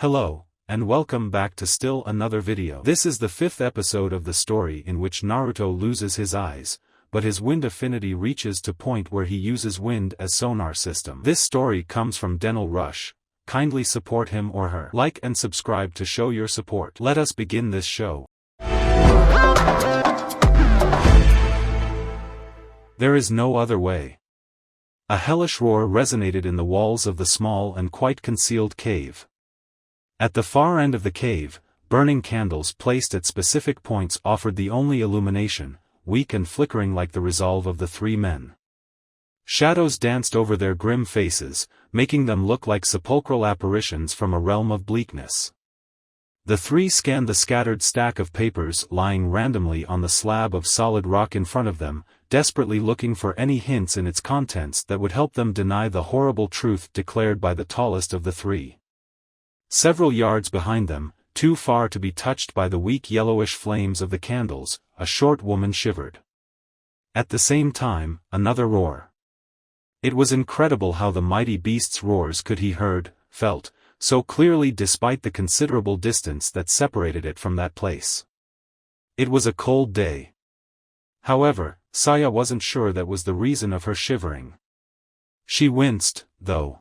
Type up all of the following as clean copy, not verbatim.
Hello, and welcome back to still another video. This is the 5th episode of the story in which Naruto loses his eyes, but his wind affinity reaches to point where he uses wind as sonar system. This story comes from Dental Rush. Kindly support him or her. Like and subscribe to show your support. Let us begin this show. There is no other way. A hellish roar resonated in the walls of the small and quite concealed cave. At the far end of the cave, burning candles placed at specific points offered the only illumination, weak and flickering like the resolve of the three men. Shadows danced over their grim faces, making them look like sepulchral apparitions from a realm of bleakness. The three scanned the scattered stack of papers lying randomly on the slab of solid rock in front of them, desperately looking for any hints in its contents that would help them deny the horrible truth declared by the tallest of the three. Several yards behind them, too far to be touched by the weak yellowish flames of the candles, a short woman shivered. At the same time, another roar. It was incredible how the mighty beast's roars could be heard, felt, so clearly despite the considerable distance that separated it from that place. It was a cold day. However, Saya wasn't sure that was the reason of her shivering. She winced, though.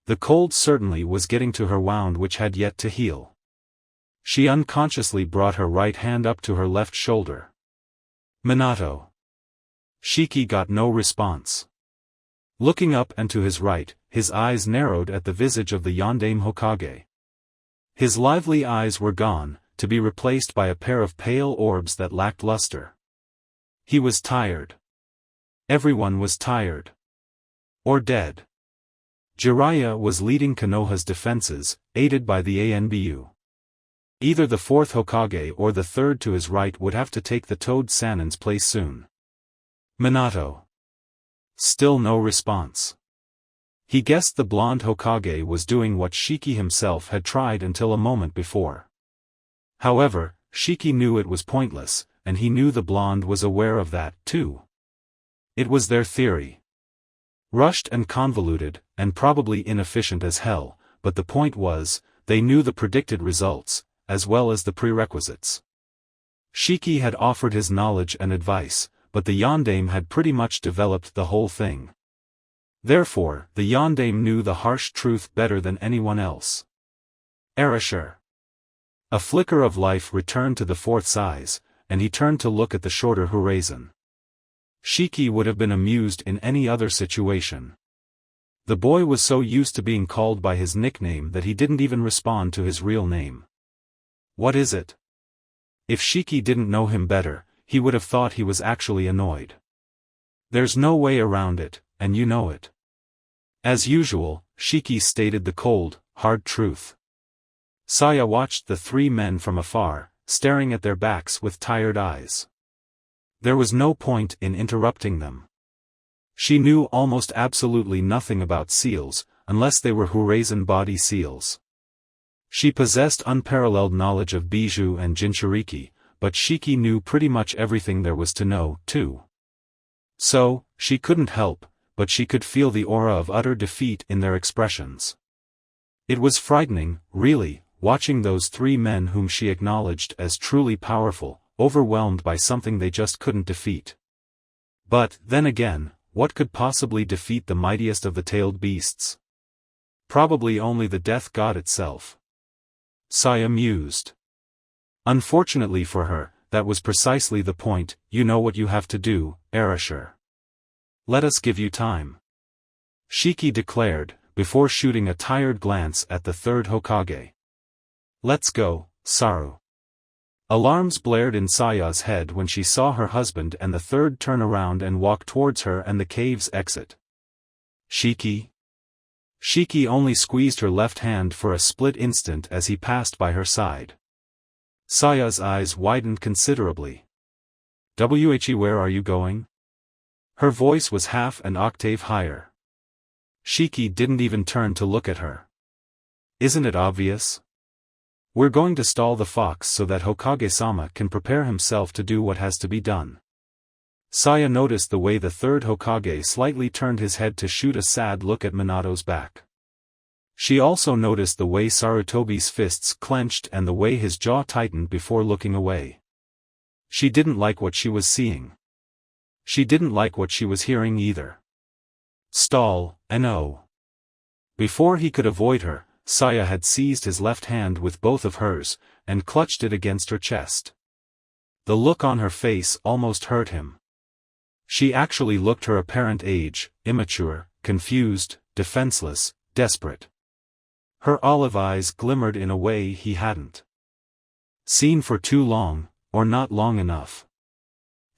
The cold certainly was getting to her wound which had yet to heal. She unconsciously brought her right hand up to her left shoulder. Minato. Shiki got no response. Looking up and to his right, his eyes narrowed at the visage of the Yondaime Hokage. His lively eyes were gone, to be replaced by a pair of pale orbs that lacked luster. He was tired. Everyone was tired. Or dead. Jiraiya was leading Konoha's defenses, aided by the ANBU. Either the 4th Hokage or the 3rd to his right would have to take the Toad Sannin's place soon. Minato. Still no response. He guessed the blonde Hokage was doing what Shiki himself had tried until a moment before. However, Shiki knew it was pointless, and he knew the blonde was aware of that, too. It was their theory. Rushed and convoluted, and probably inefficient as hell, but the point was, they knew the predicted results, as well as the prerequisites. Shiki had offered his knowledge and advice, but the Yondaime had pretty much developed the whole thing. Therefore, the Yondaime knew the harsh truth better than anyone else. Erasure. A flicker of life returned to the 4th's eyes, and he turned to look at the shorter Horizon. Shiki would have been amused in any other situation. The boy was so used to being called by his nickname that he didn't even respond to his real name. What is it? If Shiki didn't know him better, he would have thought he was actually annoyed. There's no way around it, and you know it. As usual, Shiki stated the cold, hard truth. Saya watched the three men from afar, staring at their backs with tired eyes. There was no point in interrupting them. She knew almost absolutely nothing about seals, unless they were Horizon body seals. She possessed unparalleled knowledge of Bijou and Jinchuriki, but Shiki knew pretty much everything there was to know, too. So, she couldn't help, but she could feel the aura of utter defeat in their expressions. It was frightening, really, watching those three men whom she acknowledged as truly powerful, overwhelmed by something they just couldn't defeat. But, then again, what could possibly defeat the mightiest of the tailed beasts? Probably only the death god itself. Saya mused. Unfortunately for her, that was precisely the point. You know what you have to do, Erasure. Let us give you time. Shiki declared, before shooting a tired glance at the 3rd Hokage. Let's go, Saru. Alarms blared in Saya's head when she saw her husband and the 3rd turn around and walk towards her and the cave's exit. Shiki? Shiki only squeezed her left hand for a split instant as he passed by her side. Saya's eyes widened considerably. Where are you going? Her voice was half an octave higher. Shiki didn't even turn to look at her. Isn't it obvious? We're going to stall the fox so that Hokage-sama can prepare himself to do what has to be done. Saya noticed the way the 3rd Hokage slightly turned his head to shoot a sad look at Minato's back. She also noticed the way Sarutobi's fists clenched and the way his jaw tightened before looking away. She didn't like what she was seeing. She didn't like what she was hearing either. Stall, no. Before he could avoid her, Saya had seized his left hand with both of hers, and clutched it against her chest. The look on her face almost hurt him. She actually looked her apparent age, immature, confused, defenseless, desperate. Her olive eyes glimmered in a way he hadn't seen for too long, or not long enough.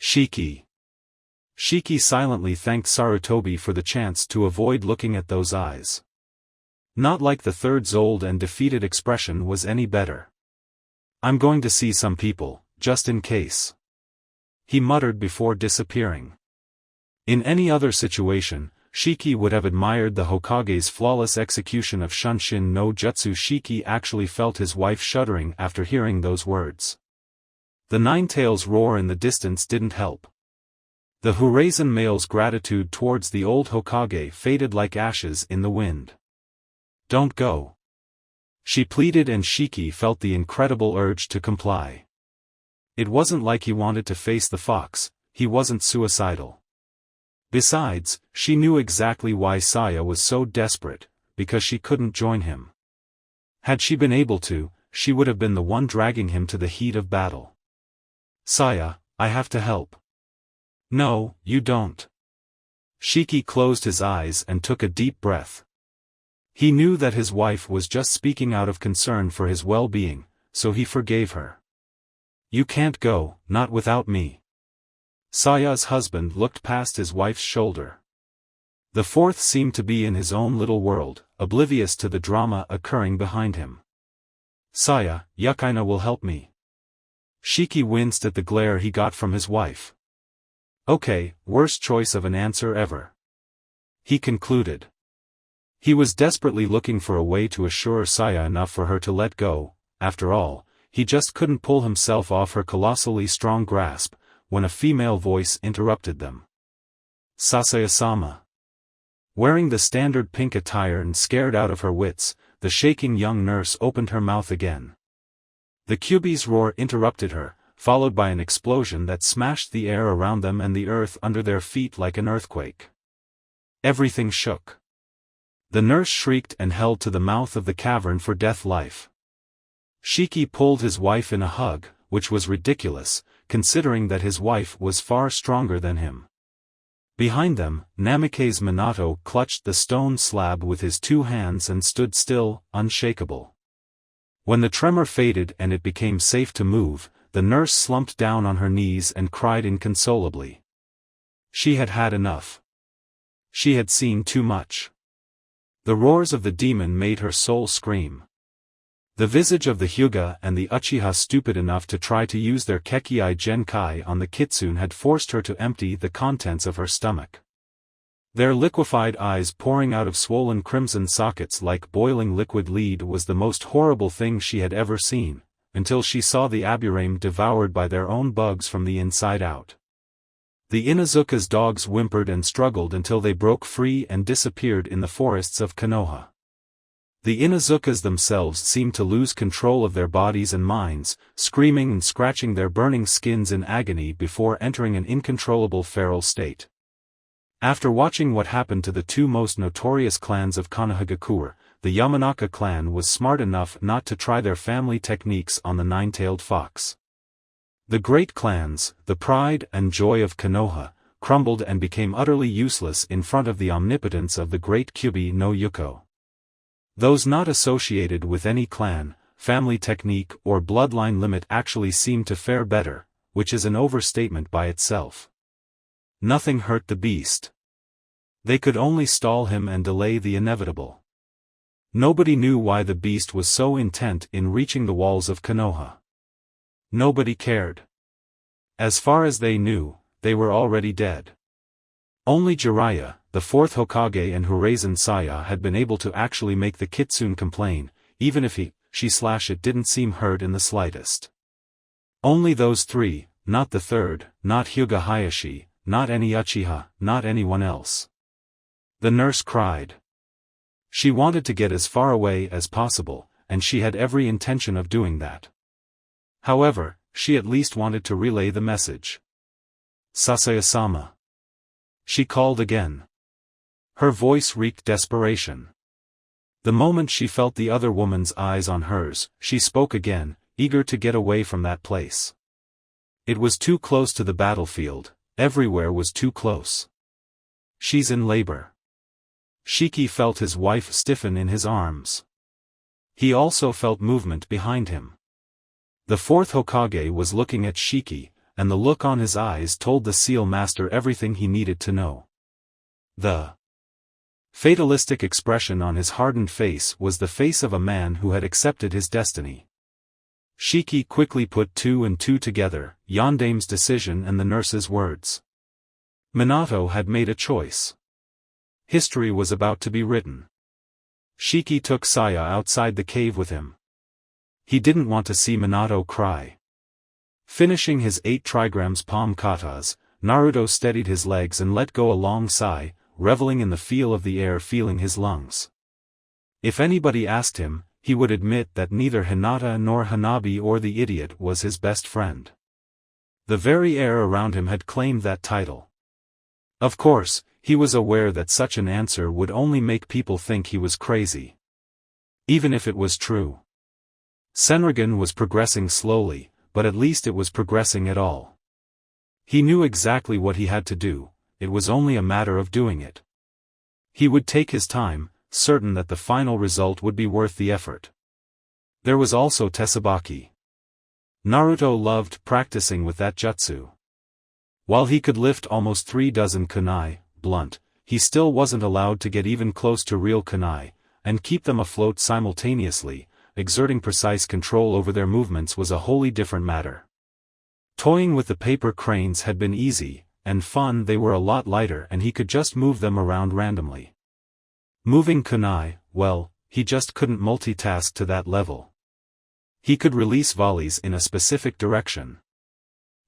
Shiki. Shiki silently thanked Sarutobi for the chance to avoid looking at those eyes. Not like the third's old and defeated expression was any better. I'm going to see some people, just in case, he muttered before disappearing. In any other situation, Shiki would have admired the Hokage's flawless execution of Shunshin no Jutsu. Shiki actually felt his wife shuddering after hearing those words. The nine-tails roar in the distance didn't help. The Hurazen male's gratitude towards the old Hokage faded like ashes in the wind. Don't go, she pleaded, and Shiki felt the incredible urge to comply. It wasn't like he wanted to face the fox, he wasn't suicidal. Besides, she knew exactly why Saya was so desperate, because she couldn't join him. Had she been able to, she would have been the one dragging him to the heat of battle. Saya, I have to help. No, you don't. Shiki closed his eyes and took a deep breath. He knew that his wife was just speaking out of concern for his well-being, so he forgave her. You can't go, not without me. Saya's husband looked past his wife's shoulder. The fourth seemed to be in his own little world, oblivious to the drama occurring behind him. Saya, Yukaina will help me. Shiki winced at the glare he got from his wife. Okay, worst choice of an answer ever, he concluded. He was desperately looking for a way to assure Saya enough for her to let go. After all, he just couldn't pull himself off her colossally strong grasp, when a female voice interrupted them. Sasaya-sama. Wearing the standard pink attire and scared out of her wits, the shaking young nurse opened her mouth again. The Kyuubi's roar interrupted her, followed by an explosion that smashed the air around them and the earth under their feet like an earthquake. Everything shook. The nurse shrieked and held to the mouth of the cavern for death-life. Shiki pulled his wife in a hug, which was ridiculous, considering that his wife was far stronger than him. Behind them, Namikaze Minato clutched the stone slab with his two hands and stood still, unshakable. When the tremor faded and it became safe to move, the nurse slumped down on her knees and cried inconsolably. She had had enough. She had seen too much. The roars of the demon made her soul scream. The visage of the Hyuga and the Uchiha stupid enough to try to use their Kekii Genkai on the Kitsune had forced her to empty the contents of her stomach. Their liquefied eyes pouring out of swollen crimson sockets like boiling liquid lead was the most horrible thing she had ever seen, until she saw the Aburame devoured by their own bugs from the inside out. The Inuzuka's dogs whimpered and struggled until they broke free and disappeared in the forests of Konoha. The Inuzukas themselves seemed to lose control of their bodies and minds, screaming and scratching their burning skins in agony before entering an uncontrollable feral state. After watching what happened to the two most notorious clans of Konohagakure, the Yamanaka clan was smart enough not to try their family techniques on the nine-tailed fox. The great clans, the pride and joy of Konoha, crumbled and became utterly useless in front of the omnipotence of the great Kyuubi no Yuko. Those not associated with any clan, family technique or bloodline limit actually seemed to fare better, which is an overstatement by itself. Nothing hurt the beast. They could only stall him and delay the inevitable. Nobody knew why the beast was so intent in reaching the walls of Konoha. Nobody cared. As far as they knew, they were already dead. Only Jiraiya, the fourth Hokage, and Hurazen Saya had been able to actually make the Kitsune complain, even if it didn't seem hurt in the slightest. Only those three, not the third, not Hyuga Hayashi, not any Uchiha, not anyone else. The nurse cried. She wanted to get as far away as possible, and she had every intention of doing that. However, she at least wanted to relay the message. "Sasuke-sama." She called again. Her voice reeked desperation. The moment she felt the other woman's eyes on hers, she spoke again, eager to get away from that place. It was too close to the battlefield, everywhere was too close. "She's in labor." Shiki felt his wife stiffen in his arms. He also felt movement behind him. The fourth Hokage was looking at Shiki, and the look on his eyes told the Seal Master everything he needed to know. The fatalistic expression on his hardened face was the face of a man who had accepted his destiny. Shiki quickly put two and two together, Yandame's decision and the nurse's words. Minato had made a choice. History was about to be written. Shiki took Saya outside the cave with him. He didn't want to see Minato cry. Finishing his 8 trigrams palm katas, Naruto steadied his legs and let go a long sigh, reveling in the feel of the air feeling his lungs. If anybody asked him, he would admit that neither Hinata nor Hanabi or the idiot was his best friend. The very air around him had claimed that title. Of course, he was aware that such an answer would only make people think he was crazy. Even if it was true. Senrigan was progressing slowly, but at least it was progressing at all. He knew exactly what he had to do, it was only a matter of doing it. He would take his time, certain that the final result would be worth the effort. There was also Tsubaki. Naruto loved practicing with that jutsu. While he could lift almost 36 kunai, blunt, he still wasn't allowed to get even close to real kunai, and keep them afloat simultaneously. Exerting precise control over their movements was a wholly different matter. Toying with the paper cranes had been easy, and fun. They were a lot lighter and he could just move them around randomly. Moving kunai, well, he just couldn't multitask to that level. He could release volleys in a specific direction.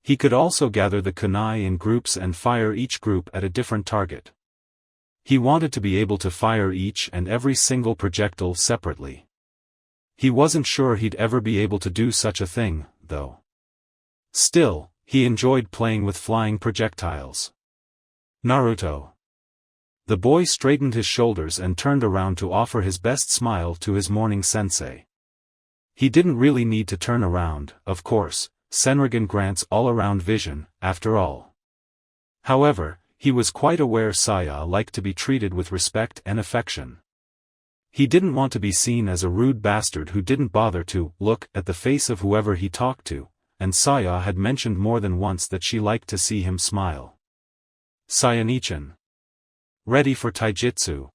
He could also gather the kunai in groups and fire each group at a different target. He wanted to be able to fire each and every single projectile separately. He wasn't sure he'd ever be able to do such a thing, though. Still, he enjoyed playing with flying projectiles. Naruto. The boy straightened his shoulders and turned around to offer his best smile to his morning sensei. He didn't really need to turn around, of course, Senrigan grants all-around vision, after all. However, he was quite aware Saya liked to be treated with respect and affection. He didn't want to be seen as a rude bastard who didn't bother to look at the face of whoever he talked to, and Saya had mentioned more than once that she liked to see him smile. Sayanichan. Ready for taijutsu.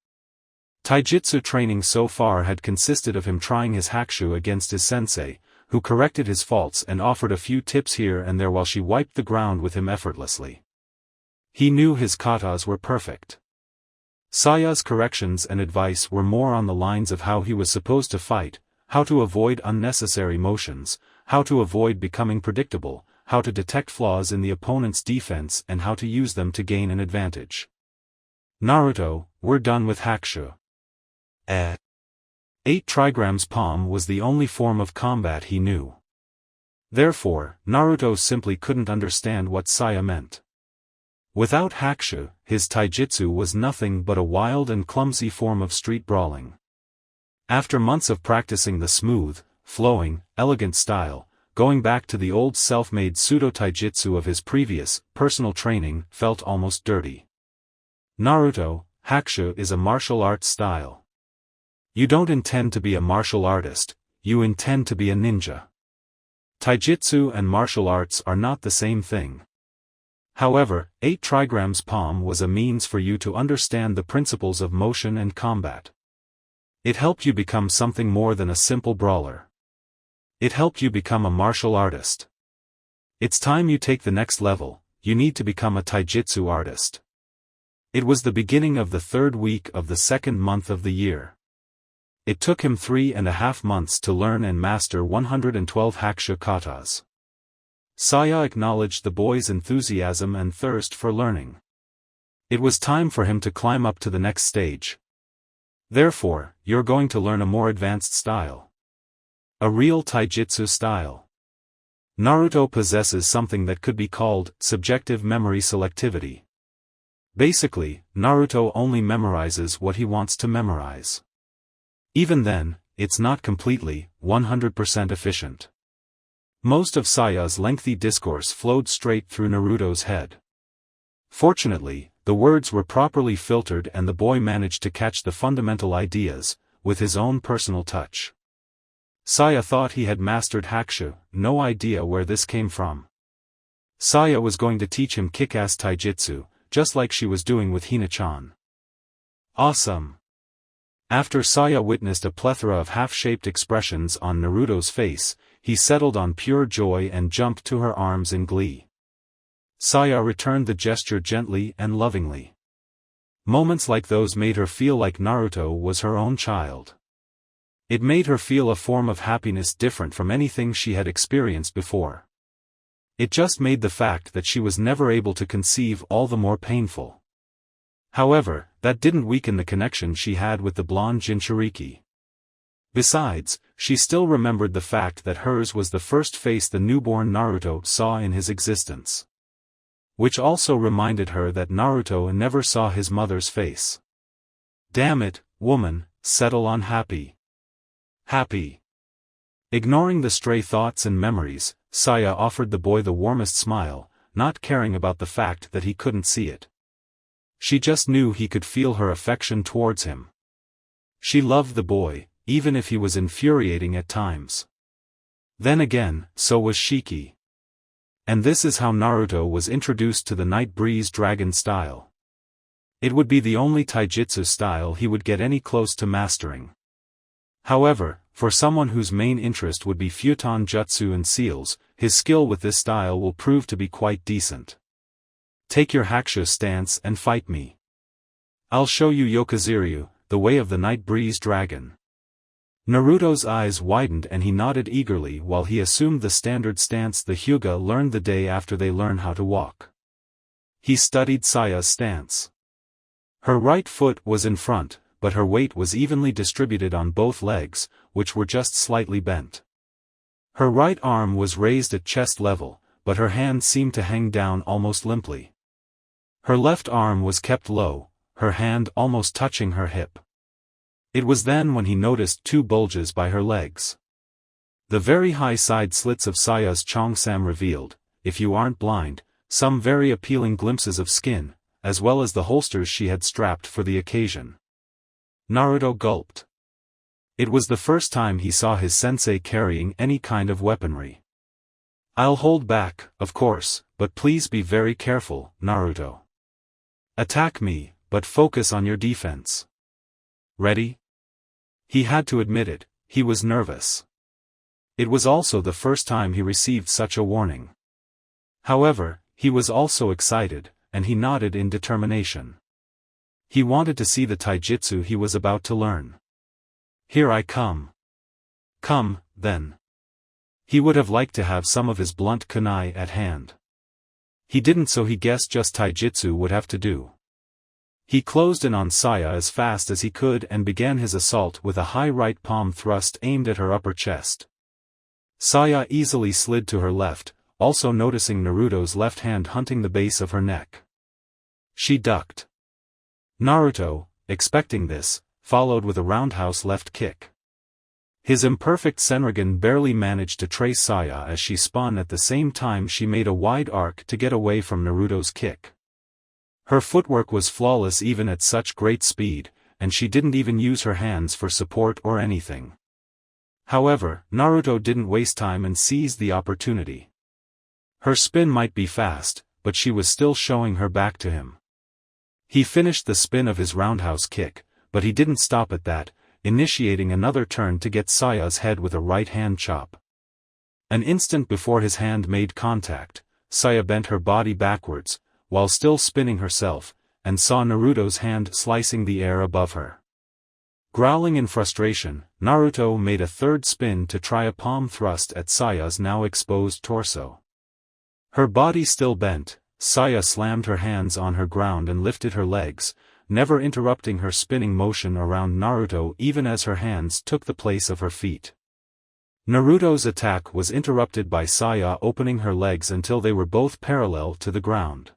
Taijutsu training so far had consisted of him trying his hakushu against his sensei, who corrected his faults and offered a few tips here and there while she wiped the ground with him effortlessly. He knew his katas were perfect. Saya's corrections and advice were more on the lines of how he was supposed to fight, how to avoid unnecessary motions, how to avoid becoming predictable, how to detect flaws in the opponent's defense and how to use them to gain an advantage. Naruto, we're done with hakushu. 8 trigrams palm was the only form of combat he knew. Therefore, Naruto simply couldn't understand what Saya meant. Without hakushu, his taijutsu was nothing but a wild and clumsy form of street brawling. After months of practicing the smooth, flowing, elegant style, going back to the old self-made pseudo-taijutsu of his previous, personal training felt almost dirty. Naruto, hakushu is a martial arts style. You don't intend to be a martial artist, you intend to be a ninja. Taijutsu and martial arts are not the same thing. However, 8 trigrams palm was a means for you to understand the principles of motion and combat. It helped you become something more than a simple brawler. It helped you become a martial artist. It's time you take the next level, you need to become a taijutsu artist. It was the beginning of the 3rd week of the 2nd month of the year. It took him 3.5 months to learn and master 112 hakushu katas. Saya acknowledged the boy's enthusiasm and thirst for learning. It was time for him to climb up to the next stage. Therefore, you're going to learn a more advanced style. A real taijutsu style. Naruto possesses something that could be called subjective memory selectivity. Basically, Naruto only memorizes what he wants to memorize. Even then, it's not completely, 100% efficient. Most of Saya's lengthy discourse flowed straight through Naruto's head. Fortunately, the words were properly filtered and the boy managed to catch the fundamental ideas, with his own personal touch. Saya thought he had mastered Hakusho, no idea where this came from. Saya was going to teach him kick-ass taijutsu, just like she was doing with Hina-chan. Awesome! After Saya witnessed a plethora of half-shaped expressions on Naruto's face, he settled on pure joy and jumped to her arms in glee. Saya returned the gesture gently and lovingly. Moments like those made her feel like Naruto was her own child. It made her feel a form of happiness different from anything she had experienced before. It just made the fact that she was never able to conceive all the more painful. However, that didn't weaken the connection she had with the blonde Jinchuriki. Besides, she still remembered the fact that hers was the first face the newborn Naruto saw in his existence. Which also reminded her that Naruto never saw his mother's face. Damn it, woman, settle on happy. Happy. Ignoring the stray thoughts and memories, Saya offered the boy the warmest smile, not caring about the fact that he couldn't see it. She just knew he could feel her affection towards him. She loved the boy, even if he was infuriating at times. Then again, so was Shiki. And this is how Naruto was introduced to the Night Breeze Dragon style. It would be the only taijutsu style he would get any close to mastering. However, for someone whose main interest would be futon jutsu and seals, his skill with this style will prove to be quite decent. Take your Hakusho stance and fight me. I'll show you Yokoziryu, the way of the Night Breeze Dragon. Naruto's eyes widened and he nodded eagerly while he assumed the standard stance the Hyuga learned the day after they learned how to walk. He studied Saya's stance. Her right foot was in front, but her weight was evenly distributed on both legs, which were just slightly bent. Her right arm was raised at chest level, but her hand seemed to hang down almost limply. Her left arm was kept low, her hand almost touching her hip. It was then when he noticed two bulges by her legs. The very high side slits of Saya's cheongsam revealed, if you aren't blind, some very appealing glimpses of skin, as well as the holsters she had strapped for the occasion. Naruto gulped. It was the first time he saw his sensei carrying any kind of weaponry. I'll hold back, of course, but please be very careful, Naruto. Attack me, but focus on your defense. Ready? He had to admit it, he was nervous. It was also the first time he received such a warning. However, he was also excited, and he nodded in determination. He wanted to see the taijutsu he was about to learn. Here I come. Come, then. He would have liked to have some of his blunt kunai at hand. He didn't, so he guessed just taijutsu would have to do. He closed in on Saya as fast as he could and began his assault with a high right palm thrust aimed at her upper chest. Saya easily slid to her left, also noticing Naruto's left hand hunting the base of her neck. She ducked. Naruto, expecting this, followed with a roundhouse left kick. His imperfect Senrigan barely managed to trace Saya as she spun. At the same time she made a wide arc to get away from Naruto's kick. Her footwork was flawless even at such great speed, and she didn't even use her hands for support or anything. However, Naruto didn't waste time and seized the opportunity. Her spin might be fast, but she was still showing her back to him. He finished the spin of his roundhouse kick, but he didn't stop at that, initiating another turn to get Saya's head with a right-hand chop. An instant before his hand made contact, Saya bent her body backwards, while still spinning herself, and saw Naruto's hand slicing the air above her. Growling in frustration, Naruto made a third spin to try a palm thrust at Saya's now exposed torso. Her body still bent, Saya slammed her hands on her ground and lifted her legs, never interrupting her spinning motion around Naruto even as her hands took the place of her feet. Naruto's attack was interrupted by Saya opening her legs until they were both parallel to the ground.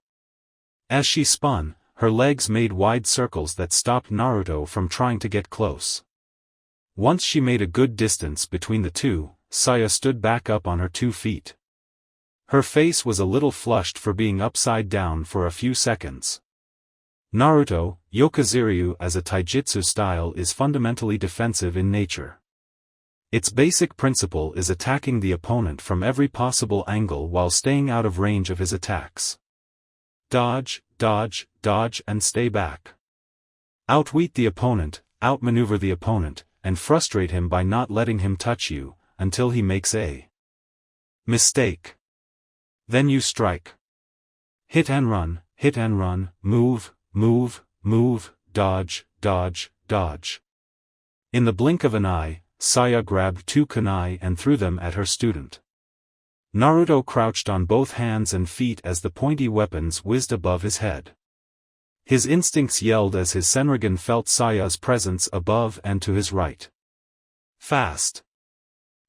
As she spun, her legs made wide circles that stopped Naruto from trying to get close. Once she made a good distance between the two, Saya stood back up on her 2 feet. Her face was a little flushed for being upside down for a few seconds. Naruto, Yokaziryu as a taijutsu style is fundamentally defensive in nature. Its basic principle is attacking the opponent from every possible angle while staying out of range of his attacks. Dodge, dodge, dodge and stay back. Outwit the opponent, outmaneuver the opponent, and frustrate him by not letting him touch you, until he makes a mistake. Then you strike. Hit and run, move, move, move, dodge, dodge, dodge. In the blink of an eye, Saya grabbed 2 kunai and threw them at her student. Naruto crouched on both hands and feet as the pointy weapons whizzed above his head. His instincts yelled as his Senrigan felt Saya's presence above and to his right. Fast.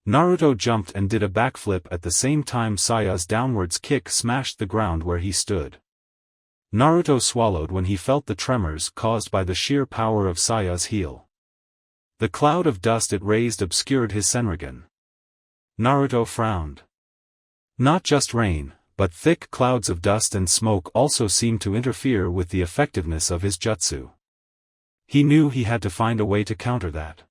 Naruto jumped and did a backflip at the same time Saya's downwards kick smashed the ground where he stood. Naruto swallowed when he felt the tremors caused by the sheer power of Saya's heel. The cloud of dust it raised obscured his Senrigan. Naruto frowned. Not just rain, but thick clouds of dust and smoke also seemed to interfere with the effectiveness of his jutsu. He knew he had to find a way to counter that.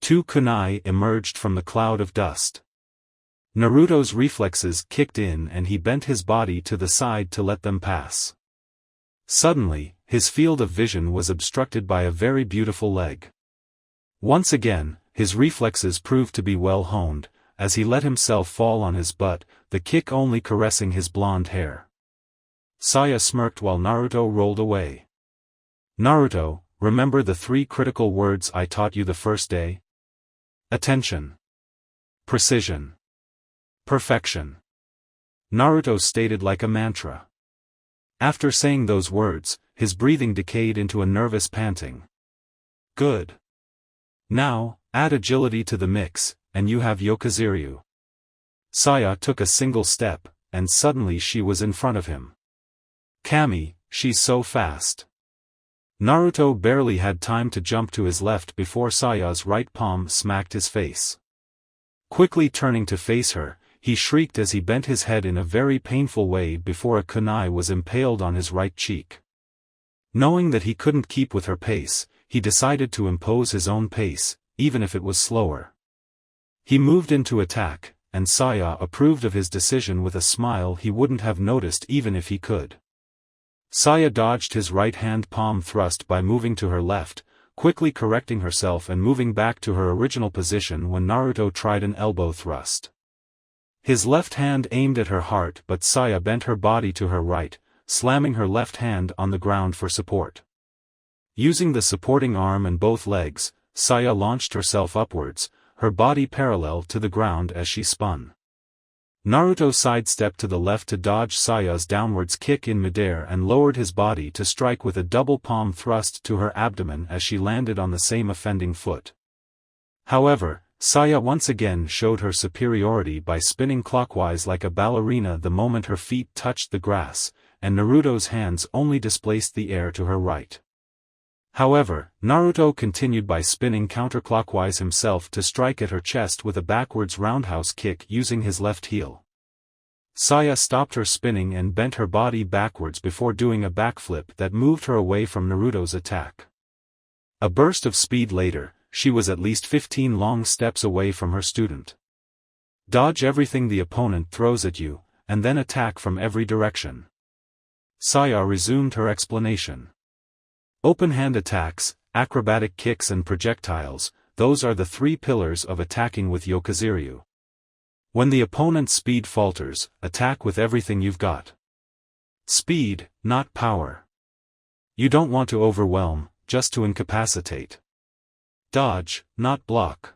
2 kunai emerged from the cloud of dust. Naruto's reflexes kicked in and he bent his body to the side to let them pass. Suddenly, his field of vision was obstructed by a very beautiful leg. Once again, his reflexes proved to be well honed, as he let himself fall on his butt, the kick only caressing his blonde hair. Saya smirked while Naruto rolled away. Naruto, remember the 3 critical words I taught you the first day? Attention. Precision. Perfection. Naruto stated like a mantra. After saying those words, his breathing decayed into a nervous panting. Good. Now, add agility to the mix, and you have Yokaziryu. Saya took a single step, and suddenly she was in front of him. Kami, she's so fast. Naruto barely had time to jump to his left before Saya's right palm smacked his face. Quickly turning to face her, he shrieked as he bent his head in a very painful way before a kunai was impaled on his right cheek. Knowing that he couldn't keep with her pace, he decided to impose his own pace, even if it was slower. He moved into attack, and Saya approved of his decision with a smile he wouldn't have noticed even if he could. Saya dodged his right hand palm thrust by moving to her left, quickly correcting herself and moving back to her original position when Naruto tried an elbow thrust. His left hand aimed at her heart but Saya bent her body to her right, slamming her left hand on the ground for support. Using the supporting arm and both legs, Saya launched herself upwards, her body parallel to the ground as she spun. Naruto sidestepped to the left to dodge Saya's downwards kick in midair and lowered his body to strike with a double palm thrust to her abdomen as she landed on the same offending foot. However, Saya once again showed her superiority by spinning clockwise like a ballerina the moment her feet touched the grass, and Naruto's hands only displaced the air to her right. However, Naruto continued by spinning counterclockwise himself to strike at her chest with a backwards roundhouse kick using his left heel. Saya stopped her spinning and bent her body backwards before doing a backflip that moved her away from Naruto's attack. A burst of speed later, she was at least 15 long steps away from her student. Dodge everything the opponent throws at you, and then attack from every direction. Saya resumed her explanation. Open-hand attacks, acrobatic kicks and projectiles, those are the 3 pillars of attacking with Yokaziryu. When the opponent's speed falters, attack with everything you've got. Speed, not power. You don't want to overwhelm, just to incapacitate. Dodge, not block.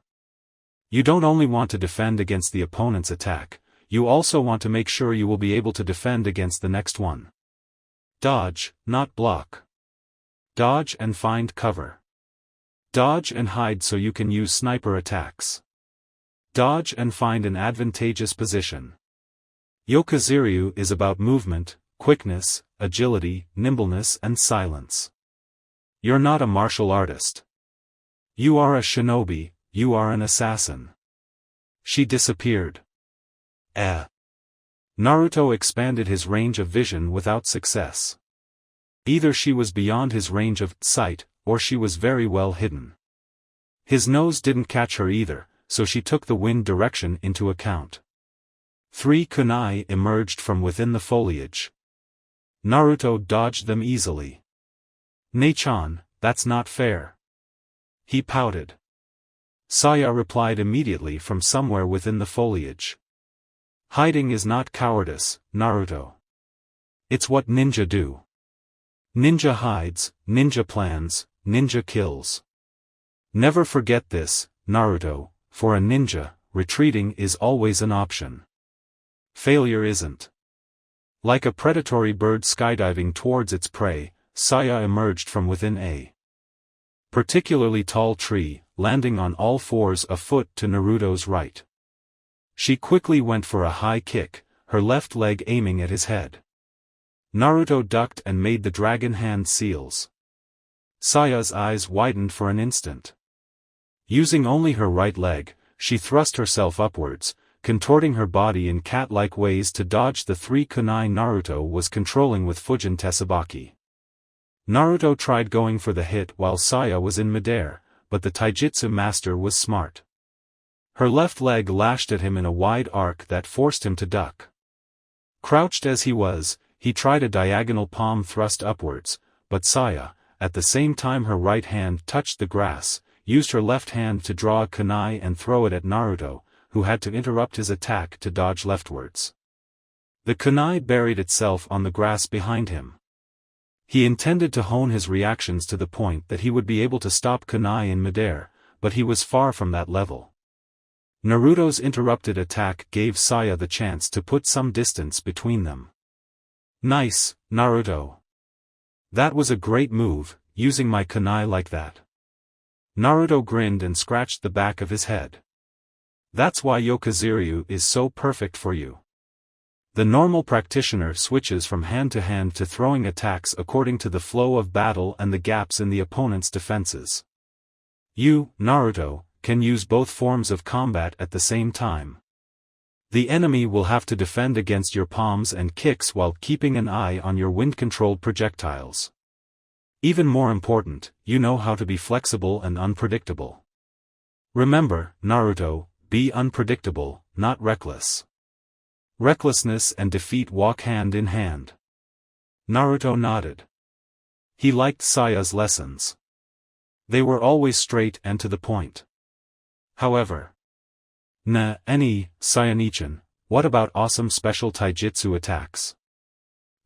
You don't only want to defend against the opponent's attack, you also want to make sure you will be able to defend against the next one. Dodge, not block. Dodge and find cover. Dodge and hide so you can use sniper attacks. Dodge and find an advantageous position. Yokaziryu is about movement, quickness, agility, nimbleness and silence. You're not a martial artist. You are a shinobi, you are an assassin. She disappeared. Naruto expanded his range of vision without success. Either she was beyond his range of sight, or she was very well hidden. His nose didn't catch her either, so she took the wind direction into account. 3 kunai emerged from within the foliage. Naruto dodged them easily. "Ne-chan, that's not fair." He pouted. Saya replied immediately from somewhere within the foliage. "Hiding is not cowardice, Naruto. It's what ninja do. Ninja hides, ninja plans, ninja kills. Never forget this, Naruto, for a ninja, retreating is always an option. Failure isn't." Like a predatory bird skydiving towards its prey, Saya emerged from within a particularly tall tree, landing on all fours a foot to Naruto's right. She quickly went for a high kick, her left leg aiming at his head. Naruto ducked and made the dragon hand seals. Saya's eyes widened for an instant. Using only her right leg, she thrust herself upwards, contorting her body in cat-like ways to dodge the 3 kunai Naruto was controlling with Fujin Tesabaki. Naruto tried going for the hit while Saya was in midair, but the taijutsu master was smart. Her left leg lashed at him in a wide arc that forced him to duck. Crouched as he was, he tried a diagonal palm thrust upwards, but Saya, at the same time her right hand touched the grass, used her left hand to draw a kunai and throw it at Naruto, who had to interrupt his attack to dodge leftwards. The kunai buried itself on the grass behind him. He intended to hone his reactions to the point that he would be able to stop kunai in midair, but he was far from that level. Naruto's interrupted attack gave Saya the chance to put some distance between them. "Nice, Naruto. That was a great move, using my kunai like that." Naruto grinned and scratched the back of his head. "That's why Yokaziryu is so perfect for you. The normal practitioner switches from hand to throwing attacks according to the flow of battle and the gaps in the opponent's defenses. You, Naruto, can use both forms of combat at the same time. The enemy will have to defend against your palms and kicks while keeping an eye on your wind-controlled projectiles. Even more important, you know how to be flexible and unpredictable. Remember, Naruto, be unpredictable, not reckless. Recklessness and defeat walk hand in hand." Naruto nodded. He liked Saya's lessons. They were always straight and to the point. However, Saya-nichan, what about awesome special taijutsu attacks?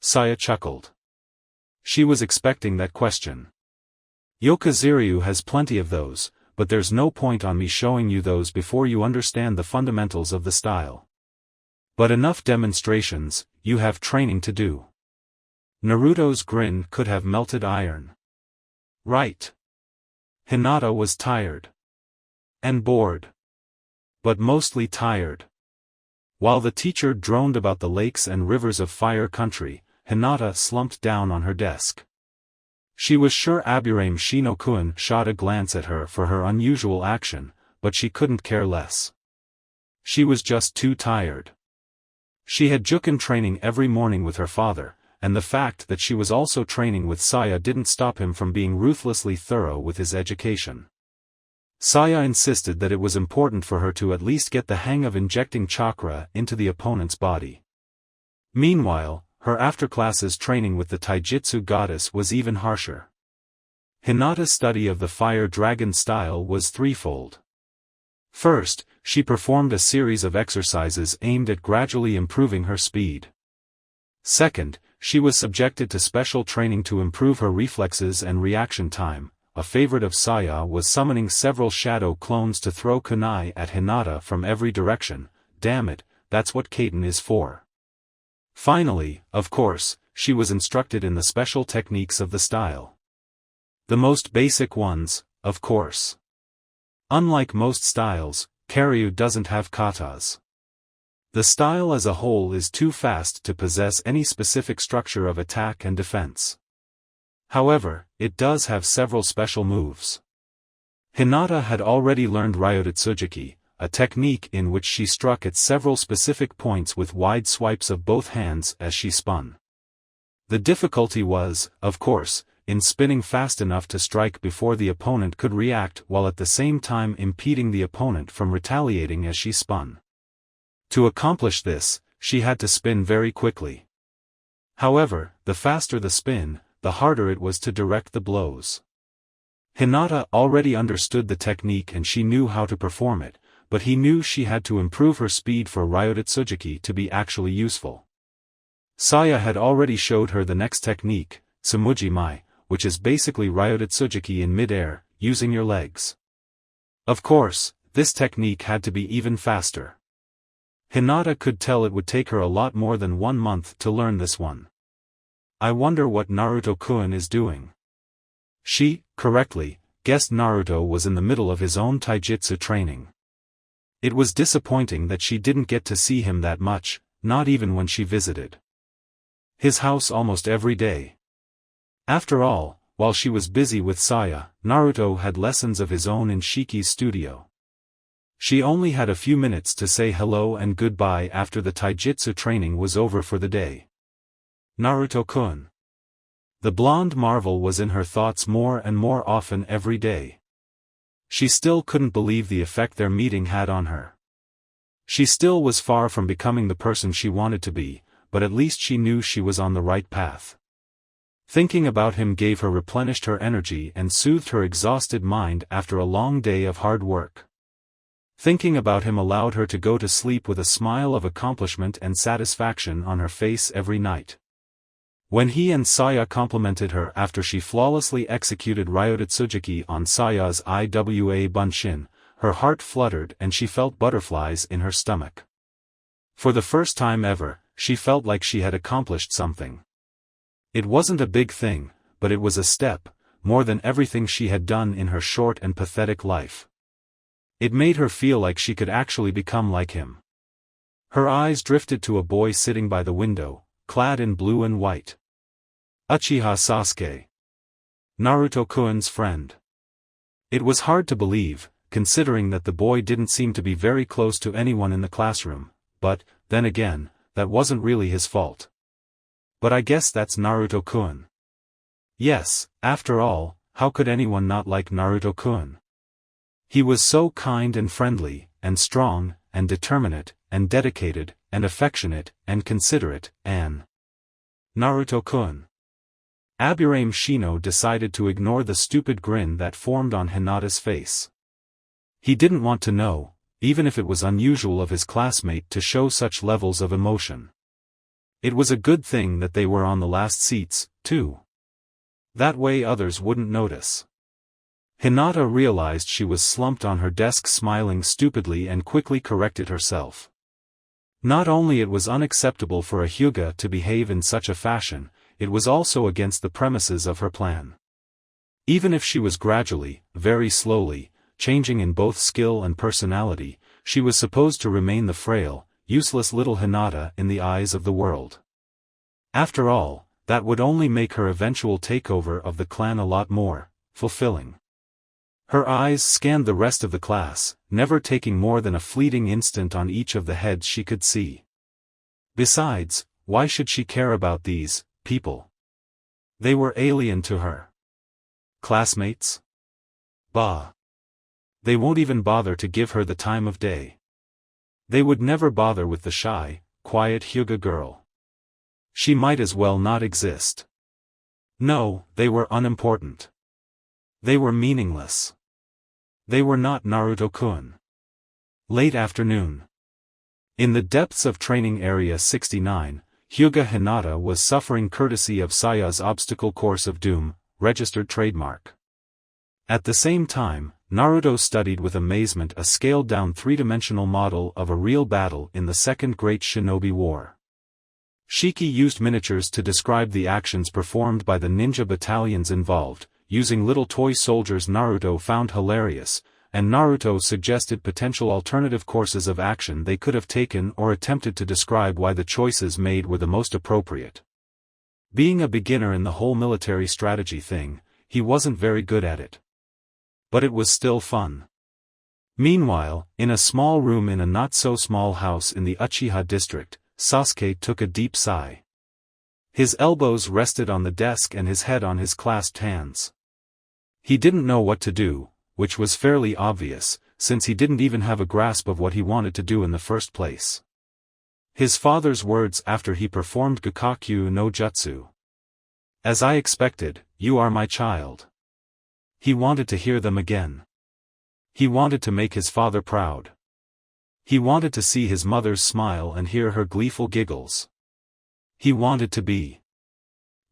Saya chuckled. She was expecting that question. "Yokaziryu has plenty of those, but there's no point on me showing you those before you understand the fundamentals of the style. But enough demonstrations, you have training to do." Naruto's grin could have melted iron. Right. Hinata was tired. And bored. But mostly tired. While the teacher droned about the lakes and rivers of Fire Country, Hinata slumped down on her desk. She was sure Aburame Shinokun shot a glance at her for her unusual action, but she couldn't care less. She was just too tired. She had juken training every morning with her father, and the fact that she was also training with Saya didn't stop him from being ruthlessly thorough with his education. Saya insisted that it was important for her to at least get the hang of injecting chakra into the opponent's body. Meanwhile, her after-classes training with the taijutsu goddess was even harsher. Hinata's study of the fire dragon style was threefold. First, she performed a series of exercises aimed at gradually improving her speed. Second, she was subjected to special training to improve her reflexes and reaction time. A favorite of Saya was summoning several shadow clones to throw kunai at Hinata from every direction. Damn it, that's what Kaiten is for. Finally, of course, she was instructed in the special techniques of the style. The most basic ones, of course. Unlike most styles, Karyu doesn't have katas. The style as a whole is too fast to possess any specific structure of attack and defense. However, it does have several special moves. Hinata had already learned Ryotsujuki, a technique in which she struck at several specific points with wide swipes of both hands as she spun. The difficulty was, of course, in spinning fast enough to strike before the opponent could react while at the same time impeding the opponent from retaliating as she spun. To accomplish this, she had to spin very quickly. However, the faster the spin, the harder it was to direct the blows. Hinata already understood the technique and she knew how to perform it, but he knew she had to improve her speed for Ryotsujuki to be actually useful. Saya had already showed her the next technique, Tsumuji Mai, which is basically Ryotsujuki in mid-air, using your legs. Of course, this technique had to be even faster. Hinata could tell it would take her a lot more than 1 month to learn this one. I wonder what Naruto-kun is doing. She, correctly, guessed Naruto was in the middle of his own taijutsu training. It was disappointing that she didn't get to see him that much, not even when she visited his house almost every day. After all, while she was busy with Saya, Naruto had lessons of his own in Shiki's studio. She only had a few minutes to say hello and goodbye after the taijutsu training was over for the day. Naruto-kun. The blonde marvel was in her thoughts more and more often every day. She still couldn't believe the effect their meeting had on her. She still was far from becoming the person she wanted to be, but at least she knew she was on the right path. Thinking about him gave her replenished her energy and soothed her exhausted mind after a long day of hard work. Thinking about him allowed her to go to sleep with a smile of accomplishment and satisfaction on her face every night. When he and Saya complimented her after she flawlessly executed Ryotsujuki on Saya's Iwa Bunshin, her heart fluttered and she felt butterflies in her stomach. For the first time ever, she felt like she had accomplished something. It wasn't a big thing, but it was a step, more than everything she had done in her short and pathetic life. It made her feel like she could actually become like him. Her eyes drifted to a boy sitting by the window, clad in blue and white. Uchiha Sasuke. Naruto-kun's friend. It was hard to believe, considering that the boy didn't seem to be very close to anyone in the classroom, but, then again, that wasn't really his fault. But I guess that's Naruto-kun. Yes, after all, how could anyone not like Naruto-kun? He was so kind and friendly, and strong, and determinate, and dedicated, and affectionate, and considerate, Naruto-kun. Aburame Shino decided to ignore the stupid grin that formed on Hinata's face. He didn't want to know, even if it was unusual of his classmate to show such levels of emotion. It was a good thing that they were on the last seats, too. That way others wouldn't notice. Hinata realized she was slumped on her desk smiling stupidly and quickly corrected herself. Not only it was unacceptable for a Hyuga to behave in such a fashion, it was also against the premises of her plan. Even if she was gradually, very slowly, changing in both skill and personality, she was supposed to remain the frail, useless little Hinata in the eyes of the world. After all, that would only make her eventual takeover of the clan a lot more fulfilling. Her eyes scanned the rest of the class, never taking more than a fleeting instant on each of the heads she could see. Besides, why should she care about these people? They were alien to her. Classmates? Bah. They won't even bother to give her the time of day. They would never bother with the shy, quiet Hyuga girl. She might as well not exist. No, they were unimportant. They were meaningless. They were not Naruto-kun. Late afternoon. In the depths of Training Area 69, Hyuga Hinata was suffering courtesy of Saya's obstacle course of doom, registered trademark. At the same time, Naruto studied with amazement a scaled-down three-dimensional model of a real battle in the Second Great Shinobi War. Shiki used miniatures to describe the actions performed by the ninja battalions involved, using little toy soldiers Naruto found hilarious, and Naruto suggested potential alternative courses of action they could have taken or attempted to describe why the choices made were the most appropriate. Being a beginner in the whole military strategy thing, he wasn't very good at it. But it was still fun. Meanwhile, in a small room in a not-so-small house in the Uchiha district, Sasuke took a deep sigh. His elbows rested on the desk and his head on his clasped hands. He didn't know what to do, which was fairly obvious, since he didn't even have a grasp of what he wanted to do in the first place. His father's words after he performed Gakakyu no Jutsu. "As I expected, you are my child." He wanted to hear them again. He wanted to make his father proud. He wanted to see his mother's smile and hear her gleeful giggles. He wanted to be.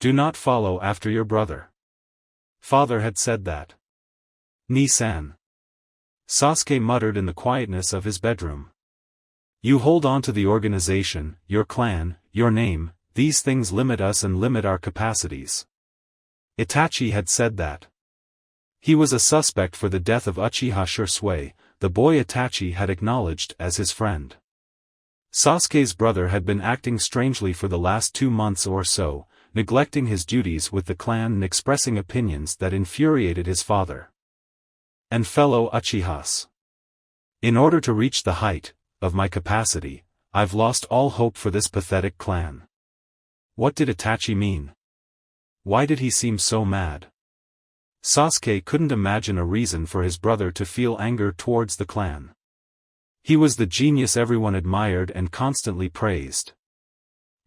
"Do not follow after your brother." Father had said that. "Ni-san." Sasuke muttered in the quietness of his bedroom. "You hold on to the organization, your clan, your name, these things limit us and limit our capacities." Itachi had said that. He was a suspect for the death of Uchiha Shursui, the boy Itachi had acknowledged as his friend. Sasuke's brother had been acting strangely for the last 2 months or so, neglecting his duties with the clan and expressing opinions that infuriated his father and fellow Uchihas. "In order to reach the height of my capacity, I've lost all hope for this pathetic clan." What did Itachi mean? Why did he seem so mad? Sasuke couldn't imagine a reason for his brother to feel anger towards the clan. He was the genius everyone admired and constantly praised.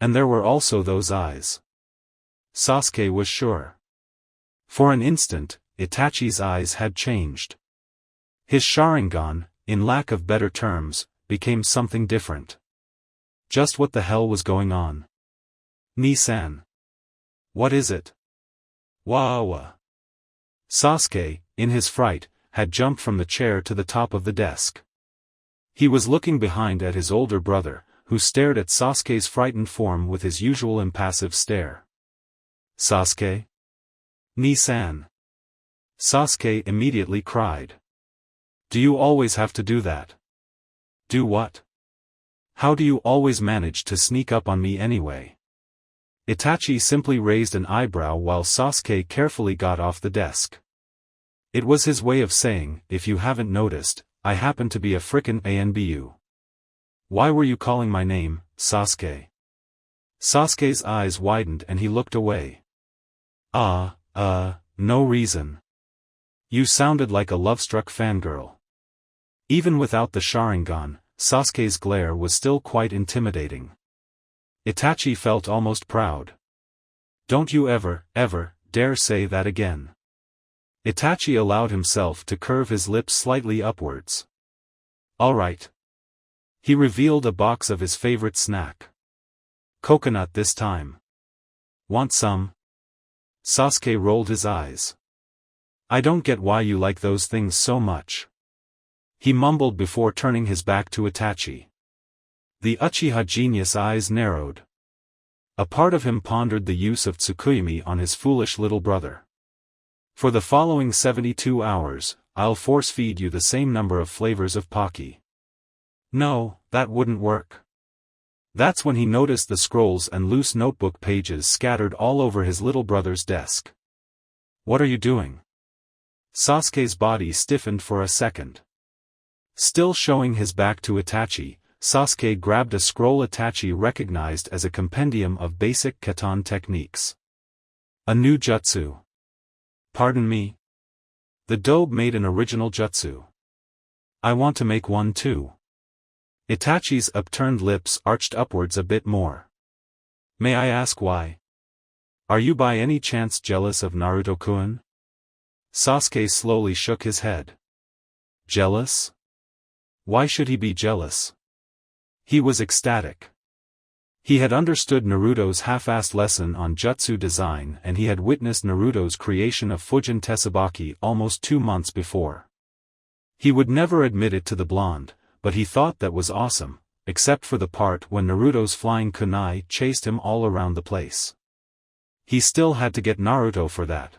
And there were also those eyes. Sasuke was sure. For an instant, Itachi's eyes had changed. His Sharingan, in lack of better terms, became something different. Just what the hell was going on? "Ni-san. What is it?" "Wa-wa." Sasuke, in his fright, had jumped from the chair to the top of the desk. He was looking behind at his older brother, who stared at Sasuke's frightened form with his usual impassive stare. "Sasuke? Ni-san." Sasuke immediately cried. "Do you always have to do that?" "Do what? How do you always manage to sneak up on me anyway?" Itachi simply raised an eyebrow while Sasuke carefully got off the desk. It was his way of saying, "If you haven't noticed, I happen to be a frickin' ANBU. Why were you calling my name, Sasuke?" Sasuke's eyes widened and he looked away. No reason. You sounded like a love-struck fangirl." Even without the Sharingan, Sasuke's glare was still quite intimidating. Itachi felt almost proud. "Don't you ever dare say that again." Itachi allowed himself to curve his lips slightly upwards. "All right." He revealed a box of his favorite snack. "Coconut this time. Want some?" Sasuke rolled his eyes. "I don't get why you like those things so much." He mumbled before turning his back to Itachi. The Uchiha genius eyes narrowed. A part of him pondered the use of Tsukuyomi on his foolish little brother. "For the following 72 hours, I'll force-feed you the same number of flavors of Pocky." No, that wouldn't work. That's when he noticed the scrolls and loose notebook pages scattered all over his little brother's desk. "What are you doing?" Sasuke's body stiffened for a second. Still showing his back to Itachi, Sasuke grabbed a scroll Itachi recognized as a compendium of basic katan techniques. "A new jutsu." "Pardon me?" "The dobe made an original jutsu. I want to make one too." Itachi's upturned lips arched upwards a bit more. "May I ask why? Are you by any chance jealous of Naruto-kun?" Sasuke slowly shook his head. "Jealous? Why should he be jealous?" He was ecstatic. He had understood Naruto's half-assed lesson on jutsu design and he had witnessed Naruto's creation of Fujin Tetsubaki almost 2 months before. He would never admit it to the blonde, but he thought that was awesome, except for the part when Naruto's flying kunai chased him all around the place. He still had to get Naruto for that.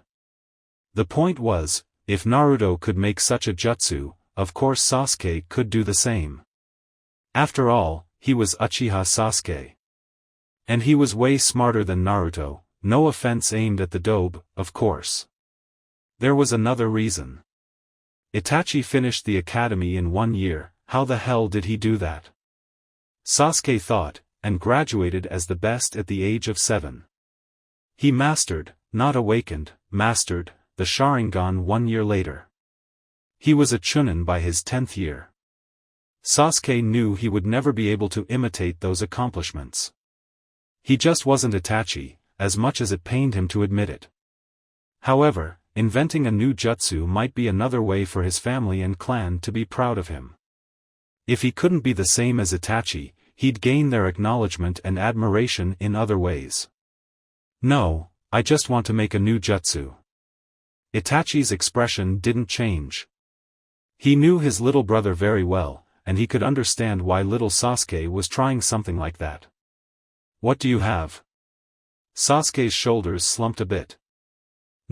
The point was, if Naruto could make such a jutsu, of course Sasuke could do the same. After all, he was Uchiha Sasuke. And he was way smarter than Naruto, no offense aimed at the dobe, of course. There was another reason. Itachi finished the academy in 1 year, how the hell did he do that? Sasuke thought, and graduated as the best at the age of 7. He mastered, not awakened, mastered, the Sharingan 1 year later. He was a Chunin by his 10th year. Sasuke knew he would never be able to imitate those accomplishments. He just wasn't Itachi, as much as it pained him to admit it. However, inventing a new jutsu might be another way for his family and clan to be proud of him. If he couldn't be the same as Itachi, he'd gain their acknowledgement and admiration in other ways. No, I just want to make a new jutsu. Itachi's expression didn't change. He knew his little brother very well, and he could understand why little Sasuke was trying something like that. What do you have? Sasuke's shoulders slumped a bit.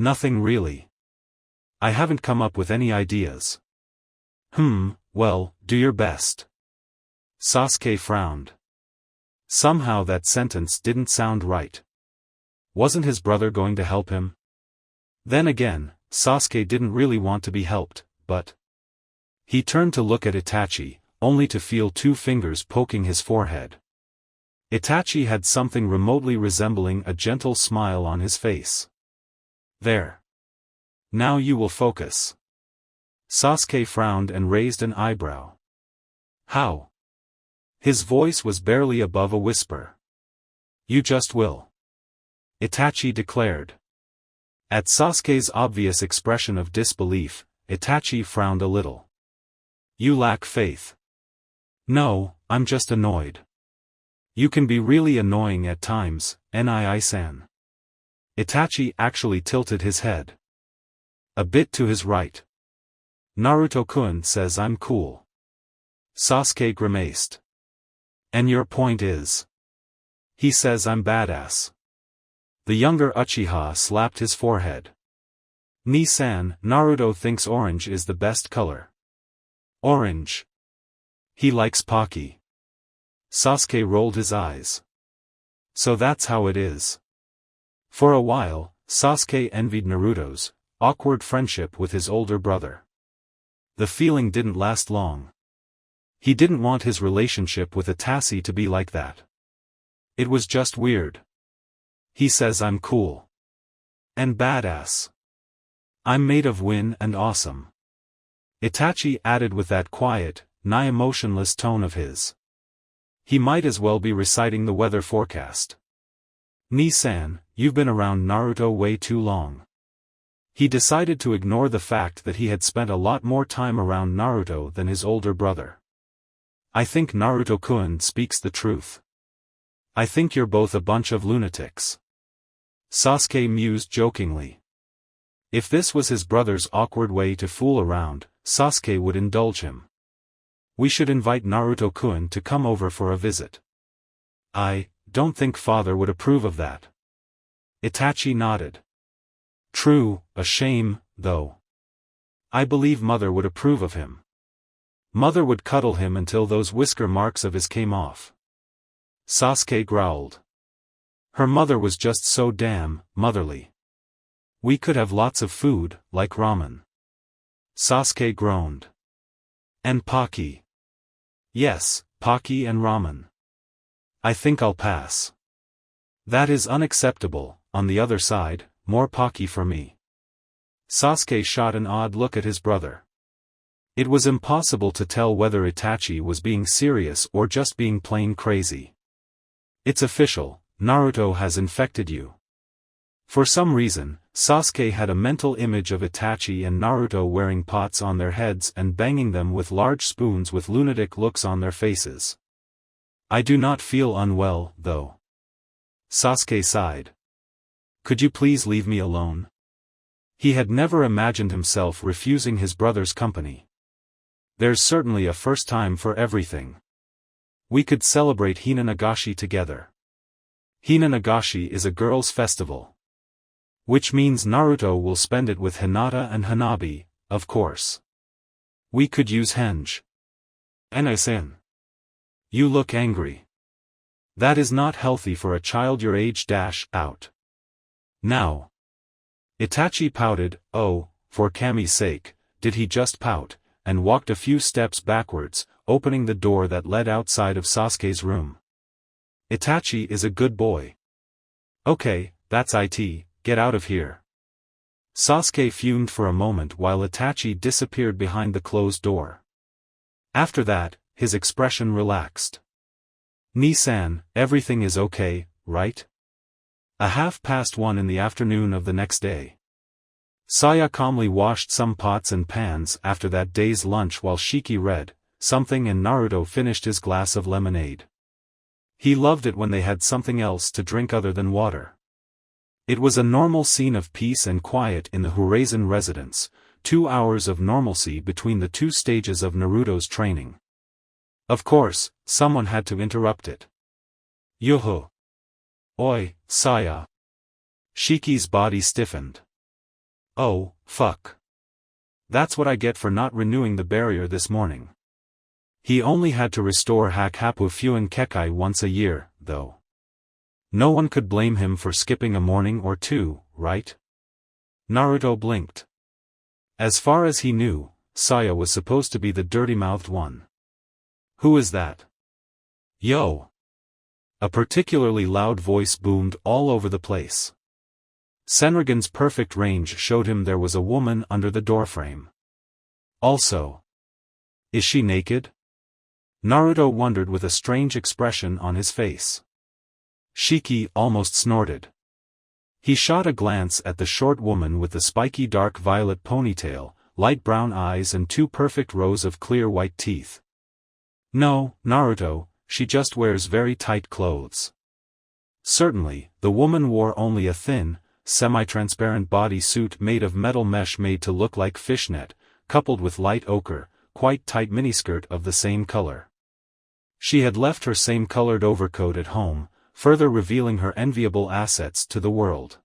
Nothing really. I haven't come up with any ideas. Well, do your best. Sasuke frowned. Somehow that sentence didn't sound right. Wasn't his brother going to help him? Then again, Sasuke didn't really want to be helped, but... He turned to look at Itachi, only to feel 2 fingers poking his forehead. Itachi had something remotely resembling a gentle smile on his face. There. Now you will focus. Sasuke frowned and raised an eyebrow. How? His voice was barely above a whisper. You just will. Itachi declared. At Sasuke's obvious expression of disbelief, Itachi frowned a little. You lack faith. No, I'm just annoyed. You can be really annoying at times, Nii-san. Itachi actually tilted his head. A bit to his right. Naruto-kun says I'm cool. Sasuke grimaced. And your point is? He says I'm badass. The younger Uchiha slapped his forehead. Ni-san, Naruto thinks orange is the best color. Orange. He likes Pocky. Sasuke rolled his eyes. So that's how it is. For a while, Sasuke envied Naruto's awkward friendship with his older brother. The feeling didn't last long. He didn't want his relationship with Itachi to be like that. It was just weird. He says I'm cool. And badass. I'm made of win and awesome. Itachi added with that quiet, nigh emotionless tone of his. He might as well be reciting the weather forecast. Ni-san, you've been around Naruto way too long. He decided to ignore the fact that he had spent a lot more time around Naruto than his older brother. I think Naruto-kun speaks the truth. I think you're both a bunch of lunatics. Sasuke mused jokingly. If this was his brother's awkward way to fool around, Sasuke would indulge him. We should invite Naruto-kun to come over for a visit. I don't think father would approve of that. Itachi nodded. True, a shame, though. I believe mother would approve of him. Mother would cuddle him until those whisker marks of his came off. Sasuke growled. Her mother was just so damn motherly. We could have lots of food, like ramen. Sasuke groaned. And Pocky. Yes, Pocky and ramen. I think I'll pass. That is unacceptable. On the other side, more Pocky for me. Sasuke shot an odd look at his brother. It was impossible to tell whether Itachi was being serious or just being plain crazy. It's official, Naruto has infected you. For some reason, Sasuke had a mental image of Itachi and Naruto wearing pots on their heads and banging them with large spoons with lunatic looks on their faces. I do not feel unwell, though. Sasuke sighed. Could you please leave me alone? He had never imagined himself refusing his brother's company. There's certainly a first time for everything. We could celebrate Hinata together. Hinata is a girls' festival. Which means Naruto will spend it with Hinata and Hanabi, of course. We could use Henge. NSN. You look angry. That is not healthy for a child your age. Out. Now. Itachi pouted. Oh, for Kami's sake, did he just pout, and walked a few steps backwards, opening the door that led outside of Sasuke's room. Itachi is a good boy. Okay, that's it, get out of here. Sasuke fumed for a moment while Itachi disappeared behind the closed door. After that, his expression relaxed. Ni-san, everything is okay, right? 1:30 in the afternoon of the next day. Saya calmly washed some pots and pans after that day's lunch while Shiki read something and Naruto finished his glass of lemonade. He loved it when they had something else to drink other than water. It was a normal scene of peace and quiet in the Horizon residence, 2 hours of normalcy between the 2 stages of Naruto's training. Of course, someone had to interrupt it. Yoho. Oi, Saya. Shiki's body stiffened. Oh, fuck. That's what I get for not renewing the barrier this morning. He only had to restore Hakapu Fuin Kekai once a year, though. No one could blame him for skipping a morning or two, right? Naruto blinked. As far as he knew, Saya was supposed to be the dirty-mouthed one. Who is that? Yo! A particularly loud voice boomed all over the place. Senrigan's perfect range showed him there was a woman under the doorframe. Also. Is she naked? Naruto wondered with a strange expression on his face. Shiki almost snorted. He shot a glance at the short woman with the spiky dark violet ponytail, light brown eyes and 2 perfect rows of clear white teeth. No, Naruto, she just wears very tight clothes. Certainly, the woman wore only a thin, semi-transparent body suit made of metal mesh made to look like fishnet, coupled with light ochre, quite tight miniskirt of the same color. She had left her same colored overcoat at home, further revealing her enviable assets to the world.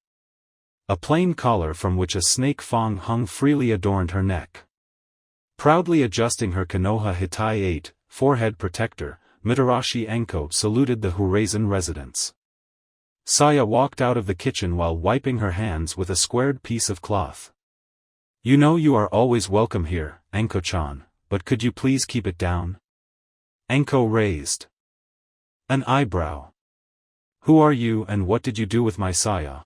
A plain collar from which a snake fang hung freely adorned her neck. Proudly adjusting her Konoha Hitai 8, forehead protector, Mitarashi Anko saluted the Horizon residents. Saya walked out of the kitchen while wiping her hands with a squared piece of cloth. You know you are always welcome here, Anko-chan, but could you please keep it down? Anko raised an eyebrow. Who are you and what did you do with my Saya?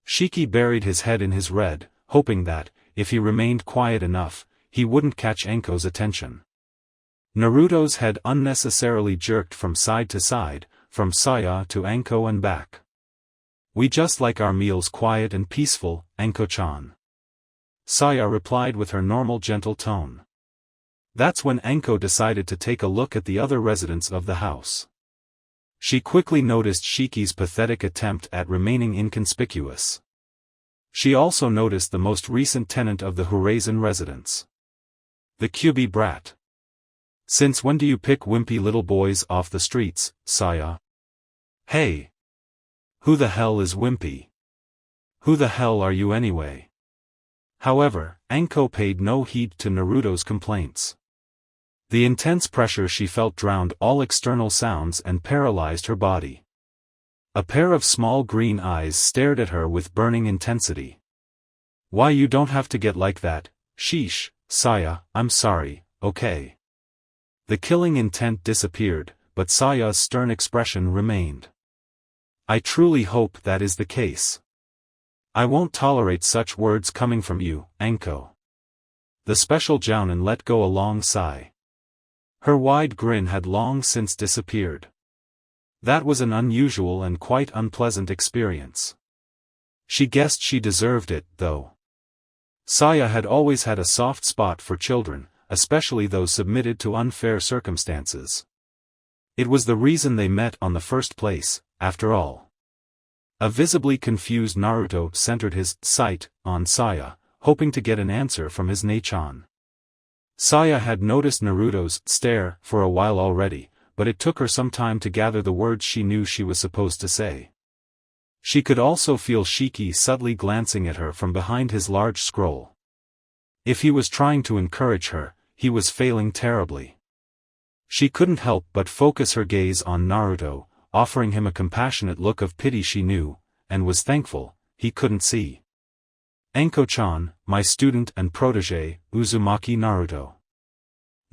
Shiki buried his head in his red, hoping that, if he remained quiet enough, he wouldn't catch Anko's attention. Naruto's head unnecessarily jerked from side to side, from Saya to Anko and back. We just like our meals quiet and peaceful, Anko-chan. Saya replied with her normal gentle tone. That's when Anko decided to take a look at the other residents of the house. She quickly noticed Shiki's pathetic attempt at remaining inconspicuous. She also noticed the most recent tenant of the Horizon residence. The Kyubi brat. Since when do you pick wimpy little boys off the streets, Saya? Hey! Who the hell is wimpy? Who the hell are you anyway? However, Anko paid no heed to Naruto's complaints. The intense pressure she felt drowned all external sounds and paralyzed her body. A pair of small green eyes stared at her with burning intensity. Why you don't have to get like that, sheesh, Saya, I'm sorry, okay. The killing intent disappeared, but Saya's stern expression remained. I truly hope that is the case. I won't tolerate such words coming from you, Anko. The special jounin let go a long sigh. Her wide grin had long since disappeared. That was an unusual and quite unpleasant experience. She guessed she deserved it, though. Saya had always had a soft spot for children, especially those submitted to unfair circumstances. It was the reason they met on the first place, after all. A visibly confused Naruto centered his sight on Saya, hoping to get an answer from his Nei-chan. Saya had noticed Naruto's stare for a while already, but it took her some time to gather the words she knew she was supposed to say. She could also feel Shiki subtly glancing at her from behind his large scroll. If he was trying to encourage her, he was failing terribly. She couldn't help but focus her gaze on Naruto, offering him a compassionate look of pity she knew, and was thankful, he couldn't see. Anko-chan, my student and protégé, Uzumaki Naruto.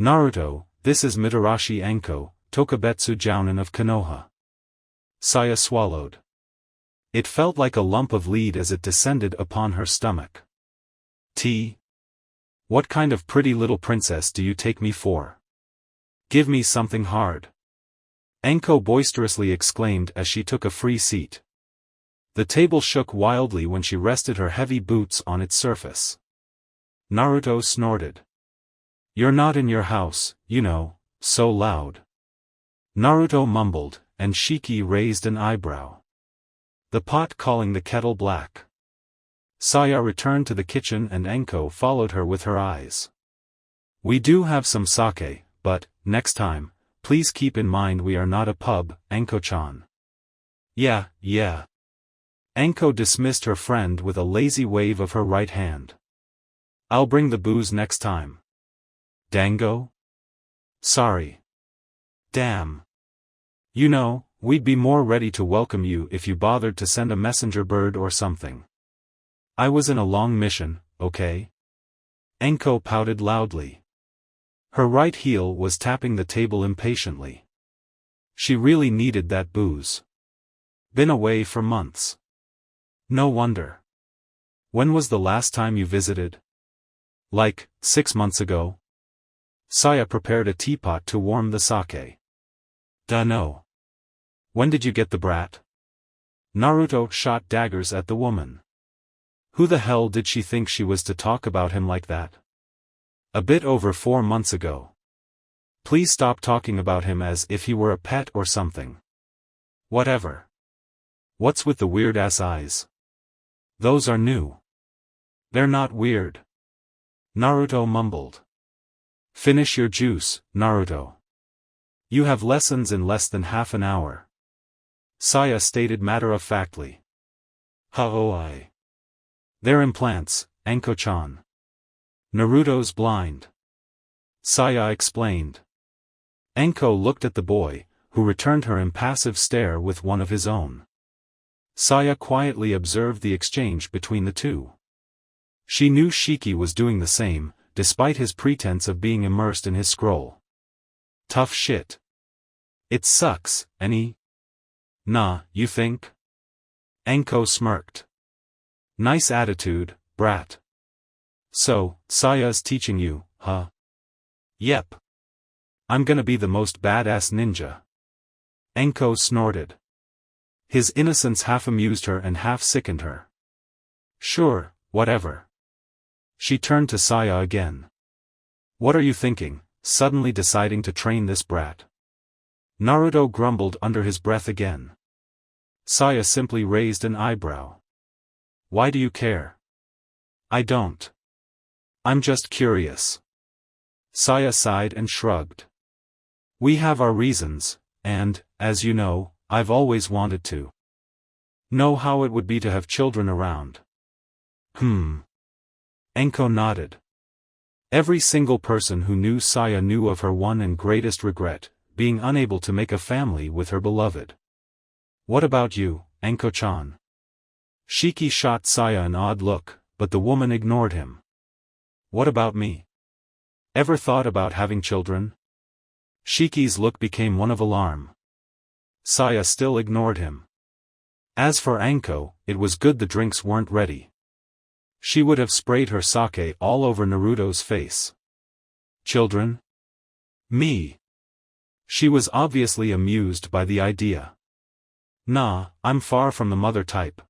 Naruto, this is Mitarashi Anko, Tokubetsu Jounin of Konoha. Saya swallowed. It felt like a lump of lead as it descended upon her stomach. What kind of pretty little princess do you take me for? Give me something hard. Anko boisterously exclaimed as she took a free seat. The table shook wildly when she rested her heavy boots on its surface. Naruto snorted. You're not in your house, you know, so loud. Naruto mumbled, and Shiki raised an eyebrow. The pot calling the kettle black. Saya returned to the kitchen and Anko followed her with her eyes. We do have some sake, but, next time, please keep in mind we are not a pub, Anko-chan. Yeah. Anko dismissed her friend with a lazy wave of her right hand. I'll bring the booze next time. Dango? Sorry. Damn. You know, we'd be more ready to welcome you if you bothered to send a messenger bird or something. I was in a long mission, okay? Anko pouted loudly. Her right heel was tapping the table impatiently. She really needed that booze. Been away for months. No wonder. When was the last time you visited? Like, 6 months ago. Saya prepared a teapot to warm the sake. Dunno. When did you get the brat? Naruto shot daggers at the woman. Who the hell did she think she was to talk about him like that? A bit over 4 months ago. Please stop talking about him as if he were a pet or something. Whatever. What's with the weird-ass eyes? Those are new. They're not weird. Naruto mumbled. Finish your juice, Naruto. You have lessons in less than half an hour. Saya stated matter-of-factly. How-oh-I. They're implants, Anko-chan. Naruto's blind. Saya explained. Anko looked at the boy, who returned her impassive stare with one of his own. Saya quietly observed the exchange between the two. She knew Shiki was doing the same, despite his pretense of being immersed in his scroll. Tough shit. It sucks, any? Nah, you think? Anko smirked. Nice attitude, brat. So, Saya's teaching you, huh? Yep. I'm gonna be the most badass ninja. Anko snorted. His innocence half amused her and half sickened her. Sure, whatever. She turned to Saya again. What are you thinking, suddenly deciding to train this brat? Naruto grumbled under his breath again. Saya simply raised an eyebrow. Why do you care? I don't. I'm just curious. Saya sighed and shrugged. We have our reasons, and, as you know, I've always wanted to know how it would be to have children around. Anko nodded. Every single person who knew Saya knew of her one and greatest regret, being unable to make a family with her beloved. What about you, Anko-chan? Shiki shot Saya an odd look, but the woman ignored him. What about me? Ever thought about having children? Shiki's look became one of alarm. Saya still ignored him. As for Anko, it was good the drinks weren't ready. She would have sprayed her sake all over Naruto's face. Children? Me. She was obviously amused by the idea. Nah, I'm far from the mother type.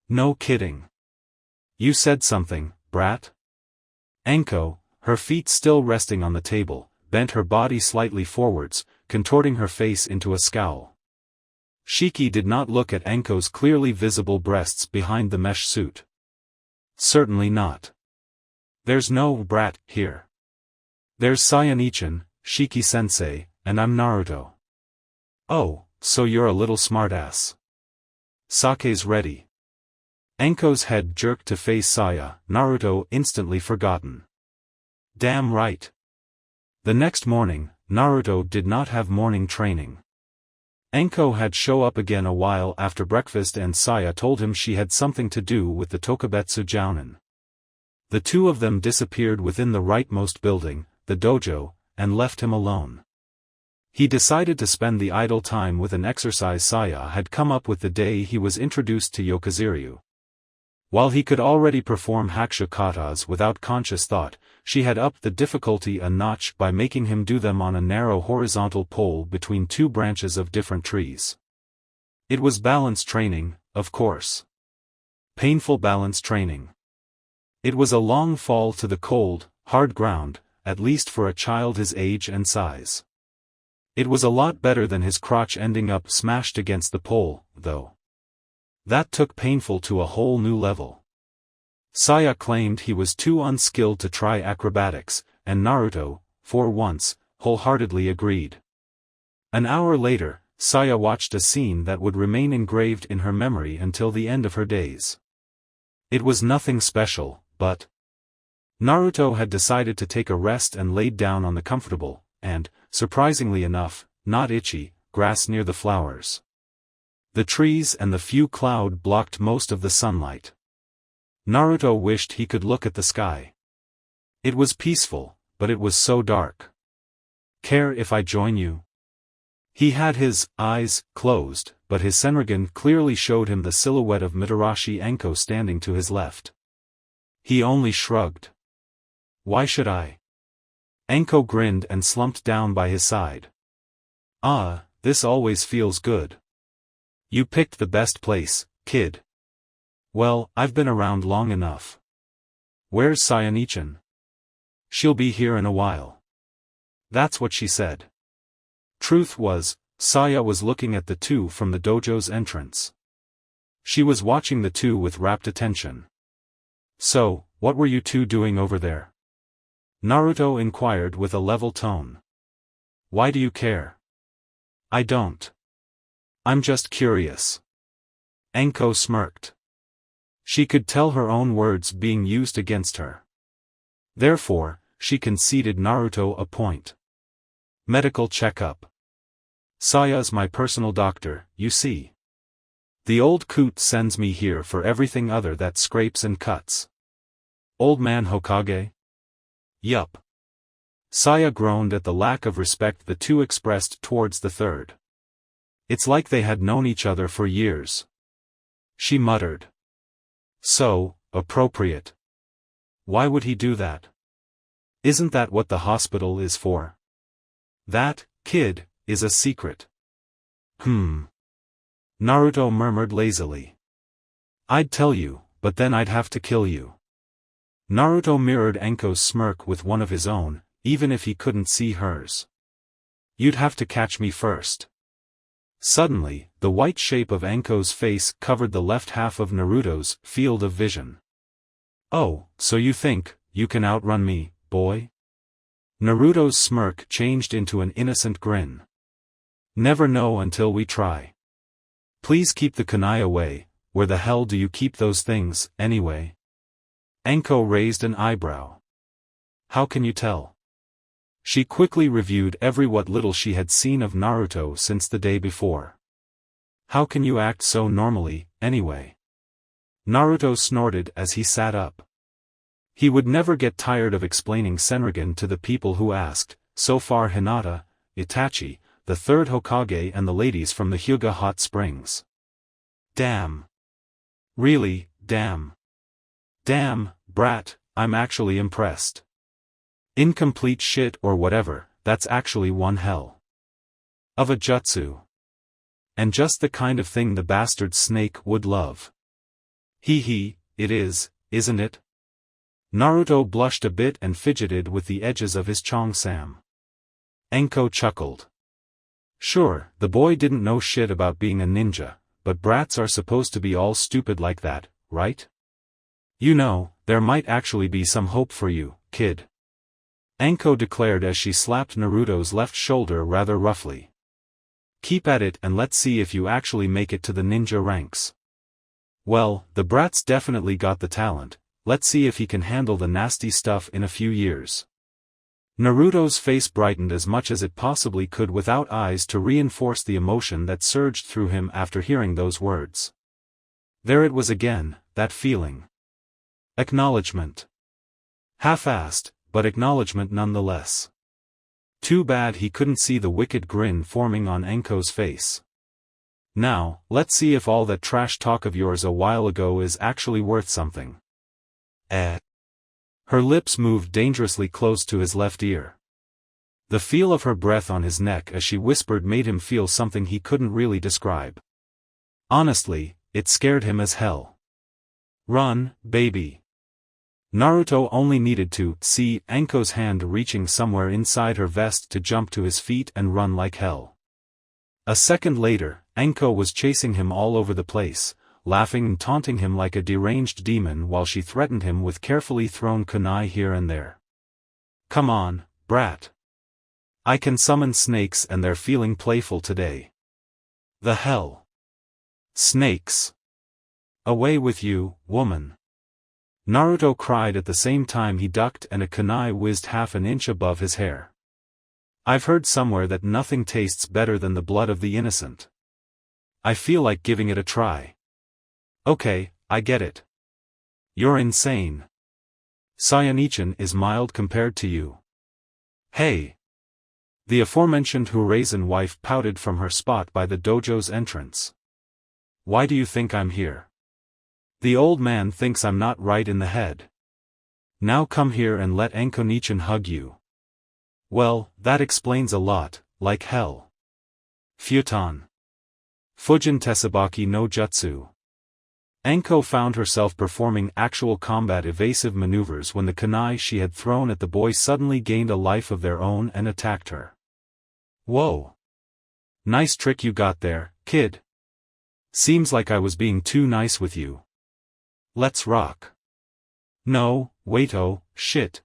No kidding. You said something, brat? Anko, her feet still resting on the table, bent her body slightly forwards, contorting her face into a scowl. Shiki did not look at Anko's clearly visible breasts behind the mesh suit. Certainly not. There's no brat here. There's Sayanichan, Shiki-sensei, and I'm Naruto. Oh, so you're a little smartass. Sake's ready. Anko's head jerked to face Saya, Naruto instantly forgotten. Damn right. The next morning, Naruto did not have morning training. Anko had show up again a while after breakfast and Saya told him she had something to do with the Tokubetsu Jounin. The two of them disappeared within the rightmost building, the dojo, and left him alone. He decided to spend the idle time with an exercise Saya had come up with the day he was introduced to Yokaziryu. While he could already perform hakusho katas without conscious thought, she had upped the difficulty a notch by making him do them on a narrow horizontal pole between two branches of different trees. It was balance training, of course. Painful balance training. It was a long fall to the cold, hard ground, at least for a child his age and size. It was a lot better than his crotch ending up smashed against the pole, though. That took painful to a whole new level. Saya claimed he was too unskilled to try acrobatics, and Naruto, for once, wholeheartedly agreed. An hour later, Saya watched a scene that would remain engraved in her memory until the end of her days. It was nothing special, but Naruto had decided to take a rest and laid down on the comfortable, and, surprisingly enough, not itchy, grass near the flowers. The trees and the few cloud blocked most of the sunlight. Naruto wished he could look at the sky. It was peaceful, but it was so dark. Care if I join you? He had his eyes closed, but his senrigan clearly showed him the silhouette of Mitarashi Anko standing to his left. He only shrugged. Why should I? Anko grinned and slumped down by his side. Ah, this always feels good. You picked the best place, kid. Well, I've been around long enough. Where's Sayane-chan? She'll be here in a while. That's what she said. Truth was, Saya was looking at the two from the dojo's entrance. She was watching the two with rapt attention. So, what were you two doing over there? Naruto inquired with a level tone. Why do you care? I don't. I'm just curious. Anko smirked. She could tell her own words being used against her. Therefore, she conceded Naruto a point. Medical checkup. Saya's my personal doctor, you see. The old coot sends me here for everything other that scrapes and cuts. Old man Hokage? Yup. Saya groaned at the lack of respect the two expressed towards the third. It's like they had known each other for years. She muttered. So, appropriate. Why would he do that? Isn't that what the hospital is for? That, kid, is a secret. Naruto murmured lazily. I'd tell you, but then I'd have to kill you. Naruto mirrored Anko's smirk with one of his own, even if he couldn't see hers. You'd have to catch me first. Suddenly, the white shape of Anko's face covered the left half of Naruto's field of vision. Oh, so you think, you can outrun me, boy? Naruto's smirk changed into an innocent grin. Never know until we try. Please keep the kunai away. Where the hell do you keep those things, anyway? Anko raised an eyebrow. How can you tell? She quickly reviewed what little she had seen of Naruto since the day before. How can you act so normally, anyway? Naruto snorted as he sat up. He would never get tired of explaining senrigan to the people who asked, so far Hinata, Itachi, the third Hokage and the ladies from the Hyuga hot springs. Damn. Really, damn. Damn, brat, I'm actually impressed. Incomplete shit or whatever, that's actually one hell of a jutsu. And just the kind of thing the bastard snake would love. Hee, it is, isn't it? Naruto blushed a bit and fidgeted with the edges of his cheongsam. Anko chuckled. Sure, the boy didn't know shit about being a ninja, but brats are supposed to be all stupid like that, right? You know, there might actually be some hope for you, kid. Anko declared as she slapped Naruto's left shoulder rather roughly. Keep at it and let's see if you actually make it to the ninja ranks. Well, the brat's definitely got the talent, let's see if he can handle the nasty stuff in a few years. Naruto's face brightened as much as it possibly could without eyes to reinforce the emotion that surged through him after hearing those words. There it was again, that feeling. Acknowledgement. Half-assed, but acknowledgement nonetheless. Too bad he couldn't see the wicked grin forming on Anko's face. Now, let's see if all that trash talk of yours a while ago is actually worth something. Her lips moved dangerously close to his left ear. The feel of her breath on his neck as she whispered made him feel something he couldn't really describe. Honestly, it scared him as hell. Run, baby. Naruto only needed to see Anko's hand reaching somewhere inside her vest to jump to his feet and run like hell. A second later, Anko was chasing him all over the place, laughing and taunting him like a deranged demon while she threatened him with carefully thrown kunai here and there. Come on, brat. I can summon snakes and they're feeling playful today. The hell? Snakes. Away with you, woman. Naruto cried at the same time he ducked and a kunai whizzed half an inch above his hair. I've heard somewhere that nothing tastes better than the blood of the innocent. I feel like giving it a try. Okay, I get it. You're insane. Sayanichan is mild compared to you. Hey. The aforementioned Huraisen wife pouted from her spot by the dojo's entrance. Why do you think I'm here? The old man thinks I'm not right in the head. Now come here and let Anko-nichan hug you. Well, that explains a lot, like hell. Futon. Fujin Tesabaki no Jutsu. Anko found herself performing actual combat evasive maneuvers when the kunai she had thrown at the boy suddenly gained a life of their own and attacked her. Whoa. Nice trick you got there, kid. Seems like I was being too nice with you. Let's rock. No, wait, oh, shit.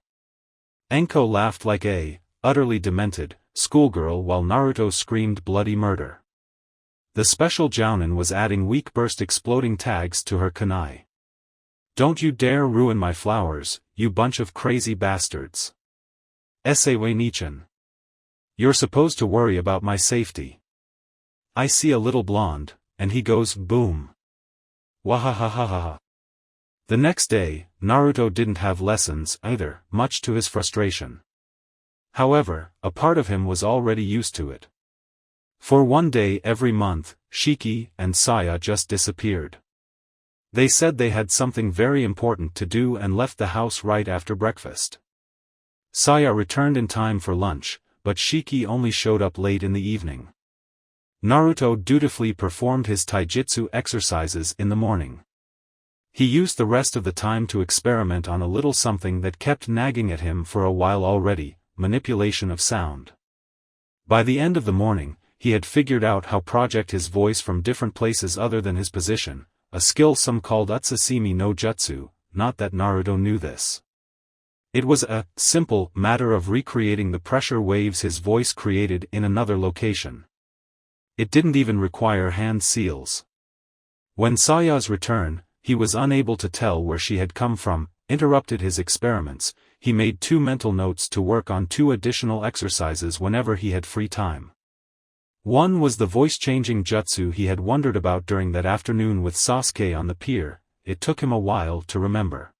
Anko laughed like a utterly demented schoolgirl while Naruto screamed bloody murder. The special jounin was adding weak burst exploding tags to her kunai. Don't you dare ruin my flowers, you bunch of crazy bastards. Esewe Nichan. You're supposed to worry about my safety. I see a little blonde, and he goes boom. Wahahahaha. The next day, Naruto didn't have lessons either, much to his frustration. However, a part of him was already used to it. For one day every month, Shiki and Saya just disappeared. They said they had something very important to do and left the house right after breakfast. Saya returned in time for lunch, but Shiki only showed up late in the evening. Naruto dutifully performed his taijutsu exercises in the morning. He used the rest of the time to experiment on a little something that kept nagging at him for a while already, manipulation of sound. By the end of the morning, he had figured out how to project his voice from different places other than his position, a skill some called Utsasimi no Jutsu, not that Naruto knew this. It was a simple matter of recreating the pressure waves his voice created in another location. It didn't even require hand seals. When Saya's return, he was unable to tell where she had come from, interrupted his experiments. He made 2 mental notes to work on 2 additional exercises whenever he had free time. One was the voice-changing jutsu he had wondered about during that afternoon with Sasuke on the pier. It took him a while to remember.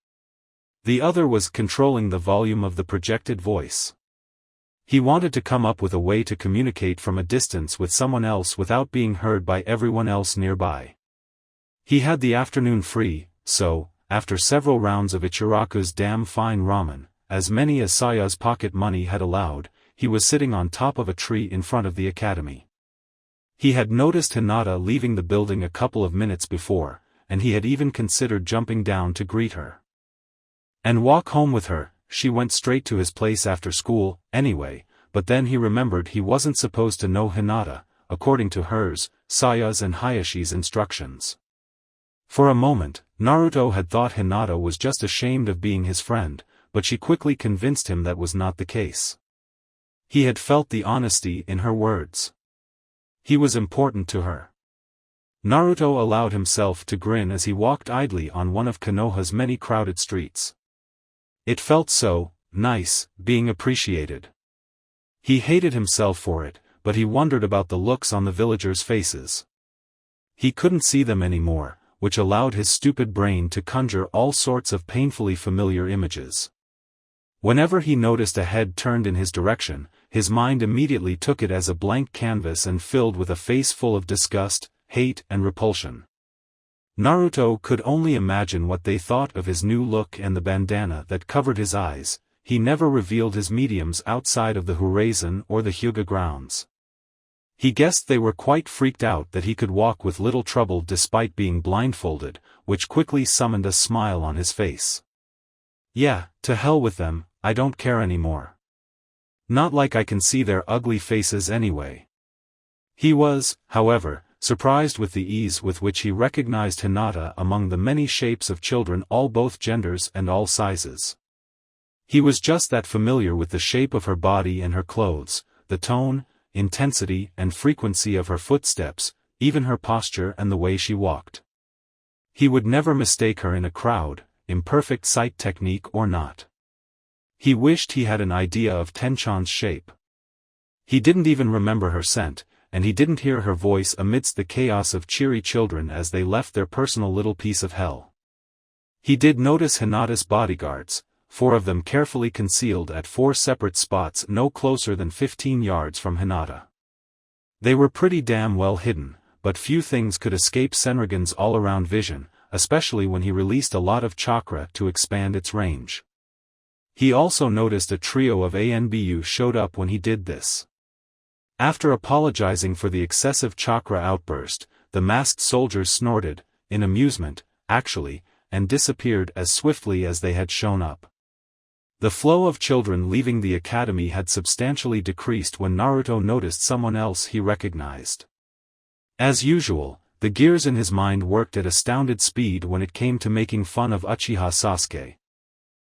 The other was controlling the volume of the projected voice. He wanted to come up with a way to communicate from a distance with someone else without being heard by everyone else nearby. He had the afternoon free, so, after several rounds of Ichiraku's damn fine ramen, as many as Saya's pocket money had allowed, he was sitting on top of a tree in front of the academy. He had noticed Hinata leaving the building a couple of minutes before, and he had even considered jumping down to greet her and walk home with her. She went straight to his place after school, anyway, but then he remembered he wasn't supposed to know Hinata, according to hers, Saya's and Hayashi's instructions. For a moment, Naruto had thought Hinata was just ashamed of being his friend, but she quickly convinced him that was not the case. He had felt the honesty in her words. He was important to her. Naruto allowed himself to grin as he walked idly on one of Konoha's many crowded streets. It felt so nice, being appreciated. He hated himself for it, but he wondered about the looks on the villagers' faces. He couldn't see them anymore, which allowed his stupid brain to conjure all sorts of painfully familiar images. Whenever he noticed a head turned in his direction, his mind immediately took it as a blank canvas and filled with a face full of disgust, hate and repulsion. Naruto could only imagine what they thought of his new look and the bandana that covered his eyes. He never revealed his mediums outside of the Horizon or the Hyuga grounds. He guessed they were quite freaked out that he could walk with little trouble despite being blindfolded, which quickly summoned a smile on his face. Yeah, to hell with them, I don't care anymore. Not like I can see their ugly faces anyway. He was, however, surprised with the ease with which he recognized Hinata among the many shapes of children, all both genders and all sizes. He was just that familiar with the shape of her body and her clothes, the tone, intensity and frequency of her footsteps, even her posture and the way she walked. He would never mistake her in a crowd, imperfect sight technique or not. He wished he had an idea of Tenchan's shape. He didn't even remember her scent, and he didn't hear her voice amidst the chaos of cheery children as they left their personal little piece of hell. He did notice Hinata's bodyguards, 4 of them carefully concealed at 4 separate spots no closer than 15 yards from Hinata. They were pretty damn well hidden, but few things could escape Senrigan's all-around vision, especially when he released a lot of chakra to expand its range. He also noticed a trio of ANBU showed up when he did this. After apologizing for the excessive chakra outburst, the masked soldiers snorted, in amusement, actually, and disappeared as swiftly as they had shown up. The flow of children leaving the academy had substantially decreased when Naruto noticed someone else he recognized. As usual, the gears in his mind worked at astounded speed when it came to making fun of Uchiha Sasuke.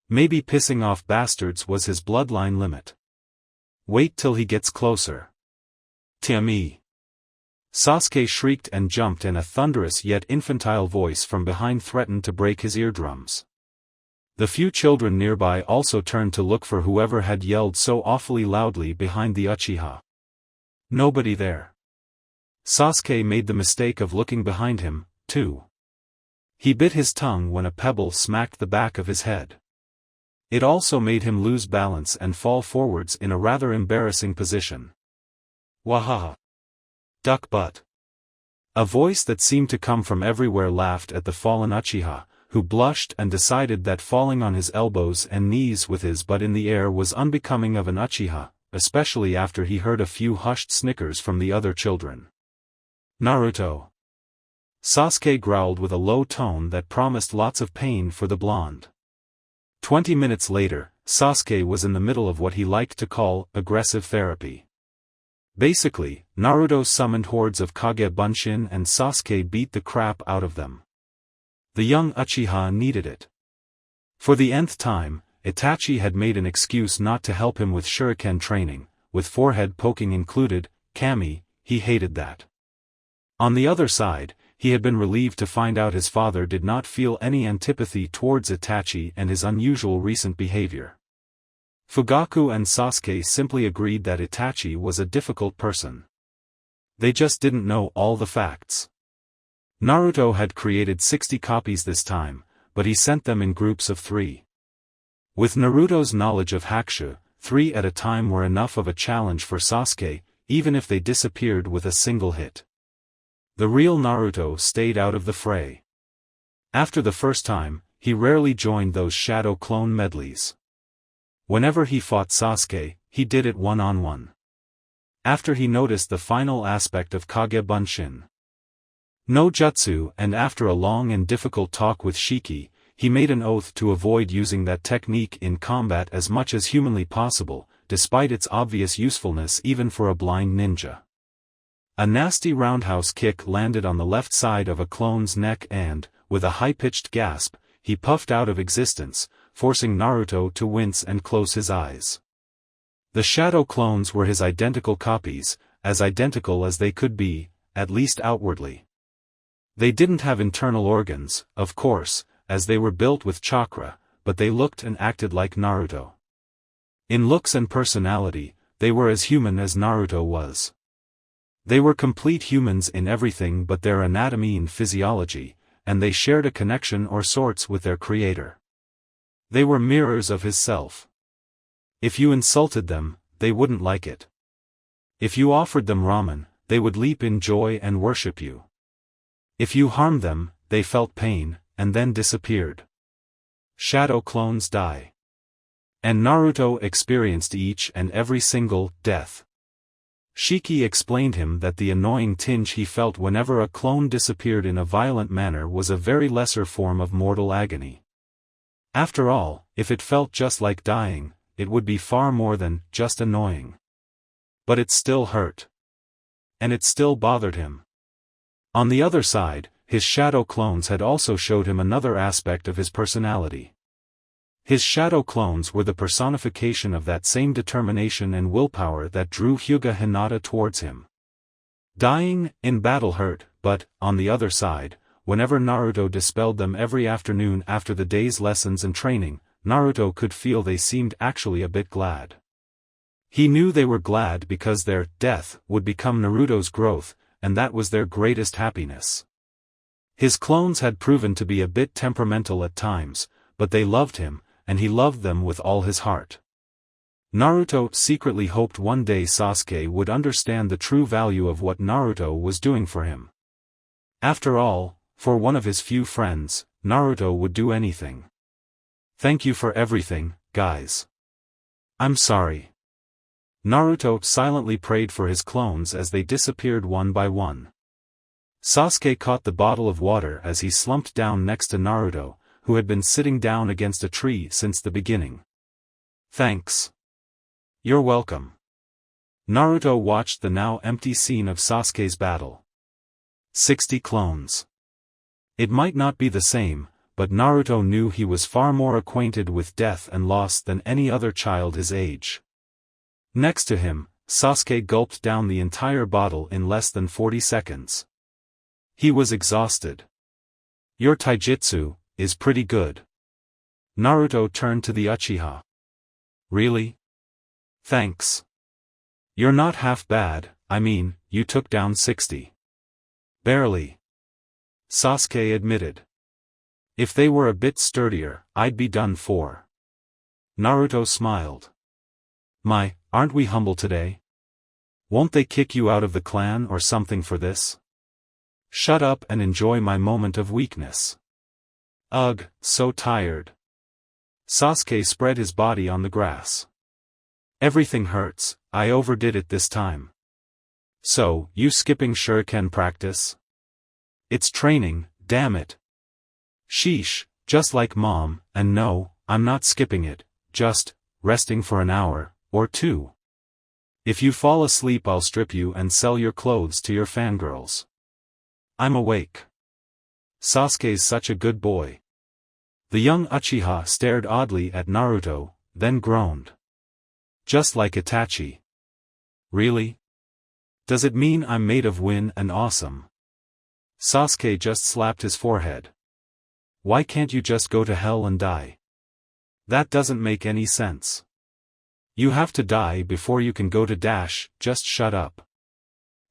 Maybe pissing off bastards was his bloodline limit. Wait till he gets closer. Timmy! Sasuke shrieked and jumped, and a thunderous yet infantile voice from behind threatened to break his eardrums. The few children nearby also turned to look for whoever had yelled so awfully loudly behind the Uchiha. Nobody there. Sasuke made the mistake of looking behind him, too. He bit his tongue when a pebble smacked the back of his head. It also made him lose balance and fall forwards in a rather embarrassing position. Wahaha! Duck butt! A voice that seemed to come from everywhere laughed at the fallen Uchiha, who blushed and decided that falling on his elbows and knees with his butt in the air was unbecoming of an Uchiha, especially after he heard a few hushed snickers from the other children. Naruto! Sasuke growled with a low tone that promised lots of pain for the blonde. 20 minutes later, Sasuke was in the middle of what he liked to call aggressive therapy. Basically, Naruto summoned hordes of Kage Bunshin and Sasuke beat the crap out of them. The young Uchiha needed it. For the nth time, Itachi had made an excuse not to help him with shuriken training, with forehead poking included. Kami, he hated that. On the other side, he had been relieved to find out his father did not feel any antipathy towards Itachi and his unusual recent behavior. Fugaku and Sasuke simply agreed that Itachi was a difficult person. They just didn't know all the facts. Naruto had created 60 copies this time, but he sent them in groups of 3. With Naruto's knowledge of Hakushu, 3 at a time were enough of a challenge for Sasuke, even if they disappeared with a single hit. The real Naruto stayed out of the fray. After the first time, he rarely joined those shadow clone medleys. Whenever he fought Sasuke, he did it one-on-one. After he noticed the final aspect of Kage Bunshin no Jutsu, and after a long and difficult talk with Shiki, he made an oath to avoid using that technique in combat as much as humanly possible, despite its obvious usefulness even for a blind ninja. A nasty roundhouse kick landed on the left side of a clone's neck and, with a high-pitched gasp, he puffed out of existence, forcing Naruto to wince and close his eyes. The shadow clones were his identical copies, as identical as they could be, at least outwardly. They didn't have internal organs, of course, as they were built with chakra, but they looked and acted like Naruto. In looks and personality, they were as human as Naruto was. They were complete humans in everything but their anatomy and physiology, and they shared a connection or sorts with their creator. They were mirrors of his self. If you insulted them, they wouldn't like it. If you offered them ramen, they would leap in joy and worship you. If you harmed them, they felt pain, and then disappeared. Shadow clones die. And Naruto experienced each and every single death. Shiki explained him that the annoying tinge he felt whenever a clone disappeared in a violent manner was a very lesser form of mortal agony. After all, if it felt just like dying, it would be far more than just annoying. But it still hurt. And it still bothered him. On the other side, his shadow clones had also showed him another aspect of his personality. His shadow clones were the personification of that same determination and willpower that drew Hyuga Hinata towards him. Dying in battle hurt, but, on the other side, whenever Naruto dispelled them every afternoon after the day's lessons and training, Naruto could feel they seemed actually a bit glad. He knew they were glad because their death would become Naruto's growth, and that was their greatest happiness. His clones had proven to be a bit temperamental at times, but they loved him, and he loved them with all his heart. Naruto secretly hoped one day Sasuke would understand the true value of what Naruto was doing for him. After all, for one of his few friends, Naruto would do anything. Thank you for everything, guys. I'm sorry. Naruto silently prayed for his clones as they disappeared one by one. Sasuke caught the bottle of water as he slumped down next to Naruto, who had been sitting down against a tree since the beginning. Thanks. You're welcome. Naruto watched the now empty scene of Sasuke's battle. 60 clones. It might not be the same, but Naruto knew he was far more acquainted with death and loss than any other child his age. Next to him, Sasuke gulped down the entire bottle in less than 40 seconds. He was exhausted. Your taijutsu is pretty good. Naruto turned to the Uchiha. Really? Thanks. You're not half bad, I mean, you took down 60. Barely. Sasuke admitted. If they were a bit sturdier, I'd be done for. Naruto smiled. Aren't we humble today? Won't they kick you out of the clan or something for this? Shut up and enjoy my moment of weakness. Ugh, so tired. Sasuke spread his body on the grass. Everything hurts, I overdid it this time. So, you skipping shuriken practice? It's training, damn it. Sheesh, just like mom, and no, I'm not skipping it, just resting for an hour or two. If you fall asleep I'll strip you and sell your clothes to your fangirls. I'm awake. Sasuke's such a good boy. The young Uchiha stared oddly at Naruto, then groaned. Just like Itachi. Really? Does it mean I'm made of win and awesome? Sasuke just slapped his forehead. Why can't you just go to hell and die? That doesn't make any sense. You have to die before you can go to dash, just shut up.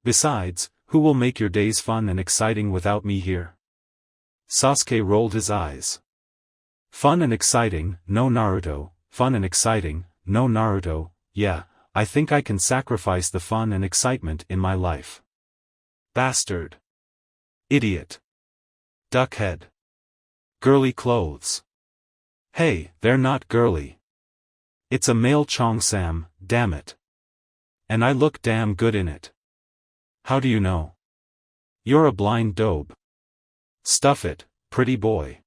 Besides, who will make your days fun and exciting without me here? Sasuke rolled his eyes. Fun and exciting, no Naruto, fun and exciting, no Naruto, yeah, I think I can sacrifice the fun and excitement in my life. Bastard. Idiot. Duckhead. Girly clothes. Hey, they're not girly. It's a male Cheongsam, damn it. And I look damn good in it. How do you know? You're a blind dobe. Stuff it, pretty boy.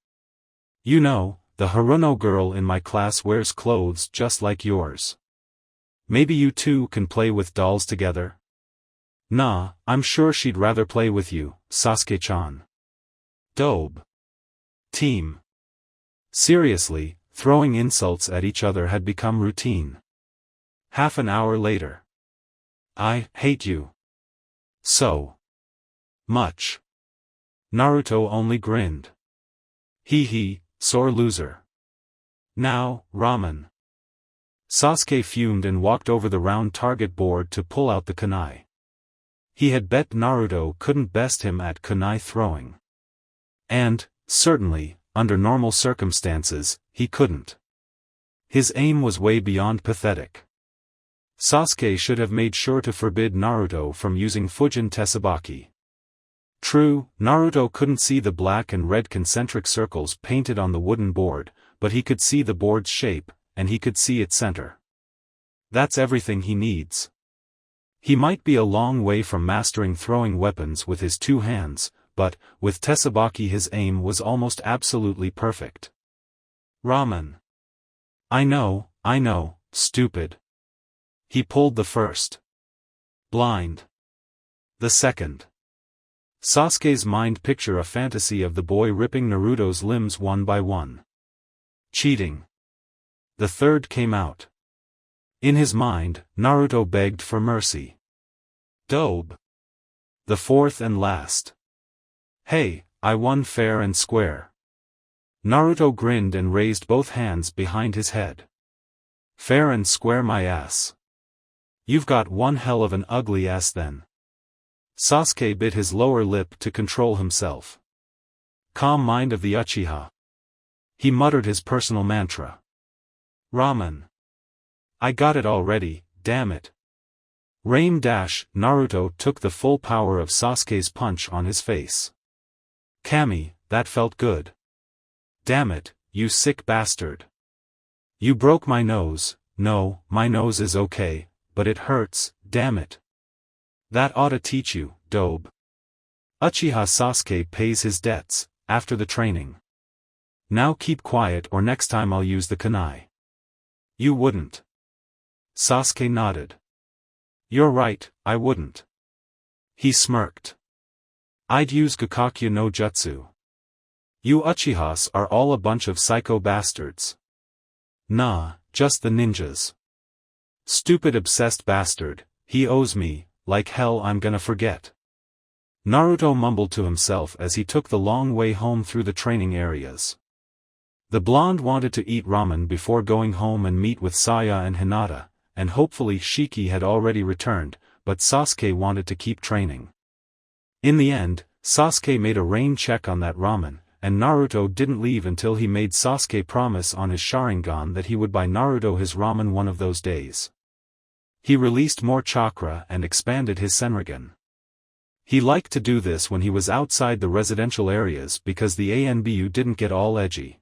You know, the Haruno girl in my class wears clothes just like yours. Maybe you two can play with dolls together? Nah, I'm sure she'd rather play with you, Sasuke-chan. Dobe. Team. Seriously, throwing insults at each other had become routine. Half an hour later. I hate you. So much. Naruto only grinned. Hee, sore loser. Now, ramen. Sasuke fumed and walked over the round target board to pull out the kunai. He had bet Naruto couldn't best him at kunai throwing. And, certainly, under normal circumstances, he couldn't. His aim was way beyond pathetic. Sasuke should have made sure to forbid Naruto from using Fujin Tetsubaki. True, Naruto couldn't see the black and red concentric circles painted on the wooden board, but he could see the board's shape, and he could see its center. That's everything he needs. He might be a long way from mastering throwing weapons with his two hands, but, with Tetsubaki his aim was almost absolutely perfect. Ramen. I know, stupid. He pulled the first. Blind. The second. Sasuke's mind picture a fantasy of the boy ripping Naruto's limbs one by one. Cheating. The third came out. In his mind, Naruto begged for mercy. Dobe. The fourth and last. Hey, I won fair and square. Naruto grinned and raised both hands behind his head. Fair and square my ass. You've got one hell of an ugly ass then. Sasuke bit his lower lip to control himself. Calm mind of the Uchiha. He muttered his personal mantra. Ramen. I got it already, damn it. Rain dash, Naruto took the full power of Sasuke's punch on his face. Kami, that felt good. Damn it, you sick bastard. You broke my nose. No, my nose is okay, but it hurts, damn it. That oughta teach you, Dobe. Uchiha Sasuke pays his debts, after the training. Now keep quiet or next time I'll use the kunai. You wouldn't. Sasuke nodded. You're right, I wouldn't. He smirked. I'd use Gakakyu no Jutsu. You Uchihas are all a bunch of psycho bastards. Nah, just the ninjas. Stupid obsessed bastard, he owes me, like hell I'm gonna forget. Naruto mumbled to himself as he took the long way home through the training areas. The blonde wanted to eat ramen before going home and meet with Saya and Hinata, and hopefully Shiki had already returned, but Sasuke wanted to keep training. In the end, Sasuke made a rain check on that ramen, and Naruto didn't leave until he made Sasuke promise on his Sharingan that he would buy Naruto his ramen one of those days. He released more chakra and expanded his Senrigan. He liked to do this when he was outside the residential areas because the ANBU didn't get all edgy.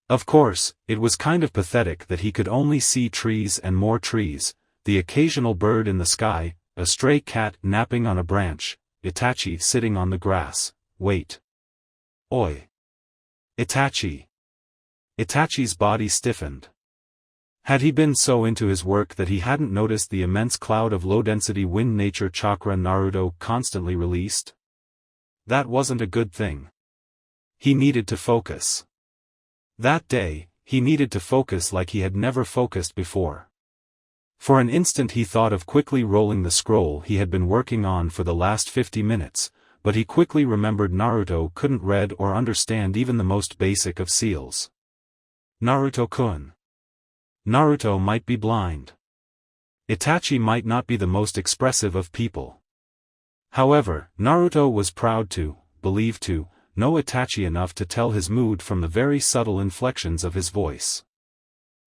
Of course, it was kind of pathetic that he could only see trees and more trees, the occasional bird in the sky, a stray cat napping on a branch, Itachi sitting on the grass. Wait. Oi. Itachi. Itachi's body stiffened. Had he been so into his work that he hadn't noticed the immense cloud of low-density wind nature chakra Naruto constantly released? That wasn't a good thing. He needed to focus. That day, he needed to focus like he had never focused before. For an instant he thought of quickly rolling the scroll he had been working on for the last 50 minutes, but he quickly remembered Naruto couldn't read or understand even the most basic of seals. Naruto-kun. Naruto might be blind. Itachi might not be the most expressive of people. However, Naruto was proud to, believed to, know Itachi enough to tell his mood from the very subtle inflections of his voice.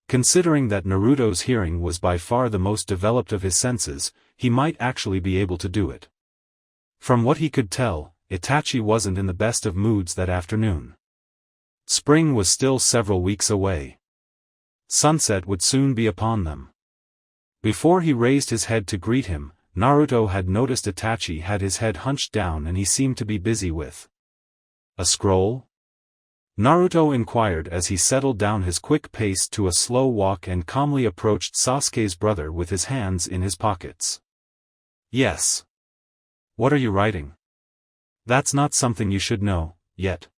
Considering that Naruto's hearing was by far the most developed of his senses, he might actually be able to do it. From what he could tell, Itachi wasn't in the best of moods that afternoon. Spring was still several weeks away. Sunset would soon be upon them. Before he raised his head to greet him, Naruto had noticed Itachi had his head hunched down and he seemed to be busy with a scroll? Naruto inquired as he settled down his quick pace to a slow walk and calmly approached Sasuke's brother with his hands in his pockets. Yes. What are you writing? That's not something you should know, yet.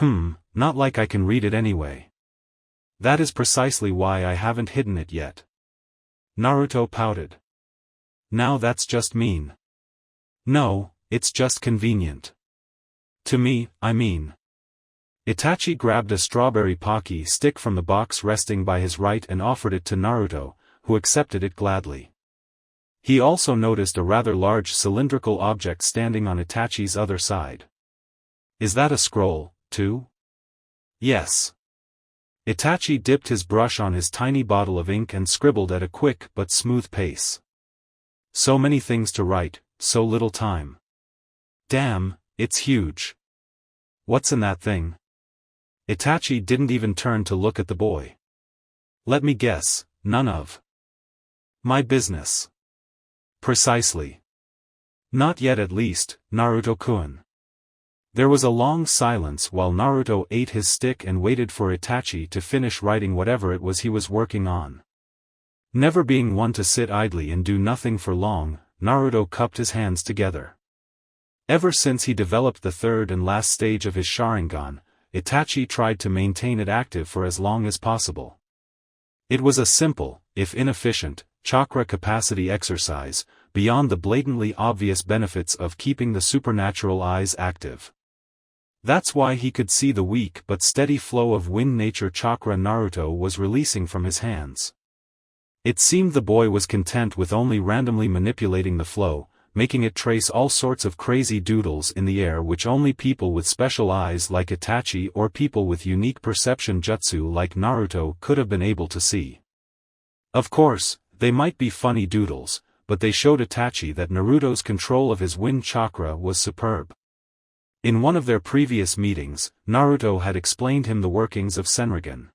Not like I can read it anyway. That is precisely why I haven't hidden it yet. Naruto pouted. Now that's just mean. No, it's just convenient. To me, I mean. Itachi grabbed a strawberry Pocky stick from the box resting by his right and offered it to Naruto, who accepted it gladly. He also noticed a rather large cylindrical object standing on Itachi's other side. Is that a scroll, too? Yes. Itachi dipped his brush on his tiny bottle of ink and scribbled at a quick but smooth pace. So many things to write, so little time. Damn, it's huge. What's in that thing? Itachi didn't even turn to look at the boy. Let me guess, none of my business. Precisely. Not yet at least, Naruto-kun. There was a long silence while Naruto ate his stick and waited for Itachi to finish writing whatever it was he was working on. Never being one to sit idly and do nothing for long, Naruto cupped his hands together. Ever since he developed the third and last stage of his Sharingan, Itachi tried to maintain it active for as long as possible. It was a simple, if inefficient, chakra capacity exercise, beyond the blatantly obvious benefits of keeping the supernatural eyes active. That's why he could see the weak but steady flow of wind nature chakra Naruto was releasing from his hands. It seemed the boy was content with only randomly manipulating the flow, making it trace all sorts of crazy doodles in the air which only people with special eyes like Itachi or people with unique perception jutsu like Naruto could have been able to see. Of course, they might be funny doodles, but they showed Itachi that Naruto's control of his wind chakra was superb. In one of their previous meetings, Naruto had explained him the workings of Senrigan.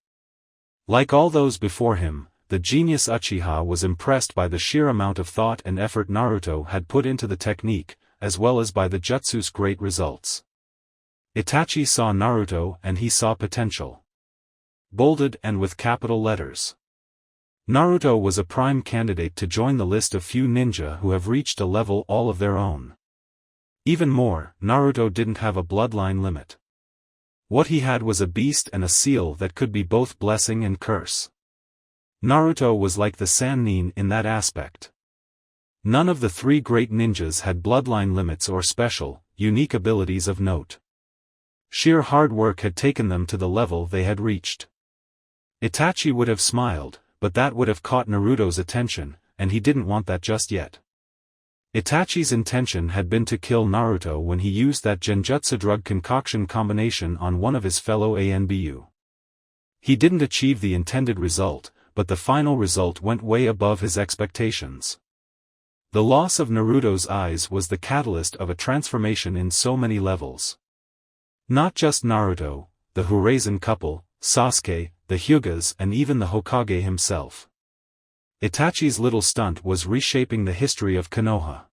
Like all those before him, the genius Uchiha was impressed by the sheer amount of thought and effort Naruto had put into the technique, as well as by the jutsu's great results. Itachi saw Naruto and he saw potential. Bolded and with capital letters. Naruto was a prime candidate to join the list of few ninja who have reached a level all of their own. Even more, Naruto didn't have a bloodline limit. What he had was a beast and a seal that could be both blessing and curse. Naruto was like the Sannin in that aspect. None of the three great ninjas had bloodline limits or special, unique abilities of note. Sheer hard work had taken them to the level they had reached. Itachi would have smiled, but that would have caught Naruto's attention, and he didn't want that just yet. Itachi's intention had been to kill Naruto when he used that genjutsu drug concoction combination on one of his fellow ANBU. He didn't achieve the intended result, but the final result went way above his expectations. The loss of Naruto's eyes was the catalyst of a transformation in so many levels. Not just Naruto, the Horizon couple, Sasuke, the Hyugas and even the Hokage himself. Itachi's little stunt was reshaping the history of Konoha.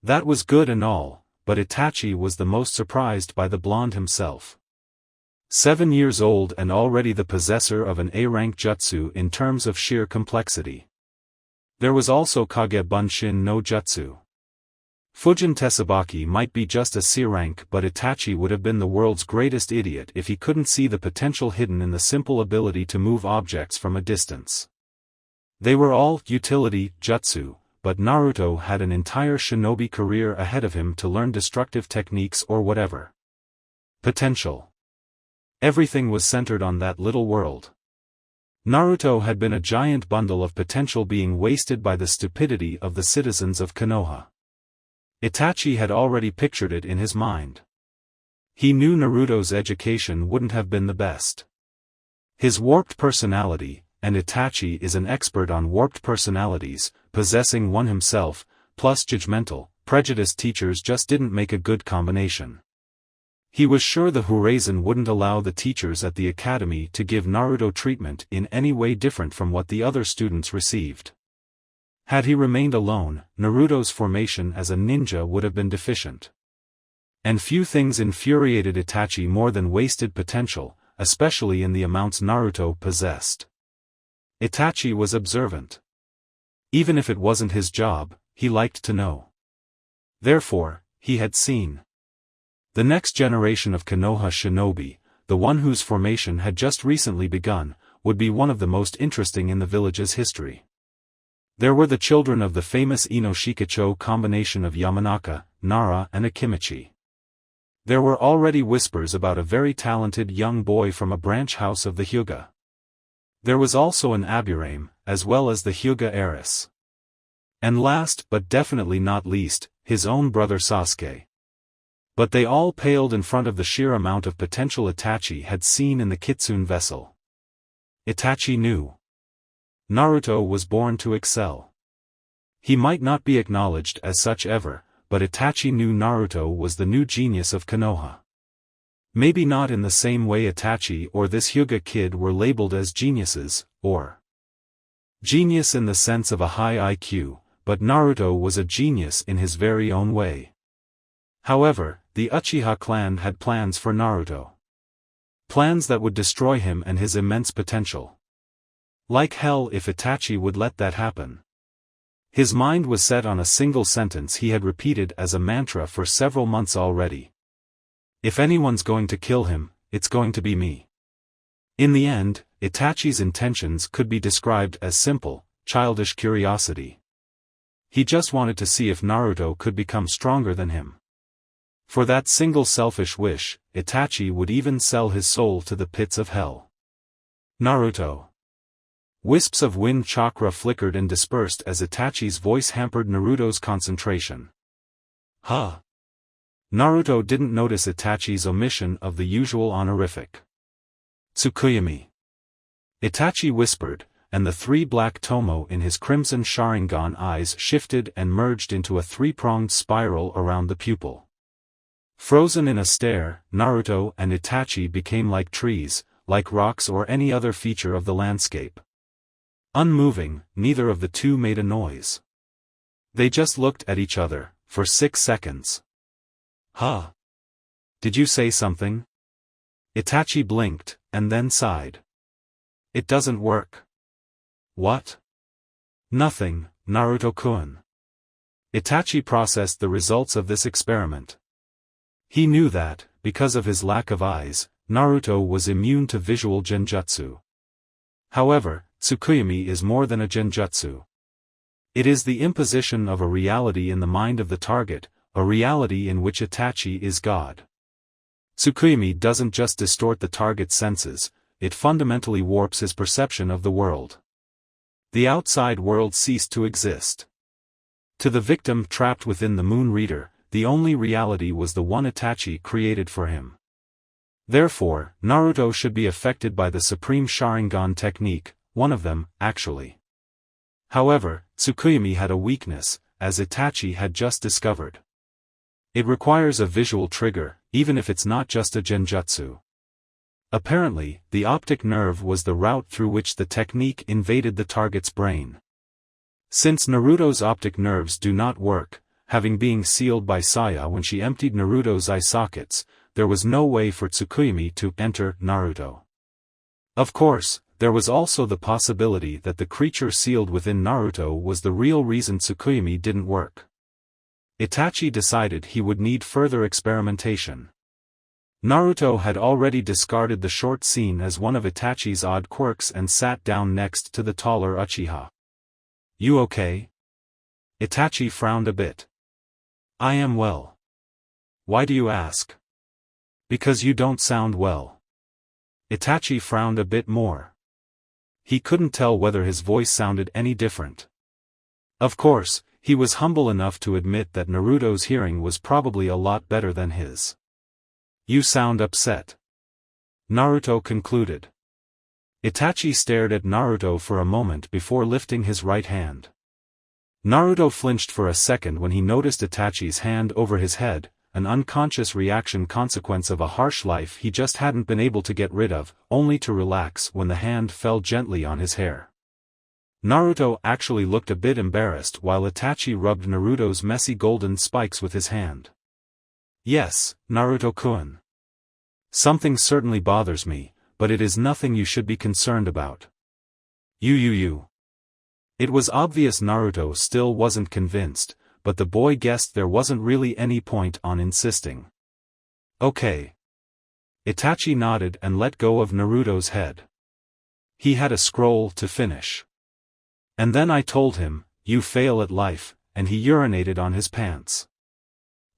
That was good and all, but Itachi was the most surprised by the blonde himself. 7 years old and already the possessor of an A-rank jutsu in terms of sheer complexity. There was also Kage Bunshin no Jutsu. Fujin Tesabaki might be just a C-rank, but Itachi would have been the world's greatest idiot if he couldn't see the potential hidden in the simple ability to move objects from a distance. They were all utility jutsu, but Naruto had an entire shinobi career ahead of him to learn destructive techniques or whatever. Potential. Everything was centered on that little world. Naruto had been a giant bundle of potential being wasted by the stupidity of the citizens of Konoha. Itachi had already pictured it in his mind. He knew Naruto's education wouldn't have been the best. His warped personality, and Itachi is an expert on warped personalities, possessing one himself, plus judgmental, prejudiced teachers just didn't make a good combination. He was sure the Horizon wouldn't allow the teachers at the academy to give Naruto treatment in any way different from what the other students received. Had he remained alone, Naruto's formation as a ninja would have been deficient. And few things infuriated Itachi more than wasted potential, especially in the amounts Naruto possessed. Itachi was observant. Even if it wasn't his job, he liked to know. Therefore, he had seen. The next generation of Konoha shinobi, the one whose formation had just recently begun, would be one of the most interesting in the village's history. There were the children of the famous Ino Shikacho combination of Yamanaka, Nara and Akimichi. There were already whispers about a very talented young boy from a branch house of the Hyuga. There was also an Aburame, as well as the Hyuga heiress. And last but definitely not least, his own brother Sasuke. But they all paled in front of the sheer amount of potential Itachi had seen in the Kitsune vessel. Itachi knew. Naruto was born to excel. He might not be acknowledged as such ever, but Itachi knew Naruto was the new genius of Konoha. Maybe not in the same way Itachi or this Hyuga kid were labeled as geniuses, or genius in the sense of a high IQ, but Naruto was a genius in his very own way. However, the Uchiha clan had plans for Naruto. Plans that would destroy him and his immense potential. Like hell if Itachi would let that happen. His mind was set on a single sentence he had repeated as a mantra for several months already. If anyone's going to kill him, it's going to be me. In the end, Itachi's intentions could be described as simple, childish curiosity. He just wanted to see if Naruto could become stronger than him. For that single selfish wish, Itachi would even sell his soul to the pits of hell. Naruto. Wisps of wind chakra flickered and dispersed as Itachi's voice hampered Naruto's concentration. Huh? Naruto didn't notice Itachi's omission of the usual honorific. Tsukuyomi. Itachi whispered, and the three black tomo in his crimson Sharingan eyes shifted and merged into a three-pronged spiral around the pupil. Frozen in a stare, Naruto and Itachi became like trees, like rocks or any other feature of the landscape. Unmoving, neither of the two made a noise. They just looked at each other, for 6 seconds. Huh? Did you say something? Itachi blinked, and then sighed. It doesn't work. What? Nothing, Naruto-kun. Itachi processed the results of this experiment. He knew that, because of his lack of eyes, Naruto was immune to visual genjutsu. However, Tsukuyomi is more than a genjutsu. It is the imposition of a reality in the mind of the target, a reality in which Itachi is God. Tsukuyomi doesn't just distort the target's senses, it fundamentally warps his perception of the world. The outside world ceased to exist. To the victim trapped within the Moon Reader, the only reality was the one Itachi created for him. Therefore, Naruto should be affected by the Supreme Sharingan technique, one of them, actually. However, Tsukuyomi had a weakness, as Itachi had just discovered. It requires a visual trigger, even if it's not just a genjutsu. Apparently, the optic nerve was the route through which the technique invaded the target's brain. Since Naruto's optic nerves do not work, having been sealed by Saya when she emptied Naruto's eye sockets, there was no way for Tsukuyomi to enter Naruto. Of course, there was also the possibility that the creature sealed within Naruto was the real reason Tsukuyomi didn't work. Itachi decided he would need further experimentation. Naruto had already discarded the short scene as one of Itachi's odd quirks and sat down next to the taller Uchiha. You okay? Itachi frowned a bit. I am well. Why do you ask? Because you don't sound well. Itachi frowned a bit more. He couldn't tell whether his voice sounded any different. Of course, he was humble enough to admit that Naruto's hearing was probably a lot better than his. You sound upset. Naruto concluded. Itachi stared at Naruto for a moment before lifting his right hand. Naruto flinched for a second when he noticed Itachi's hand over his head, an unconscious reaction consequence of a harsh life he just hadn't been able to get rid of, only to relax when the hand fell gently on his hair. Naruto actually looked a bit embarrassed while Itachi rubbed Naruto's messy golden spikes with his hand. Yes, Naruto-kun. Something certainly bothers me, but it is nothing you should be concerned about. You. It was obvious Naruto still wasn't convinced, but the boy guessed there wasn't really any point on insisting. Okay. Itachi nodded and let go of Naruto's head. He had a scroll to finish. And then I told him, you fail at life, and he urinated on his pants.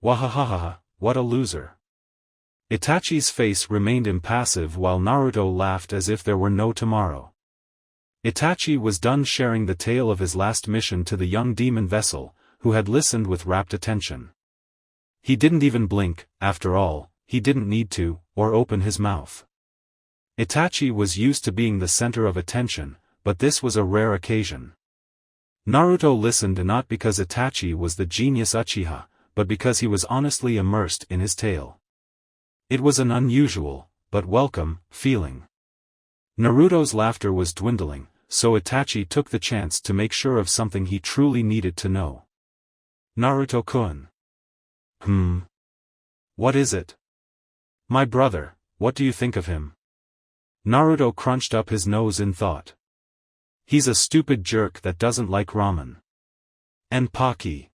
Wahahaha, what a loser. Itachi's face remained impassive while Naruto laughed as if there were no tomorrow. Itachi was done sharing the tale of his last mission to the young demon vessel, who had listened with rapt attention. He didn't even blink, after all, he didn't need to, or open his mouth. Itachi was used to being the center of attention, but this was a rare occasion. Naruto listened not because Itachi was the genius Uchiha, but because he was honestly immersed in his tale. It was an unusual, but welcome, feeling. Naruto's laughter was dwindling, so Itachi took the chance to make sure of something he truly needed to know. Naruto-kun. What is it? My brother, what do you think of him? Naruto crunched up his nose in thought. He's a stupid jerk that doesn't like ramen. And Pocky.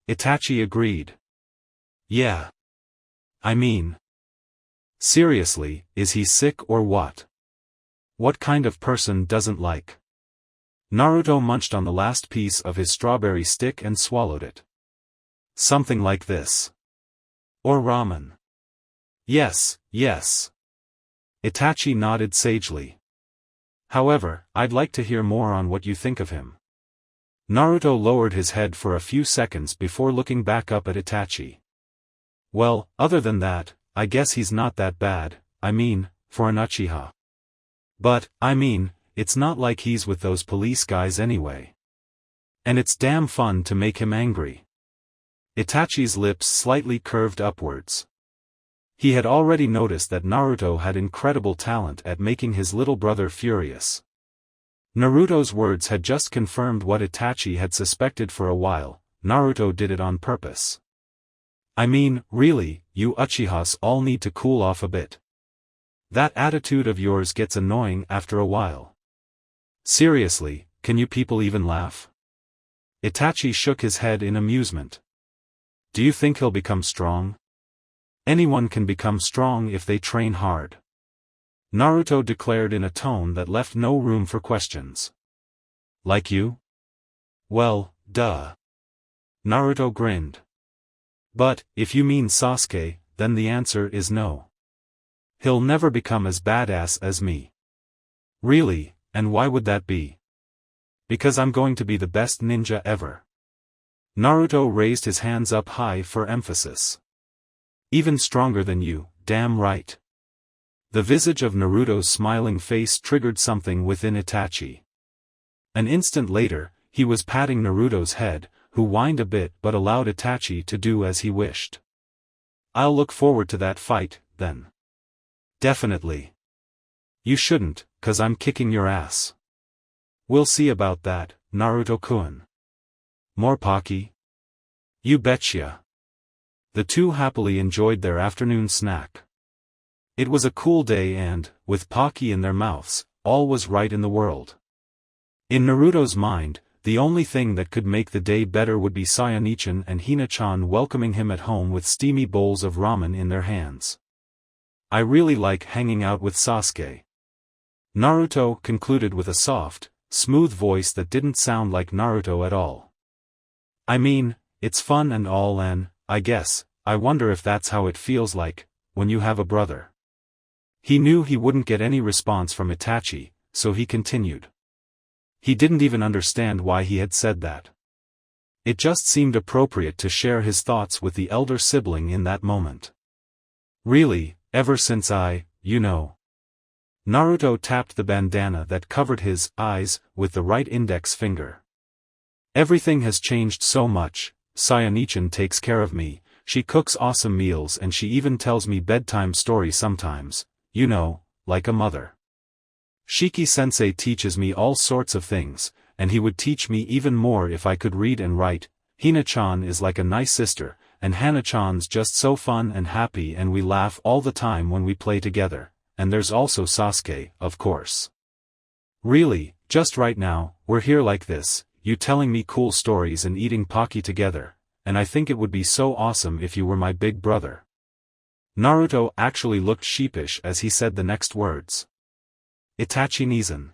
Itachi agreed. Yeah. I mean. Seriously, is he sick or what? What kind of person doesn't like? Naruto munched on the last piece of his strawberry stick and swallowed it. Something like this. Or ramen. Yes, yes. Itachi nodded sagely. However, I'd like to hear more on what you think of him. Naruto lowered his head for a few seconds before looking back up at Itachi. Well, other than that, I guess he's not that bad, I mean, for an Uchiha. But, I mean, it's not like he's with those police guys anyway. And it's damn fun to make him angry. Itachi's lips slightly curved upwards. He had already noticed that Naruto had incredible talent at making his little brother furious. Naruto's words had just confirmed what Itachi had suspected for a while. Naruto did it on purpose. I mean, really, you Uchihas all need to cool off a bit. That attitude of yours gets annoying after a while. Seriously, can you people even laugh? Itachi shook his head in amusement. Do you think he'll become strong? Anyone can become strong if they train hard. Naruto declared in a tone that left no room for questions. Like you? Well, duh. Naruto grinned. But, if you mean Sasuke, then the answer is no. He'll never become as badass as me. Really, and why would that be? Because I'm going to be the best ninja ever. Naruto raised his hands up high for emphasis. Even stronger than you, damn right. The visage of Naruto's smiling face triggered something within Itachi. An instant later, he was patting Naruto's head, who whined a bit but allowed Itachi to do as he wished. I'll look forward to that fight, then. Definitely. You shouldn't, 'cause I'm kicking your ass. We'll see about that, Naruto-kun. More Pocky? You betcha. The two happily enjoyed their afternoon snack. It was a cool day and, with Pocky in their mouths, all was right in the world. In Naruto's mind, the only thing that could make the day better would be Sayane-chan and Hina-chan welcoming him at home with steamy bowls of ramen in their hands. I really like hanging out with Sasuke. Naruto concluded with a soft, smooth voice that didn't sound like Naruto at all. I mean, it's fun and all and, I guess, I wonder if that's how it feels like, when you have a brother. He knew he wouldn't get any response from Itachi, so he continued. He didn't even understand why he had said that. It just seemed appropriate to share his thoughts with the elder sibling in that moment. Really, ever since Naruto tapped the bandana that covered his eyes with the right index finger. Everything has changed so much. Sayane-chan takes care of me, she cooks awesome meals and she even tells me bedtime stories sometimes, like a mother. Shiki-sensei teaches me all sorts of things, and he would teach me even more if I could read and write. Hina-chan is like a nice sister, and Hana-chan's just so fun and happy and we laugh all the time when we play together, and there's also Sasuke, of course. Really, just right now, we're here like this, you telling me cool stories and eating Pocky together, and I think it would be so awesome if you were my big brother. Naruto actually looked sheepish as he said the next words. Itachi-nizan.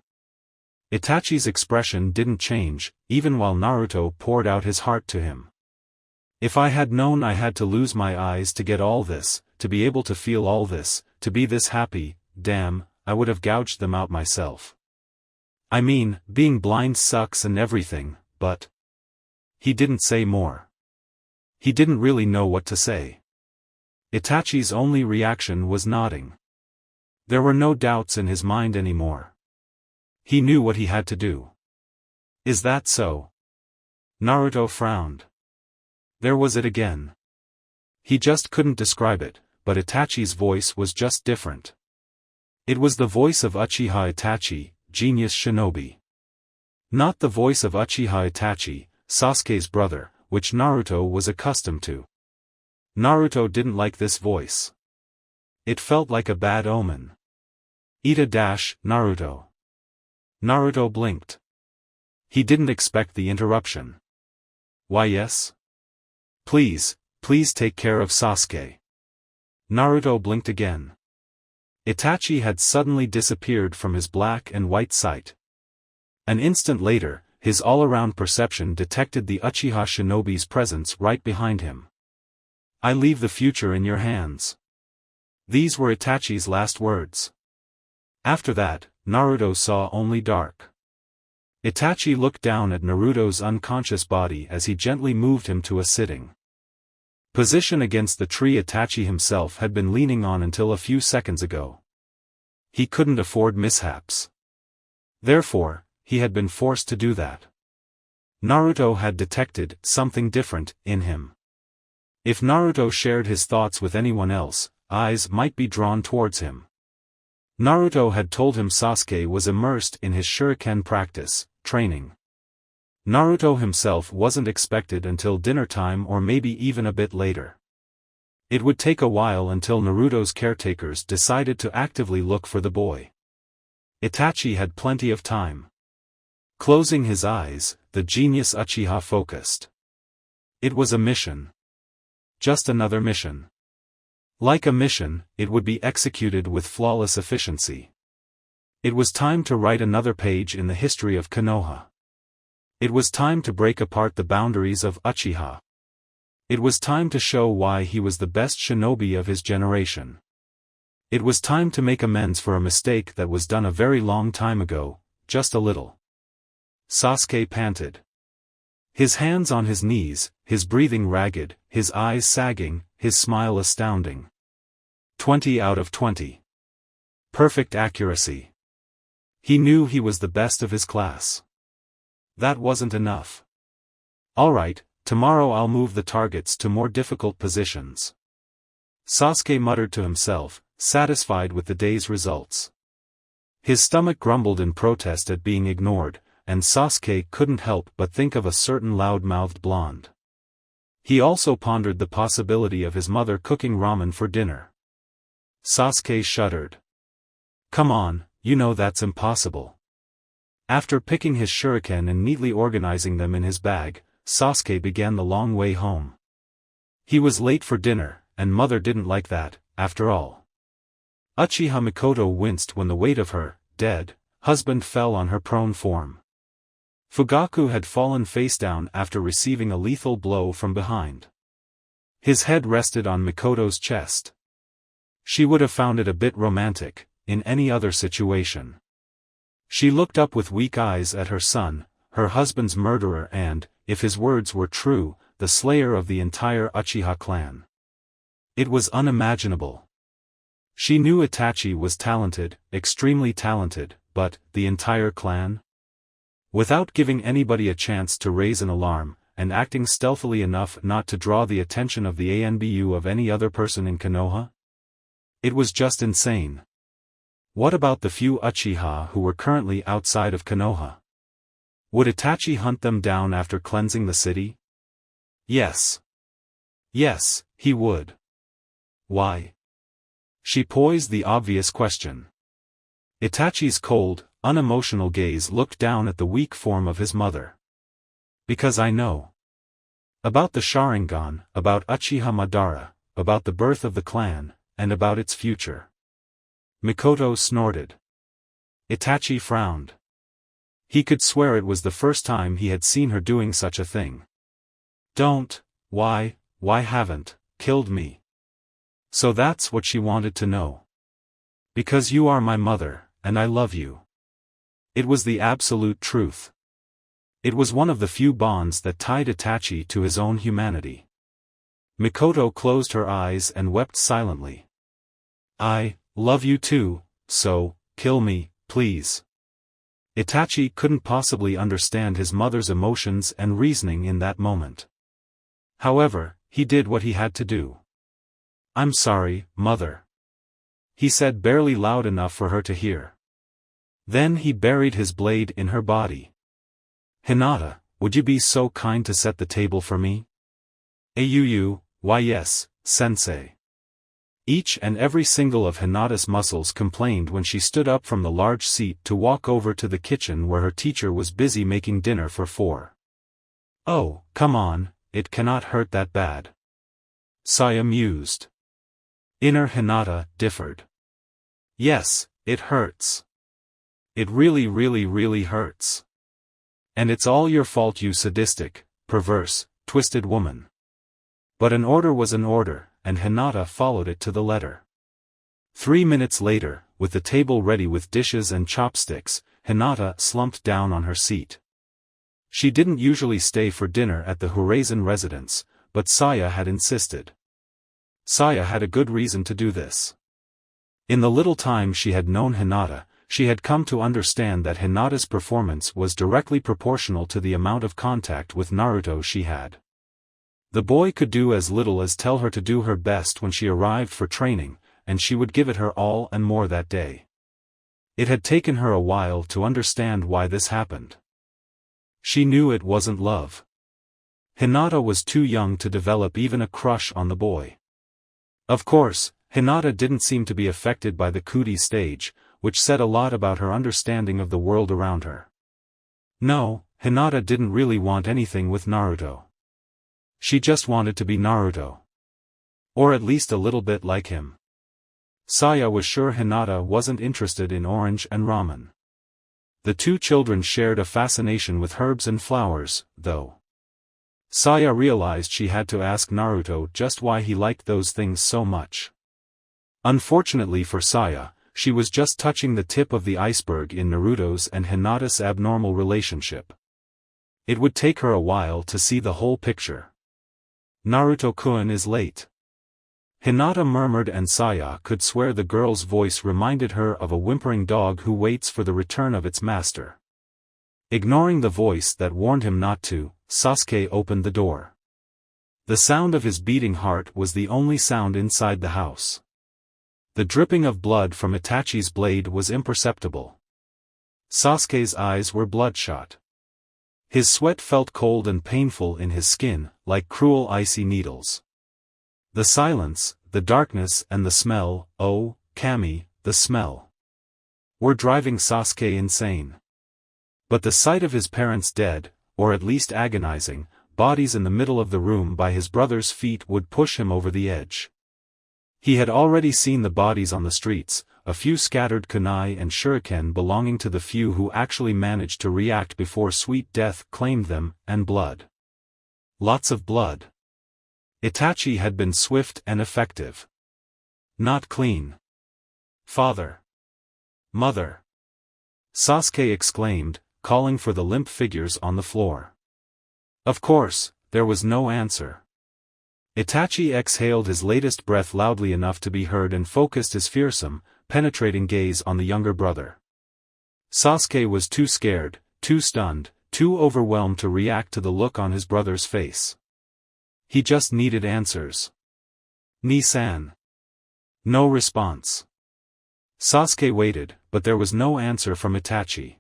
Itachi's expression didn't change, even while Naruto poured out his heart to him. If I had known I had to lose my eyes to get all this, to be able to feel all this, to be this happy, damn, I would have gouged them out myself. I mean, being blind sucks and everything, but... He didn't say more. He didn't really know what to say. Itachi's only reaction was nodding. There were no doubts in his mind anymore. He knew what he had to do. Is that so? Naruto frowned. There was it again. He just couldn't describe it, but Itachi's voice was just different. It was the voice of Uchiha Itachi, genius shinobi. Not the voice of Uchiha Itachi, Sasuke's brother, which Naruto was accustomed to. Naruto didn't like this voice. It felt like a bad omen. Naruto. Naruto blinked. He didn't expect the interruption. Why yes? Please take care of Sasuke. Naruto blinked again. Itachi had suddenly disappeared from his black and white sight. An instant later, his all-around perception detected the Uchiha shinobi's presence right behind him. I leave the future in your hands. These were Itachi's last words. After that, Naruto saw only dark. Itachi looked down at Naruto's unconscious body as he gently moved him to a sitting position against the tree Itachi himself had been leaning on until a few seconds ago. He couldn't afford mishaps. Therefore, he had been forced to do that. Naruto had detected something different in him. If Naruto shared his thoughts with anyone else, eyes might be drawn towards him. Naruto had told him Sasuke was immersed in his shuriken practice, training. Naruto himself wasn't expected until dinner time or maybe even a bit later. It would take a while until Naruto's caretakers decided to actively look for the boy. Itachi had plenty of time. Closing his eyes, the genius Uchiha focused. It was a mission. Just another mission. Like a mission, it would be executed with flawless efficiency. It was time to write another page in the history of Konoha. It was time to break apart the boundaries of Uchiha. It was time to show why he was the best shinobi of his generation. It was time to make amends for a mistake that was done a very long time ago, just a little. Sasuke panted. His hands on his knees, his breathing ragged, his eyes sagging, his smile astounding. 20 out of 20. Perfect accuracy. He knew he was the best of his class. That wasn't enough. Alright, tomorrow I'll move the targets to more difficult positions. Sasuke muttered to himself, satisfied with the day's results. His stomach grumbled in protest at being ignored, and Sasuke couldn't help but think of a certain loud-mouthed blonde. He also pondered the possibility of his mother cooking ramen for dinner. Sasuke shuddered. Come on, you know that's impossible. After picking his shuriken and neatly organizing them in his bag, Sasuke began the long way home. He was late for dinner, and mother didn't like that, after all. Uchiha Mikoto winced when the weight of her, dead, husband fell on her prone form. Fugaku had fallen face down after receiving a lethal blow from behind. His head rested on Mikoto's chest. She would have found it a bit romantic, in any other situation. She looked up with weak eyes at her son, her husband's murderer and, if his words were true, the slayer of the entire Uchiha clan. It was unimaginable. She knew Itachi was talented, extremely talented, but, the entire clan? Without giving anybody a chance to raise an alarm, and acting stealthily enough not to draw the attention of the ANBU of any other person in Konoha? It was just insane. What about the few Uchiha who were currently outside of Konoha? Would Itachi hunt them down after cleansing the city? Yes. Yes, he would. Why? She poised the obvious question. Itachi's cold, unemotional gaze looked down at the weak form of his mother. Because I know. About the Sharingan, about Uchiha Madara, about the birth of the clan, and about its future. Mikoto snorted. Itachi frowned. He could swear it was the first time he had seen her doing such a thing. Don't, why haven't, killed me. So that's what she wanted to know. Because you are my mother, and I love you. It was the absolute truth. It was one of the few bonds that tied Itachi to his own humanity. Mikoto closed her eyes and wept silently. I love you too, so, kill me, please. Itachi couldn't possibly understand his mother's emotions and reasoning in that moment. However, he did what he had to do. I'm sorry, mother. He said barely loud enough for her to hear. Then he buried his blade in her body. Hinata, would you be so kind to set the table for me? Why yes, sensei. Each and every single of Hinata's muscles complained when she stood up from the large seat to walk over to the kitchen where her teacher was busy making dinner for 4. Oh, come on, it cannot hurt that bad. Saya mused. Inner Hinata differed. Yes, it hurts. It really hurts. And it's all your fault, you sadistic, perverse, twisted woman. But an order was an order, and Hinata followed it to the letter. 3 minutes later, with the table ready with dishes and chopsticks, Hinata slumped down on her seat. She didn't usually stay for dinner at the Horizon residence, but Saya had insisted. Saya had a good reason to do this. In the little time she had known Hinata, she had come to understand that Hinata's performance was directly proportional to the amount of contact with Naruto she had. The boy could do as little as tell her to do her best when she arrived for training, and she would give it her all and more that day. It had taken her a while to understand why this happened. She knew it wasn't love. Hinata was too young to develop even a crush on the boy. Of course, Hinata didn't seem to be affected by the Kuti stage, which said a lot about her understanding of the world around her. No, Hinata didn't really want anything with Naruto. She just wanted to be Naruto. Or at least a little bit like him. Saya was sure Hinata wasn't interested in orange and ramen. The two children shared a fascination with herbs and flowers, though. Saya realized she had to ask Naruto just why he liked those things so much. Unfortunately for Saya, she was just touching the tip of the iceberg in Naruto's and Hinata's abnormal relationship. It would take her a while to see the whole picture. Naruto-kun is late. Hinata murmured, and Saya could swear the girl's voice reminded her of a whimpering dog who waits for the return of its master. Ignoring the voice that warned him not to, Sasuke opened the door. The sound of his beating heart was the only sound inside the house. The dripping of blood from Itachi's blade was imperceptible. Sasuke's eyes were bloodshot. His sweat felt cold and painful in his skin, like cruel icy needles. The silence, the darkness and the smell, oh, Kami, the smell, were driving Sasuke insane. But the sight of his parents dead, or at least agonizing, bodies in the middle of the room by his brother's feet would push him over the edge. He had already seen the bodies on the streets, a few scattered kunai and shuriken belonging to the few who actually managed to react before sweet death claimed them, and blood. Lots of blood. Itachi had been swift and effective. Not clean. Father. Mother. Sasuke exclaimed, calling for the limp figures on the floor. Of course, there was no answer. Itachi exhaled his latest breath loudly enough to be heard and focused his fearsome, penetrating gaze on the younger brother. Sasuke was too scared, too stunned, too overwhelmed to react to the look on his brother's face. He just needed answers. Ni-san. No response. Sasuke waited, but there was no answer from Itachi.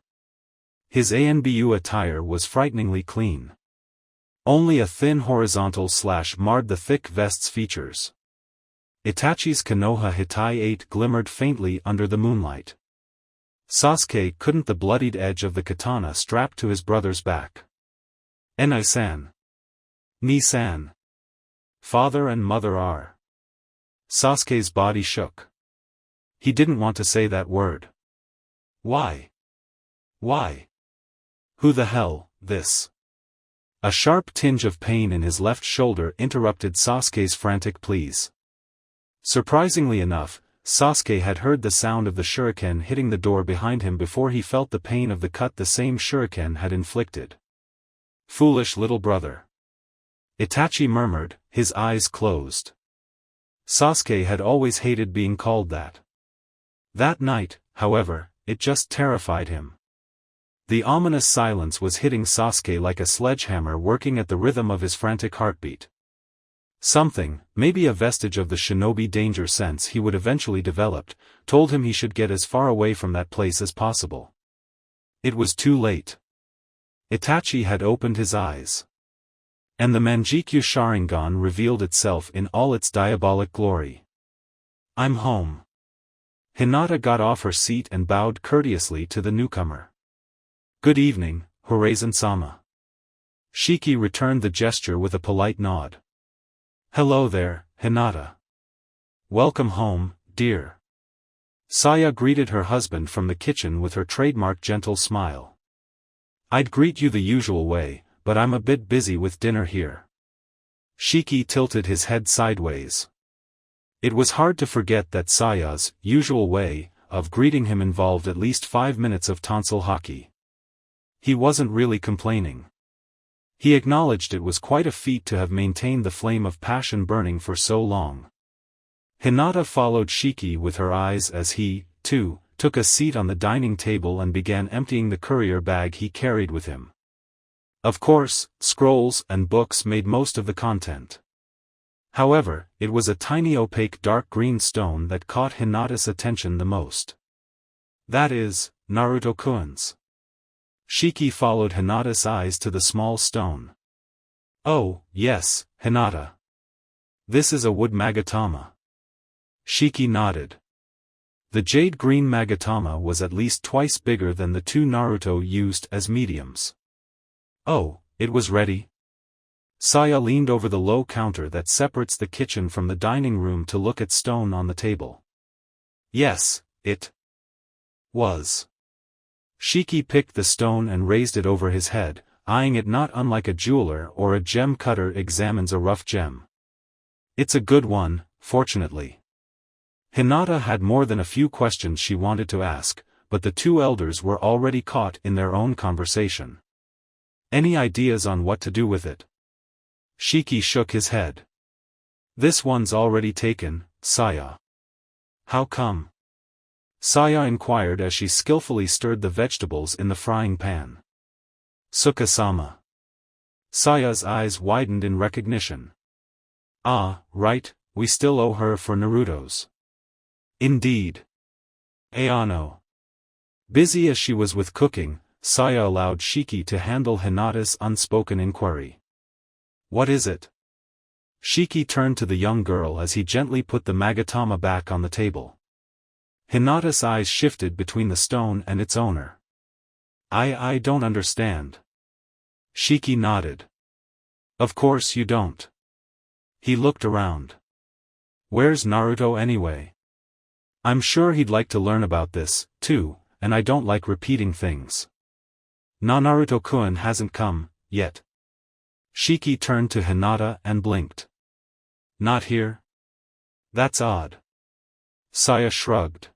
His Anbu attire was frighteningly clean. Only a thin horizontal slash marred the thick vest's features. Itachi's Konoha Hitai 8 glimmered faintly under the moonlight. Sasuke couldn't the bloodied edge of the katana strapped to his brother's back. Enai-san. Ni-san. Father and mother are. Sasuke's body shook. He didn't want to say that word. Why? Why? Who the hell, this? A sharp tinge of pain in his left shoulder interrupted Sasuke's frantic pleas. Surprisingly enough, Sasuke had heard the sound of the shuriken hitting the door behind him before he felt the pain of the cut the same shuriken had inflicted. Foolish little brother. Itachi murmured, his eyes closed. Sasuke had always hated being called that. That night, however, it just terrified him. The ominous silence was hitting Sasuke like a sledgehammer working at the rhythm of his frantic heartbeat. Something, maybe a vestige of the shinobi danger sense he would eventually develop, told him he should get as far away from that place as possible. It was too late. Itachi had opened his eyes. And the Manjikyu Sharingan revealed itself in all its diabolic glory. I'm home. Hinata got off her seat and bowed courteously to the newcomer. Good evening, Horazan-sama. Shiki returned the gesture with a polite nod. Hello there, Hinata. Welcome home, dear. Saya greeted her husband from the kitchen with her trademark gentle smile. I'd greet you the usual way, but I'm a bit busy with dinner here. Shiki tilted his head sideways. It was hard to forget that Saya's usual way of greeting him involved at least 5 minutes of tonsil hockey. He wasn't really complaining. He acknowledged it was quite a feat to have maintained the flame of passion burning for so long. Hinata followed Shiki with her eyes as he, too, took a seat on the dining table and began emptying the courier bag he carried with him. Of course, scrolls and books made most of the content. However, it was a tiny opaque dark green stone that caught Hinata's attention the most. That is, Naruto-kun's. Shiki followed Hinata's eyes to the small stone. Oh, yes, Hinata. This is a wood magatama. Shiki nodded. The jade-green magatama was at least twice bigger than the 2 Naruto used as mediums. Oh, it was ready? Saya leaned over the low counter that separates the kitchen from the dining room to look at stone on the table. Yes, it was. Shiki picked the stone and raised it over his head, eyeing it not unlike a jeweler or a gem cutter examines a rough gem. It's a good one, fortunately. Hinata had more than a few questions she wanted to ask, but the 2 elders were already caught in their own conversation. Any ideas on what to do with it? Shiki shook his head. This one's already taken, Saya. How come? Saya inquired as she skillfully stirred the vegetables in the frying pan. Suka-sama. Saya's eyes widened in recognition. Ah, right, we still owe her for Naruto's. Indeed. Ayano. Busy as she was with cooking, Saya allowed Shiki to handle Hinata's unspoken inquiry. What is it? Shiki turned to the young girl as he gently put the magatama back on the table. Hinata's eyes shifted between the stone and its owner. I don't understand. Shiki nodded. Of course you don't. He looked around. Where's Naruto anyway? I'm sure he'd like to learn about this, too, and I don't like repeating things. Naruto-kun hasn't come, yet. Shiki turned to Hinata and blinked. Not here? That's odd. Saya shrugged.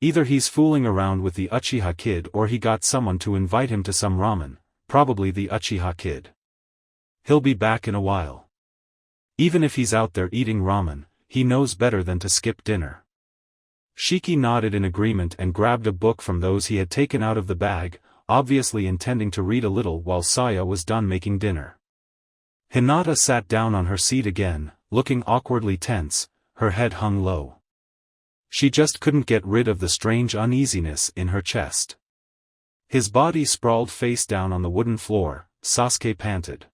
Either he's fooling around with the Uchiha kid or he got someone to invite him to some ramen, probably the Uchiha kid. He'll be back in a while. Even if he's out there eating ramen, he knows better than to skip dinner. Shiki nodded in agreement and grabbed a book from those he had taken out of the bag, obviously intending to read a little while Saya was done making dinner. Hinata sat down on her seat again, looking awkwardly tense, her head hung low. She just couldn't get rid of the strange uneasiness in her chest. His body sprawled face down on the wooden floor, Sasuke panted.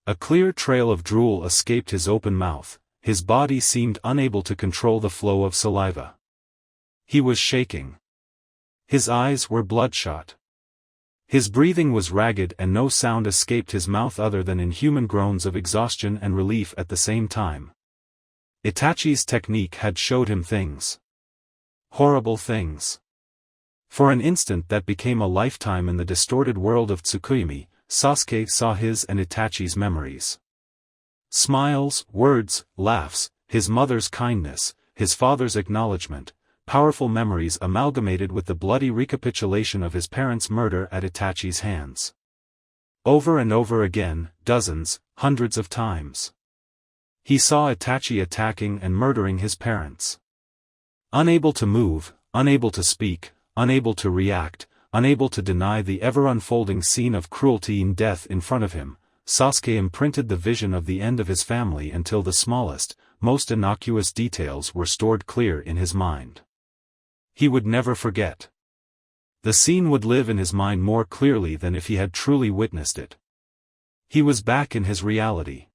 A clear trail of drool escaped his open mouth, his body seemed unable to control the flow of saliva. He was shaking. His eyes were bloodshot. His breathing was ragged and no sound escaped his mouth other than inhuman groans of exhaustion and relief at the same time. Itachi's technique had showed him things. Horrible things. For an instant that became a lifetime in the distorted world of Tsukuyomi, Sasuke saw his and Itachi's memories. Smiles, words, laughs, his mother's kindness, his father's acknowledgement, powerful memories amalgamated with the bloody recapitulation of his parents' murder at Itachi's hands. Over and over again, dozens, hundreds of times. He saw Itachi attacking and murdering his parents. Unable to move, unable to speak, unable to react, unable to deny the ever-unfolding scene of cruelty and death in front of him, Sasuke imprinted the vision of the end of his family until the smallest, most innocuous details were stored clear in his mind. He would never forget. The scene would live in his mind more clearly than if he had truly witnessed it. He was back in his reality.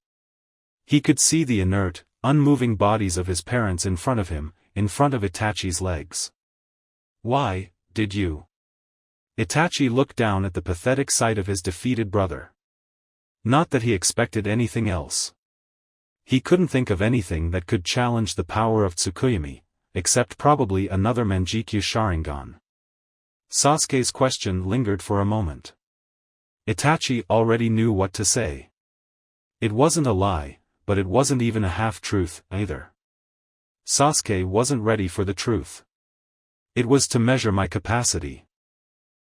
He could see the inert, unmoving bodies of his parents in front of him, in front of Itachi's legs. Why, did you? Itachi looked down at the pathetic sight of his defeated brother. Not that he expected anything else. He couldn't think of anything that could challenge the power of Tsukuyomi, except probably another Manjikyu Sharingan. Sasuke's question lingered for a moment. Itachi already knew what to say. It wasn't a lie, but it wasn't even a half-truth, either. Sasuke wasn't ready for the truth. It was to measure my capacity.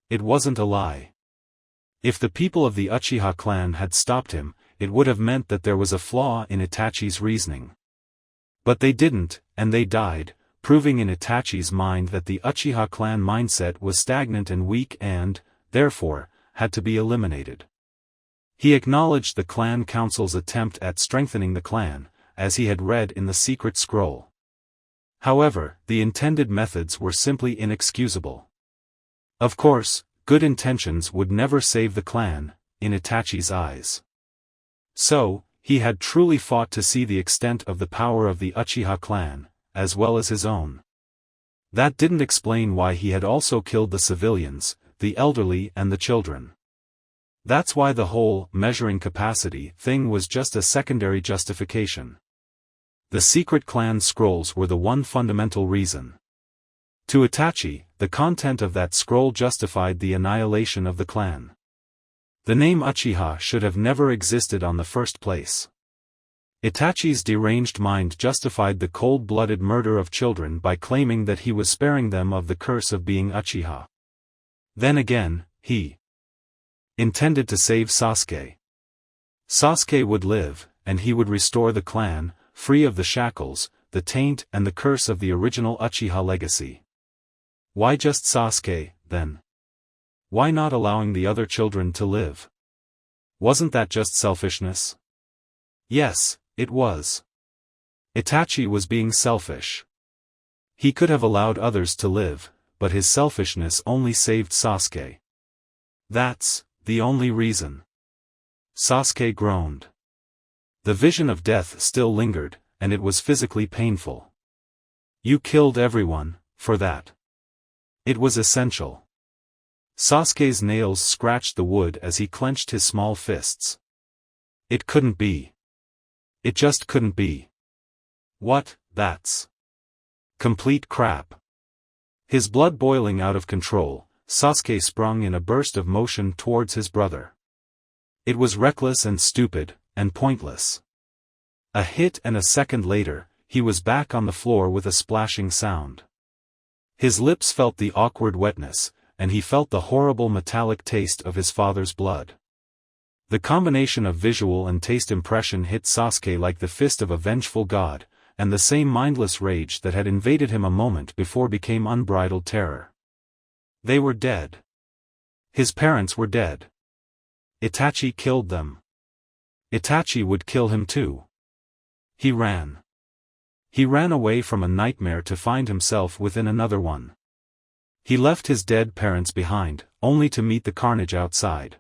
It wasn't a lie. If the people of the Uchiha clan had stopped him, it would have meant that there was a flaw in Itachi's reasoning. But they didn't, and they died, proving in Itachi's mind that the Uchiha clan mindset was stagnant and weak and, therefore, had to be eliminated. He acknowledged the clan council's attempt at strengthening the clan, as he had read in the secret scroll. However, the intended methods were simply inexcusable. Of course, good intentions would never save the clan, in Itachi's eyes. So, he had truly fought to see the extent of the power of the Uchiha clan, as well as his own. That didn't explain why he had also killed the civilians, the elderly and the children. That's why the whole measuring capacity thing was just a secondary justification. The secret clan scrolls were the one fundamental reason. To Itachi, the content of that scroll justified the annihilation of the clan. The name Uchiha should have never existed on the first place. Itachi's deranged mind justified the cold-blooded murder of children by claiming that he was sparing them of the curse of being Uchiha. Then again, he intended to save Sasuke. Sasuke would live, and he would restore the clan, free of the shackles, the taint and the curse of the original Uchiha legacy. Why just Sasuke, then? Why not allowing the other children to live? Wasn't that just selfishness? Yes, it was. Itachi was being selfish. He could have allowed others to live, but his selfishness only saved Sasuke. That's the only reason. Sasuke groaned. The vision of death still lingered, and it was physically painful. You killed everyone, for that. It was essential. Sasuke's nails scratched the wood as he clenched his small fists. It couldn't be. It just couldn't be. What, that's complete crap. His blood boiling out of control, Sasuke sprung in a burst of motion towards his brother. It was reckless and stupid, and pointless. A hit and a second later, he was back on the floor with a splashing sound. His lips felt the awkward wetness, and he felt the horrible metallic taste of his father's blood. The combination of visual and taste impression hit Sasuke like the fist of a vengeful god, and the same mindless rage that had invaded him a moment before became unbridled terror. They were dead. His parents were dead. Itachi killed them. Itachi would kill him too. He ran. He ran away from a nightmare to find himself within another one. He left his dead parents behind, only to meet the carnage outside.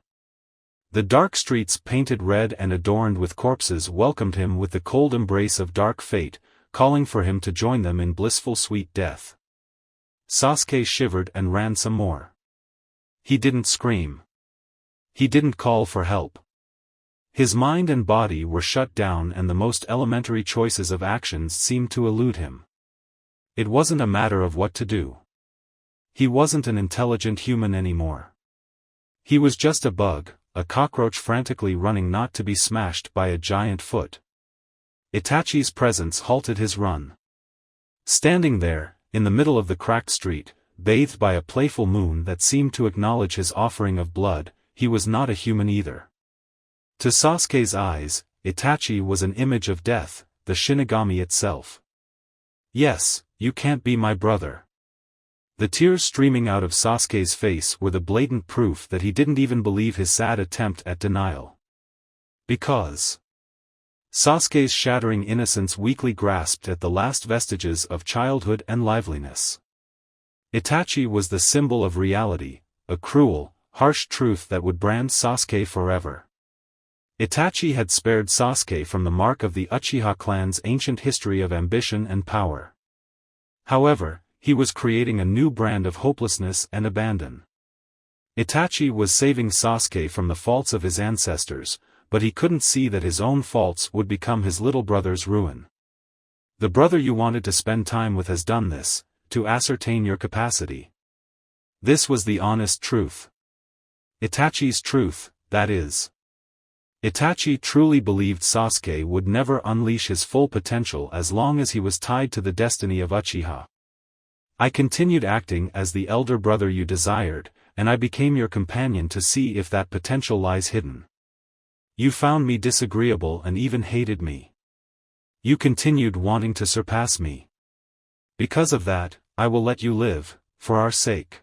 The dark streets painted red and adorned with corpses welcomed him with the cold embrace of dark fate, calling for him to join them in blissful sweet death. Sasuke shivered and ran some more. He didn't scream. He didn't call for help. His mind and body were shut down and the most elementary choices of actions seemed to elude him. It wasn't a matter of what to do. He wasn't an intelligent human anymore. He was just a bug, a cockroach frantically running not to be smashed by a giant foot. Itachi's presence halted his run. Standing there, in the middle of the cracked street, bathed by a playful moon that seemed to acknowledge his offering of blood, he was not a human either. To Sasuke's eyes, Itachi was an image of death, the Shinigami itself. "Yes, you can't be my brother." The tears streaming out of Sasuke's face were the blatant proof that he didn't even believe his sad attempt at denial. Because Sasuke's shattering innocence weakly grasped at the last vestiges of childhood and liveliness. Itachi was the symbol of reality, a cruel, harsh truth that would brand Sasuke forever. Itachi had spared Sasuke from the mark of the Uchiha clan's ancient history of ambition and power. However, he was creating a new brand of hopelessness and abandon. Itachi was saving Sasuke from the faults of his ancestors, but he couldn't see that his own faults would become his little brother's ruin. The brother you wanted to spend time with has done this, to ascertain your capacity. This was the honest truth. Itachi's truth, that is. Itachi truly believed Sasuke would never unleash his full potential as long as he was tied to the destiny of Uchiha. "I continued acting as the elder brother you desired, and I became your companion to see if that potential lies hidden. You found me disagreeable and even hated me. You continued wanting to surpass me. Because of that, I will let you live, for our sake.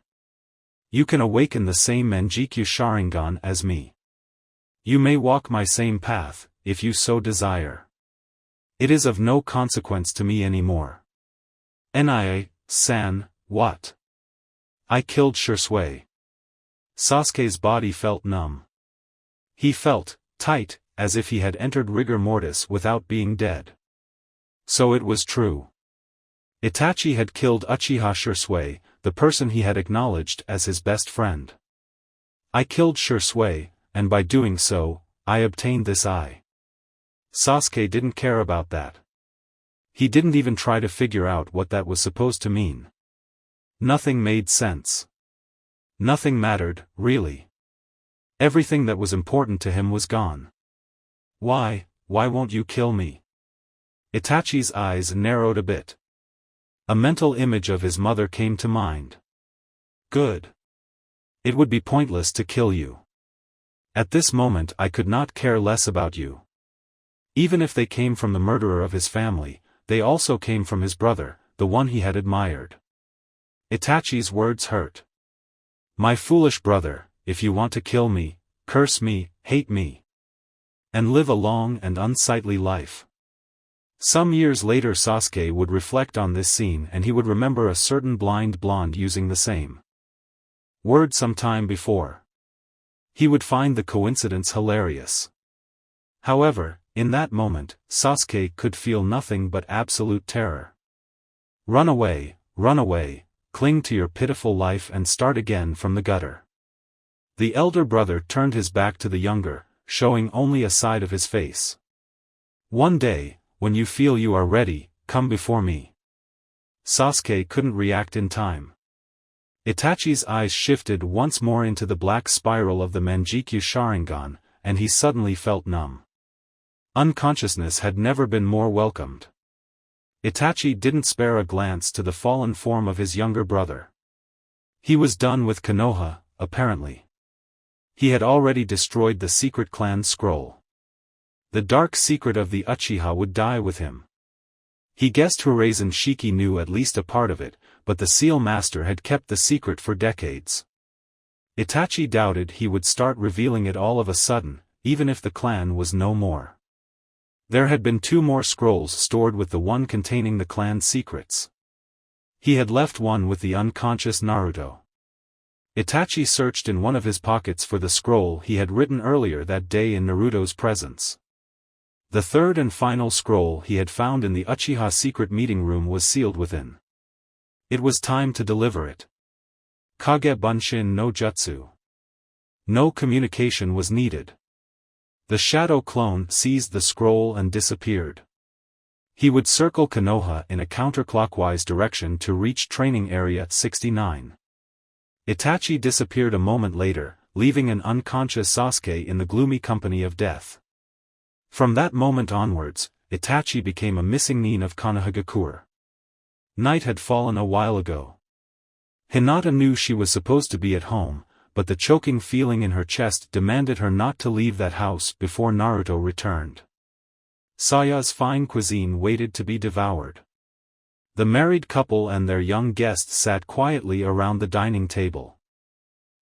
You can awaken the same Manjikyu Sharingan as me. You may walk my same path, if you so desire. It is of no consequence to me anymore." Nia-san, what? "I killed Shisui." Sasuke's body felt numb. He felt tight, as if he had entered rigor mortis without being dead. So it was true. Itachi had killed Uchiha Shisui, the person he had acknowledged as his best friend. "I killed Shisui, and by doing so, I obtained this eye." Sasuke didn't care about that. He didn't even try to figure out what that was supposed to mean. Nothing made sense. Nothing mattered, really. Everything that was important to him was gone. Why won't you kill me?" Itachi's eyes narrowed a bit. A mental image of his mother came to mind. "Good. It would be pointless to kill you. At this moment I could not care less about you. Even if they came from the murderer of his family, they also came from his brother, the one he had admired." Itachi's words hurt. "My foolish brother, if you want to kill me, curse me, hate me, and live a long and unsightly life." Some years later Sasuke would reflect on this scene and he would remember a certain blind blonde using the same word some time before. He would find the coincidence hilarious. However, in that moment, Sasuke could feel nothing but absolute terror. Run away, cling to your pitiful life and start again from the gutter. The elder brother turned his back to the younger, showing only a side of his face. "One day, when you feel you are ready, come before me." Sasuke couldn't react in time. Itachi's eyes shifted once more into the black spiral of the Manjikyu Sharingan, and he suddenly felt numb. Unconsciousness had never been more welcomed. Itachi didn't spare a glance to the fallen form of his younger brother. He was done with Konoha, apparently. He had already destroyed the secret clan scroll. The dark secret of the Uchiha would die with him. He guessed Hiruzen Shiki knew at least a part of it, but the Seal Master had kept the secret for decades. Itachi doubted he would start revealing it all of a sudden, even if the clan was no more. There had been 2 more scrolls stored with the one containing the clan's secrets. He had left one with the unconscious Naruto. Itachi searched in one of his pockets for the scroll he had written earlier that day in Naruto's presence. The third and final scroll he had found in the Uchiha secret meeting room was sealed within. It was time to deliver it. Kage Bunshin no Jutsu. No communication was needed. The shadow clone seized the scroll and disappeared. He would circle Konoha in a counterclockwise direction to reach training area 69. Itachi disappeared a moment later, leaving an unconscious Sasuke in the gloomy company of death. From that moment onwards, Itachi became a missing nin of Konohagakure. Night had fallen a while ago. Hinata knew she was supposed to be at home, but the choking feeling in her chest demanded her not to leave that house before Naruto returned. Saya's fine cuisine waited to be devoured. The married couple and their young guests sat quietly around the dining table.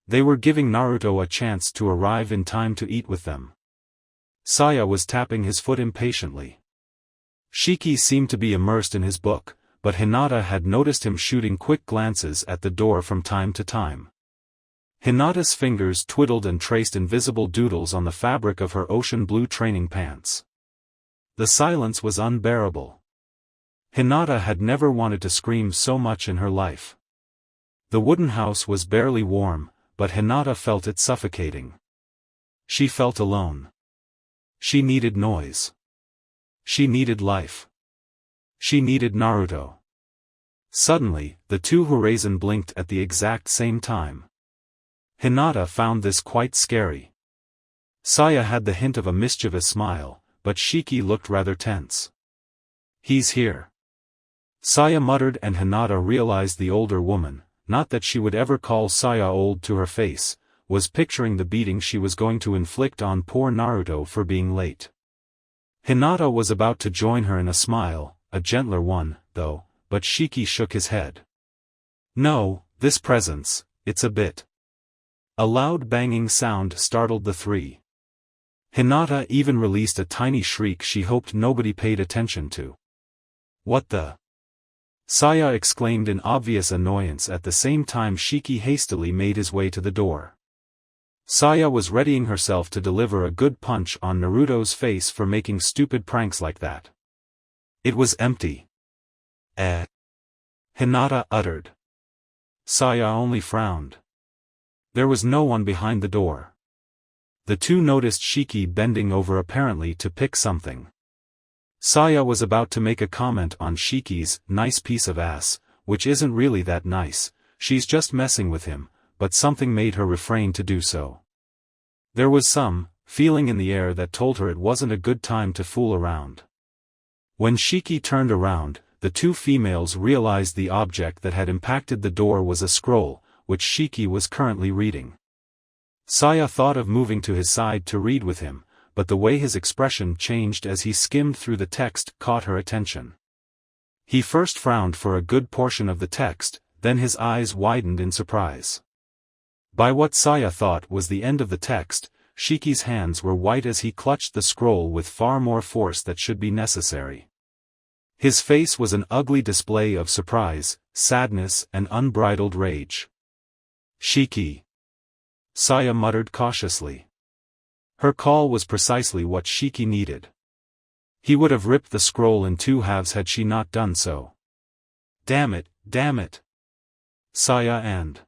They were giving Naruto a chance to arrive in time to eat with them. Saya was tapping his foot impatiently. Shiki seemed to be immersed in his book, but Hinata had noticed him shooting quick glances at the door from time to time. Hinata's fingers twiddled and traced invisible doodles on the fabric of her ocean blue training pants. The silence was unbearable. Hinata had never wanted to scream so much in her life. The wooden house was barely warm, but Hinata felt it suffocating. She felt alone. She needed noise. She needed life. She needed Naruto. Suddenly, the two Horizon blinked at the exact same time. Hinata found this quite scary. Saya had the hint of a mischievous smile, but Shiki looked rather tense. "He's here." Saya muttered, and Hinata realized the older woman, not that she would ever call Saya old to her face, was picturing the beating she was going to inflict on poor Naruto for being late. Hinata was about to join her in a smile, a gentler one, though, but Shiki shook his head. "No, this presence, it's a bit." A loud banging sound startled the three. Hinata even released a tiny shriek she hoped nobody paid attention to. "What the?" Saya exclaimed in obvious annoyance at the same time Shiki hastily made his way to the door. Saya was readying herself to deliver a good punch on Naruto's face for making stupid pranks like that. It was empty. Hinata uttered. Saya only frowned. There was no one behind the door. The two noticed Shiki bending over apparently to pick something. Saya was about to make a comment on Shiki's nice piece of ass, which isn't really that nice, she's just messing with him, but something made her refrain to do so. There was some feeling in the air that told her it wasn't a good time to fool around. When Shiki turned around, the two females realized the object that had impacted the door was a scroll, which Shiki was currently reading. Saya thought of moving to his side to read with him, but the way his expression changed as he skimmed through the text caught her attention. He first frowned for a good portion of the text, then his eyes widened in surprise. By what Saya thought was the end of the text, Shiki's hands were white as he clutched the scroll with far more force that should be necessary. His face was an ugly display of surprise, sadness, and unbridled rage. "Shiki," Saya muttered cautiously. Her call was precisely what Shiki needed. He would have ripped the scroll in two halves had she not done so. Damn it, damn it! Saya and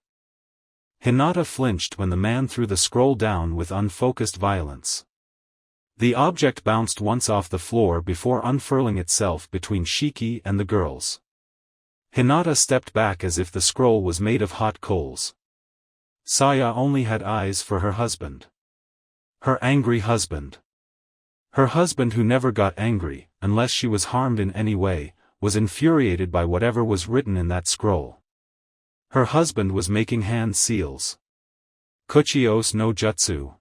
Hinata flinched when the man threw the scroll down with unfocused violence. The object bounced once off the floor before unfurling itself between Shiki and the girls. Hinata stepped back as if the scroll was made of hot coals. Saya only had eyes for her husband. Her angry husband. Her husband who never got angry, unless she was harmed in any way, was infuriated by whatever was written in that scroll. Her husband was making hand seals. Kuchios no jutsu.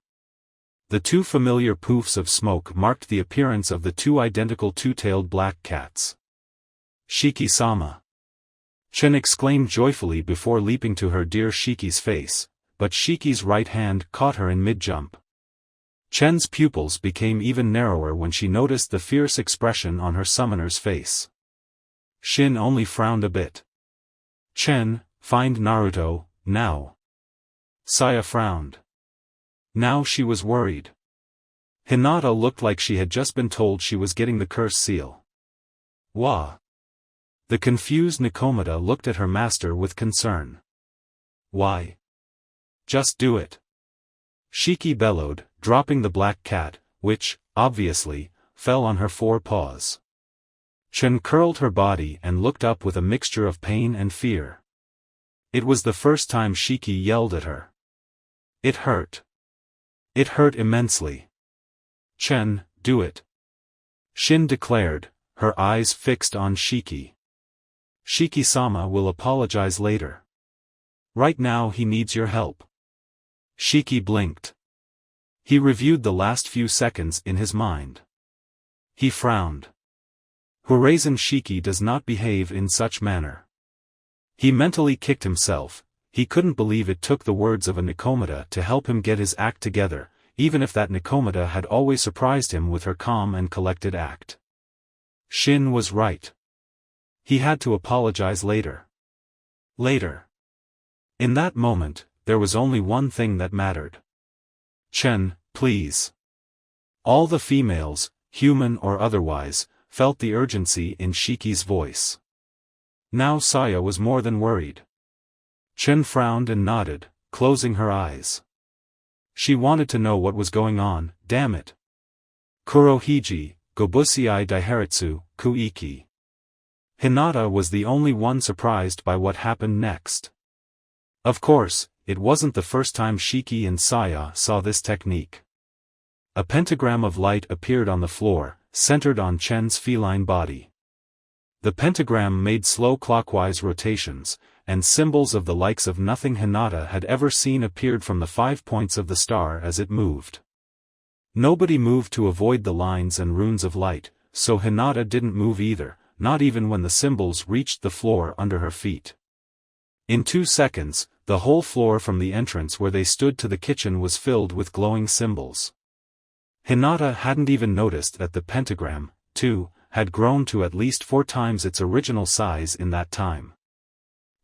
The two familiar poofs of smoke marked the appearance of the two identical two-tailed black cats. "Shiki-sama!" Chen exclaimed joyfully before leaping to her dear Shiki's face, but Shiki's right hand caught her in mid-jump. Chen's pupils became even narrower when she noticed the fierce expression on her summoner's face. Shin only frowned a bit. "Chen, find Naruto, now." Saya frowned. Now she was worried. Hinata looked like she had just been told she was getting the curse seal. "Wah?" The confused Nikomata looked at her master with concern. "Why? Just do it." Shiki bellowed, dropping the black cat, which, obviously, fell on her four paws. Chen curled her body and looked up with a mixture of pain and fear. It was the first time Shiki yelled at her. It hurt. It hurt immensely. "Chen, do it." Shin declared, her eyes fixed on Shiki. Shiki-sama will apologize later. Right now he needs your help. Shiki blinked. He reviewed the last few seconds in his mind. He frowned. Horizon Shiki does not behave in such manner. He mentally kicked himself. He couldn't believe it took the words of a Nikomata to help him get his act together, even if that Nikomata had always surprised him with her calm and collected act. Shin was right. He had to apologize later. Later. In that moment, there was only one thing that mattered. Chen, please. All the females, human or otherwise, felt the urgency in Shiki's voice. Now Saya was more than worried. Chen frowned and nodded, closing her eyes. She wanted to know what was going on, damn it. Kurohiji, Gobusei Daiharitsu, Kuiki. Hinata was the only one surprised by what happened next. Of course, it wasn't the first time Shiki and Saya saw this technique. A pentagram of light appeared on the floor, centered on Chen's feline body. The pentagram made slow clockwise rotations, and symbols of the likes of nothing Hinata had ever seen appeared from the 5 points of the star as it moved. Nobody moved to avoid the lines and runes of light, so Hinata didn't move either, not even when the symbols reached the floor under her feet. In 2 seconds, the whole floor from the entrance where they stood to the kitchen was filled with glowing symbols. Hinata hadn't even noticed that the pentagram, too, had grown to at least 4 times its original size in that time.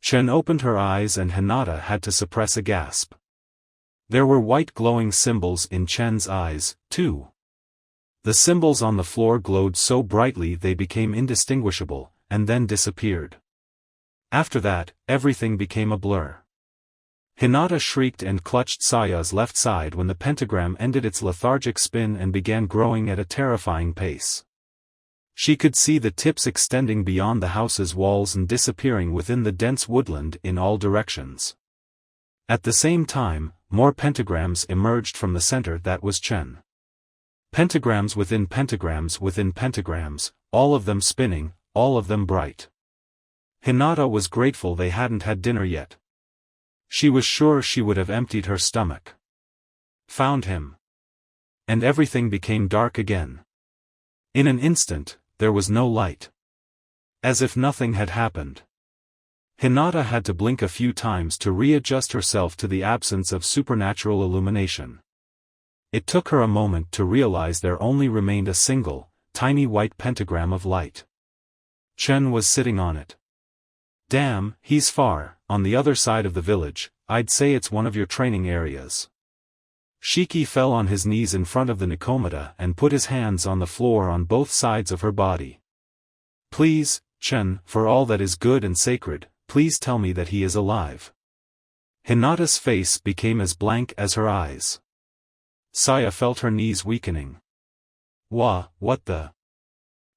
Chen opened her eyes and Hinata had to suppress a gasp. There were white glowing symbols in Chen's eyes, too. The symbols on the floor glowed so brightly they became indistinguishable, and then disappeared. After that, everything became a blur. Hinata shrieked and clutched Saya's left side when the pentagram ended its lethargic spin and began growing at a terrifying pace. She could see the tips extending beyond the house's walls and disappearing within the dense woodland in all directions. At the same time, more pentagrams emerged from the center that was Chen. Pentagrams within pentagrams within pentagrams, all of them spinning, all of them bright. Hinata was grateful they hadn't had dinner yet. She was sure she would have emptied her stomach. Found him. And everything became dark again. In an instant, there was no light. As if nothing had happened. Hinata had to blink a few times to readjust herself to the absence of supernatural illumination. It took her a moment to realize there only remained a single, tiny white pentagram of light. Chen was sitting on it. Damn, he's far, on the other side of the village. I'd say it's one of your training areas. Shiki fell on his knees in front of the Nikomata and put his hands on the floor on both sides of her body. Please, Chen, for all that is good and sacred, please tell me that he is alive. Hinata's face became as blank as her eyes. Saya felt her knees weakening. What the?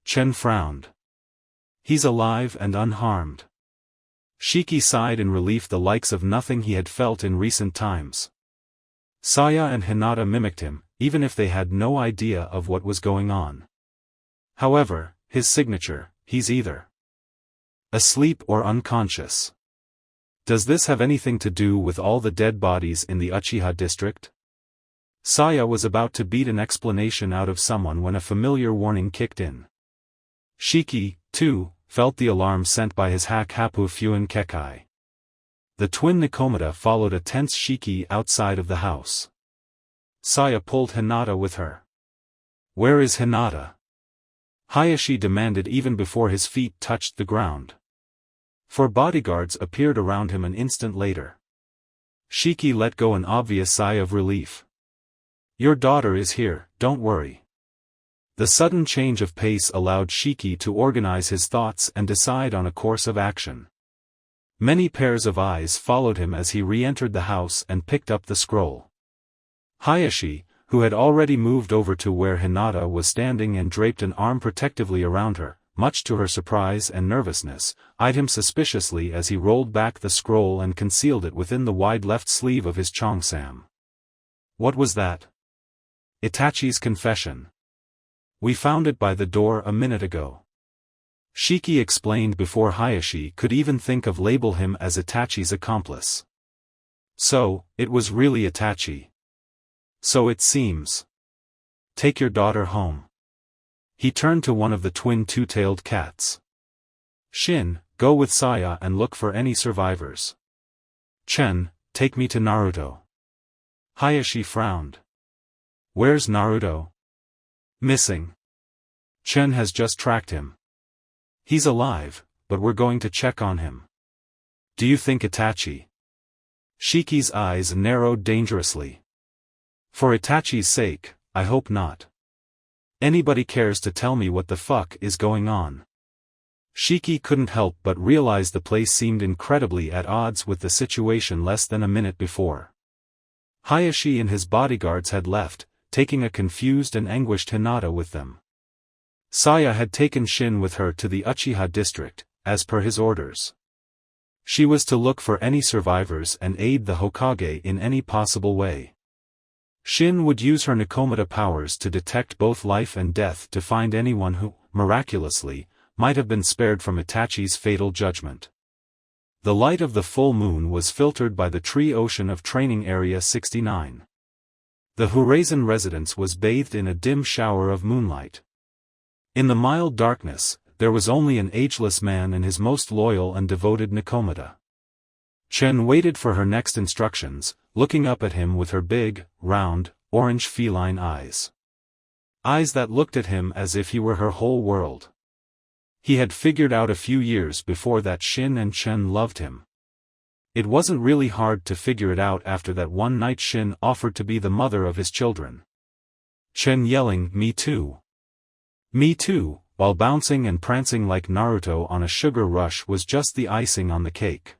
Chen frowned. He's alive and unharmed. Shiki sighed in relief, the likes of nothing he had felt in recent times. Saya and Hinata mimicked him, even if they had no idea of what was going on. However, his signature, he's either asleep or unconscious. Does this have anything to do with all the dead bodies in the Uchiha district? Saya was about to beat an explanation out of someone when a familiar warning kicked in. Shiki, too, felt the alarm sent by his Haku Fuin Kekai. The twin Nikomata followed a tense Shiki outside of the house. Saya pulled Hinata with her. Where is Hinata? Hayashi demanded even before his feet touched the ground. 4 bodyguards appeared around him an instant later. Shiki let go an obvious sigh of relief. Your daughter is here, don't worry. The sudden change of pace allowed Shiki to organize his thoughts and decide on a course of action. Many pairs of eyes followed him as he re-entered the house and picked up the scroll. Hayashi, who had already moved over to where Hinata was standing and draped an arm protectively around her, much to her surprise and nervousness, eyed him suspiciously as he rolled back the scroll and concealed it within the wide left sleeve of his cheongsam. What was that? Itachi's confession. We found it by the door a minute ago. Shiki explained before Hayashi could even think of label him as Itachi's accomplice. So, it was really Itachi. So it seems. Take your daughter home. He turned to one of the twin two-tailed cats. Shin, go with Saya and look for any survivors. Chen, take me to Naruto. Hayashi frowned. Where's Naruto? Missing. Chen has just tracked him. He's alive, but we're going to check on him. Do you think Itachi? Shiki's eyes narrowed dangerously. For Itachi's sake, I hope not. Anybody cares to tell me what the fuck is going on? Shiki couldn't help but realize the place seemed incredibly at odds with the situation less than a minute before. Hayashi and his bodyguards had left, taking a confused and anguished Hinata with them. Saya had taken Shin with her to the Uchiha district, as per his orders. She was to look for any survivors and aid the Hokage in any possible way. Shin would use her Nikomata powers to detect both life and death to find anyone who, miraculously, might have been spared from Itachi's fatal judgment. The light of the full moon was filtered by the tree ocean of Training Area 69. The Horizon residence was bathed in a dim shower of moonlight. In the mild darkness, there was only an ageless man and his most loyal and devoted Nikomata. Chen waited for her next instructions, looking up at him with her big, round, orange feline eyes. Eyes that looked at him as if he were her whole world. He had figured out a few years before that Shin and Chen loved him. It wasn't really hard to figure it out after that one night Shin offered to be the mother of his children. Chen yelling, "Me too! Me too!" while bouncing and prancing like Naruto on a sugar rush was just the icing on the cake.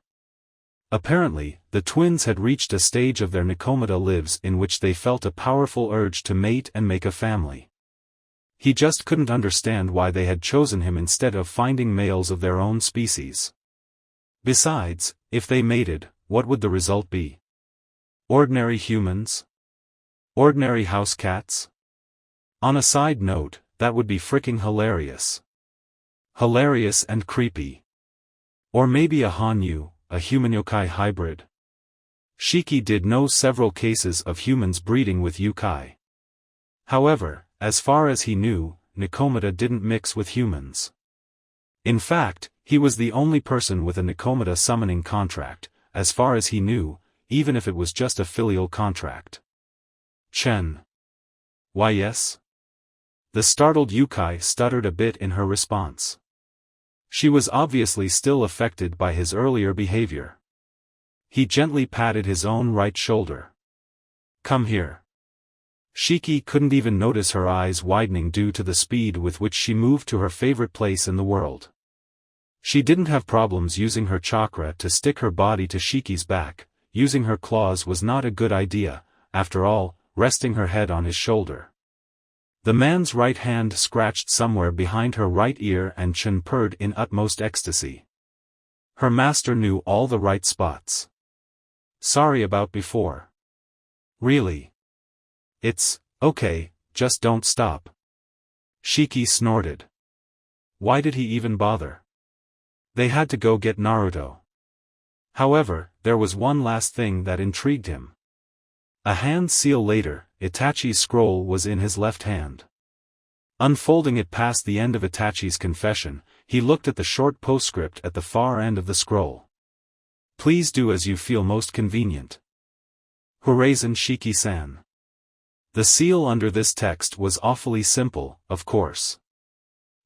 Apparently, the twins had reached a stage of their Nikomata lives in which they felt a powerful urge to mate and make a family. He just couldn't understand why they had chosen him instead of finding males of their own species. Besides, if they mated, what would the result be? Ordinary humans? Ordinary house cats? On a side note, that would be fricking hilarious. Hilarious and creepy. Or maybe a Hanyu, a human-yokai hybrid. Shiki did know several cases of humans breeding with yokai. However, as far as he knew, Nikomata didn't mix with humans. In fact, he was the only person with a Nikomata summoning contract, as far as he knew, even if it was just a filial contract. Chen. Why yes? The startled Yukai stuttered a bit in her response. She was obviously still affected by his earlier behavior. He gently patted his own right shoulder. Come here. Shiki couldn't even notice her eyes widening due to the speed with which she moved to her favorite place in the world. She didn't have problems using her chakra to stick her body to Shiki's back. Using her claws was not a good idea, after all, resting her head on his shoulder. The man's right hand scratched somewhere behind her right ear and Chen purred in utmost ecstasy. Her master knew all the right spots. Sorry about before. Really? It's okay, just don't stop. Shiki snorted. Why did he even bother? They had to go get Naruto. However, there was one last thing that intrigued him. A hand seal later, Itachi's scroll was in his left hand. Unfolding it past the end of Itachi's confession, he looked at the short postscript at the far end of the scroll. Please do as you feel most convenient. Horizon Shiki-san. The seal under this text was awfully simple, of course.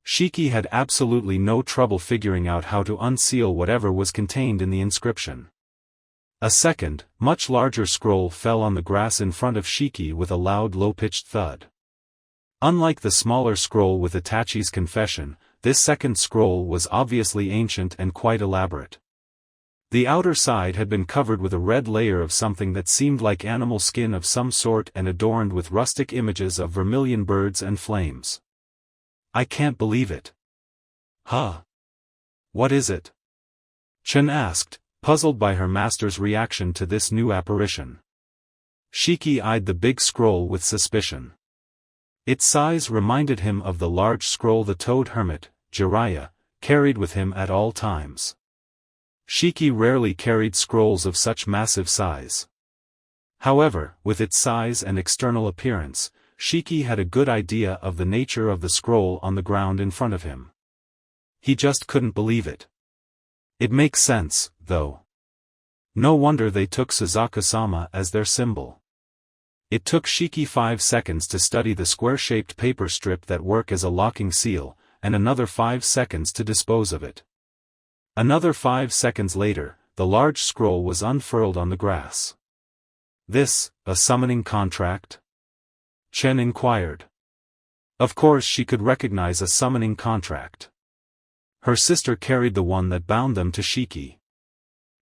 Shiki had absolutely no trouble figuring out how to unseal whatever was contained in the inscription. A second, much larger scroll fell on the grass in front of Shiki with a loud low-pitched thud. Unlike the smaller scroll with Itachi's confession, this second scroll was obviously ancient and quite elaborate. The outer side had been covered with a red layer of something that seemed like animal skin of some sort and adorned with rustic images of vermilion birds and flames. I can't believe it. Huh? What is it? Chen asked, puzzled by her master's reaction to this new apparition. Shiki eyed the big scroll with suspicion. Its size reminded him of the large scroll the toad hermit, Jiraiya, carried with him at all times. Shiki rarely carried scrolls of such massive size. However, with its size and external appearance, Shiki had a good idea of the nature of the scroll on the ground in front of him. He just couldn't believe it. It makes sense, though. No wonder they took Suzaku-sama as their symbol. It took Shiki 5 seconds to study the square-shaped paper strip that worked as a locking seal, and another 5 seconds to dispose of it. Another 5 seconds later, the large scroll was unfurled on the grass. This, a summoning contract? Chen inquired. Of course she could recognize a summoning contract. Her sister carried the one that bound them to Shiki.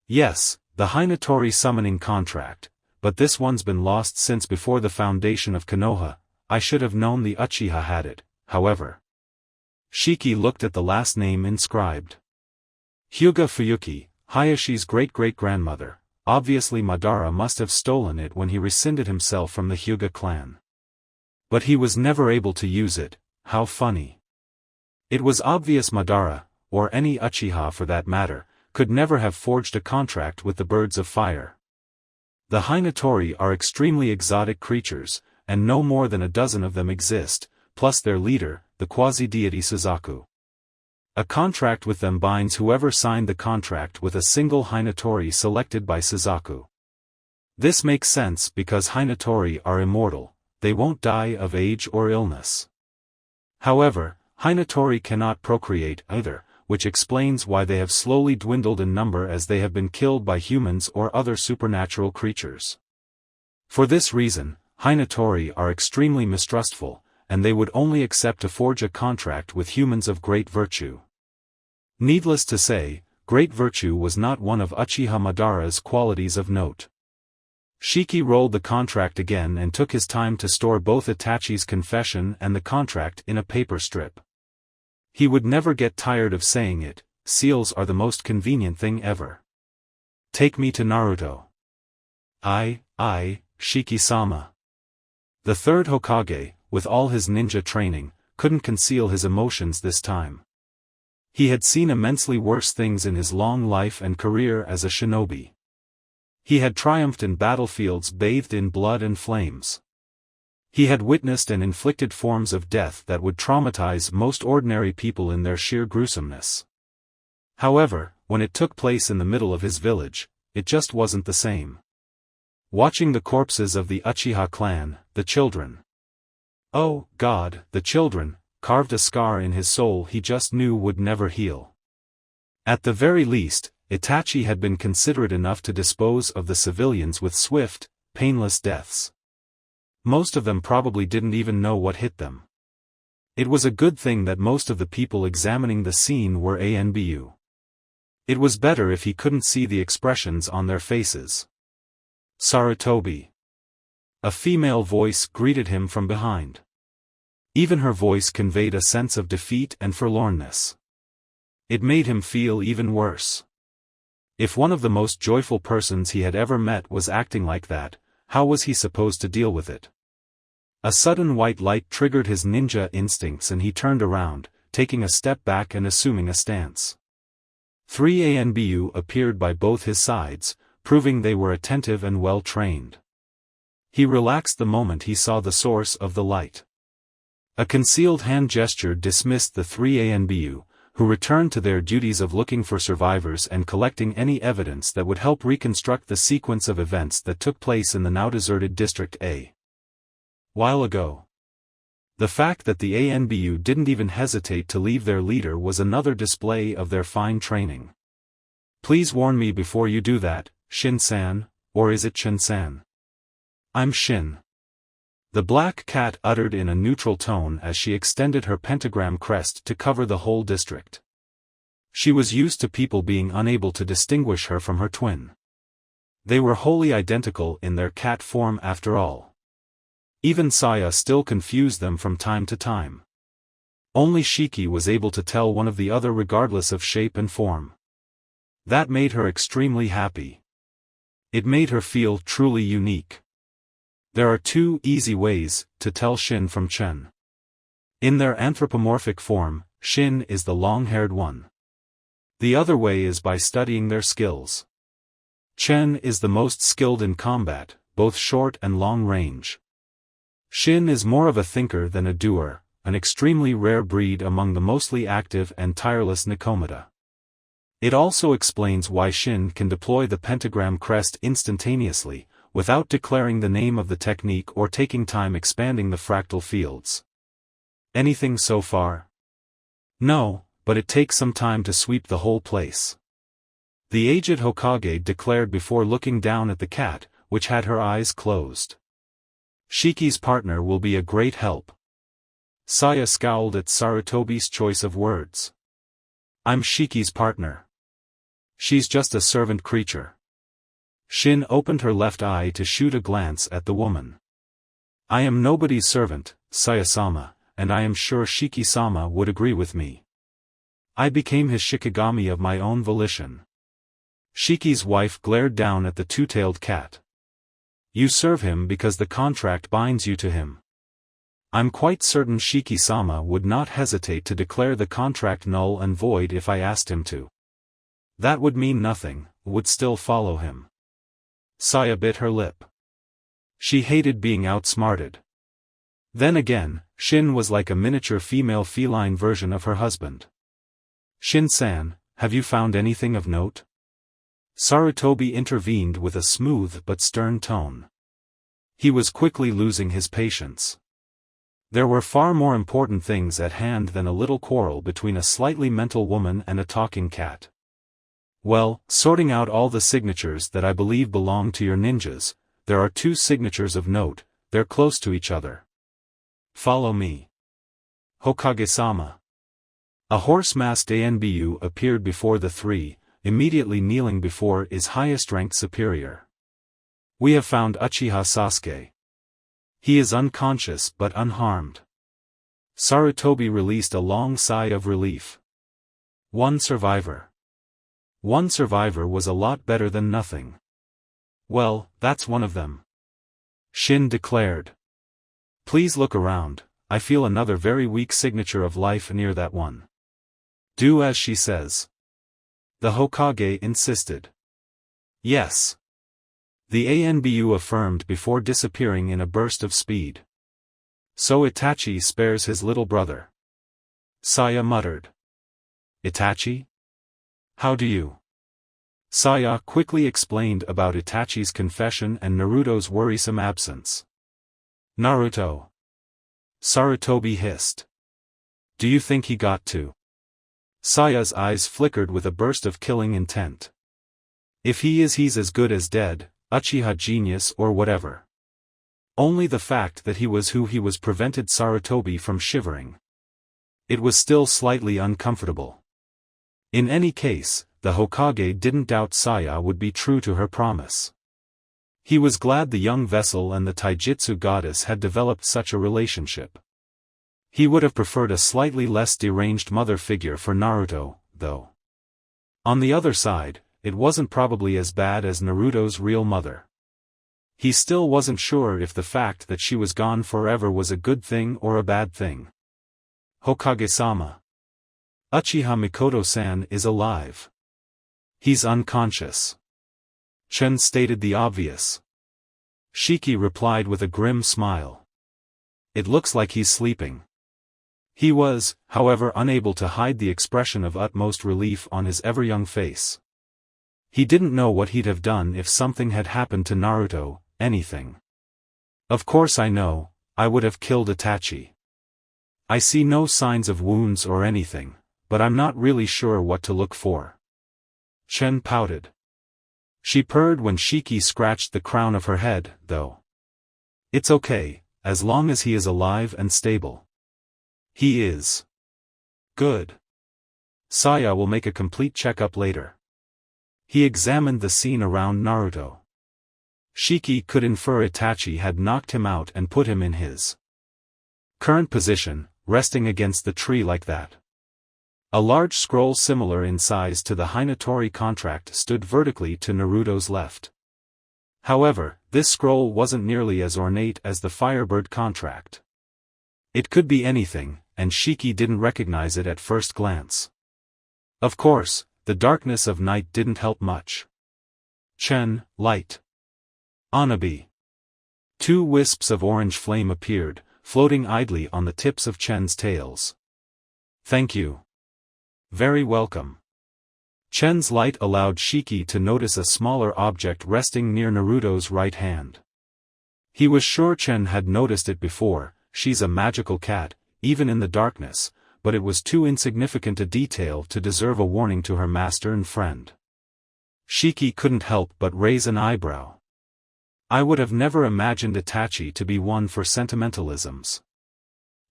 Yes, the Hinatori summoning contract, but this one's been lost since before the foundation of Konoha. I should have known the Uchiha had it, however. Shiki looked at the last name inscribed. Hyuga Fuyuki, Hayashi's great-great-grandmother. Obviously Madara must have stolen it when he rescinded himself from the Hyuga clan. But he was never able to use it. How funny. It was obvious Madara, or any Uchiha for that matter, could never have forged a contract with the birds of fire. The Hinatori are extremely exotic creatures, and no more than a dozen of them exist, plus their leader, the quasi-deity Suzaku. A contract with them binds whoever signed the contract with a single Hinatori selected by Suzaku. This makes sense because Hinatori are immortal, they won't die of age or illness. However, Hinatori cannot procreate either, which explains why they have slowly dwindled in number as they have been killed by humans or other supernatural creatures. For this reason, Hinatori are extremely mistrustful, and they would only accept to forge a contract with humans of great virtue. Needless to say, great virtue was not one of Uchiha Madara's qualities of note. Shiki rolled the contract again and took his time to store both Itachi's confession and the contract in a paper strip. He would never get tired of saying it, seals are the most convenient thing ever. Take me to Naruto. I, Shiki-sama. The third Hokage, with all his ninja training, couldn't conceal his emotions this time. He had seen immensely worse things in his long life and career as a shinobi. He had triumphed in battlefields bathed in blood and flames. He had witnessed and inflicted forms of death that would traumatize most ordinary people in their sheer gruesomeness. However, when it took place in the middle of his village, it just wasn't the same. Watching the corpses of the Uchiha clan, the children. Oh, God, the children, carved a scar in his soul he just knew would never heal. At the very least, Itachi had been considerate enough to dispose of the civilians with swift, painless deaths. Most of them probably didn't even know what hit them. It was a good thing that most of the people examining the scene were ANBU. It was better if he couldn't see the expressions on their faces. Sarutobi. A female voice greeted him from behind. Even her voice conveyed a sense of defeat and forlornness. It made him feel even worse. If one of the most joyful persons he had ever met was acting like that, how was he supposed to deal with it? A sudden white light triggered his ninja instincts and he turned around, taking a step back and assuming a stance. 3 ANBU appeared by both his sides, proving they were attentive and well-trained. He relaxed the moment he saw the source of the light. A concealed hand gesture dismissed the 3 ANBU, who returned to their duties of looking for survivors and collecting any evidence that would help reconstruct the sequence of events that took place in the now-deserted District A. While ago. The fact that the ANBU didn't even hesitate to leave their leader was another display of their fine training. Please warn me before you do that, Shin-san, or is it Shin-san? I'm Shin. The black cat uttered in a neutral tone as she extended her pentagram crest to cover the whole district. She was used to people being unable to distinguish her from her twin. They were wholly identical in their cat form after all. Even Saya still confused them from time to time. Only Shiki was able to tell one of the other regardless of shape and form. That made her extremely happy. It made her feel truly unique. There are 2 easy ways to tell Shin from Chen. In their anthropomorphic form, Shin is the long-haired one. The other way is by studying their skills. Chen is the most skilled in combat, both short and long range. Shin is more of a thinker than a doer, an extremely rare breed among the mostly active and tireless Nikomata. It also explains why Shin can deploy the pentagram crest instantaneously, without declaring the name of the technique or taking time expanding the fractal fields. Anything so far? No, but it takes some time to sweep the whole place. The aged Hokage declared before looking down at the cat, which had her eyes closed. Shiki's partner will be a great help. Saya scowled at Sarutobi's choice of words. I'm Shiki's partner. She's just a servant creature. Shin opened her left eye to shoot a glance at the woman. I am nobody's servant, Saya-sama, and I am sure Shiki-sama would agree with me. I became his shikigami of my own volition. Shiki's wife glared down at the two-tailed cat. You serve him because the contract binds you to him. I'm quite certain Shiki-sama would not hesitate to declare the contract null and void if I asked him to. That would mean nothing, would still follow him. Saya bit her lip. She hated being outsmarted. Then again, Shin was like a miniature female feline version of her husband. Shin-san, have you found anything of note? Sarutobi intervened with a smooth but stern tone. He was quickly losing his patience. There were far more important things at hand than a little quarrel between a slightly mental woman and a talking cat. Well, sorting out all the signatures that I believe belong to your ninjas, there are 2 signatures of note, they're close to each other. Follow me. Hokage-sama. A horse-masked Anbu appeared before the 3, immediately kneeling before his highest-ranked superior. We have found Uchiha Sasuke. He is unconscious but unharmed. Sarutobi released a long sigh of relief. One survivor. One survivor was a lot better than nothing. Well, that's one of them. Shin declared. Please look around, I feel another very weak signature of life near that one. Do as she says. The Hokage insisted. Yes. The Anbu affirmed before disappearing in a burst of speed. So Itachi spares his little brother. Saya muttered. Itachi? How do you? Saya quickly explained about Itachi's confession and Naruto's worrisome absence. Naruto. Sarutobi hissed. Do you think he got to? Saya's eyes flickered with a burst of killing intent. If he is, he's as good as dead, Uchiha genius or whatever. Only the fact that he was who he was prevented Sarutobi from shivering. It was still slightly uncomfortable. In any case, the Hokage didn't doubt Saya would be true to her promise. He was glad the young vessel and the taijutsu goddess had developed such a relationship. He would have preferred a slightly less deranged mother figure for Naruto, though. On the other side, it wasn't probably as bad as Naruto's real mother. He still wasn't sure if the fact that she was gone forever was a good thing or a bad thing. Hokage-sama. Uchiha Mikoto-san is alive. He's unconscious. Chen stated the obvious. Shiki replied with a grim smile. It looks like he's sleeping. He was, however, unable to hide the expression of utmost relief on his ever-young face. He didn't know what he'd have done if something had happened to Naruto, anything. Of course I know, I would have killed Itachi. I see no signs of wounds or anything, but I'm not really sure what to look for. Chen pouted. She purred when Shiki scratched the crown of her head, though. It's okay, as long as he is alive and stable. He is. Good. Saya will make a complete checkup later. He examined the scene around Naruto. Shiki could infer Itachi had knocked him out and put him in his current position, resting against the tree like that. A large scroll similar in size to the Hinatori contract stood vertically to Naruto's left. However, this scroll wasn't nearly as ornate as the Firebird contract. It could be anything, and Shiki didn't recognize it at first glance. Of course, the darkness of night didn't help much. Chen, light. Anabi. Two wisps of orange flame appeared, floating idly on the tips of Chen's tails. Thank you. Very welcome. Chen's light allowed Shiki to notice a smaller object resting near Naruto's right hand. He was sure Chen had noticed it before. She's a magical cat, even in the darkness, but it was too insignificant a detail to deserve a warning to her master and friend. Shiki couldn't help but raise an eyebrow. I would have never imagined Itachi to be one for sentimentalisms.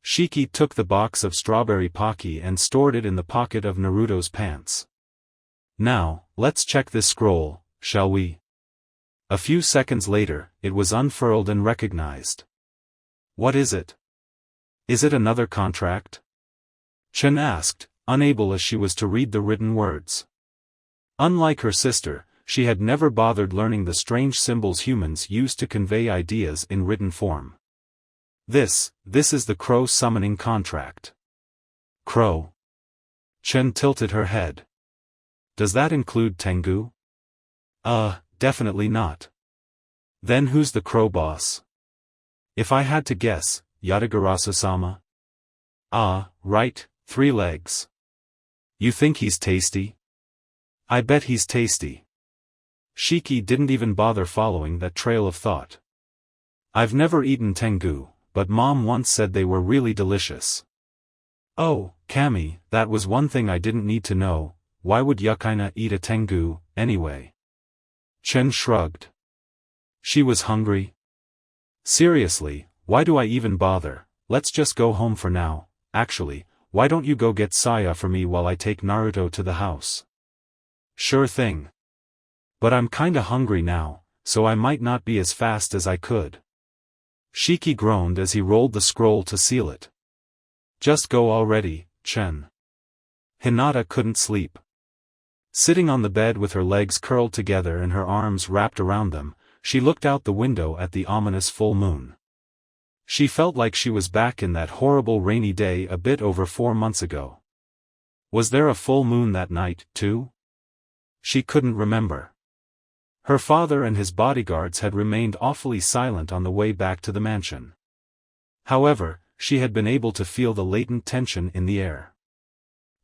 Shiki took the box of strawberry pocky and stored it in the pocket of Naruto's pants. Now, let's check this scroll, shall we? A few seconds later, it was unfurled and recognized. What is it? Is it another contract? Chen asked, unable as she was to read the written words. Unlike her sister, she had never bothered learning the strange symbols humans use to convey ideas in written form. This is the crow summoning contract. Crow? Chen tilted her head. Does that include Tengu? Definitely not. Then who's the crow boss? If I had to guess, Yatagarasu-sama? Ah, right, 3 legs. You think he's tasty? I bet he's tasty. Shiki didn't even bother following that trail of thought. I've never eaten Tengu, but Mom once said they were really delicious. Oh, Kami, that was one thing I didn't need to know. Why would Yukaina eat a Tengu, anyway? Chen shrugged. She was hungry. Seriously, why do I even bother? Let's just go home for now. Actually, why don't you go get Saya for me while I take Naruto to the house? Sure thing. But I'm kinda hungry now, so I might not be as fast as I could. Shiki groaned as he rolled the scroll to seal it. Just go already, Chen. Hinata couldn't sleep. Sitting on the bed with her legs curled together and her arms wrapped around them, she looked out the window at the ominous full moon. She felt like she was back in that horrible rainy day a bit over 4 months ago. Was there a full moon that night, too? She couldn't remember. Her father and his bodyguards had remained awfully silent on the way back to the mansion. However, she had been able to feel the latent tension in the air.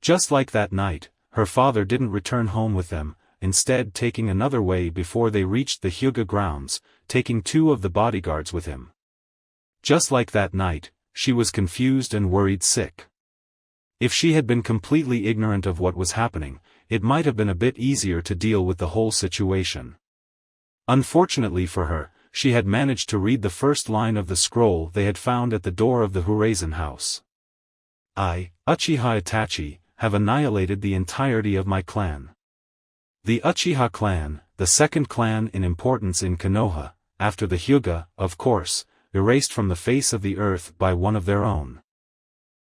Just like that night, her father didn't return home with them, instead taking another way before they reached the Hyuga grounds, taking 2 of the bodyguards with him. Just like that night, she was confused and worried sick. If she had been completely ignorant of what was happening, it might have been a bit easier to deal with the whole situation. Unfortunately for her, she had managed to read the first line of the scroll they had found at the door of the Horizon house. I, Uchiha Itachi, have annihilated the entirety of my clan. The Uchiha clan, the second clan in importance in Konoha, after the Hyuga, of course, erased from the face of the earth by one of their own.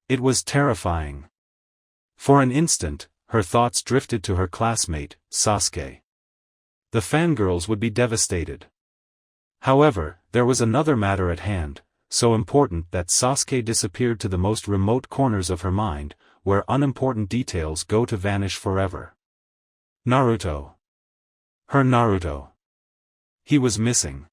It was terrifying. For an instant, her thoughts drifted to her classmate, Sasuke. The fangirls would be devastated. However, there was another matter at hand, so important that Sasuke disappeared to the most remote corners of her mind, where unimportant details go to vanish forever. Naruto. Her Naruto. He was missing.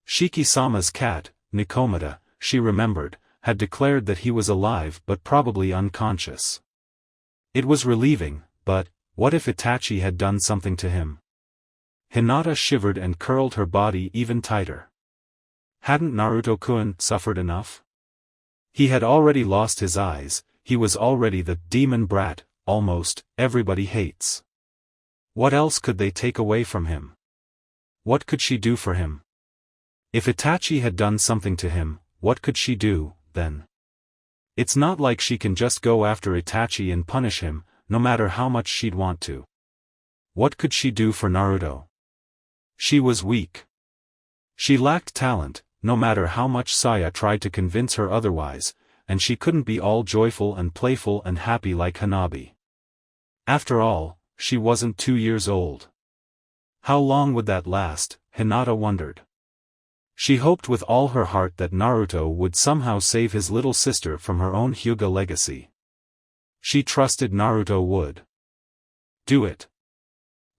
Shiki-sama's cat, Nikomata, she remembered, had declared that he was alive but probably unconscious. It was relieving, but, what if Itachi had done something to him? Hinata shivered and curled her body even tighter. Hadn't Naruto-kun suffered enough? He had already lost his eyes, he was already the demon brat, almost, everybody hates. What else could they take away from him? What could she do for him? If Itachi had done something to him, what could she do, then? It's not like she can just go after Itachi and punish him, no matter how much she'd want to. What could she do for Naruto? She was weak. She lacked talent, no matter how much Saya tried to convince her otherwise, and she couldn't be all joyful and playful and happy like Hanabi. After all, she wasn't 2 years old. How long would that last, Hinata wondered. She hoped with all her heart that Naruto would somehow save his little sister from her own Hyuga legacy. She trusted Naruto would do it.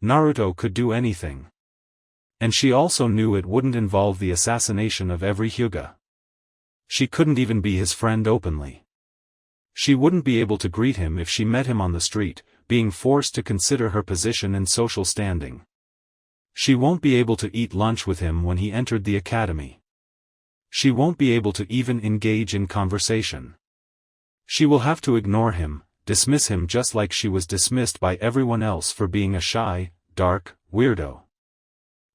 Naruto could do anything. And she also knew it wouldn't involve the assassination of every Hyuga. She couldn't even be his friend openly. She wouldn't be able to greet him if she met him on the street, being forced to consider her position and social standing. She won't be able to eat lunch with him when he entered the academy. She won't be able to even engage in conversation. She will have to ignore him, dismiss him just like she was dismissed by everyone else for being a shy, dark, weirdo.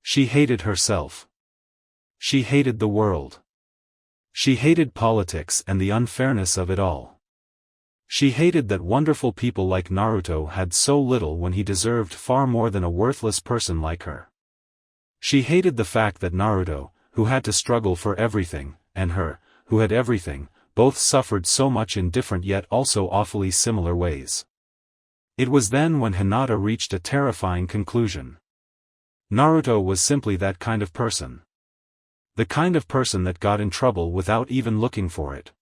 She hated herself. She hated the world. She hated politics and the unfairness of it all. She hated that wonderful people like Naruto had so little when he deserved far more than a worthless person like her. She hated the fact that Naruto, who had to struggle for everything, and her, who had everything, both suffered so much in different yet also awfully similar ways. It was then when Hinata reached a terrifying conclusion. Naruto was simply that kind of person. The kind of person that got in trouble without even looking for it.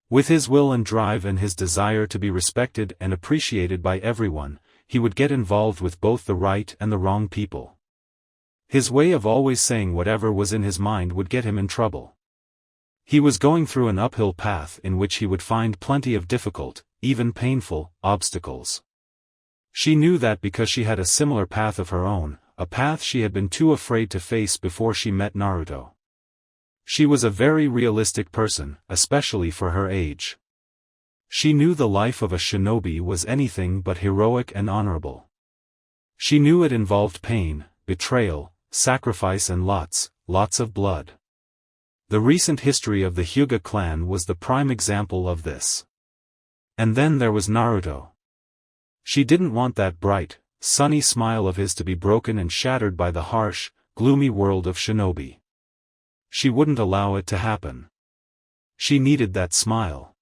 With his will and drive and his desire to be respected and appreciated by everyone, he would get involved with both the right and the wrong people. His way of always saying whatever was in his mind would get him in trouble. He was going through an uphill path in which he would find plenty of difficult, even painful, obstacles. She knew that because she had a similar path of her own, a path she had been too afraid to face before she met Naruto. She was a very realistic person, especially for her age. She knew the life of a shinobi was anything but heroic and honorable. She knew it involved pain, betrayal, sacrifice and lots of blood. The recent history of the Hyuga clan was the prime example of this. And then there was Naruto. She didn't want that bright, sunny smile of his to be broken and shattered by the harsh, gloomy world of shinobi. She wouldn't allow it to happen. She needed that smile.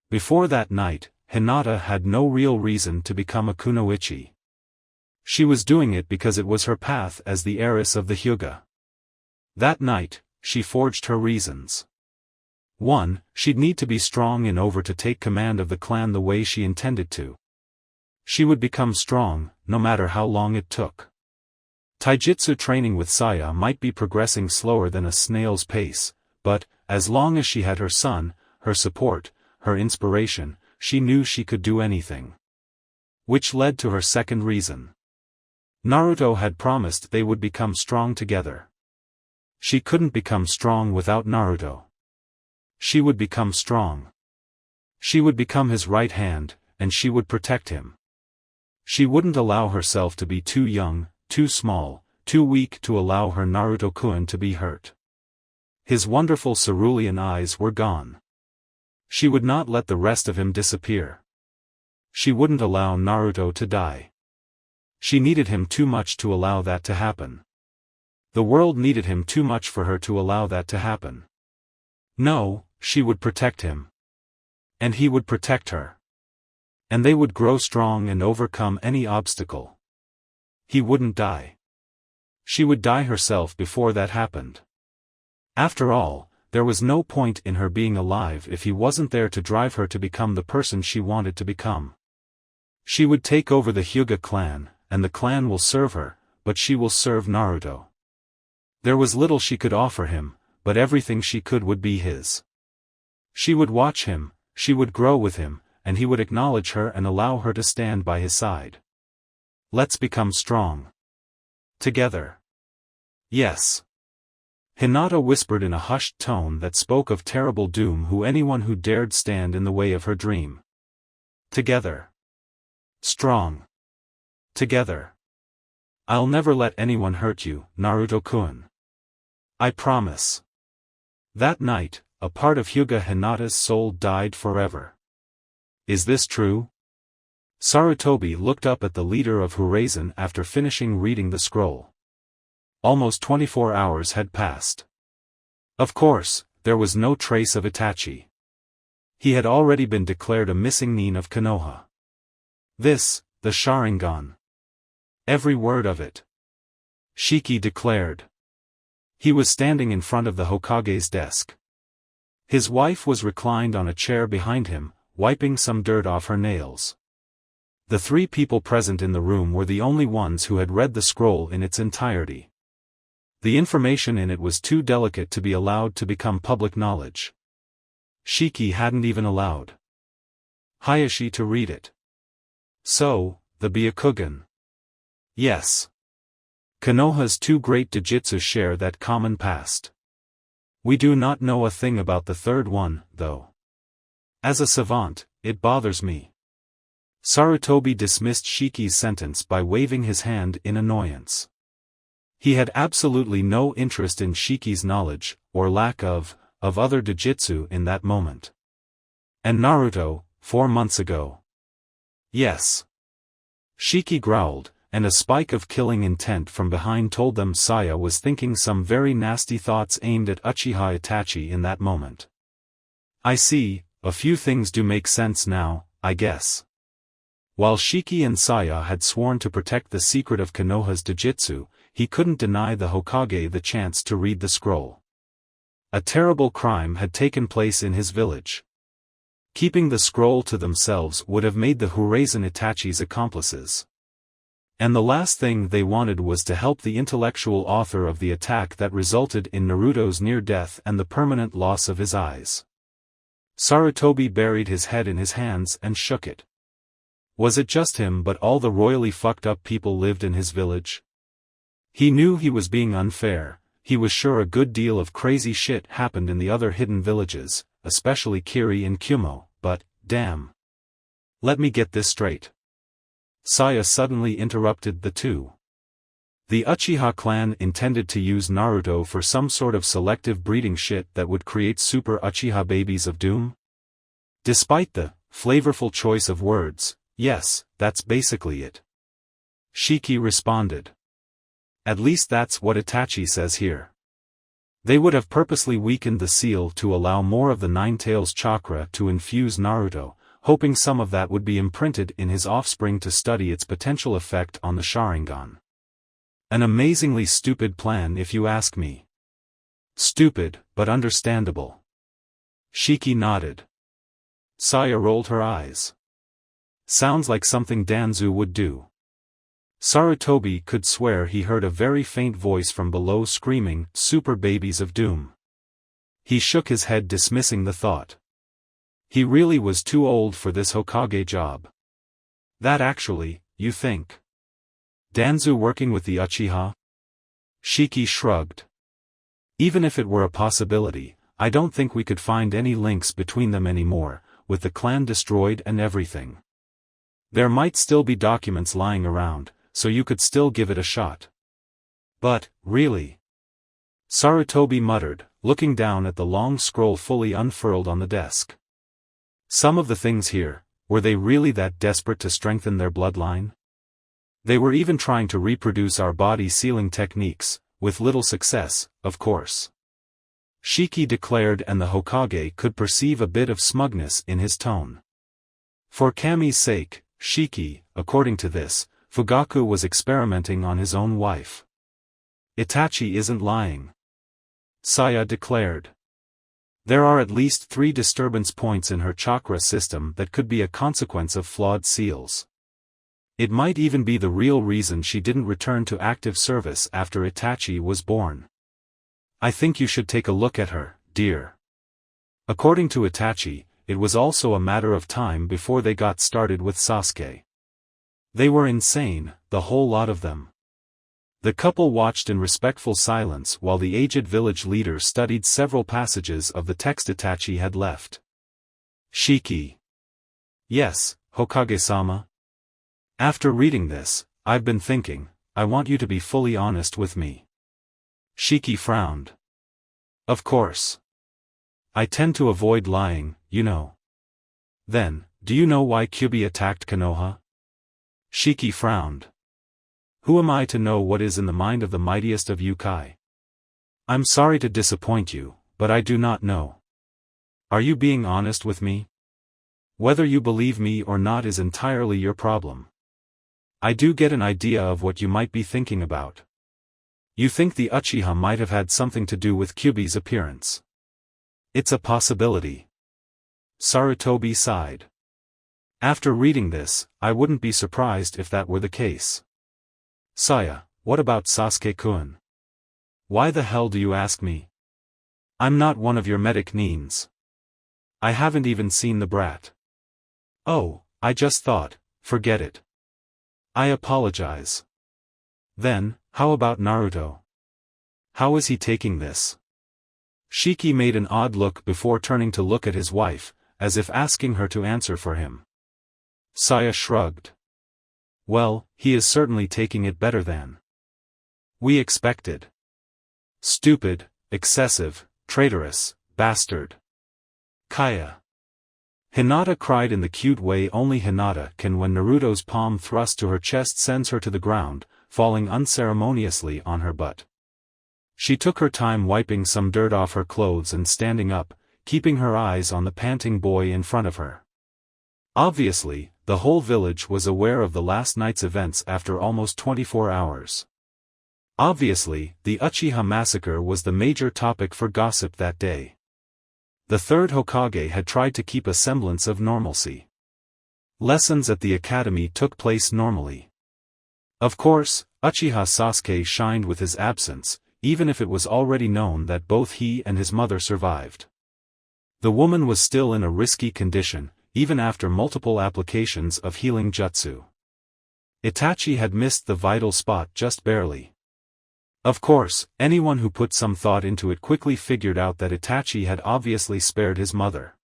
Before that night, Hinata had no real reason to become a kunoichi. She was doing it because it was her path as the heiress of the Hyuga. That night, she forged her reasons. 1. She'd need to be strong enough to take command of the clan the way she intended to. She would become strong, no matter how long it took. Taijutsu training with Saya might be progressing slower than a snail's pace, but, as long as she had her son, her support, her inspiration, she knew she could do anything. Which led to her second reason. Naruto had promised they would become strong together. She couldn't become strong without Naruto. She would become strong. She would become his right hand, and she would protect him. She wouldn't allow herself to be too young, too small, too weak to allow her Naruto-kun to be hurt. His wonderful cerulean eyes were gone. She would not let the rest of him disappear. She wouldn't allow Naruto to die. She needed him too much to allow that to happen. The world needed him too much for her to allow that to happen. No, she would protect him. And he would protect her. And they would grow strong and overcome any obstacle. He wouldn't die. She would die herself before that happened. After all, there was no point in her being alive if he wasn't there to drive her to become the person she wanted to become. She would take over the Hyuga clan, and the clan will serve her, but she will serve Naruto. There was little she could offer him, but everything she could would be his. She would watch him, she would grow with him, and he would acknowledge her and allow her to stand by his side. Let's become strong. Together. Yes. Hinata whispered in a hushed tone that spoke of terrible doom to anyone who dared stand in the way of her dream. Together. Strong. Together. I'll never let anyone hurt you, Naruto-kun. I promise. That night, a part of Hyuga Hinata's soul died forever. Is this true? Sarutobi looked up at the leader of Horizon after finishing reading the scroll. Almost 24 hours had passed. Of course, there was no trace of Itachi. He had already been declared a missing nin of Konoha. This, the Sharingan. Every word of it. Shiki declared. He was standing in front of the Hokage's desk. His wife was reclined on a chair behind him, wiping some dirt off her nails. The three people present in the room were the only ones who had read the scroll in its entirety. The information in it was too delicate to be allowed to become public knowledge. Shiki hadn't even allowed Hayashi to read it. So, the Byakugan. Yes. Konoha's two great Dojutsu share that common past. We do not know a thing about the third one, though. As a savant, it bothers me. Sarutobi dismissed Shiki's sentence by waving his hand in annoyance. He had absolutely no interest in Shiki's knowledge, or lack of other Dojutsu in that moment. And Naruto, 4 months ago. Yes. Shiki growled, and a spike of killing intent from behind told them Saya was thinking some very nasty thoughts aimed at Uchiha Itachi in that moment. I see, a few things do make sense now, I guess. While Shiki and Saya had sworn to protect the secret of Konoha's Dojutsu, he couldn't deny the Hokage the chance to read the scroll. A terrible crime had taken place in his village. Keeping the scroll to themselves would have made the Urazen Itachi's accomplices. And the last thing they wanted was to help the intellectual author of the attack that resulted in Naruto's near death and the permanent loss of his eyes. Sarutobi buried his head in his hands and shook it. Was it just him but all the royally fucked up people lived in his village? He knew he was being unfair, he was sure a good deal of crazy shit happened in the other hidden villages, especially Kiri and Kumo, but, damn. Let me get this straight. Saya suddenly interrupted the two. The Uchiha clan intended to use Naruto for some sort of selective breeding shit that would create super Uchiha babies of doom? Despite the flavorful choice of words, yes, that's basically it. Shiki responded. At least that's what Itachi says here. They would have purposely weakened the seal to allow more of the Nine-Tails chakra to infuse Naruto, hoping some of that would be imprinted in his offspring to study its potential effect on the Sharingan. An amazingly stupid plan if you ask me. Stupid, but understandable. Shiki nodded. Saya rolled her eyes. Sounds like something Danzu would do. Sarutobi could swear he heard a very faint voice from below screaming, "Super babies of doom." He shook his head dismissing the thought. He really was too old for this Hokage job. That actually, you think? Danzu working with the Uchiha? Shiki shrugged. Even if it were a possibility, I don't think we could find any links between them anymore, with the clan destroyed and everything. There might still be documents lying around, so you could still give it a shot. But, really? Sarutobi muttered, looking down at the long scroll fully unfurled on the desk. Some of the things here, were they really that desperate to strengthen their bloodline? They were even trying to reproduce our body sealing techniques, with little success, of course. Shiki declared, and the Hokage could perceive a bit of smugness in his tone. For Kami's sake, Shiki, according to this, Fugaku was experimenting on his own wife. Itachi isn't lying. Saya declared. There are at least 3 disturbance points in her chakra system that could be a consequence of flawed seals. It might even be the real reason she didn't return to active service after Itachi was born. I think you should take a look at her, dear. According to Itachi, it was also a matter of time before they got started with Sasuke. They were insane, the whole lot of them. The couple watched in respectful silence while the aged village leader studied several passages of the text Itachi had left. Shiki. Yes, Hokage-sama. After reading this, I've been thinking, I want you to be fully honest with me. Shiki frowned. Of course. I tend to avoid lying, you know. Then, do you know why Kyubi attacked Konoha? Shiki frowned. Who am I to know what is in the mind of the mightiest of Ukai? I'm sorry to disappoint you, but I do not know. Are you being honest with me? Whether you believe me or not is entirely your problem. I do get an idea of what you might be thinking about. You think the Uchiha might have had something to do with Kyuubi's appearance? It's a possibility. Sarutobi sighed. After reading this, I wouldn't be surprised if that were the case. Saya, what about Sasuke-kun? Why the hell do you ask me? I'm not one of your medic neens. I haven't even seen the brat. Oh, I just thought, forget it. I apologize. Then, how about Naruto? How is he taking this? Shiki made an odd look before turning to look at his wife, as if asking her to answer for him. Saya shrugged. Well, he is certainly taking it better than we expected. Stupid, excessive, traitorous, bastard. Kaya. Hinata cried in the cute way only Hinata can when Naruto's palm thrust to her chest sends her to the ground, falling unceremoniously on her butt. She took her time wiping some dirt off her clothes and standing up, keeping her eyes on the panting boy in front of her. Obviously, the whole village was aware of the last night's events after almost 24 hours. Obviously, the Uchiha massacre was the major topic for gossip that day. The third Hokage had tried to keep a semblance of normalcy. Lessons at the academy took place normally. Of course, Uchiha Sasuke shined with his absence, even if it was already known that both he and his mother survived. The woman was still in a risky condition, even after multiple applications of healing jutsu. Itachi had missed the vital spot just barely. Of course, anyone who put some thought into it quickly figured out that Itachi had obviously spared his mother.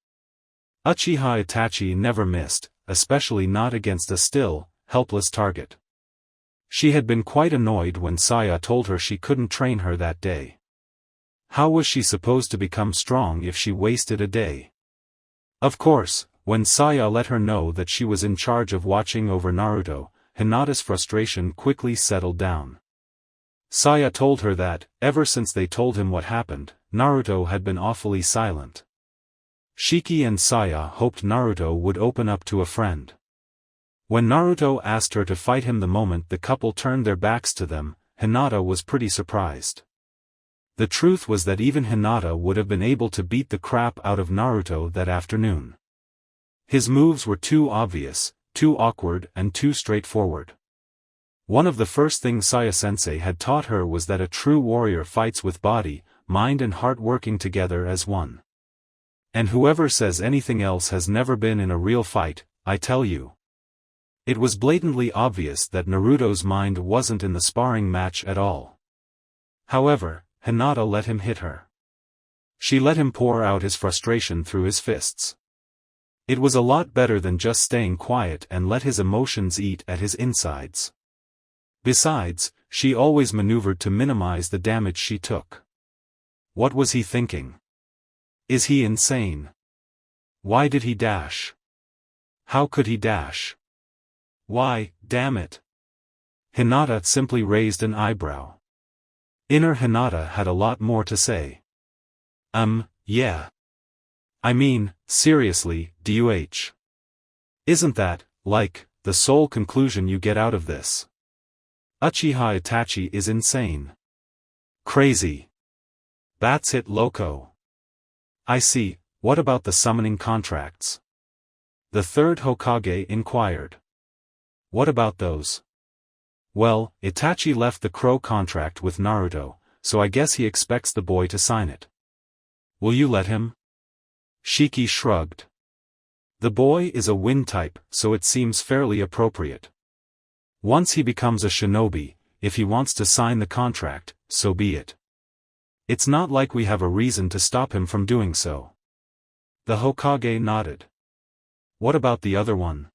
Uchiha Itachi never missed, especially not against a still, helpless target. She had been quite annoyed when Saya told her she couldn't train her that day. How was she supposed to become strong if she wasted a day? Of course, when Saya let her know that she was in charge of watching over Naruto, Hinata's frustration quickly settled down. Saya told her that, ever since they told him what happened, Naruto had been awfully silent. Shiki and Saya hoped Naruto would open up to a friend. When Naruto asked her to fight him the moment the couple turned their backs to them, Hinata was pretty surprised. The truth was that even Hinata would have been able to beat the crap out of Naruto that afternoon. His moves were too obvious, too awkward and too straightforward. One of the first things Saya-sensei had taught her was that a true warrior fights with body, mind and heart working together as one. And whoever says anything else has never been in a real fight, I tell you. It was blatantly obvious that Naruto's mind wasn't in the sparring match at all. However, Hinata let him hit her. She let him pour out his frustration through his fists. It was a lot better than just staying quiet and let his emotions eat at his insides. Besides, she always maneuvered to minimize the damage she took. What was he thinking? Is he insane? Why did he dash? How could he dash? Why, damn it? Hinata simply raised an eyebrow. Inner Hinata had a lot more to say. Yeah. I mean, seriously, DUH. Isn't that, like, the sole conclusion you get out of this? Uchiha Itachi is insane. Crazy. That's it, loco. I see, what about the summoning contracts? The third Hokage inquired. What about those? Well, Itachi left the crow contract with Naruto, so I guess he expects the boy to sign it. Will you let him? Shiki shrugged. The boy is a wind type, so it seems fairly appropriate. Once he becomes a shinobi, if he wants to sign the contract, so be it. It's not like we have a reason to stop him from doing so. The Hokage nodded. What about the other one?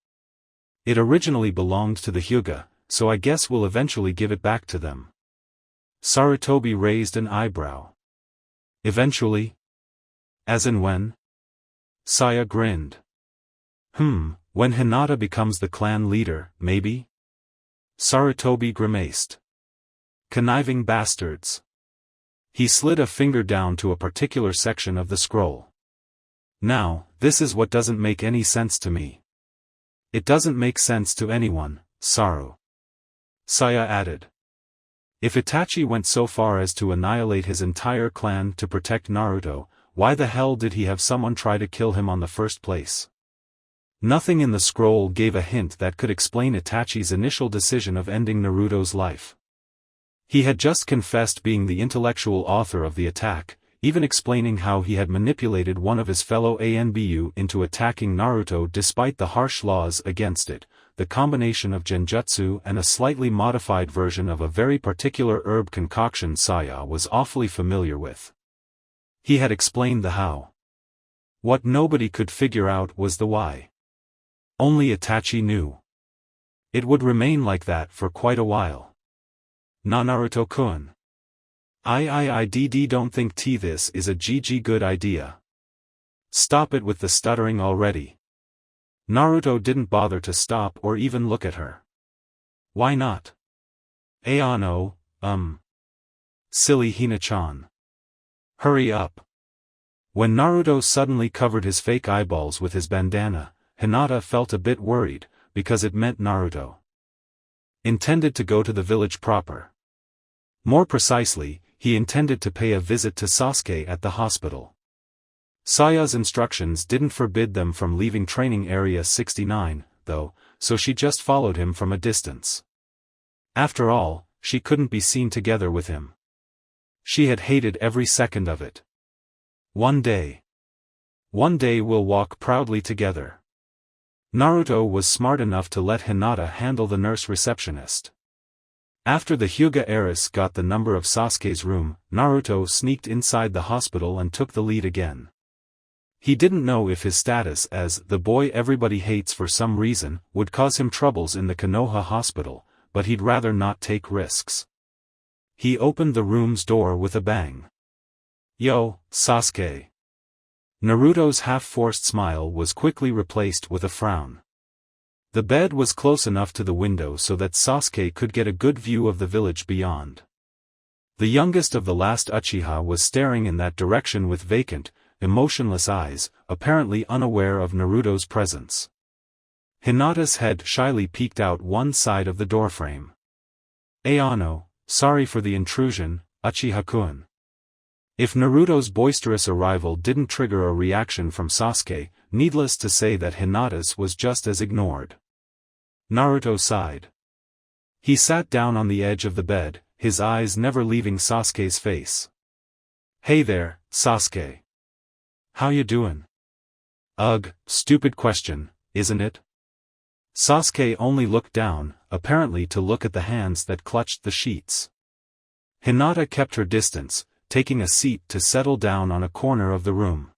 It originally belonged to the Hyuga, so I guess we'll eventually give it back to them. Sarutobi raised an eyebrow. Eventually? As in when? Saya grinned. When Hinata becomes the clan leader, maybe? Sarutobi grimaced. Conniving bastards. He slid a finger down to a particular section of the scroll. Now, this is what doesn't make any sense to me. It doesn't make sense to anyone, Saru. Saya added. If Itachi went so far as to annihilate his entire clan to protect Naruto, why the hell did he have someone try to kill him on the first place? Nothing in the scroll gave a hint that could explain Itachi's initial decision of ending Naruto's life. He had just confessed being the intellectual author of the attack, even explaining how he had manipulated one of his fellow ANBU into attacking Naruto despite the harsh laws against it, the combination of genjutsu and a slightly modified version of a very particular herb concoction Saya was awfully familiar with. He had explained the how. What nobody could figure out was the why. Only Itachi knew. It would remain like that for quite a while. Naruto-kun. I don't think this is a good idea. Stop it with the stuttering already. Naruto didn't bother to stop or even look at her. Why not? No, silly Hina-chan. Hurry up. When Naruto suddenly covered his fake eyeballs with his bandana, Hinata felt a bit worried, because it meant Naruto intended to go to the village proper. More precisely, he intended to pay a visit to Sasuke at the hospital. Saya's instructions didn't forbid them from leaving training area 69, though, so she just followed him from a distance. After all, she couldn't be seen together with him. She had hated every second of it. One day we'll walk proudly together. Naruto was smart enough to let Hinata handle the nurse receptionist. After the Hyuga heiress got the number of Sasuke's room, Naruto sneaked inside the hospital and took the lead again. He didn't know if his status as the boy everybody hates for some reason would cause him troubles in the Konoha hospital, but he'd rather not take risks. He opened the room's door with a bang. Yo, Sasuke. Naruto's half-forced smile was quickly replaced with a frown. The bed was close enough to the window so that Sasuke could get a good view of the village beyond. The youngest of the last Uchiha was staring in that direction with vacant, emotionless eyes, apparently unaware of Naruto's presence. Hinata's head shyly peeked out one side of the doorframe. Ayano, sorry for the intrusion, Uchiha-kun. If Naruto's boisterous arrival didn't trigger a reaction from Sasuke, needless to say that Hinata's was just as ignored. Naruto sighed. He sat down on the edge of the bed, his eyes never leaving Sasuke's face. Hey there, Sasuke. How you doin'? Ugh, stupid question, isn't it? Sasuke only looked down, apparently to look at the hands that clutched the sheets. Hinata kept her distance, taking a seat to settle down on a corner of the room.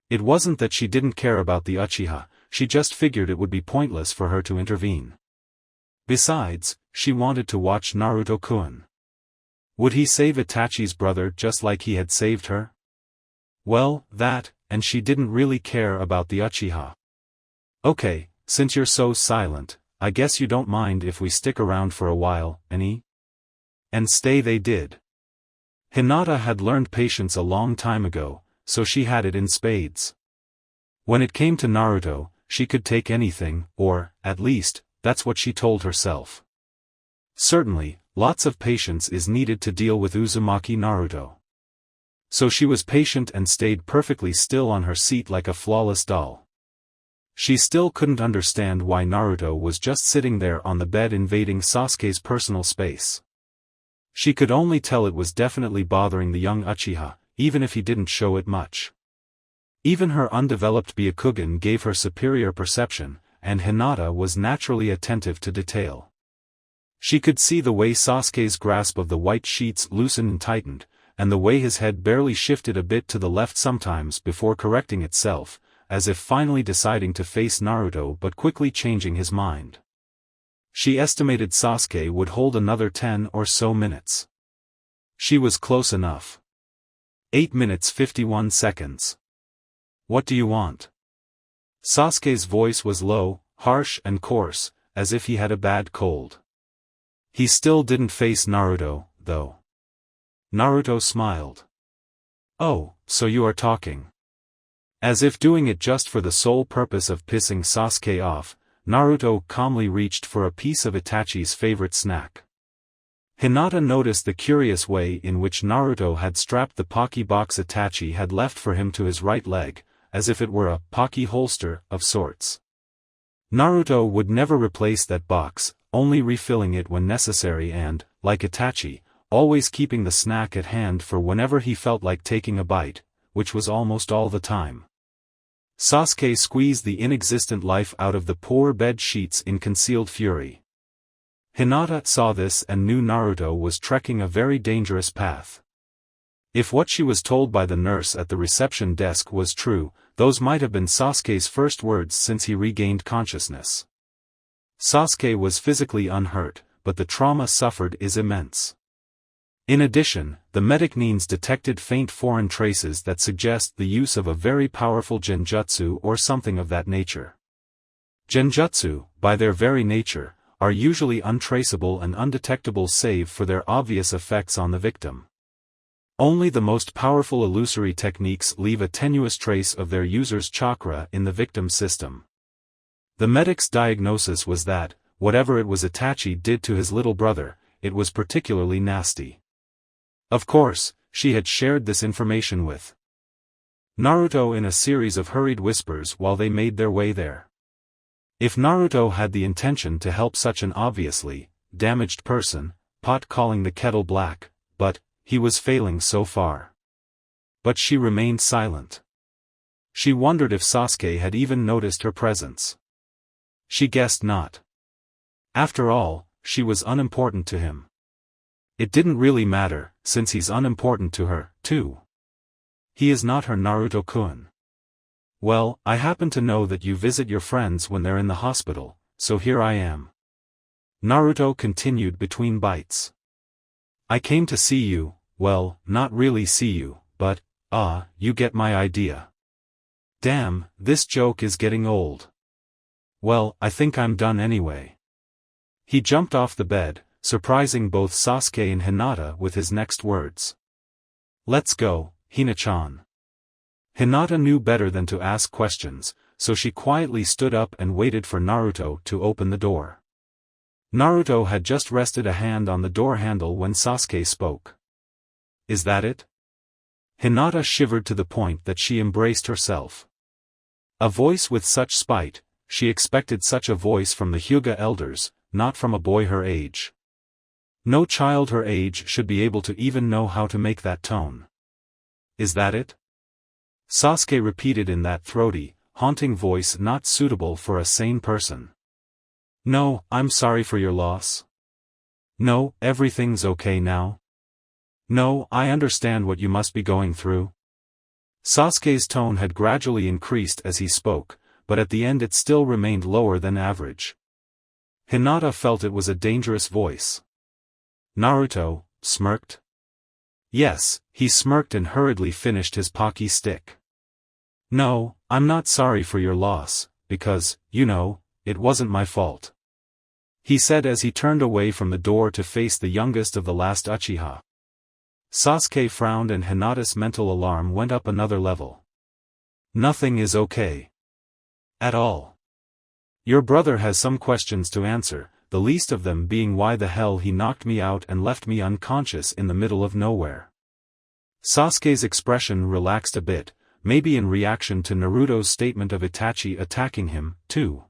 It wasn't that she didn't care about the Uchiha, she just figured it would be pointless for her to intervene. Besides, she wanted to watch Naruto-kun. Would he save Itachi's brother just like he had saved her? Well, that, and she didn't really care about the Uchiha. Okay, since you're so silent, I guess you don't mind if we stick around for a while, any? And stay they did. Hinata had learned patience a long time ago, so she had it in spades. When it came to Naruto, she could take anything, or, at least, that's what she told herself. Certainly, lots of patience is needed to deal with Uzumaki Naruto. So she was patient and stayed perfectly still on her seat like a flawless doll. She still couldn't understand why Naruto was just sitting there on the bed invading Sasuke's personal space. She could only tell it was definitely bothering the young Uchiha, even if he didn't show it much. Even her undeveloped Byakugan gave her superior perception, and Hinata was naturally attentive to detail. She could see the way Sasuke's grasp of the white sheets loosened and tightened, and the way his head barely shifted a bit to the left sometimes before correcting itself, as if finally deciding to face Naruto but quickly changing his mind. She estimated Sasuke would hold another 10 or so minutes. She was close enough. 8 minutes 51 seconds. What do you want? Sasuke's voice was low, harsh and coarse, as if he had a bad cold. He still didn't face Naruto, though. Naruto smiled. Oh, so you are talking. As if doing it just for the sole purpose of pissing Sasuke off, Naruto calmly reached for a piece of Itachi's favorite snack. Hinata noticed the curious way in which Naruto had strapped the Pocky box Itachi had left for him to his right leg, as if it were a Pocky holster of sorts. Naruto would never replace that box, only refilling it when necessary and, like Itachi, always keeping the snack at hand for whenever he felt like taking a bite, which was almost all the time. Sasuke squeezed the inexistent life out of the poor bed sheets in concealed fury. Hinata saw this and knew Naruto was trekking a very dangerous path. If what she was told by the nurse at the reception desk was true, those might have been Sasuke's first words since he regained consciousness. Sasuke was physically unhurt, but the trauma suffered is immense. In addition, the medicnines detected faint foreign traces that suggest the use of a very powerful genjutsu or something of that nature. Genjutsu, by their very nature, are usually untraceable and undetectable save for their obvious effects on the victim. Only the most powerful illusory techniques leave a tenuous trace of their user's chakra in the victim's system. The medic's diagnosis was that, whatever it was Itachi did to his little brother, it was particularly nasty. Of course, she had shared this information with Naruto in a series of hurried whispers while they made their way there. If Naruto had the intention to help such an obviously damaged person, pot calling the kettle black, but he was failing so far. But she remained silent. She wondered if Sasuke had even noticed her presence. She guessed not. After all, she was unimportant to him. It didn't really matter, since he's unimportant to her, too. He is not her Naruto-kun. Well, I happen to know that you visit your friends when they're in the hospital, so here I am. Naruto continued between bites. I came to see you, well, not really see you, but, you get my idea. Damn, this joke is getting old. Well, I think I'm done anyway. He jumped off the bed, surprising both Sasuke and Hinata with his next words. Let's go, Hina-chan. Hinata knew better than to ask questions, so she quietly stood up and waited for Naruto to open the door. Naruto had just rested a hand on the door handle when Sasuke spoke. Is that it? Hinata shivered to the point that she embraced herself. A voice with such spite, she expected such a voice from the Hyuga elders, not from a boy her age. No child her age should be able to even know how to make that tone. Is that it? Sasuke repeated in that throaty, haunting voice not suitable for a sane person. No, I'm sorry for your loss. No, everything's okay now. No, I understand what you must be going through. Sasuke's tone had gradually increased as he spoke, but at the end it still remained lower than average. Hinata felt it was a dangerous voice. Naruto smirked. Yes, he smirked and hurriedly finished his Pocky stick. No, I'm not sorry for your loss, because, it wasn't my fault. He said as he turned away from the door to face the youngest of the last Uchiha. Sasuke frowned and Hinata's mental alarm went up another level. Nothing is okay. At all. Your brother has some questions to answer, the least of them being why the hell he knocked me out and left me unconscious in the middle of nowhere. Sasuke's expression relaxed a bit, maybe in reaction to Naruto's statement of Itachi attacking him, too.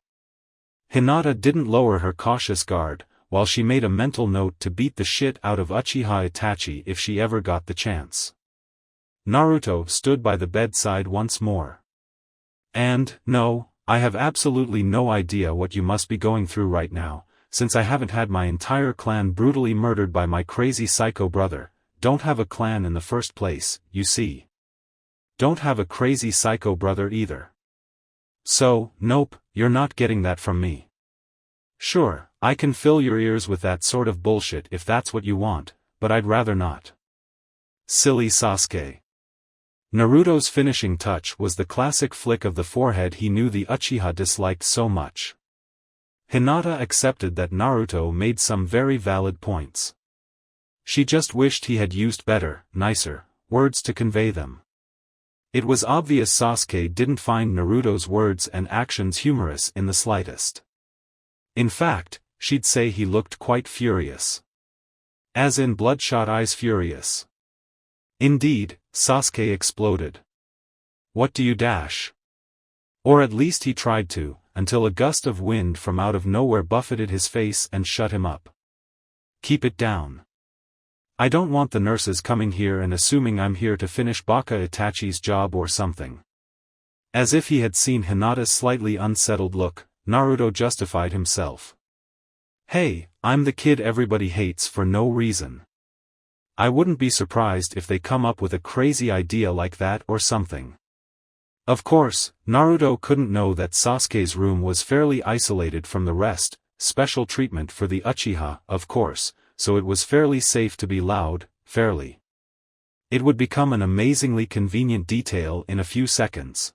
Hinata didn't lower her cautious guard, while she made a mental note to beat the shit out of Uchiha Itachi if she ever got the chance. Naruto stood by the bedside once more. And, no, I have absolutely no idea what you must be going through right now, since I haven't had my entire clan brutally murdered by my crazy psycho brother, don't have a clan in the first place, you see. Don't have a crazy psycho brother either. So, nope, you're not getting that from me. Sure, I can fill your ears with that sort of bullshit if that's what you want, but I'd rather not. Silly Sasuke. Naruto's finishing touch was the classic flick of the forehead he knew the Uchiha disliked so much. Hinata accepted that Naruto made some very valid points. She just wished he had used better, nicer, words to convey them. It was obvious Sasuke didn't find Naruto's words and actions humorous in the slightest. In fact, she'd say he looked quite furious. As in Bloodshot Eyes Furious. Indeed, Sasuke exploded. What do you dash? Or at least he tried to, until a gust of wind from out of nowhere buffeted his face and shut him up. Keep it down. I don't want the nurses coming here and assuming I'm here to finish Baka Itachi's job or something. As if he had seen Hinata's slightly unsettled look, Naruto justified himself. Hey, I'm the kid everybody hates for no reason. I wouldn't be surprised if they come up with a crazy idea like that or something. Of course, Naruto couldn't know that Sasuke's room was fairly isolated from the rest, special treatment for the Uchiha, of course, so it was fairly safe to be loud, fairly. It would become an amazingly convenient detail in a few seconds.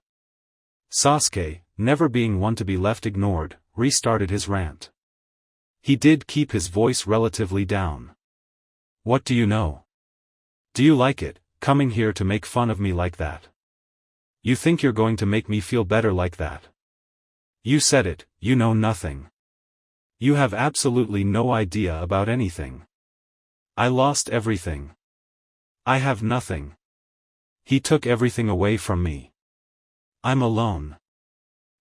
Sasuke, never being one to be left ignored, restarted his rant. He did keep his voice relatively down. What do you know? Do you like it, coming here to make fun of me like that? You think you're going to make me feel better like that? You said it, you know nothing. You have absolutely no idea about anything. I lost everything. I have nothing. He took everything away from me. I'm alone.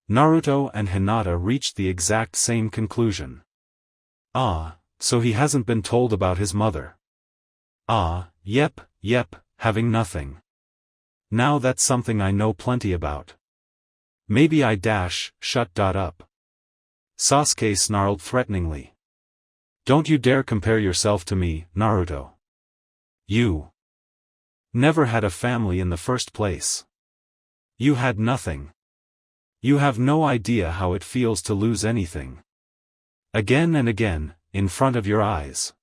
Naruto and Hinata reached the exact same conclusion. Ah, so he hasn't been told about his mother. Ah, yep, having nothing. Now that's something I know plenty about. Maybe I shut up. Sasuke snarled threateningly. Don't you dare compare yourself to me, Naruto. You never had a family in the first place. You had nothing. You have no idea how it feels to lose anything. Again and again, in front of your eyes.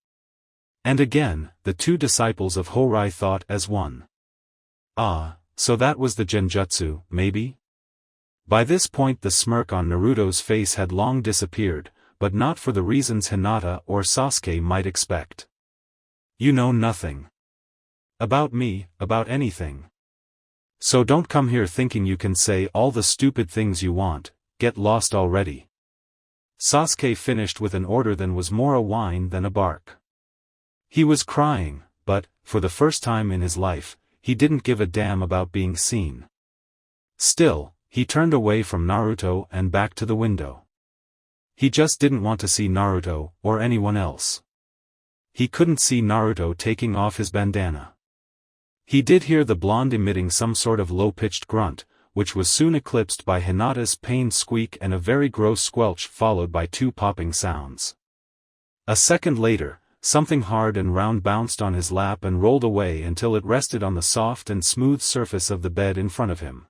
And again, the two disciples of Horai thought as one. Ah, so that was the genjutsu, maybe? By this point the smirk on Naruto's face had long disappeared, but not for the reasons Hinata or Sasuke might expect. You know nothing. About me, about anything. So don't come here thinking you can say all the stupid things you want, get lost already. Sasuke finished with an order that was more a whine than a bark. He was crying, but, for the first time in his life, he didn't give a damn about being seen. Still, he turned away from Naruto and back to the window. He just didn't want to see Naruto, or anyone else. He couldn't see Naruto taking off his bandana. He did hear the blonde emitting some sort of low-pitched grunt, which was soon eclipsed by Hinata's pained squeak and a very gross squelch followed by two popping sounds. A second later, something hard and round bounced on his lap and rolled away until it rested on the soft and smooth surface of the bed in front of him.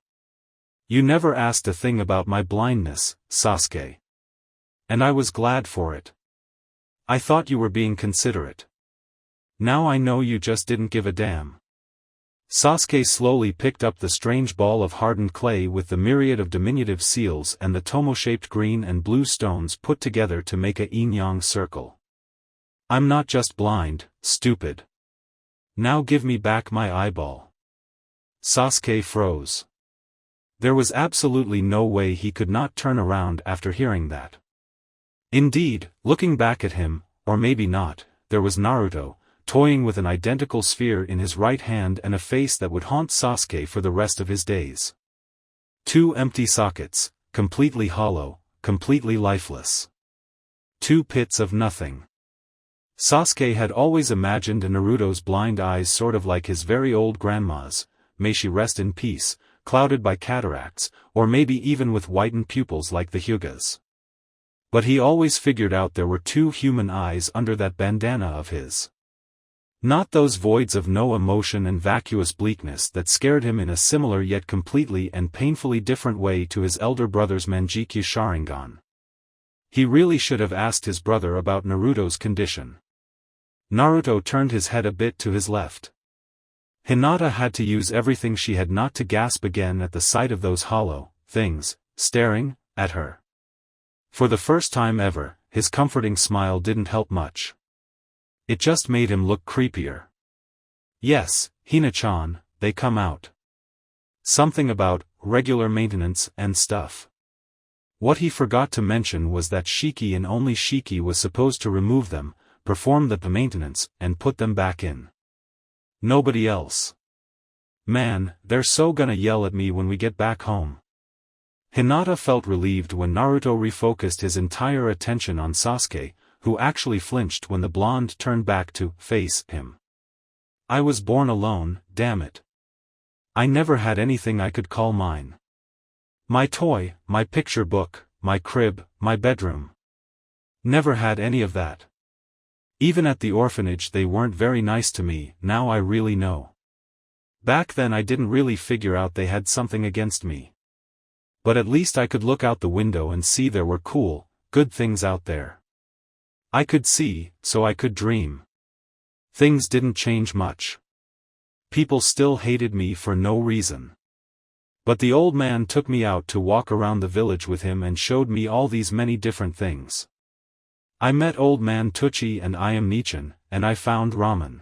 You never asked a thing about my blindness, Sasuke. And I was glad for it. I thought you were being considerate. Now I know you just didn't give a damn. Sasuke slowly picked up the strange ball of hardened clay with the myriad of diminutive seals and the tomo-shaped green and blue stones put together to make a yin-yang circle. I'm not just blind, stupid. Now give me back my eyeball. Sasuke froze. There was absolutely no way he could not turn around after hearing that. Indeed, looking back at him, or maybe not, there was Naruto, toying with an identical sphere in his right hand and a face that would haunt Sasuke for the rest of his days. Two empty sockets, completely hollow, completely lifeless. Two pits of nothing. Sasuke had always imagined Naruto's blind eyes sort of like his very old grandma's, may she rest in peace, clouded by cataracts, or maybe even with whitened pupils like the Hyuga's. But he always figured out there were two human eyes under that bandana of his. Not those voids of no emotion and vacuous bleakness that scared him in a similar yet completely and painfully different way to his elder brother's Manjikyu Sharingan. He really should have asked his brother about Naruto's condition. Naruto turned his head a bit to his left. Hinata had to use everything she had not to gasp again at the sight of those hollow things, staring at her. For the first time ever, his comforting smile didn't help much. It just made him look creepier. Yes, Hina-chan, they come out. Something about regular maintenance and stuff. What he forgot to mention was that Shiki and only Shiki was supposed to remove them, perform the maintenance, and put them back in. Nobody else. Man, they're so gonna yell at me when we get back home. Hinata felt relieved when Naruto refocused his entire attention on Sasuke, who actually flinched when the blonde turned back to face him. I was born alone, damn it. I never had anything I could call mine. My toy, my picture book, my crib, my bedroom. Never had any of that. Even at the orphanage they weren't very nice to me, now I really know. Back then I didn't really figure out they had something against me. But at least I could look out the window and see there were cool, good things out there. I could see, so I could dream. Things didn't change much. People still hated me for no reason. But the old man took me out to walk around the village with him and showed me all these many different things. I met old man Tucci and I am Nichin, and I found ramen.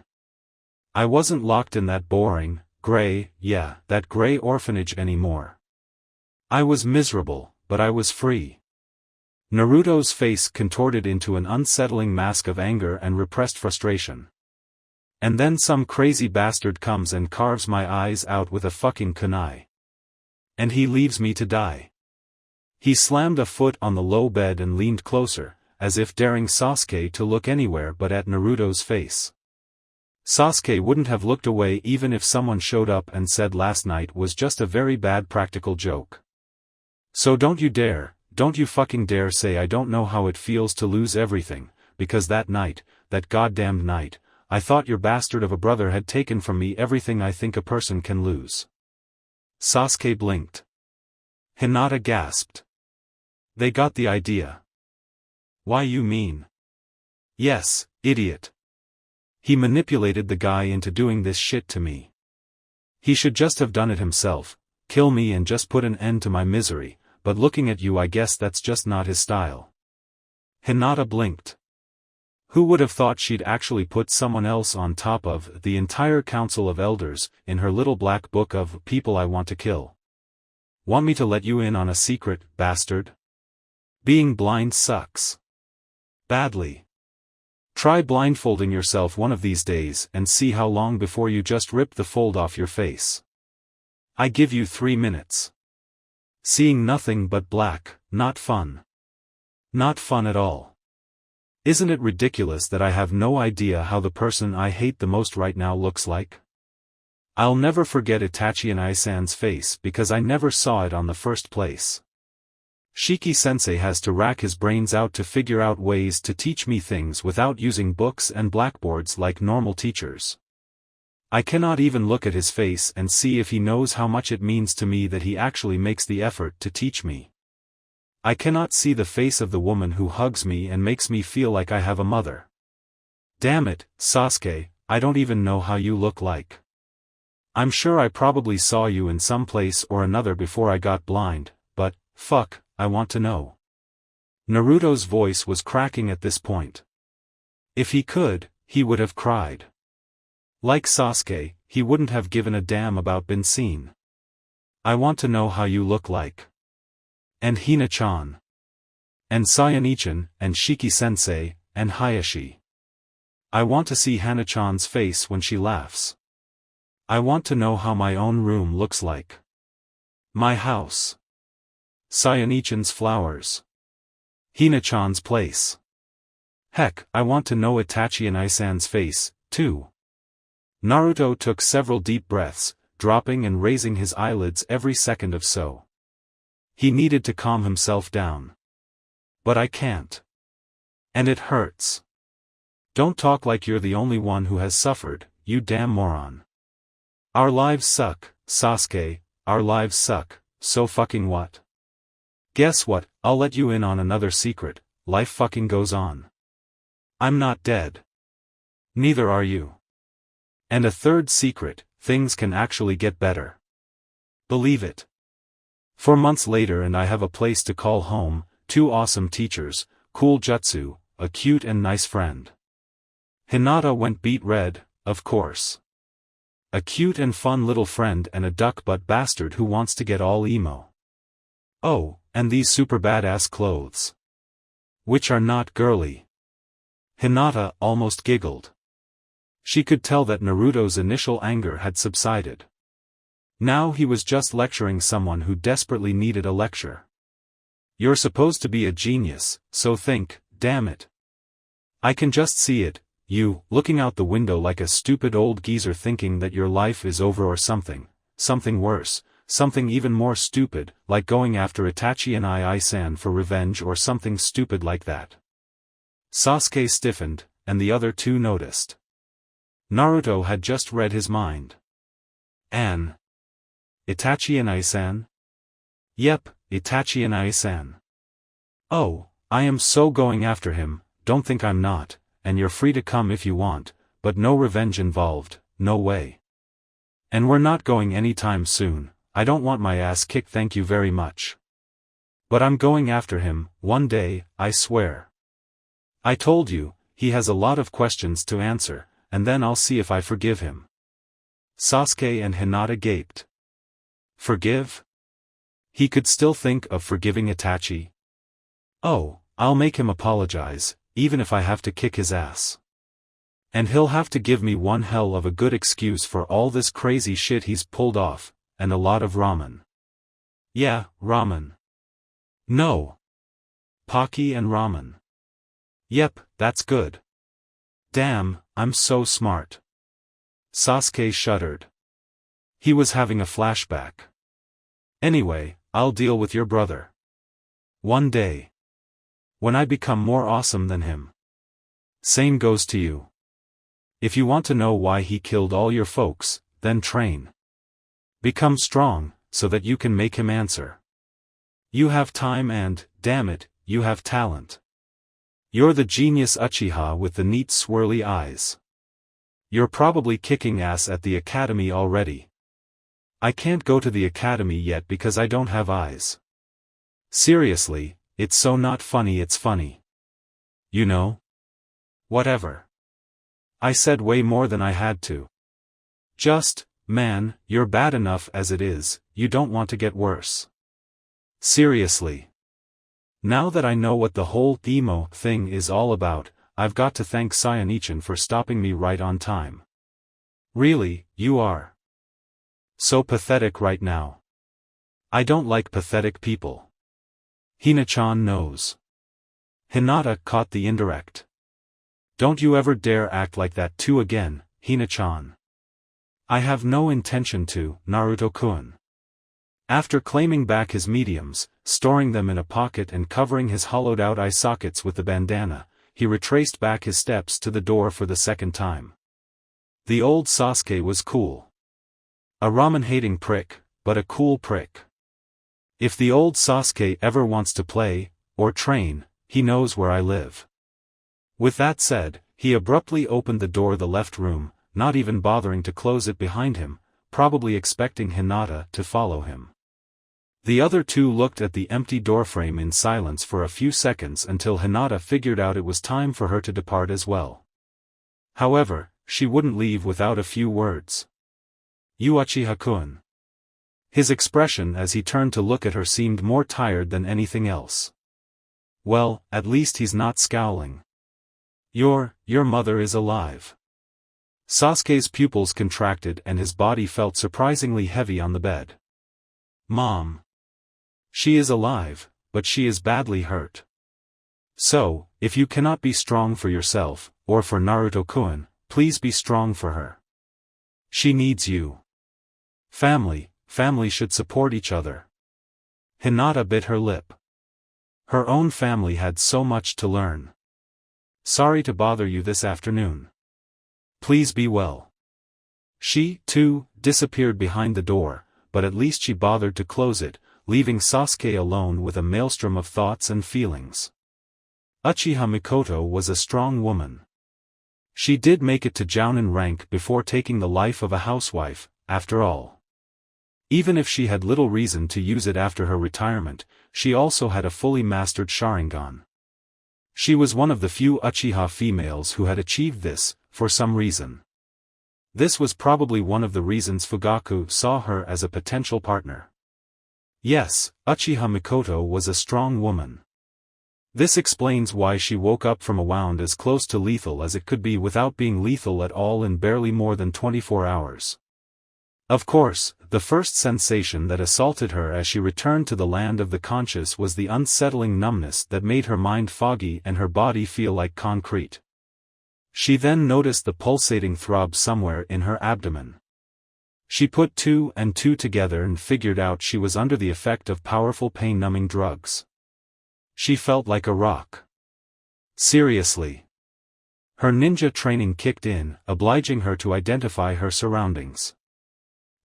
I wasn't locked in that boring, that gray orphanage anymore. I was miserable, but I was free. Naruto's face contorted into an unsettling mask of anger and repressed frustration. And then some crazy bastard comes and carves my eyes out with a fucking kunai. And he leaves me to die. He slammed a foot on the low bed and leaned closer, as if daring Sasuke to look anywhere but at Naruto's face. Sasuke wouldn't have looked away even if someone showed up and said last night was just a very bad practical joke. So don't you fucking dare say I don't know how it feels to lose everything, because that night, that goddamned night, I thought your bastard of a brother had taken from me everything I think a person can lose. Sasuke blinked. Hinata gasped. They got the idea. Why you mean? Yes, idiot. He manipulated the guy into doing this shit to me. He should just have done it himself, kill me and just put an end to my misery, but looking at you I guess that's just not his style. Hinata blinked. Who would have thought she'd actually put someone else on top of the entire council of elders, in her little black book of people I want to kill? Want me to let you in on a secret, bastard? Being blind sucks. Badly. Try blindfolding yourself one of these days and see how long before you just rip the fold off your face. I give you 3 minutes. Seeing nothing but black, not fun. Not fun at all. Isn't it ridiculous that I have no idea how the person I hate the most right now looks like? I'll never forget Itachi and Isan's face because I never saw it on the first place. Shiki-sensei has to rack his brains out to figure out ways to teach me things without using books and blackboards like normal teachers. I cannot even look at his face and see if he knows how much it means to me that he actually makes the effort to teach me. I cannot see the face of the woman who hugs me and makes me feel like I have a mother. Damn it, Sasuke, I don't even know how you look like. I'm sure I probably saw you in some place or another before I got blind, but, fuck, I want to know. Naruto's voice was cracking at this point. If he could, he would have cried. Like Sasuke, he wouldn't have given a damn about being seen. I want to know how you look like. And Hina-chan. And Sayanichan, and Shiki-sensei, and Hayashi. I want to see Hana-chan's face when she laughs. I want to know how my own room looks like. My house. Sayanichan's flowers. Hina-chan's place. Heck, I want to know Itachi and Isan's face, too. Naruto took several deep breaths, dropping and raising his eyelids every second or so. He needed to calm himself down. But I can't. And it hurts. Don't talk like you're the only one who has suffered, you damn moron. Our lives suck, Sasuke, our lives suck, so fucking what? Guess what, I'll let you in on another secret, life fucking goes on. I'm not dead. Neither are you. And a third secret, things can actually get better. Believe it. 4 months later and I have a place to call home, 2 awesome teachers, cool jutsu, a cute and nice friend. Hinata went beet red, of course. A cute and fun little friend and a duck-butt bastard who wants to get all emo. Oh, and these super badass clothes. Which are not girly. Hinata almost giggled. She could tell that Naruto's initial anger had subsided. Now he was just lecturing someone who desperately needed a lecture. You're supposed to be a genius, so think, damn it. I can just see it, you, looking out the window like a stupid old geezer thinking that your life is over or something worse, something even more stupid, like going after Itachi and Ai-san for revenge or something stupid like that. Sasuke stiffened, and the other two noticed. Naruto had just read his mind. Itachi and Ai-san? Yep, Itachi and Ai-san. Oh, I am so going after him, don't think I'm not, and you're free to come if you want, but no revenge involved, no way. And we're not going anytime soon, I don't want my ass kicked, thank you very much. But I'm going after him, one day, I swear. I told you, he has a lot of questions to answer, and then I'll see if I forgive him. Sasuke and Hinata gaped. Forgive? He could still think of forgiving Itachi? Oh, I'll make him apologize, even if I have to kick his ass. And he'll have to give me one hell of a good excuse for all this crazy shit he's pulled off, and a lot of ramen. Yeah, ramen. No. Pocky and ramen. Yep, that's good. Damn, I'm so smart. Sasuke shuddered. He was having a flashback. Anyway, I'll deal with your brother. One day. When I become more awesome than him. Same goes to you. If you want to know why he killed all your folks, then train. Become strong, so that you can make him answer. You have time and, damn it, you have talent. You're the genius Uchiha with the neat swirly eyes. You're probably kicking ass at the academy already. I can't go to the academy yet because I don't have eyes. Seriously, it's so not funny, it's funny. You know? Whatever. I said way more than I had to. Just, man, you're bad enough as it is, you don't want to get worse. Seriously. Now that I know what the whole emo thing is all about, I've got to thank Cyan for stopping me right on time. Really, you are so pathetic right now. I don't like pathetic people. Hina-chan knows. Hinata caught the indirect. Don't you ever dare act like that too again, Hina-chan. I have no intention to, Naruto-kun. After claiming back his mediums, storing them in a pocket and covering his hollowed-out eye sockets with the bandana, he retraced back his steps to the door for the second time. The old Sasuke was cool. A ramen-hating prick, but a cool prick. If the old Sasuke ever wants to play, or train, he knows where I live. With that said, he abruptly opened the door the left room, not even bothering to close it behind him, probably expecting Hinata to follow him. The other two looked at the empty doorframe in silence for a few seconds until Hinata figured out it was time for her to depart as well. However, she wouldn't leave without a few words. Uchiha-kun. His expression as he turned to look at her seemed more tired than anything else. Well, at least he's not scowling. Your mother is alive. Sasuke's pupils contracted and his body felt surprisingly heavy on the bed. Mom. She is alive, but she is badly hurt. So, if you cannot be strong for yourself, or for Naruto-kun, please be strong for her. She needs you. Family should support each other. Hinata bit her lip. Her own family had so much to learn. Sorry to bother you this afternoon. Please be well. She, too, disappeared behind the door, but at least she bothered to close it, leaving Sasuke alone with a maelstrom of thoughts and feelings. Uchiha Mikoto was a strong woman. She did make it to Jounin rank before taking the life of a housewife, after all. Even if she had little reason to use it after her retirement, she also had a fully mastered Sharingan. She was one of the few Uchiha females who had achieved this, for some reason. This was probably one of the reasons Fugaku saw her as a potential partner. Yes, Uchiha Mikoto was a strong woman. This explains why she woke up from a wound as close to lethal as it could be without being lethal at all in barely more than 24 hours. Of course, the first sensation that assaulted her as she returned to the land of the conscious was the unsettling numbness that made her mind foggy and her body feel like concrete. She then noticed the pulsating throb somewhere in her abdomen. She put 2 and 2 together and figured out she was under the effect of powerful pain-numbing drugs. She felt like a rock. Seriously. Her ninja training kicked in, obliging her to identify her surroundings.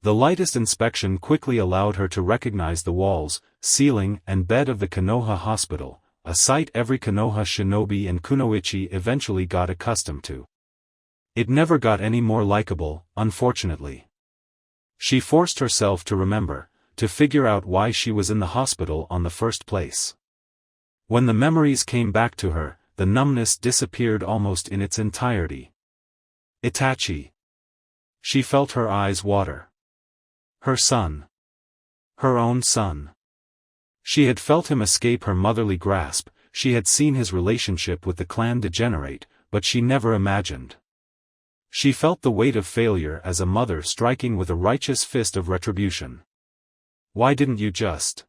The lightest inspection quickly allowed her to recognize the walls, ceiling, and bed of the Konoha hospital, a sight every Konoha shinobi and kunoichi eventually got accustomed to. It never got any more likable, unfortunately. She forced herself to remember, to figure out why she was in the hospital on the first place. When the memories came back to her, the numbness disappeared almost in its entirety. Itachi. She felt her eyes water. Her son. Her own son. She had felt him escape her motherly grasp, she had seen his relationship with the clan degenerate, but she never imagined. She felt the weight of failure as a mother striking with a righteous fist of retribution. Why didn't you just?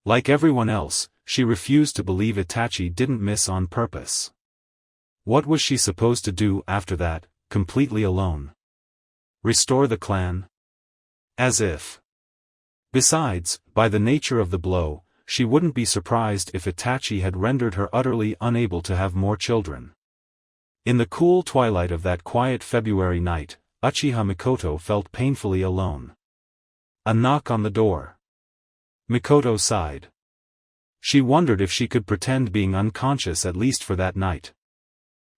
Like everyone else, she refused to believe Itachi didn't miss on purpose. What was she supposed to do after that, completely alone? Restore the clan? As if. Besides, by the nature of the blow, she wouldn't be surprised if Itachi had rendered her utterly unable to have more children. In the cool twilight of that quiet February night, Uchiha Mikoto felt painfully alone. A knock on the door. Mikoto sighed. She wondered if she could pretend being unconscious at least for that night.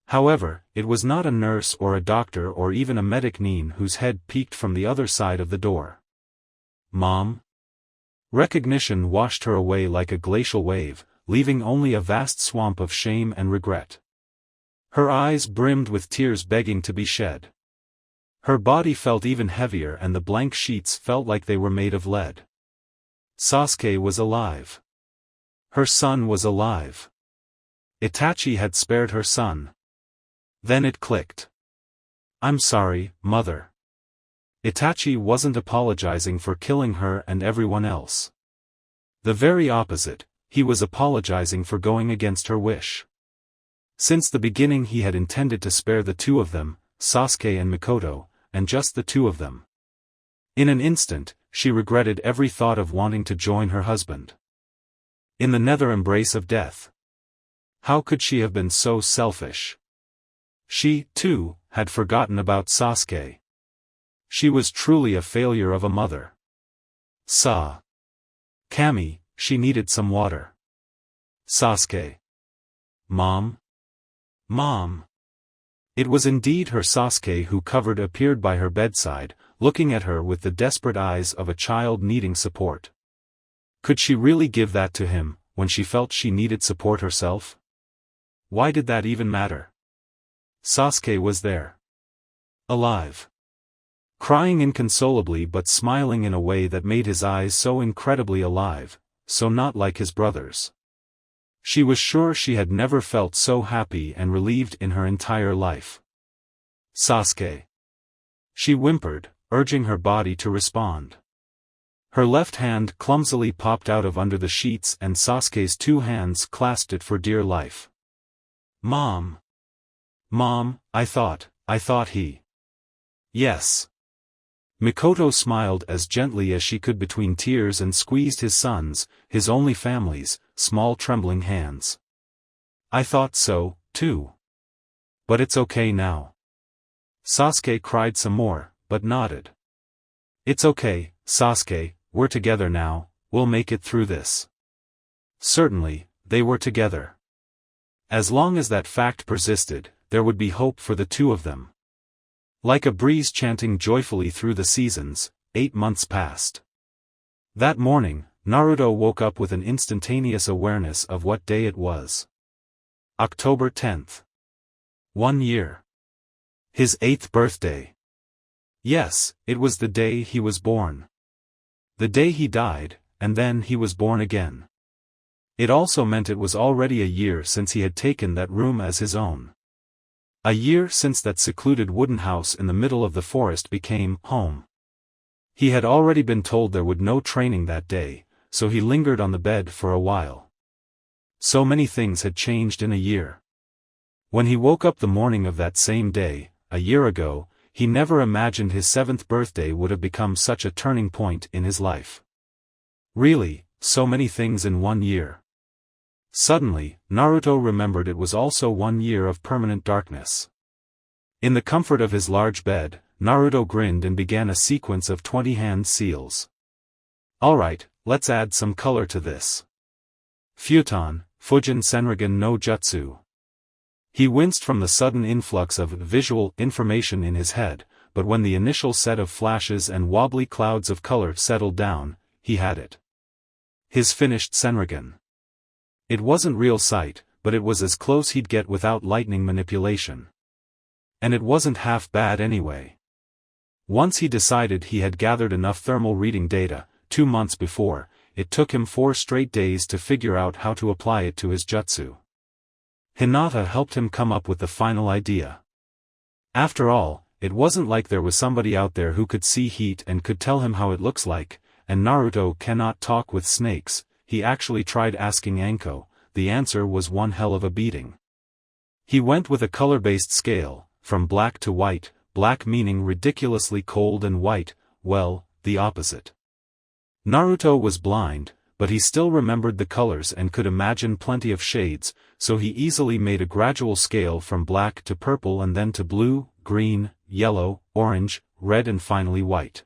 However, it was not a nurse or a doctor or even a medic nin whose head peeked from the other side of the door. Mom? Recognition washed her away like a glacial wave, leaving only a vast swamp of shame and regret. Her eyes brimmed with tears begging to be shed. Her body felt even heavier and the blank sheets felt like they were made of lead. Sasuke was alive. Her son was alive. Itachi had spared her son. Then it clicked. I'm sorry, mother. Itachi wasn't apologizing for killing her and everyone else. The very opposite, he was apologizing for going against her wish. Since the beginning he had intended to spare the two of them, Sasuke and Mikoto, and just the two of them. In an instant, she regretted every thought of wanting to join her husband in the nether embrace of death. How could she have been so selfish? She, too, had forgotten about Sasuke. She was truly a failure of a mother. Kami, she needed some water. Sasuke. Mom? Mom. It was indeed her Sasuke who appeared by her bedside, looking at her with the desperate eyes of a child needing support. Could she really give that to him, when she felt she needed support herself? Why did that even matter? Sasuke was there. Alive. Crying inconsolably but smiling in a way that made his eyes so incredibly alive, so not like his brother's. She was sure she had never felt so happy and relieved in her entire life. Sasuke. She whimpered, urging her body to respond. Her left hand clumsily popped out of under the sheets and Sasuke's two hands clasped it for dear life. Mom. Mom, I thought he. Yes. Mikoto smiled as gently as she could between tears and squeezed his son's, his only family's, small trembling hands. I thought so, too. But it's okay now. Sasuke cried some more, but nodded. It's okay, Sasuke, we're together now, we'll make it through this. Certainly, they were together. As long as that fact persisted, there would be hope for the two of them. Like a breeze chanting joyfully through the seasons, 8 months passed. That morning, Naruto woke up with an instantaneous awareness of what day it was. October 10th. 1 year. His 8th birthday. Yes, it was the day he was born. The day he died, and then he was born again. It also meant it was already a year since he had taken that room as his own. A year since that secluded wooden house in the middle of the forest became home. He had already been told there would no training that day, so he lingered on the bed for a while. So many things had changed in a year. When he woke up the morning of that same day, a year ago, he never imagined his 7th birthday would have become such a turning point in his life. Really, so many things in 1 year. Suddenly, Naruto remembered it was also 1 year of permanent darkness. In the comfort of his large bed, Naruto grinned and began a sequence of 20 hand seals. Alright, let's add some color to this. Futon, Fujin Senrigan no Jutsu. He winced from the sudden influx of visual information in his head, but when the initial set of flashes and wobbly clouds of color settled down, he had it. His finished Senrigan. It wasn't real sight, but it was as close he'd get without lightning manipulation. And it wasn't half bad anyway. Once he decided he had gathered enough thermal reading data, 2 months before, it took him 4 straight days to figure out how to apply it to his jutsu. Hinata helped him come up with the final idea. After all, it wasn't like there was somebody out there who could see heat and could tell him how it looks like, and Naruto cannot talk with snakes. He actually tried asking Anko, the answer was one hell of a beating. He went with a color-based scale, from black to white, black meaning ridiculously cold and white, well, the opposite. Naruto was blind, but he still remembered the colors and could imagine plenty of shades, so he easily made a gradual scale from black to purple and then to blue, green, yellow, orange, red and finally white.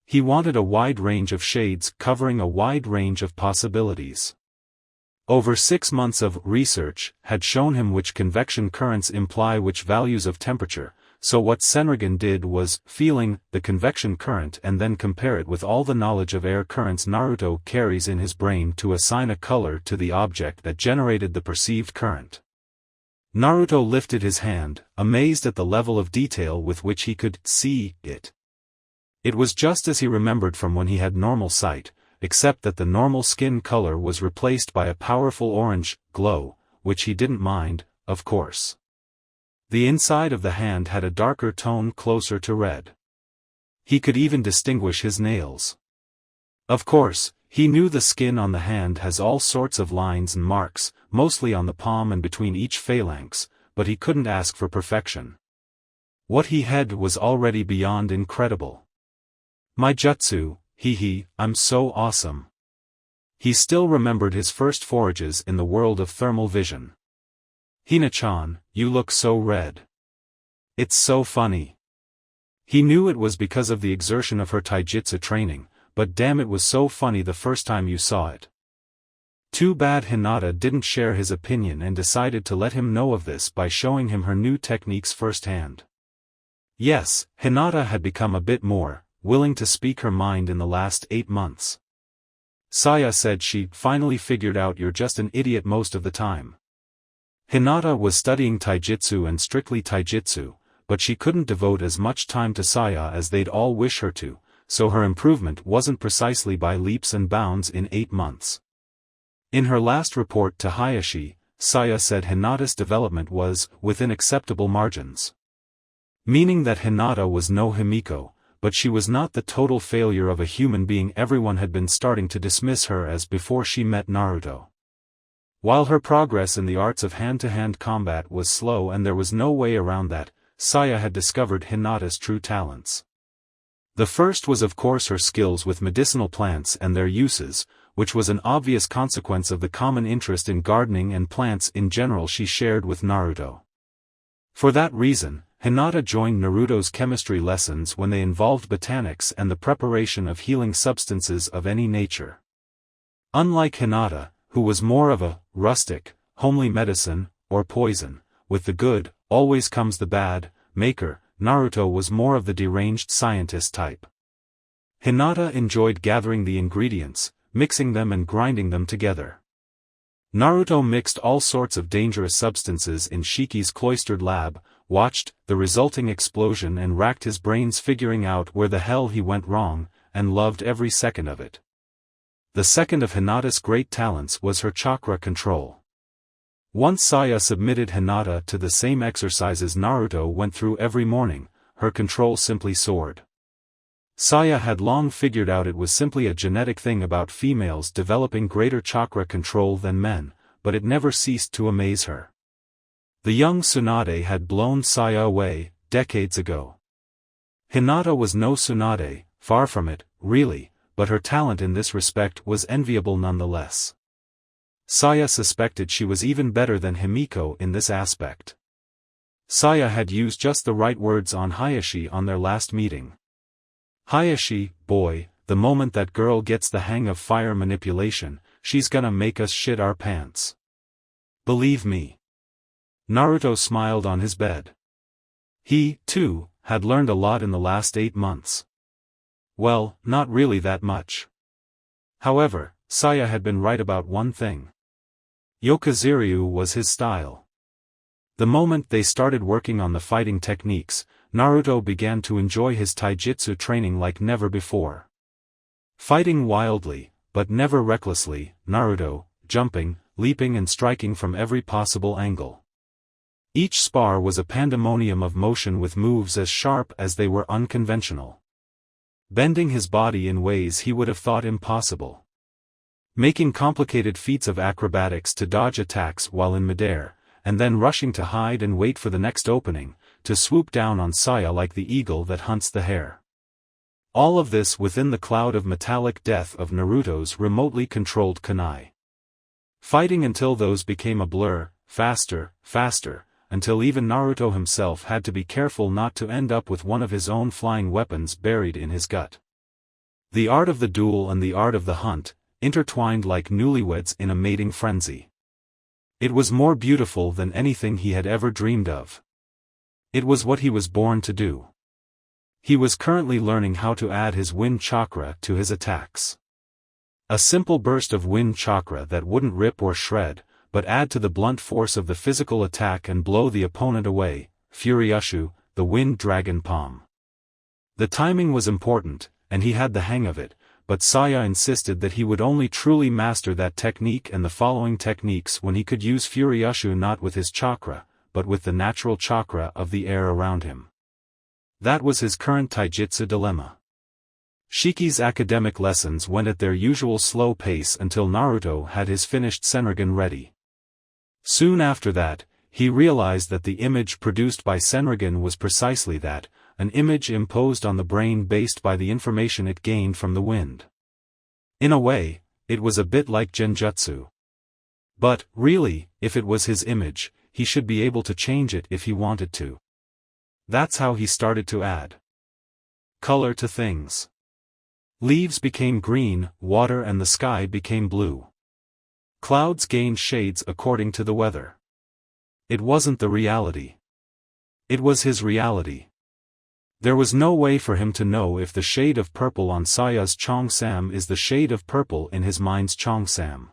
He wanted a wide range of shades covering a wide range of possibilities. Over 6 months of research had shown him which convection currents imply which values of temperature, so what Senrigan did was feeling the convection current and then compare it with all the knowledge of air currents Naruto carries in his brain to assign a color to the object that generated the perceived current. Naruto lifted his hand, amazed at the level of detail with which he could see it. It was just as he remembered from when he had normal sight, except that the normal skin color was replaced by a powerful orange glow, which he didn't mind, of course. The inside of the hand had a darker tone closer to red. He could even distinguish his nails. Of course, he knew the skin on the hand has all sorts of lines and marks, mostly on the palm and between each phalanx, but he couldn't ask for perfection. What he had was already beyond incredible. My jutsu, I'm so awesome. He still remembered his first forages in the world of thermal vision. Hina-chan, you look so red. It's so funny. He knew it was because of the exertion of her taijutsu training, but damn it was so funny the first time you saw it. Too bad Hinata didn't share his opinion and decided to let him know of this by showing him her new techniques firsthand. Yes, Hinata had become a bit more willing to speak her mind in the last 8 months. Saya said she finally figured out you're just an idiot most of the time. Hinata was studying taijutsu and strictly taijutsu, but she couldn't devote as much time to Saya as they'd all wish her to, so her improvement wasn't precisely by leaps and bounds in 8 months. In her last report to Hayashi, Saya said Hinata's development was within acceptable margins. Meaning that Hinata was no Himiko, but she was not the total failure of a human being everyone had been starting to dismiss her as before she met Naruto. While her progress in the arts of hand-to-hand combat was slow and there was no way around that, Saya had discovered Hinata's true talents. The first was of course her skills with medicinal plants and their uses, which was an obvious consequence of the common interest in gardening and plants in general she shared with Naruto. For that reason, Hinata joined Naruto's chemistry lessons when they involved botanics and the preparation of healing substances of any nature. Unlike Hinata, who was more of a rustic, homely medicine, or poison, with the good, always comes the bad, maker, Naruto was more of the deranged scientist type. Hinata enjoyed gathering the ingredients, mixing them and grinding them together. Naruto mixed all sorts of dangerous substances in Shiki's cloistered lab, watched the resulting explosion and racked his brains figuring out where the hell he went wrong, and loved every second of it. The second of Hinata's great talents was her chakra control. Once Saya submitted Hinata to the same exercises Naruto went through every morning, her control simply soared. Saya had long figured out it was simply a genetic thing about females developing greater chakra control than men, but it never ceased to amaze her. The young Tsunade had blown Saya away, decades ago. Hinata was no Tsunade, far from it, really, but her talent in this respect was enviable nonetheless. Saya suspected she was even better than Himiko in this aspect. Saya had used just the right words on Hayashi on their last meeting. Hayashi, boy, the moment that girl gets the hang of fire manipulation, she's gonna make us shit our pants. Believe me. Naruto smiled on his bed. He, too, had learned a lot in the last 8 months. Well, not really that much. However, Saya had been right about one thing. Yokoziryu was his style. The moment they started working on the fighting techniques, Naruto began to enjoy his taijutsu training like never before. Fighting wildly, but never recklessly, Naruto, jumping, leaping and striking from every possible angle. Each spar was a pandemonium of motion with moves as sharp as they were unconventional. Bending his body in ways he would have thought impossible. Making complicated feats of acrobatics to dodge attacks while in midair, and then rushing to hide and wait for the next opening, to swoop down on Saya like the eagle that hunts the hare. All of this within the cloud of metallic death of Naruto's remotely controlled kunai. Fighting until those became a blur, faster, until even Naruto himself had to be careful not to end up with one of his own flying weapons buried in his gut. The art of the duel and the art of the hunt, intertwined like newlyweds in a mating frenzy. It was more beautiful than anything he had ever dreamed of. It was what he was born to do. He was currently learning how to add his wind chakra to his attacks. A simple burst of wind chakra that wouldn't rip or shred, but add to the blunt force of the physical attack and blow the opponent away, Furiushu, the wind dragon palm. The timing was important, and he had the hang of it, but Saya insisted that he would only truly master that technique and the following techniques when he could use Furiushu not with his chakra, but with the natural chakra of the air around him. That was his current taijutsu dilemma. Shiki's academic lessons went at their usual slow pace until Naruto had his finished Senrigan ready. Soon after that, he realized that the image produced by Senrigan was precisely that, an image imposed on the brain based by the information it gained from the wind. In a way, it was a bit like genjutsu. But, really, if it was his image, he should be able to change it if he wanted to. That's how he started to add color to things. Leaves became green, water and the sky became blue. Clouds gained shades according to the weather. It wasn't the reality. It was his reality. There was no way for him to know if the shade of purple on Saya's Cheongsam is the shade of purple in his mind's Cheongsam.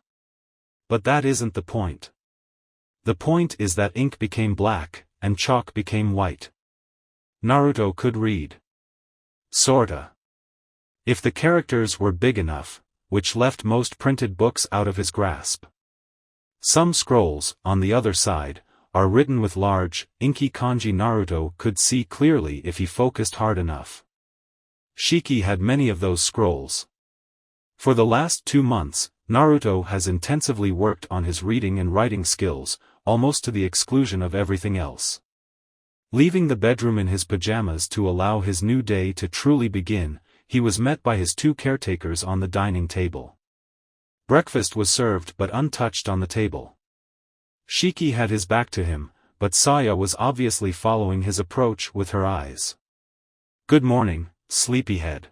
But that isn't the point. The point is that ink became black, and chalk became white. Naruto could read. Sorta. If the characters were big enough, which left most printed books out of his grasp. Some scrolls, on the other side, are written with large, inky kanji. Naruto could see clearly if he focused hard enough. Shiki had many of those scrolls. For the last 2 months, Naruto has intensively worked on his reading and writing skills, almost to the exclusion of everything else. Leaving the bedroom in his pajamas to allow his new day to truly begin, he was met by his 2 caretakers on the dining table. Breakfast was served but untouched on the table. Shiki had his back to him, but Saya was obviously following his approach with her eyes. "Good morning, sleepyhead."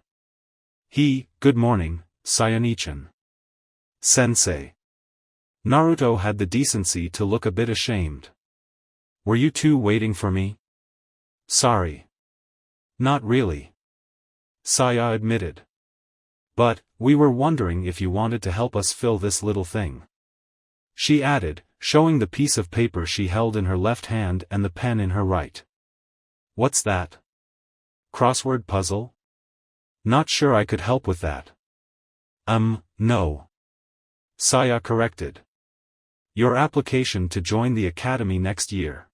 "Good morning, Sayane-chan." "Sensei." Naruto had the decency to look a bit ashamed. "Were you two waiting for me?" "Sorry." "Not really," Saya admitted. "But, we were wondering if you wanted to help us fill this little thing," she added, showing the piece of paper she held in her left hand and the pen in her right. "What's that? Crossword puzzle?" "Not sure I could help with that." No. Saya corrected. Your application to join the academy next year.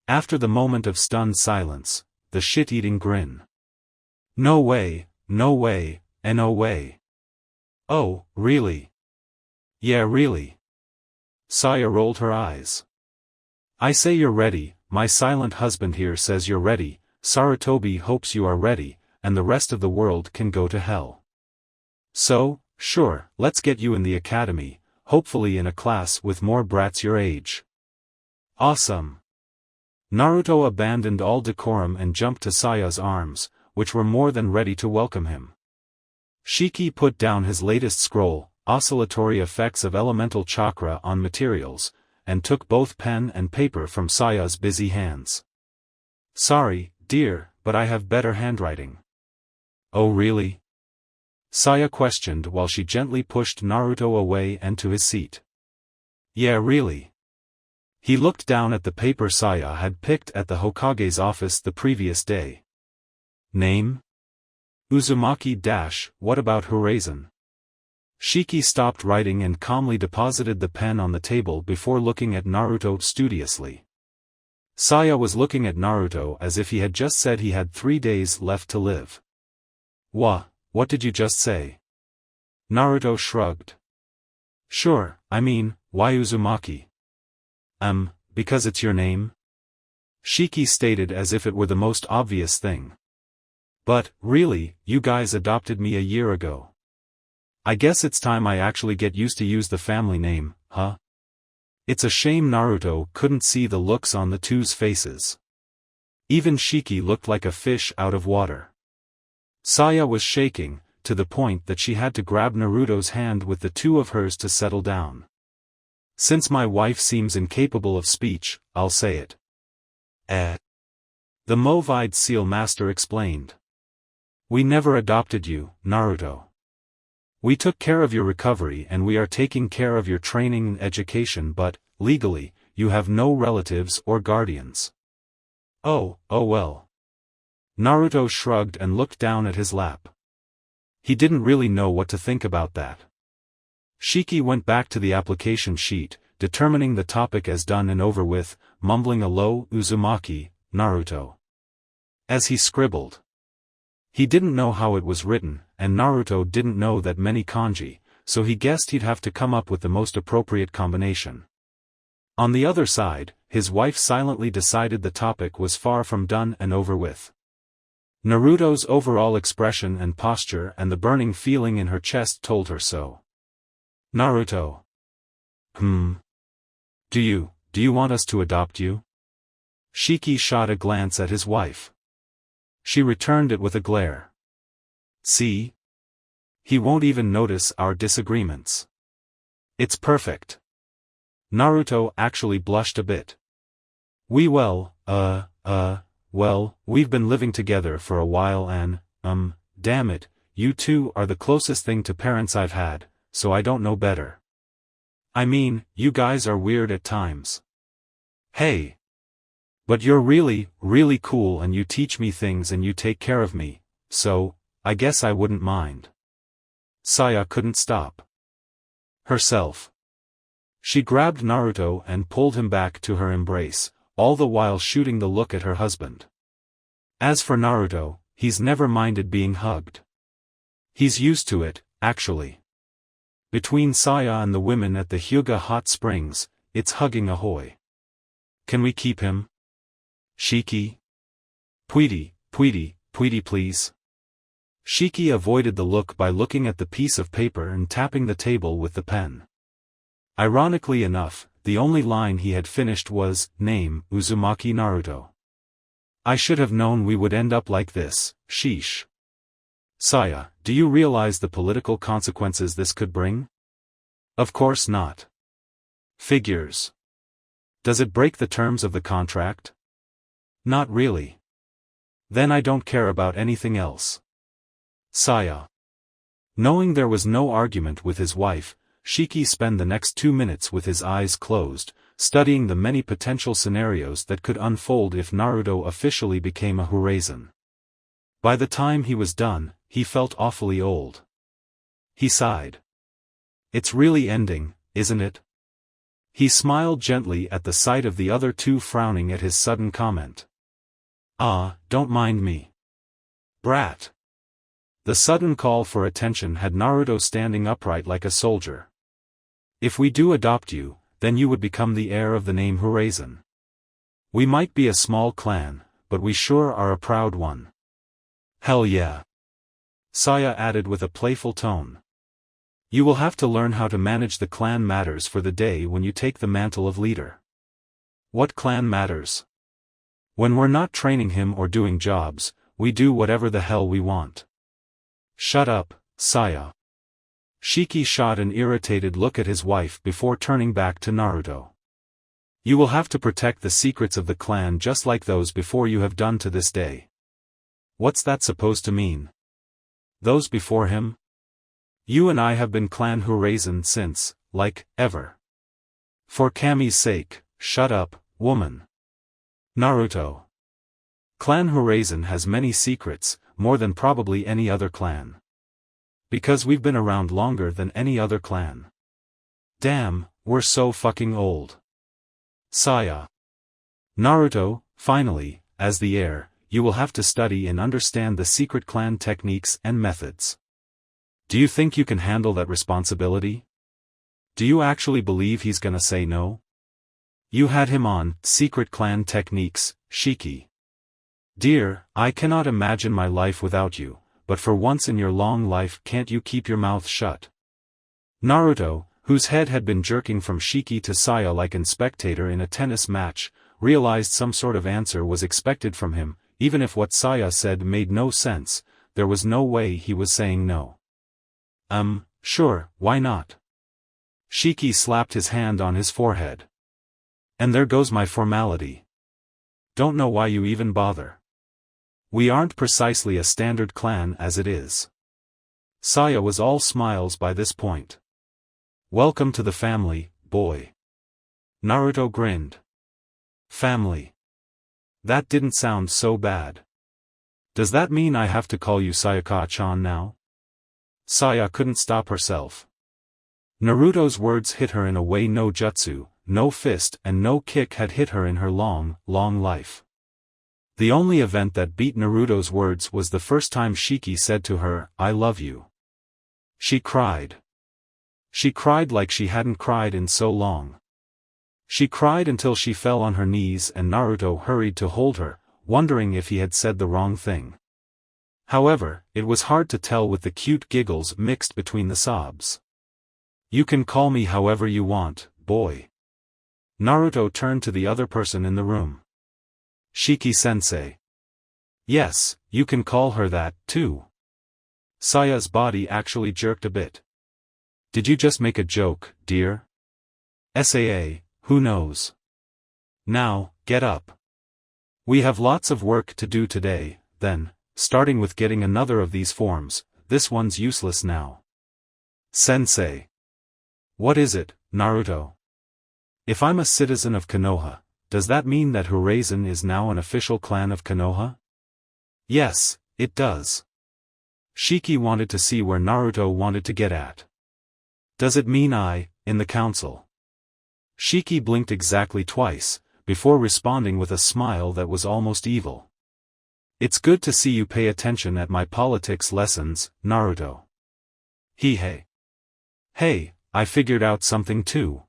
After the moment of stunned silence, the shit-eating grin. No way, no way, and no way. Oh, really? Yeah, really. Saya rolled her eyes. I say you're ready, my silent husband here says you're ready, Sarutobi hopes you are ready, and the rest of the world can go to hell. So, sure, let's get you in the academy, hopefully in a class with more brats your age. Awesome. Naruto abandoned all decorum and jumped to Saya's arms, which were more than ready to welcome him. Shiki put down his latest scroll, Oscillatory Effects of Elemental Chakra on Materials, and took both pen and paper from Saya's busy hands. Sorry, dear, but I have better handwriting. Oh really? Saya questioned while she gently pushed Naruto away and to his seat. Yeah really. He looked down at the paper Saya had picked at the Hokage's office the previous day. Name? Uzumaki. What about Horizon? Shiki stopped writing and calmly deposited the pen on the table before looking at Naruto studiously. Saya was looking at Naruto as if he had just said he had 3 days left to live. What did you just say? Naruto shrugged. Sure, I mean, why Uzumaki? Because it's your name? Shiki stated as if it were the most obvious thing. But, really, you guys adopted me a year ago. I guess it's time I actually get used to use the family name, huh? It's a shame Naruto couldn't see the looks on the two's faces. Even Shiki looked like a fish out of water. Saya was shaking, to the point that she had to grab Naruto's hand with the two of hers to settle down. Since my wife seems incapable of speech, I'll say it. The mauve-eyed seal master explained. We never adopted you, Naruto. We took care of your recovery and we are taking care of your training and education, but, legally, you have no relatives or guardians. Oh well. Naruto shrugged and looked down at his lap. He didn't really know what to think about that. Shiki went back to the application sheet, determining the topic as done and over with, mumbling a low Uzumaki, Naruto. As he scribbled. He didn't know how it was written, and Naruto didn't know that many kanji, so he guessed he'd have to come up with the most appropriate combination. On the other side, his wife silently decided the topic was far from done and over with. Naruto's overall expression and posture and the burning feeling in her chest told her so. Naruto. Do you want us to adopt you? Shiki shot a glance at his wife. She returned it with a glare. See? He won't even notice our disagreements. It's perfect. Naruto actually blushed a bit. Well, we've been living together for a while and, damn it, you two are the closest thing to parents I've had, so I don't know better. I mean, you guys are weird at times. Hey. But you're really, really cool and you teach me things and you take care of me, so, I guess I wouldn't mind. Saya couldn't stop herself. She grabbed Naruto and pulled him back to her embrace, all the while shooting the look at her husband. As for Naruto, he's never minded being hugged. He's used to it, actually. Between Saya and the women at the Hyuga hot springs, it's hugging ahoy. Can we keep him? Shiki? Please. Shiki avoided the look by looking at the piece of paper and tapping the table with the pen. Ironically enough, the only line he had finished was, name, Uzumaki Naruto. I should have known we would end up like this, sheesh. Saya, do you realize the political consequences this could bring? Of course not. Figures. Does it break the terms of the contract? Not really. Then I don't care about anything else. Saya. Knowing there was no argument with his wife, Shiki spent the next 2 minutes with his eyes closed, studying the many potential scenarios that could unfold if Naruto officially became a Horizon. By the time he was done, he felt awfully old. He sighed. It's really ending, isn't it? He smiled gently at the sight of the other two frowning at his sudden comment. Ah, don't mind me. Brat. The sudden call for attention had Naruto standing upright like a soldier. If we do adopt you, then you would become the heir of the name Horizon. We might be a small clan, but we sure are a proud one. Hell yeah. Saya added with a playful tone. You will have to learn how to manage the clan matters for the day when you take the mantle of leader. What clan matters? When we're not training him or doing jobs, we do whatever the hell we want. Shut up, Saya. Shiki shot an irritated look at his wife before turning back to Naruto. You will have to protect the secrets of the clan just like those before you have done to this day. What's that supposed to mean? Those before him? You and I have been clan Horizon since, like, ever. For Kami's sake, shut up, woman. Naruto. Clan Horizon has many secrets, more than probably any other clan. Because we've been around longer than any other clan. Damn, we're so fucking old. Saya. Naruto, finally, as the heir, you will have to study and understand the secret clan techniques and methods. Do you think you can handle that responsibility? Do you actually believe he's gonna say no? You had him on secret clan techniques, Shiki. Dear, I cannot imagine my life without you, but for once in your long life can't you keep your mouth shut? Naruto, whose head had been jerking from Shiki to Saya like a spectator in a tennis match, realized some sort of answer was expected from him, even if what Saya said made no sense, there was no way he was saying no. Sure, why not? Shiki slapped his hand on his forehead. And there goes my formality. Don't know why you even bother. We aren't precisely a standard clan as it is. Saya was all smiles by this point. Welcome to the family, boy. Naruto grinned. Family. That didn't sound so bad. Does that mean I have to call you Sayaka-chan now? Saya couldn't stop herself. Naruto's words hit her in a way no jutsu, no fist and no kick had hit her in her long, long life. The only event that beat Naruto's words was the first time Shiki said to her, I love you. She cried. She cried like she hadn't cried in so long. She cried until she fell on her knees and Naruto hurried to hold her, wondering if he had said the wrong thing. However, it was hard to tell with the cute giggles mixed between the sobs. You can call me however you want, boy. Naruto turned to the other person in the room. Shiki-sensei. Yes, you can call her that, too. Saya's body actually jerked a bit. Did you just make a joke, dear? SAA, who knows? Now, get up. We have lots of work to do today, then, starting with getting another of these forms. This one's useless now. Sensei. What is it, Naruto? If I'm a citizen of Konoha, does that mean that Horizon is now an official clan of Konoha? Yes, it does. Shiki wanted to see where Naruto wanted to get at. Does it mean in the council? Shiki blinked exactly twice, before responding with a smile that was almost evil. It's good to see you pay attention at my politics lessons, Naruto. Hey. Hey, I figured out something too.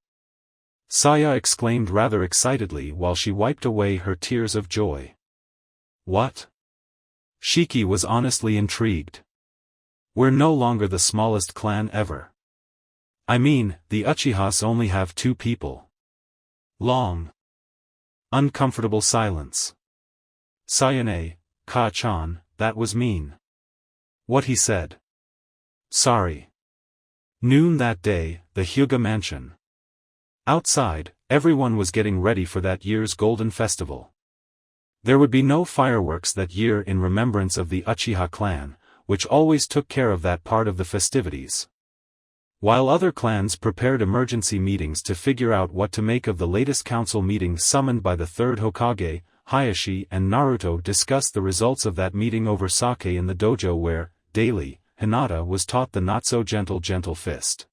Saya exclaimed rather excitedly while she wiped away her tears of joy. What? Shiki was honestly intrigued. We're no longer the smallest clan ever. I mean, the Uchihas only have 2 people. Long. Uncomfortable silence. Sayane, Ka-chan, that was mean. What he said. Sorry. Noon that day, the Hyuga mansion. Outside, everyone was getting ready for that year's Golden Festival. There would be no fireworks that year in remembrance of the Uchiha clan, which always took care of that part of the festivities. While other clans prepared emergency meetings to figure out what to make of the latest council meeting summoned by the third Hokage, Hayashi and Naruto discussed the results of that meeting over sake in the dojo where, daily, Hinata was taught the not-so-gentle fist.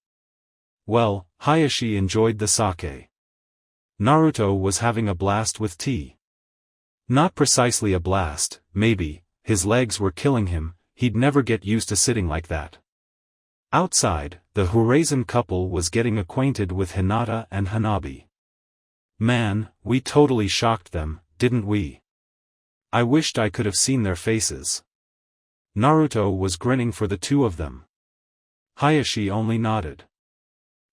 Well, Hayashi enjoyed the sake. Naruto was having a blast with tea. Not precisely a blast, maybe, his legs were killing him, he'd never get used to sitting like that. Outside, the Horizon couple was getting acquainted with Hinata and Hanabi. Man, we totally shocked them, didn't we? I wished I could have seen their faces. Naruto was grinning for the two of them. Hayashi only nodded.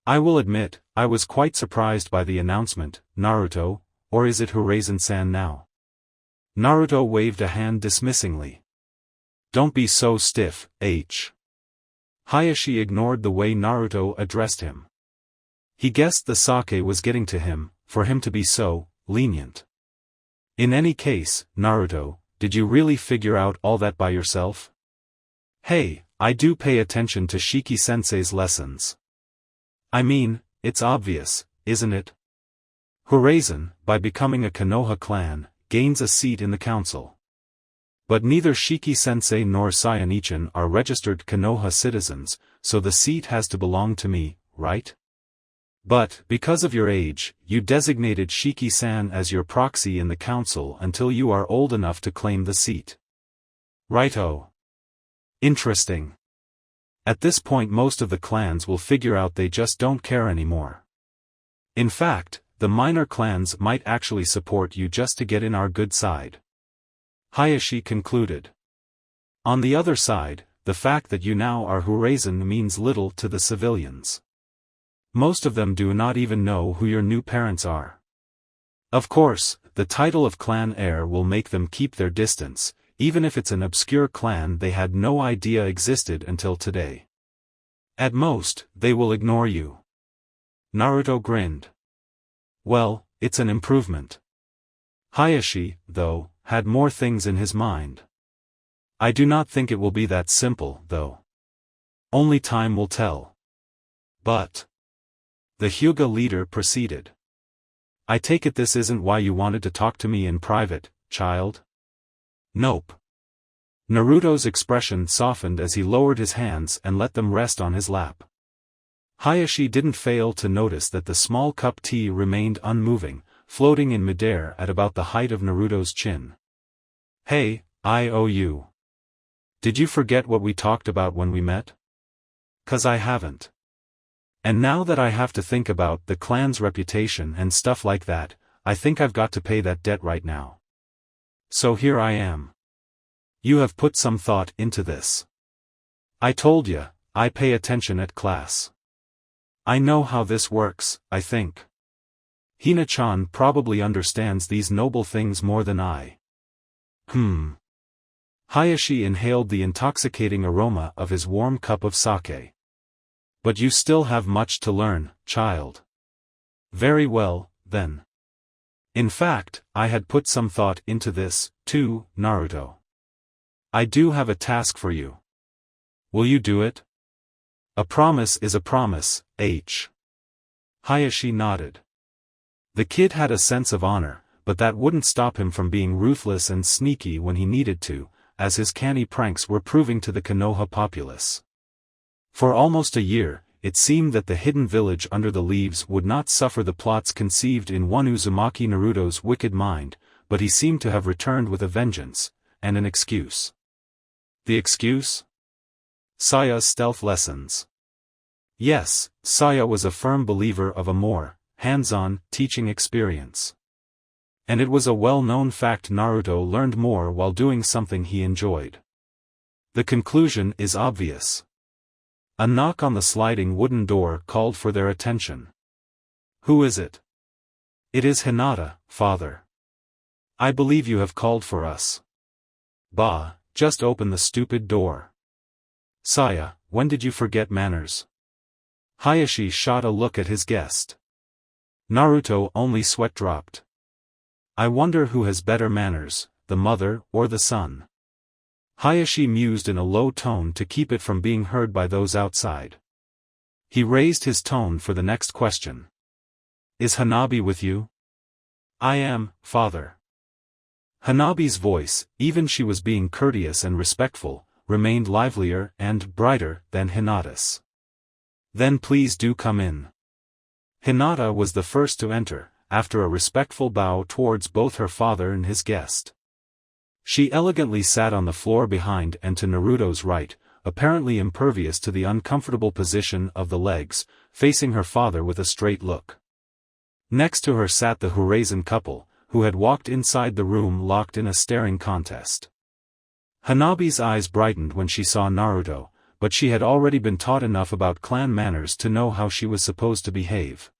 I will admit, I was quite surprised by the announcement, Naruto, or is it Horizon-san now? Naruto waved a hand dismissingly. Don't be so stiff, H. Hayashi ignored the way Naruto addressed him. He guessed the sake was getting to him, for him to be so lenient. In any case, Naruto, did you really figure out all that by yourself? Hey, I do pay attention to Shiki-sensei's lessons. I mean, it's obvious, isn't it? Horizon, by becoming a Konoha clan, gains a seat in the council. But neither Shiki-sensei nor Saiyan-chan are registered Konoha citizens, so the seat has to belong to me, right? But, because of your age, you designated Shiki-san as your proxy in the council until you are old enough to claim the seat. Righto. Interesting. At this point most of the clans will figure out they just don't care anymore. In fact, the minor clans might actually support you just to get in our good side. Hayashi concluded. On the other side, the fact that you now are Horizon means little to the civilians. Most of them do not even know who your new parents are. Of course, the title of clan heir will make them keep their distance, even if it's an obscure clan they had no idea existed until today. At most, they will ignore you. Naruto grinned. Well, it's an improvement. Hayashi, though, had more things in his mind. I do not think it will be that simple, though. Only time will tell. But the Hyuga leader proceeded. I take it this isn't why you wanted to talk to me in private, child? Nope. Naruto's expression softened as he lowered his hands and let them rest on his lap. Hayashi didn't fail to notice that the small cup tea remained unmoving, floating in midair at about the height of Naruto's chin. Hey, I owe you. Did you forget what we talked about when we met? 'Cause I haven't. And now that I have to think about the clan's reputation and stuff like that, I think I've got to pay that debt right now. So here I am. You have put some thought into this. I told ya, I pay attention at class. I know how this works, I think. Hina-chan probably understands these noble things more than I. Hayashi inhaled the intoxicating aroma of his warm cup of sake. But you still have much to learn, child. Very well, then. In fact, I had put some thought into this, too, Naruto. I do have a task for you. Will you do it? A promise is a promise, H. Hayashi nodded. The kid had a sense of honor, but that wouldn't stop him from being ruthless and sneaky when he needed to, as his canny pranks were proving to the Konoha populace. For almost a year, it seemed that the hidden village under the leaves would not suffer the plots conceived in one Uzumaki Naruto's wicked mind, but he seemed to have returned with a vengeance, and an excuse. The excuse? Saya's stealth lessons. Yes, Saya was a firm believer of a more hands-on teaching experience. And it was a well-known fact Naruto learned more while doing something he enjoyed. The conclusion is obvious. A knock on the sliding wooden door called for their attention. Who is it? It is Hinata, father. I believe you have called for us. Bah, just open the stupid door. Saya, when did you forget manners? Hayashi shot a look at his guest. Naruto only sweat dropped. I wonder who has better manners, the mother or the son. Hayashi mused in a low tone to keep it from being heard by those outside. He raised his tone for the next question. Is Hanabi with you? I am, father. Hanabi's voice, even she was being courteous and respectful, remained livelier and brighter than Hinata's. Then please do come in. Hinata was the first to enter, after a respectful bow towards both her father and his guest. She elegantly sat on the floor behind and to Naruto's right, apparently impervious to the uncomfortable position of the legs, facing her father with a straight look. Next to her sat the Horizon couple, who had walked inside the room locked in a staring contest. Hanabi's eyes brightened when she saw Naruto, but she had already been taught enough about clan manners to know how she was supposed to behave.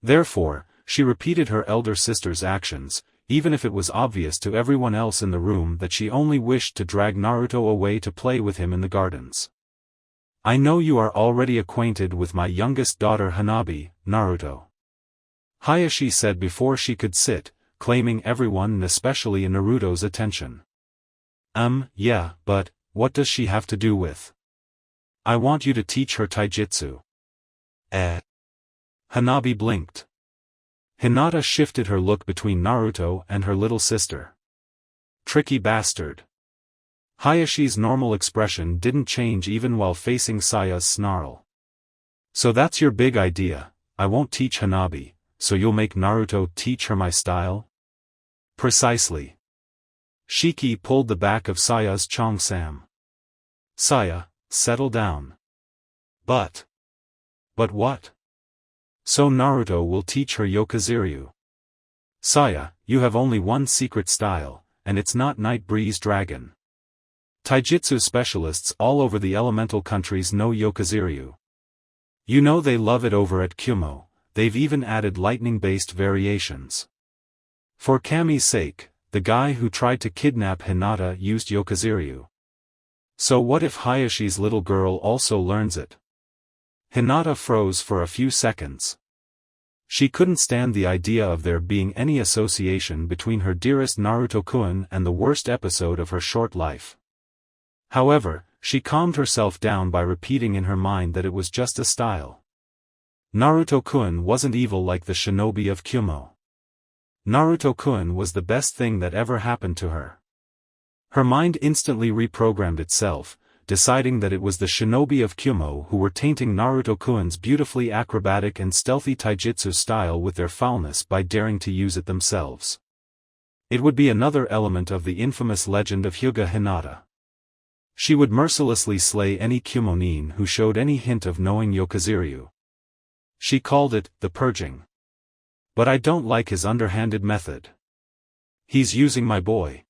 Therefore, she repeated her elder sister's actions, even if it was obvious to everyone else in the room that she only wished to drag Naruto away to play with him in the gardens. I know you are already acquainted with my youngest daughter Hanabi, Naruto. Hayashi said before she could sit, claiming everyone and especially Naruto's attention. Yeah, but, what does she have to do with? I want you to teach her taijutsu. Hanabi blinked. Hinata shifted her look between Naruto and her little sister. Tricky bastard. Hayashi's normal expression didn't change even while facing Saya's snarl. So that's your big idea, I won't teach Hanabi, so you'll make Naruto teach her my style? Precisely. Shiki pulled the back of Saya's cheongsam. Saya, settle down. But what? So Naruto will teach her Yokaziryu. Saya, you have only one secret style, and it's not Night Breeze Dragon. Taijutsu specialists all over the elemental countries know Yokaziryu. You know they love it over at Kumo, they've even added lightning-based variations. For Kami's sake, the guy who tried to kidnap Hinata used Yokaziryu. So what if Hayashi's little girl also learns it? Hinata froze for a few seconds. She couldn't stand the idea of there being any association between her dearest Naruto-kun and the worst episode of her short life. However, she calmed herself down by repeating in her mind that it was just a style. Naruto-kun wasn't evil like the shinobi of Kumo. Naruto-kun was the best thing that ever happened to her. Her mind instantly reprogrammed itself, deciding that it was the shinobi of Kumo who were tainting Naruto-kun's beautifully acrobatic and stealthy taijutsu style with their foulness by daring to use it themselves. It would be another element of the infamous legend of Hyuga Hinata. She would mercilessly slay any Kumonin who showed any hint of knowing Yokaziryu. She called it, the purging. But I don't like his underhanded method. He's using my boy.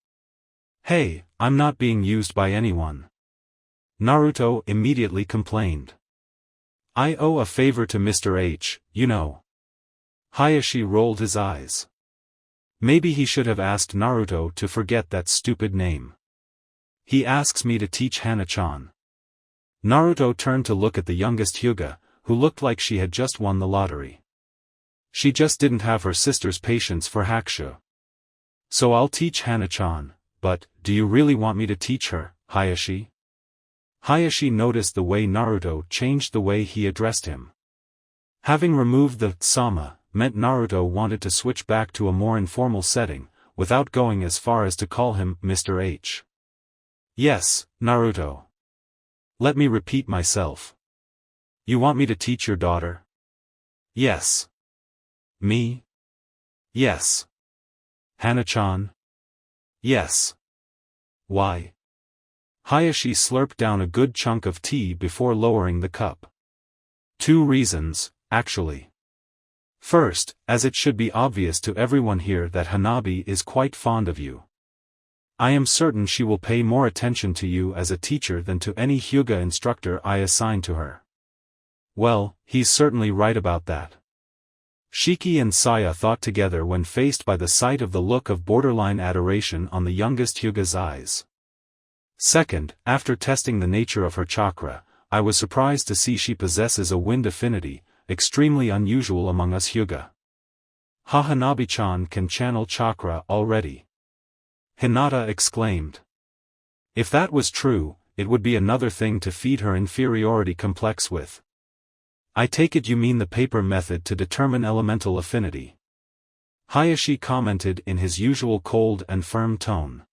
Hey, I'm not being used by anyone. Naruto immediately complained. I owe a favor to Mr. H, you know. Hayashi rolled his eyes. Maybe he should have asked Naruto to forget that stupid name. He asks me to teach Hana-chan. Naruto turned to look at the youngest Hyuga, who looked like she had just won the lottery. She just didn't have her sister's patience for Hakusho. So I'll teach Hana-chan, but, do you really want me to teach her, Hayashi? Hayashi noticed the way Naruto changed the way he addressed him. Having removed the sama meant Naruto wanted to switch back to a more informal setting, without going as far as to call him Mr. H. Yes, Naruto. Let me repeat myself. You want me to teach your daughter? Yes. Me? Yes. Hana-chan? Yes. Why? Hayashi slurped down a good chunk of tea before lowering the cup. 2 reasons, actually. First, as it should be obvious to everyone here that Hanabi is quite fond of you. I am certain she will pay more attention to you as a teacher than to any Hyuga instructor I assign to her. Well, he's certainly right about that. Shiki and Saya thought together when faced by the sight of the look of borderline adoration on the youngest Hyuga's eyes. Second, after testing the nature of her chakra, I was surprised to see she possesses a wind affinity, extremely unusual among us Hyuga. Hanabi-chan can channel chakra already. Hinata exclaimed. If that was true, it would be another thing to feed her inferiority complex with. I take it you mean the paper method to determine elemental affinity. Hayashi commented in his usual cold and firm tone.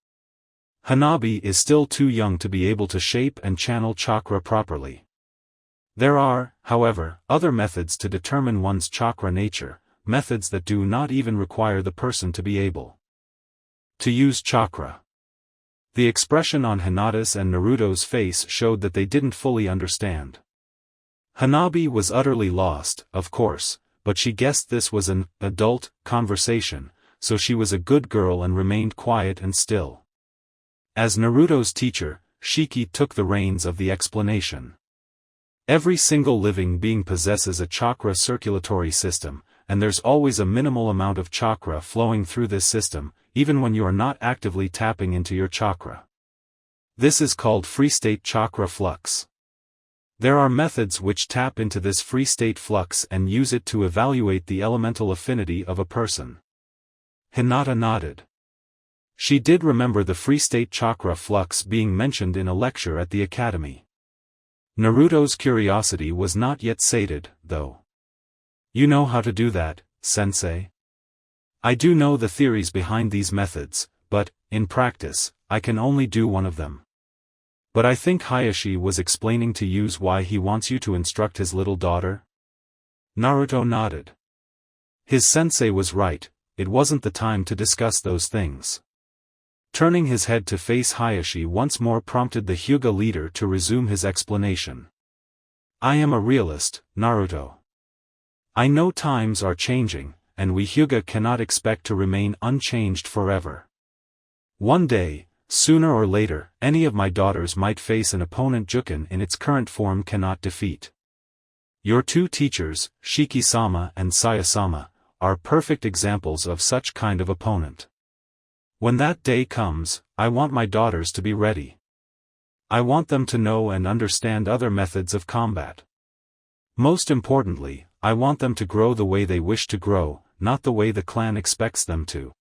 Hanabi is still too young to be able to shape and channel chakra properly. There are, however, other methods to determine one's chakra nature, methods that do not even require the person to be able to use chakra. The expression on Hinata's and Naruto's face showed that they didn't fully understand. Hanabi was utterly lost, of course, but she guessed this was an adult conversation, so she was a good girl and remained quiet and still. As Naruto's teacher, Shiki took the reins of the explanation. Every single living being possesses a chakra circulatory system, and there's always a minimal amount of chakra flowing through this system, even when you are not actively tapping into your chakra. This is called free state chakra flux. There are methods which tap into this free state flux and use it to evaluate the elemental affinity of a person. Hinata nodded. She did remember the free state chakra flux being mentioned in a lecture at the academy. Naruto's curiosity was not yet sated, though. You know how to do that, sensei? I do know the theories behind these methods, but, in practice, I can only do one of them. But I think Hayashi was explaining to you why he wants you to instruct his little daughter? Naruto nodded. His sensei was right, it wasn't the time to discuss those things. Turning his head to face Hayashi once more prompted the Hyuga leader to resume his explanation. I am a realist, Naruto. I know times are changing, and we Hyuga cannot expect to remain unchanged forever. One day, sooner or later, any of my daughters might face an opponent Juken in its current form cannot defeat. Your two teachers, Shiki-sama and Saya-sama, are perfect examples of such kind of opponent. When that day comes, I want my daughters to be ready. I want them to know and understand other methods of combat. Most importantly, I want them to grow the way they wish to grow, not the way the clan expects them to.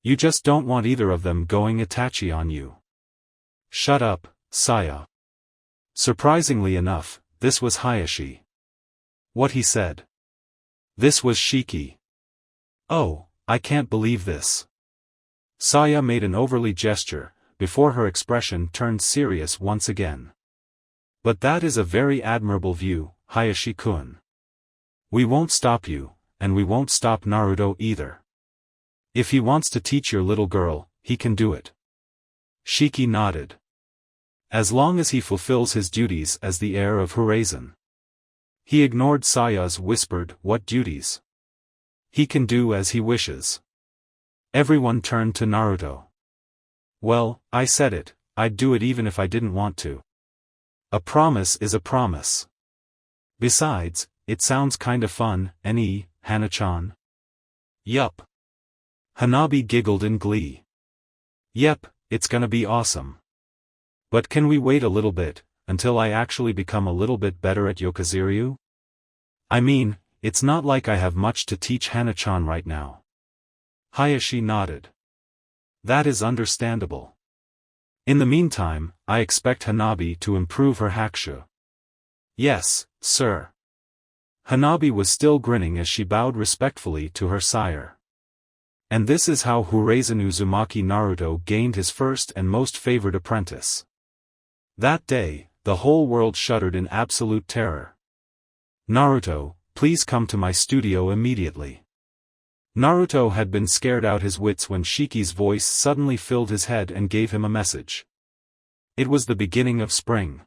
You just don't want either of them going Itachi on you. Shut up, Saya. Surprisingly enough, this was Hayashi. What he said. This was Shiki. Oh, I can't believe this. Saya made an overly gesture, before her expression turned serious once again. But that is a very admirable view, Hayashi-kun. We won't stop you, and we won't stop Naruto either. If he wants to teach your little girl, he can do it. Shiki nodded. As long as he fulfills his duties as the heir of Horizon. He ignored Saya's whispered, what duties? He can do as he wishes. Everyone turned to Naruto. Well, I said it, I'd do it even if I didn't want to. A promise is a promise. Besides, it sounds kinda fun, Hana-chan? Yup. Hanabi giggled in glee. Yep, it's gonna be awesome. But can we wait a little bit, until I actually become a little bit better at Yokoziryu? I mean, it's not like I have much to teach Hana-chan right now. Hayashi nodded. That is understandable. In the meantime, I expect Hanabi to improve her hakushu. Yes, sir. Hanabi was still grinning as she bowed respectfully to her sire. And this is how Horizon Uzumaki Naruto gained his first and most favored apprentice. That day, the whole world shuddered in absolute terror. Naruto, please come to my studio immediately. Naruto had been scared out his wits when Shiki's voice suddenly filled his head and gave him a message. It was the beginning of spring.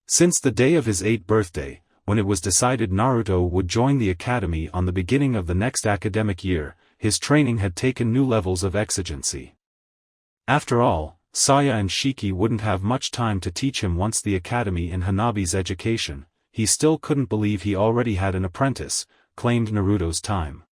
Since the day of his 8th birthday, when it was decided Naruto would join the academy on the beginning of the next academic year, his training had taken new levels of exigency. After all, Saya and Shiki wouldn't have much time to teach him once the academy and Hanabi's education. He still couldn't believe he already had an apprentice, claimed Naruto's time.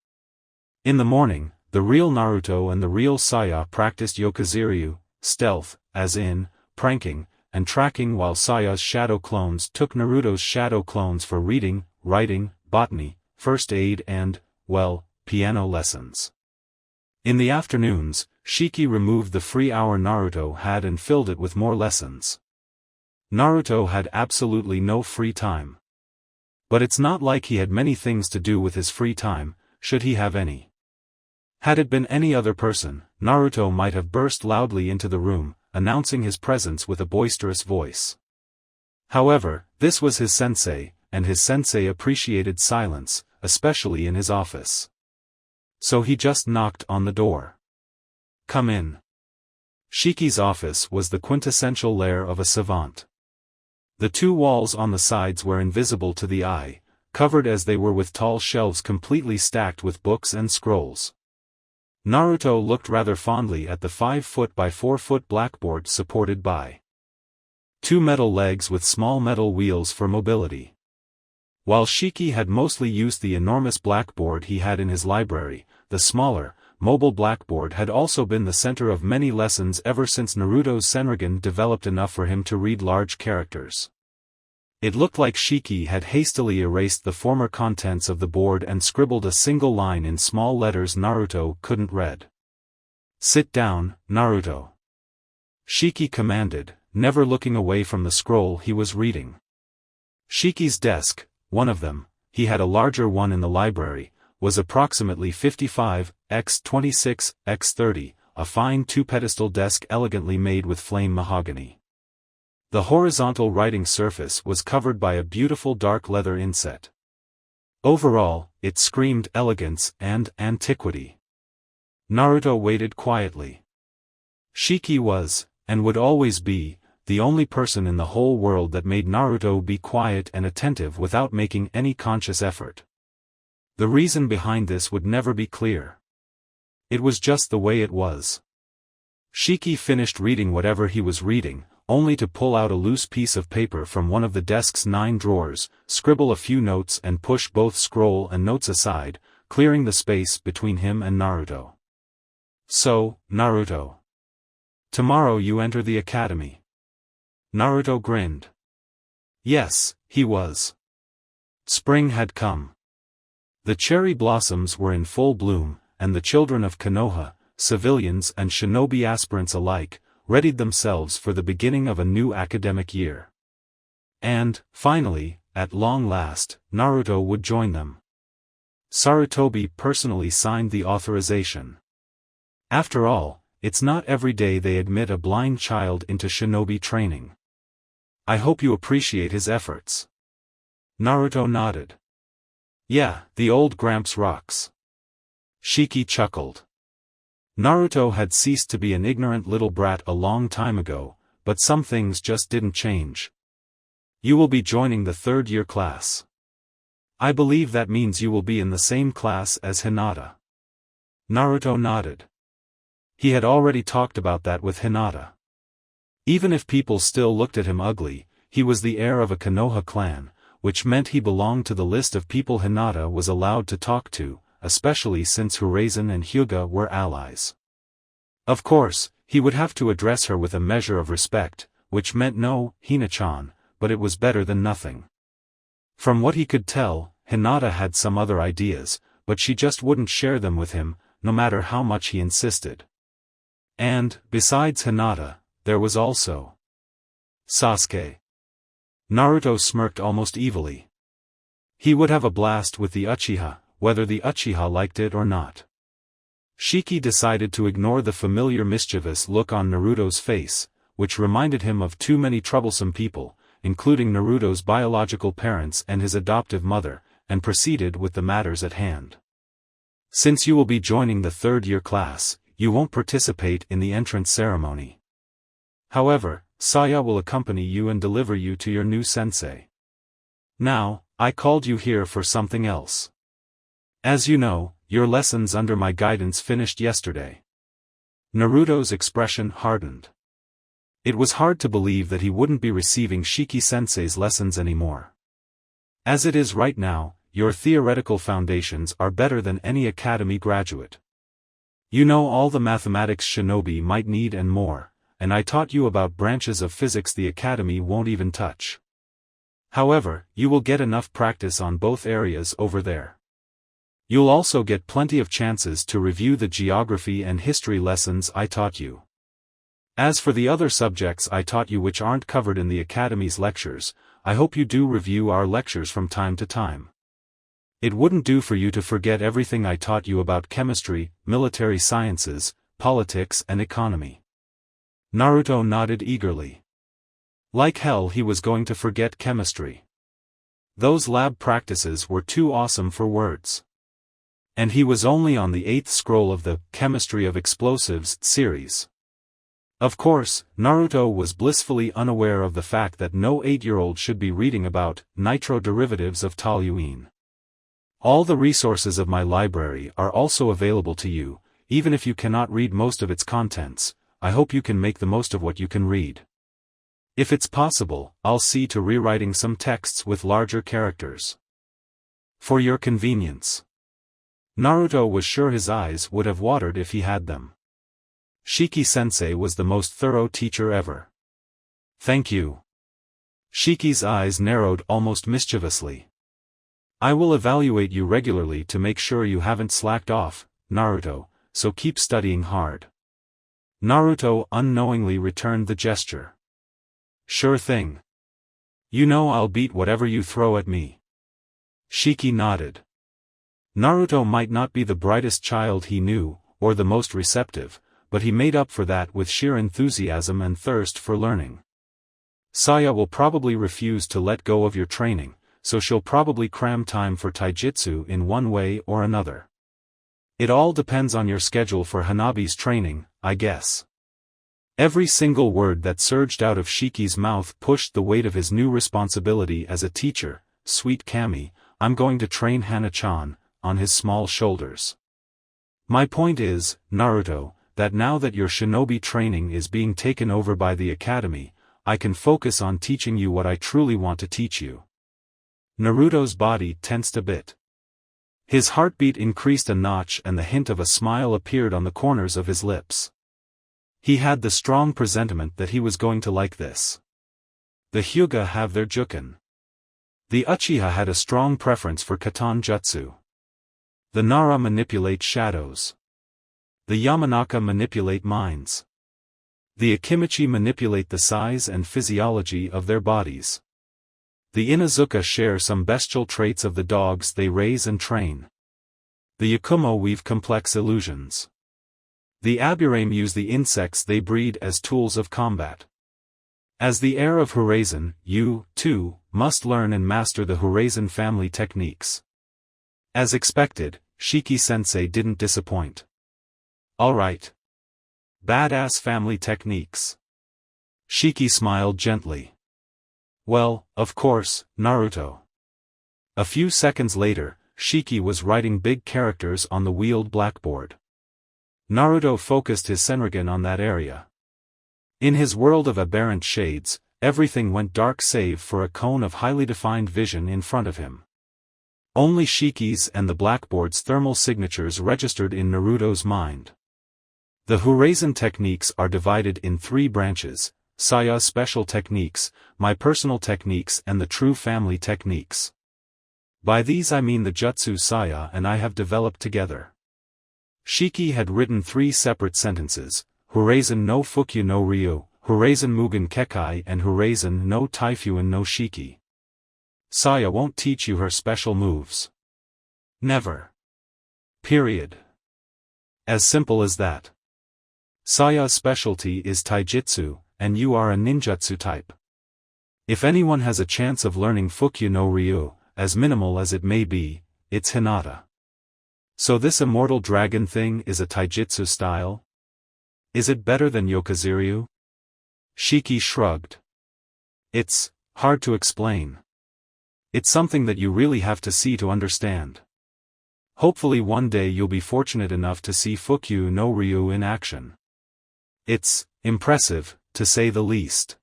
In the morning, the real Naruto and the real Saya practiced Yokoziryu, stealth, as in, pranking, and tracking, while Saya's shadow clones took Naruto's shadow clones for reading, writing, botany, first aid and, well, piano lessons. In the afternoons, Shiki removed the free hour Naruto had and filled it with more lessons. Naruto had absolutely no free time. But it's not like he had many things to do with his free time, should he have any. Had it been any other person, Naruto might have burst loudly into the room, announcing his presence with a boisterous voice. However, this was his sensei, and his sensei appreciated silence, especially in his office. So he just knocked on the door. "Come in." Shiki's office was the quintessential lair of a savant. The two walls on the sides were invisible to the eye, covered as they were with tall shelves completely stacked with books and scrolls. Naruto looked rather fondly at the 5-foot by 4-foot blackboard supported by two metal legs with small metal wheels for mobility. While Shiki had mostly used the enormous blackboard he had in his library, the smaller, mobile blackboard had also been the center of many lessons ever since Naruto's Senrigan developed enough for him to read large characters. It looked like Shiki had hastily erased the former contents of the board and scribbled a single line in small letters Naruto couldn't read. "Sit down, Naruto," Shiki commanded, never looking away from the scroll he was reading. Shiki's desk, one of them, he had a larger one in the library, was approximately 55 x 26 x 30, a fine two-pedestal desk elegantly made with flame mahogany. The horizontal writing surface was covered by a beautiful dark leather inset. Overall, it screamed elegance and antiquity. Naruto waited quietly. Shiki was, and would always be, the only person in the whole world that made Naruto be quiet and attentive without making any conscious effort. The reason behind this would never be clear. It was just the way it was. Shiki finished reading whatever he was reading, only to pull out a loose piece of paper from one of the desk's 9 drawers, scribble a few notes and push both scroll and notes aside, clearing the space between him and Naruto. "So, Naruto. Tomorrow you enter the academy." Naruto grinned. Yes, he was. Spring had come. The cherry blossoms were in full bloom, and the children of Konoha, civilians and shinobi aspirants alike, readied themselves for the beginning of a new academic year. And, finally, at long last, Naruto would join them. Sarutobi personally signed the authorization. After all, it's not every day they admit a blind child into shinobi training. "I hope you appreciate his efforts." Naruto nodded. "Yeah, the old Gramps rocks." Shiki chuckled. Naruto had ceased to be an ignorant little brat a long time ago, but some things just didn't change. "You will be joining the 3rd-year class. I believe that means you will be in the same class as Hinata." Naruto nodded. He had already talked about that with Hinata. Even if people still looked at him ugly, he was the heir of a Konoha clan, which meant he belonged to the list of people Hinata was allowed to talk to, especially since Hiruzen and Hyuga were allies. Of course, he would have to address her with a measure of respect, which meant no, Hina-chan, but it was better than nothing. From what he could tell, Hinata had some other ideas, but she just wouldn't share them with him, no matter how much he insisted. And, besides Hinata, there was also Sasuke. Naruto smirked almost evilly. He would have a blast with the Uchiha, whether the Uchiha liked it or not. Shiki decided to ignore the familiar mischievous look on Naruto's face, which reminded him of too many troublesome people, including Naruto's biological parents and his adoptive mother, and proceeded with the matters at hand. "Since you will be joining the 3rd-year class, you won't participate in the entrance ceremony. However, Saya will accompany you and deliver you to your new sensei. Now, I called you here for something else. As you know, your lessons under my guidance finished yesterday." Naruto's expression hardened. It was hard to believe that he wouldn't be receiving Shiki-sensei's lessons anymore. "As it is right now, your theoretical foundations are better than any academy graduate. You know all the mathematics shinobi might need and more, and I taught you about branches of physics the academy won't even touch. However, you will get enough practice on both areas over there. You'll also get plenty of chances to review the geography and history lessons I taught you. As for the other subjects I taught you which aren't covered in the academy's lectures, I hope you do review our lectures from time to time. It wouldn't do for you to forget everything I taught you about chemistry, military sciences, politics and economy." Naruto nodded eagerly. Like hell he was going to forget chemistry. Those lab practices were too awesome for words. And he was only on the 8th scroll of the Chemistry of Explosives series. Of course, Naruto was blissfully unaware of the fact that no 8-year-old should be reading about nitro derivatives of toluene. All the resources of my library are also available to you, even if you cannot read most of its contents. I hope you can make the most of what you can read. If it's possible, I'll see to rewriting some texts with larger characters. For your convenience. Naruto was sure his eyes would have watered if he had them. Shiki-sensei was the most thorough teacher ever. Thank you. Shiki's eyes narrowed almost mischievously. I will evaluate you regularly to make sure you haven't slacked off, Naruto, so keep studying hard. Naruto unknowingly returned the gesture. Sure thing. You know I'll beat whatever you throw at me. Shiki nodded. Naruto might not be the brightest child he knew, or the most receptive, but he made up for that with sheer enthusiasm and thirst for learning. Saya will probably refuse to let go of your training, so she'll probably cram time for taijutsu in one way or another. It all depends on your schedule for Hanabi's training, I guess. Every single word that surged out of Shiki's mouth pushed the weight of his new responsibility as a teacher, sweet Kami, I'm going to train Hana-chan, on his small shoulders. My point is, Naruto, that now that your shinobi training is being taken over by the academy, I can focus on teaching you what I truly want to teach you. Naruto's body tensed a bit. His heartbeat increased a notch and the hint of a smile appeared on the corners of his lips. He had the strong presentiment that he was going to like this. The Hyuga have their juken. The Uchiha had a strong preference for Katan Jutsu. The Nara manipulate shadows. The Yamanaka manipulate minds. The Akimichi manipulate the size and physiology of their bodies. The Inazuka share some bestial traits of the dogs they raise and train. The Yakumo weave complex illusions. The Aburame use the insects they breed as tools of combat. As the heir of Horizon, you, too, must learn and master the Horizon family techniques. As expected, Shiki-sensei didn't disappoint. Alright. Badass family techniques. Shiki smiled gently. Well, of course, Naruto. A few seconds later, Shiki was writing big characters on the wheeled blackboard. Naruto focused his senrigan on that area. In his world of aberrant shades, everything went dark save for a cone of highly defined vision in front of him. Only Shiki's and the blackboard's thermal signatures registered in Naruto's mind. The Horizon techniques are divided in 3 branches, Saya's special techniques, my personal techniques and the true family techniques. By these I mean the jutsu Saya and I have developed together. Shiki had written 3 separate sentences, Horizon no Fukyu no Ryu, Horizon Mugen Kekai and Horizon no Taifuin no Shiki. Saya won't teach you her special moves. Never. Period. As simple as that. Saya's specialty is taijutsu, and you are a ninjutsu type. If anyone has a chance of learning Fukyu no Ryu, as minimal as it may be, it's Hinata. So this immortal dragon thing is a taijutsu style? Is it better than Yokoziryu? Shiki shrugged. It's hard to explain. It's something that you really have to see to understand. Hopefully one day you'll be fortunate enough to see Fukyu no Ryu in action. It's impressive, to say the least.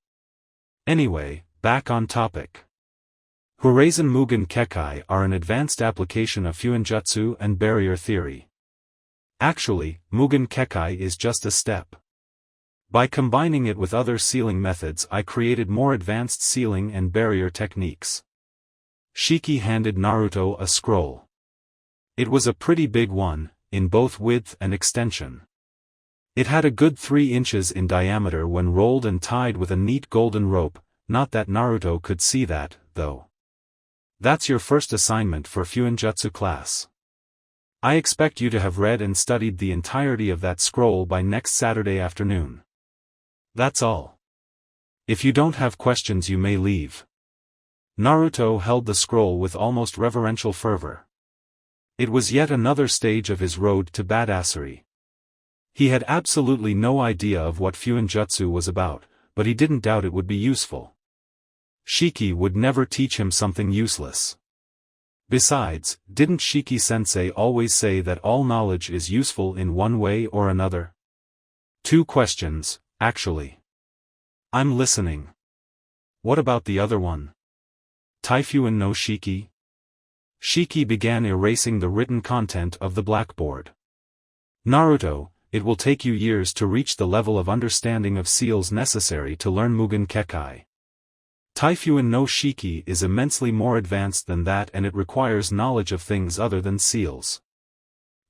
Anyway, back on topic. Horizon Mugen Kekai are an advanced application of Fuinjutsu and barrier theory. Actually, Mugen Kekai is just a step. By combining it with other sealing methods I created more advanced sealing and barrier techniques. Shiki handed Naruto a scroll. It was a pretty big one, in both width and extension. It had a good 3 inches in diameter when rolled and tied with a neat golden rope, not that Naruto could see that, though. That's your first assignment for Fuinjutsu class. I expect you to have read and studied the entirety of that scroll by next Saturday afternoon. That's all. If you don't have questions you may leave. Naruto held the scroll with almost reverential fervor. It was yet another stage of his road to badassery. He had absolutely no idea of what Fuinjutsu was about, but he didn't doubt it would be useful. Shiki would never teach him something useless. Besides, didn't Shiki-sensei always say that all knowledge is useful in one way or another? 2 questions, actually. I'm listening. What about the other one? Taifuin no Shiki? Shiki began erasing the written content of the blackboard. Naruto, it will take you years to reach the level of understanding of seals necessary to learn Mugen Kekai. Taifuin no Shiki is immensely more advanced than that, and it requires knowledge of things other than seals.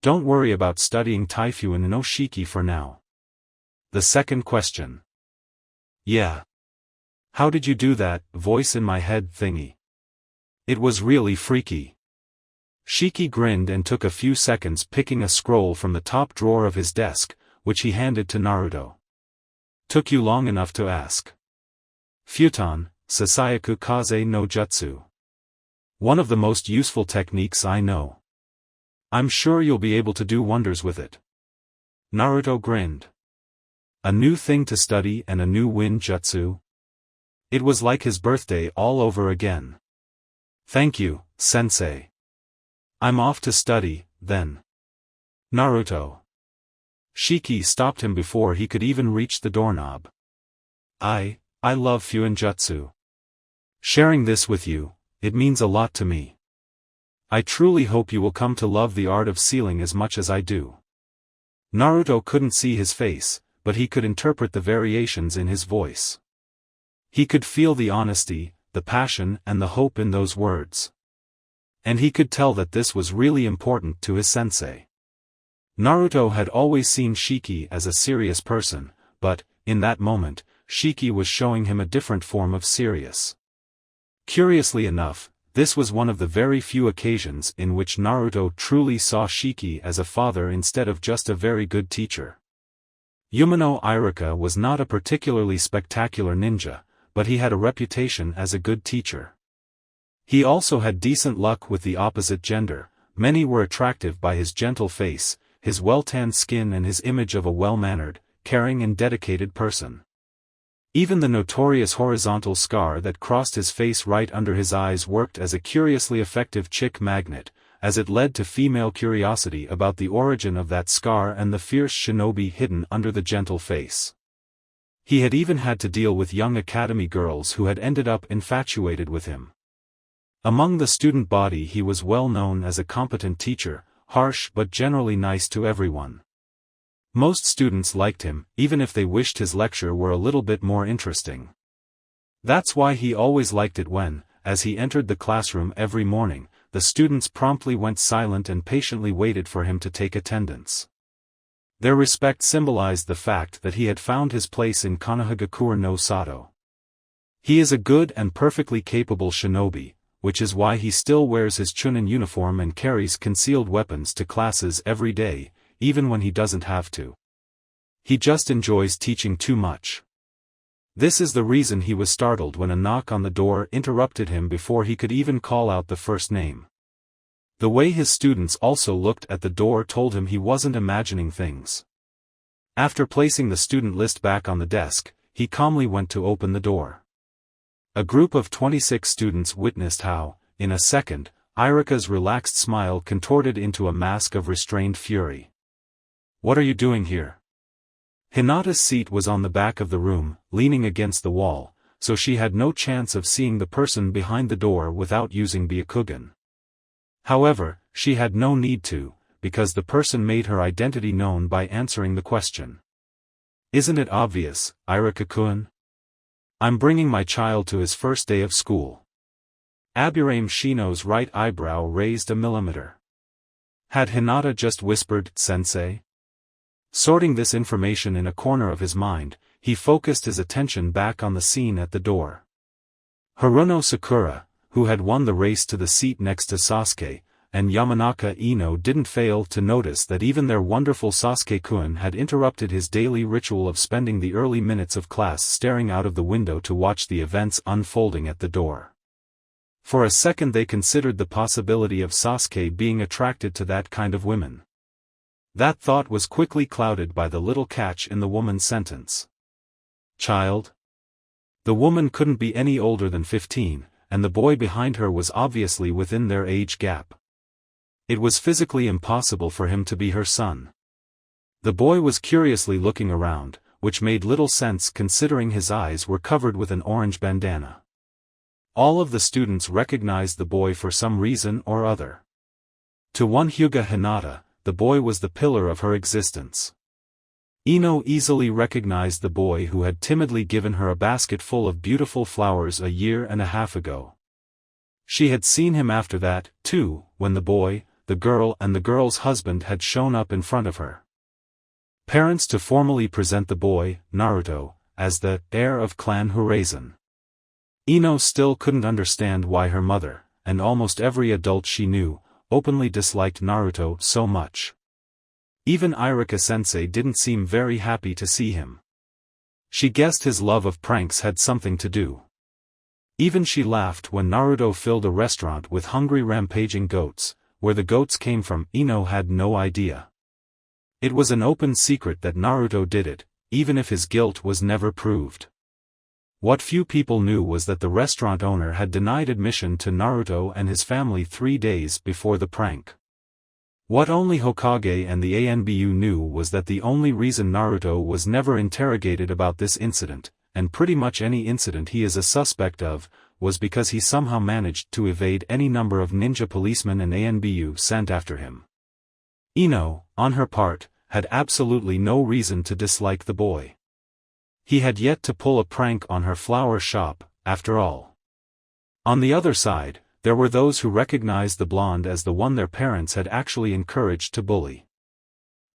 Don't worry about studying Taifuin no Shiki for now. The second question. Yeah. How did you do that, voice in my head thingy? It was really freaky. Shiki grinned and took a few seconds picking a scroll from the top drawer of his desk, which he handed to Naruto. Took you long enough to ask. Futon, Sasayaku Kaze no Jutsu. One of the most useful techniques I know. I'm sure you'll be able to do wonders with it. Naruto grinned. A new thing to study and a new wind jutsu? It was like his birthday all over again. Thank you, sensei. I'm off to study, then. Naruto. Shiki stopped him before he could even reach the doorknob. I love Fuinjutsu. Sharing this with you, it means a lot to me. I truly hope you will come to love the art of sealing as much as I do. Naruto couldn't see his face, but he could interpret the variations in his voice. He could feel the honesty, the passion and the hope in those words. And he could tell that this was really important to his sensei. Naruto had always seen Shiki as a serious person, but, in that moment, Shiki was showing him a different form of serious. Curiously enough, this was one of the very few occasions in which Naruto truly saw Shiki as a father instead of just a very good teacher. Umino Iruka was not a particularly spectacular ninja, but he had a reputation as a good teacher. He also had decent luck with the opposite gender. Many were attractive by his gentle face, his well-tanned skin and his image of a well-mannered, caring and dedicated person. Even the notorious horizontal scar that crossed his face right under his eyes worked as a curiously effective chick magnet, as it led to female curiosity about the origin of that scar and the fierce shinobi hidden under the gentle face. He had even had to deal with young academy girls who had ended up infatuated with him. Among the student body he was well known as a competent teacher, harsh but generally nice to everyone. Most students liked him, even if they wished his lecture were a little bit more interesting. That's why he always liked it when, as he entered the classroom every morning, the students promptly went silent and patiently waited for him to take attendance. Their respect symbolized the fact that he had found his place in Konohagakure no Sato. He is a good and perfectly capable shinobi, which is why he still wears his chunin uniform and carries concealed weapons to classes every day, even when he doesn't have to. He just enjoys teaching too much. This is the reason he was startled when a knock on the door interrupted him before he could even call out the first name. The way his students also looked at the door told him he wasn't imagining things. After placing the student list back on the desk, he calmly went to open the door. A group of 26 students witnessed how, in a second, Iruka's relaxed smile contorted into a mask of restrained fury. "What are you doing here?" Hinata's seat was on the back of the room, leaning against the wall, so she had no chance of seeing the person behind the door without using Byakugan. However, she had no need to, because the person made her identity known by answering the question. "Isn't it obvious, Iruka-kun? I'm bringing my child to his first day of school." Aburame Shino's right eyebrow raised a millimeter. Had Hinata just whispered, "Sensei"? Sorting this information in a corner of his mind, he focused his attention back on the scene at the door. Haruno Sakura, who had won the race to the seat next to Sasuke, and Yamanaka Ino didn't fail to notice that even their wonderful Sasuke-kun had interrupted his daily ritual of spending the early minutes of class staring out of the window to watch the events unfolding at the door. For a second they considered the possibility of Sasuke being attracted to that kind of women. That thought was quickly clouded by the little catch in the woman's sentence. Child? The woman couldn't be any older than 15, and the boy behind her was obviously within their age gap. It was physically impossible for him to be her son. The boy was curiously looking around, which made little sense considering his eyes were covered with an orange bandana. All of the students recognized the boy for some reason or other. To one Hyuga Hinata, the boy was the pillar of her existence. Ino easily recognized the boy who had timidly given her a basket full of beautiful flowers a year and a half ago. She had seen him after that, too, when the boy, the girl and the girl's husband had shown up in front of her. Parents to formally present the boy, Naruto, as the heir of Clan Urazen. Ino still couldn't understand why her mother, and almost every adult she knew, openly disliked Naruto so much. Even Iruka-sensei didn't seem very happy to see him. She guessed his love of pranks had something to do. Even she laughed when Naruto filled a restaurant with hungry rampaging goats. Where the goats came from, Ino had no idea. It was an open secret that Naruto did it, even if his guilt was never proved. What few people knew was that the restaurant owner had denied admission to Naruto and his family 3 days before the prank. What only Hokage and the ANBU knew was that the only reason Naruto was never interrogated about this incident, and pretty much any incident he is a suspect of, was because he somehow managed to evade any number of ninja policemen and ANBU sent after him. Ino, on her part, had absolutely no reason to dislike the boy. He had yet to pull a prank on her flower shop, after all. On the other side, there were those who recognized the blonde as the one their parents had actually encouraged to bully.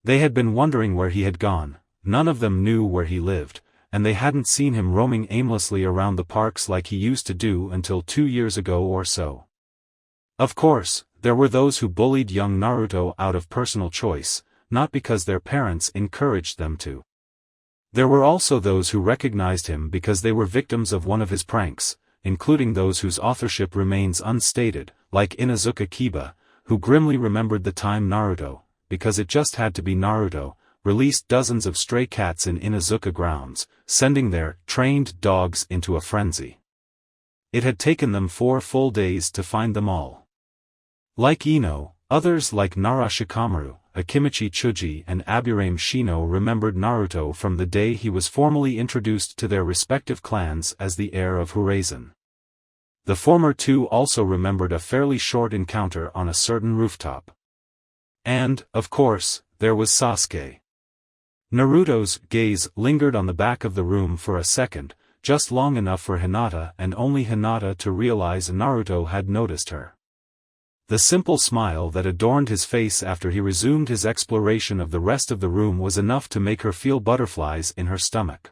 They had been wondering where he had gone, none of them knew where he lived, and they hadn't seen him roaming aimlessly around the parks like he used to do until 2 years ago or so. Of course, there were those who bullied young Naruto out of personal choice, not because their parents encouraged them to. There were also those who recognized him because they were victims of one of his pranks, including those whose authorship remains unstated, like Inuzuka Kiba, who grimly remembered the time Naruto, because it just had to be Naruto, released dozens of stray cats in Inuzuka grounds, sending their trained dogs into a frenzy. It had taken them 4 full days to find them all. Like Ino, others like Nara Shikamaru, Akimichi Chuji and Aburame Shino remembered Naruto from the day he was formally introduced to their respective clans as the heir of Urazen. The former two also remembered a fairly short encounter on a certain rooftop. And, of course, there was Sasuke. Naruto's gaze lingered on the back of the room for a second, just long enough for Hinata and only Hinata to realize Naruto had noticed her. The simple smile that adorned his face after he resumed his exploration of the rest of the room was enough to make her feel butterflies in her stomach.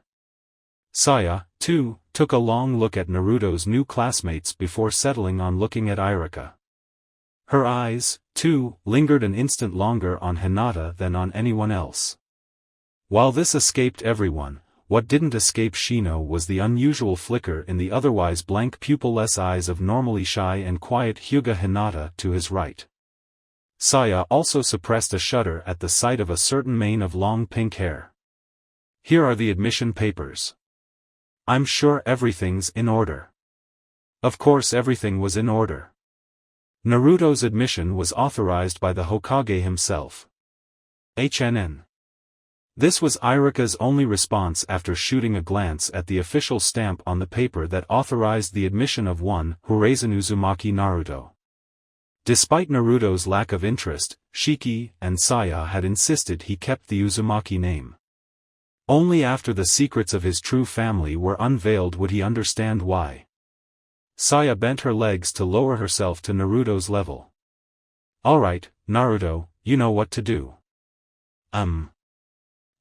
Saya, too, took a long look at Naruto's new classmates before settling on looking at Iruka. Her eyes, too, lingered an instant longer on Hinata than on anyone else. While this escaped everyone, what didn't escape Shino was the unusual flicker in the otherwise blank pupil-less eyes of normally shy and quiet Hyuga Hinata to his right. Saya also suppressed a shudder at the sight of a certain mane of long pink hair. Here are the admission papers. I'm sure everything's in order. Of course everything was in order. Naruto's admission was authorized by the Hokage himself. HNN. This was Iruka's only response after shooting a glance at the official stamp on the paper that authorized the admission of one Urazen Uzumaki Naruto. Despite Naruto's lack of interest, Shiki and Saya had insisted he kept the Uzumaki name. Only after the secrets of his true family were unveiled would he understand why. Saya bent her legs to lower herself to Naruto's level. Alright, Naruto, you know what to do.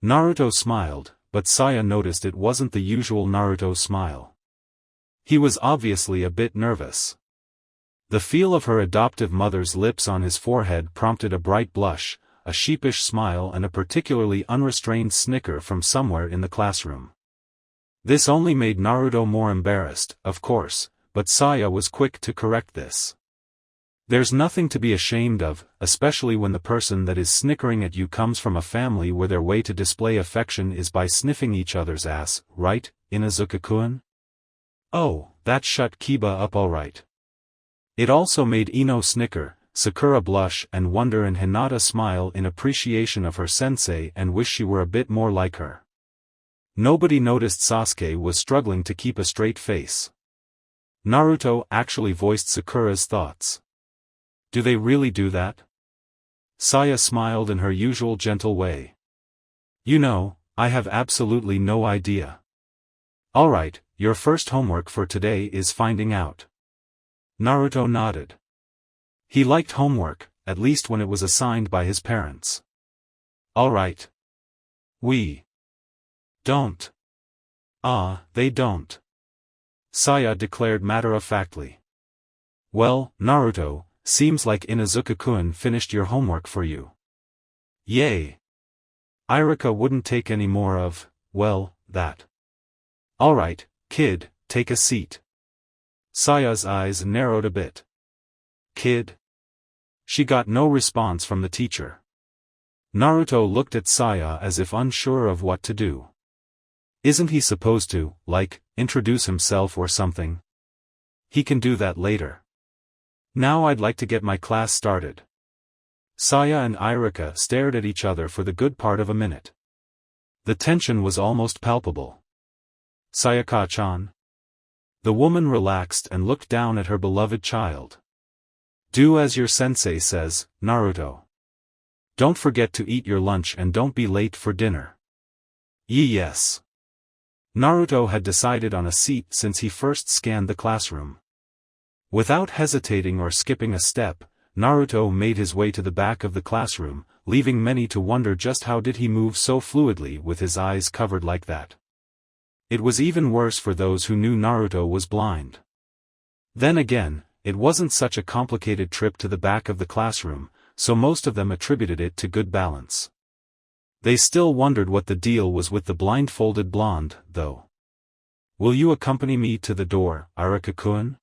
Naruto smiled, but Saya noticed it wasn't the usual Naruto smile. He was obviously a bit nervous. The feel of her adoptive mother's lips on his forehead prompted a bright blush, a sheepish smile and a particularly unrestrained snicker from somewhere in the classroom. This only made Naruto more embarrassed, of course, but Saya was quick to correct this. There's nothing to be ashamed of, especially when the person that is snickering at you comes from a family where their way to display affection is by sniffing each other's ass, right, Inuzuka-kun? Oh, that shut Kiba up all right. It also made Ino snicker, Sakura blush and wonder and Hinata smile in appreciation of her sensei and wish she were a bit more like her. Nobody noticed Sasuke was struggling to keep a straight face. Naruto actually voiced Sakura's thoughts. Do they really do that? Saya smiled in her usual gentle way. You know, I have absolutely no idea. Alright, your first homework for today is finding out. Naruto nodded. He liked homework, at least when it was assigned by his parents. Alright. We don't. They don't. Saya declared matter-of-factly. Well, Naruto, seems like Inuzuka-kun finished your homework for you. Yay. Iruka wouldn't take any more of, well, that. Alright, kid, take a seat. Saya's eyes narrowed a bit. Kid? She got no response from the teacher. Naruto looked at Saya as if unsure of what to do. Isn't he supposed to, introduce himself or something? He can do that later. Now I'd like to get my class started. Saya and Iruka stared at each other for the good part of a minute. The tension was almost palpable. Sayaka-chan? The woman relaxed and looked down at her beloved child. Do as your sensei says, Naruto. Don't forget to eat your lunch and don't be late for dinner. Yes. Naruto had decided on a seat since he first scanned the classroom. Without hesitating or skipping a step, Naruto made his way to the back of the classroom, leaving many to wonder just how did he move so fluidly with his eyes covered like that. It was even worse for those who knew Naruto was blind. Then again, it wasn't such a complicated trip to the back of the classroom, so most of them attributed it to good balance. They still wondered what the deal was with the blindfolded blonde, though. Will you accompany me to the door, Iruka-kun?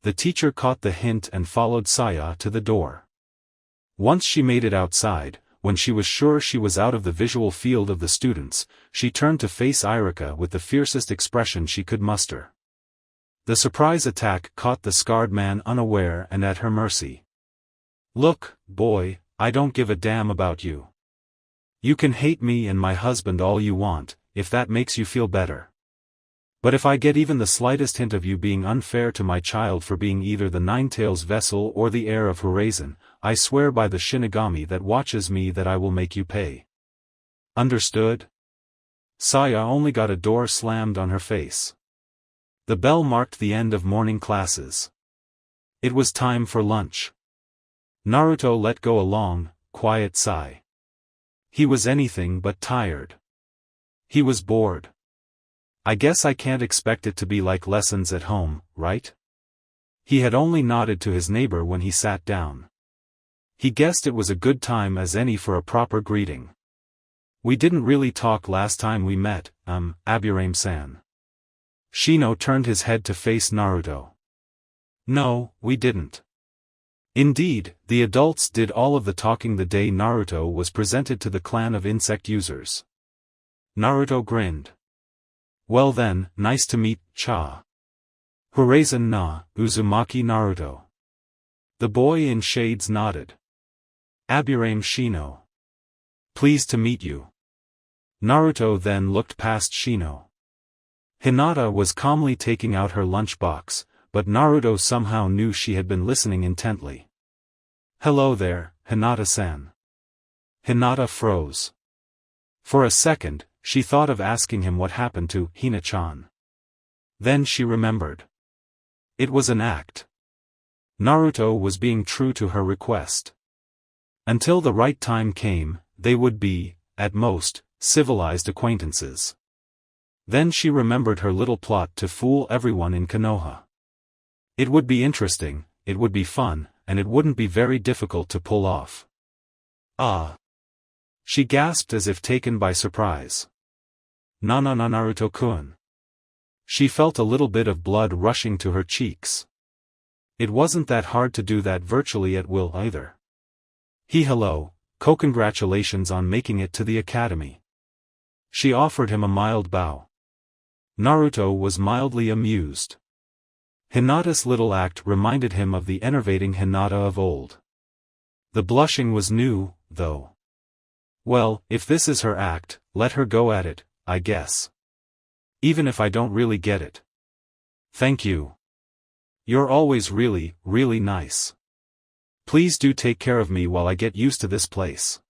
The teacher caught the hint and followed Saya to the door. Once she made it outside, when she was sure she was out of the visual field of the students, she turned to face Iruka with the fiercest expression she could muster. The surprise attack caught the scarred man unaware and at her mercy. Look, boy, I don't give a damn about you. You can hate me and my husband all you want, if that makes you feel better. But if I get even the slightest hint of you being unfair to my child for being either the Nine-Tails vessel or the heir of Horizon, I swear by the Shinigami that watches me that I will make you pay. Understood? Saya only got a door slammed on her face. The bell marked the end of morning classes. It was time for lunch. Naruto let go a long, quiet sigh. He was anything but tired. He was bored. I guess I can't expect it to be like lessons at home, right? He had only nodded to his neighbor when he sat down. He guessed it was a good time as any for a proper greeting. We didn't really talk last time we met, Aburame-san. Shino turned his head to face Naruto. No, we didn't. Indeed, the adults did all of the talking the day Naruto was presented to the clan of insect users. Naruto grinned. Well then, nice to meet, cha. Horizon na, Uzumaki Naruto. The boy in shades nodded. Aburame Shino. Pleased to meet you. Naruto then looked past Shino. Hinata was calmly taking out her lunchbox, but Naruto somehow knew she had been listening intently. Hello there, Hinata-san. Hinata froze. For a second, she thought of asking him what happened to Hina-chan. Then she remembered. It was an act. Naruto was being true to her request. Until the right time came, they would be, at most, civilized acquaintances. Then she remembered her little plot to fool everyone in Konoha. It would be interesting, it would be fun, and it wouldn't be very difficult to pull off. Ah! She gasped as if taken by surprise. Naruto-kun. She felt a little bit of blood rushing to her cheeks. It wasn't that hard to do that virtually at will either. Hello, congratulations on making it to the academy. She offered him a mild bow. Naruto was mildly amused. Hinata's little act reminded him of the enervating Hinata of old. The blushing was new, though. Well, if this is her act, let her go at it, I guess. Even if I don't really get it. Thank you. You're always really, really nice. Please do take care of me while I get used to this place.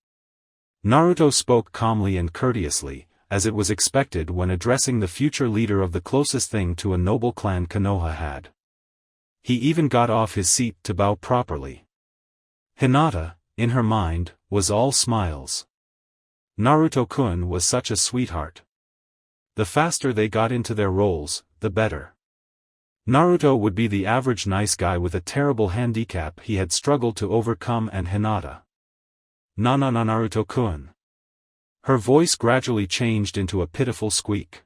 Naruto spoke calmly and courteously, as it was expected when addressing the future leader of the closest thing to a noble clan Konoha had. He even got off his seat to bow properly. Hinata, in her mind, was all smiles. Naruto-kun was such a sweetheart. The faster they got into their roles, the better. Naruto would be the average nice guy with a terrible handicap he had struggled to overcome, and Hinata. Naruto-kun. Her voice gradually changed into a pitiful squeak.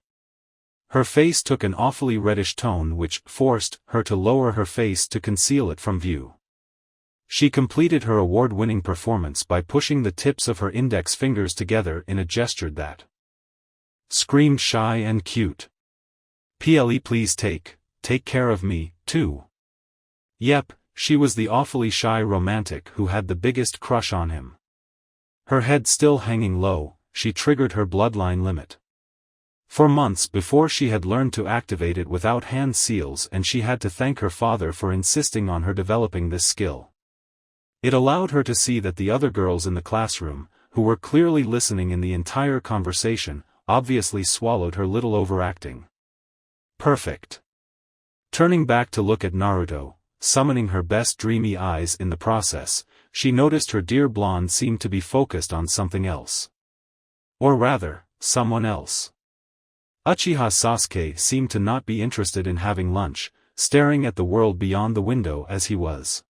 Her face took an awfully reddish tone which forced her to lower her face to conceal it from view. She completed her award-winning performance by pushing the tips of her index fingers together in a gesture that screamed shy and cute. Please take care of me, too. Yep, she was the awfully shy romantic who had the biggest crush on him. Her head still hanging low, she triggered her bloodline limit. For months before she had learned to activate it without hand seals, and she had to thank her father for insisting on her developing this skill. It allowed her to see that the other girls in the classroom, who were clearly listening in the entire conversation, obviously swallowed her little overacting. Perfect. Turning back to look at Naruto, summoning her best dreamy eyes in the process, she noticed her dear blonde seemed to be focused on something else. Or rather, someone else. Uchiha Sasuke seemed to not be interested in having lunch, staring at the world beyond the window as he was.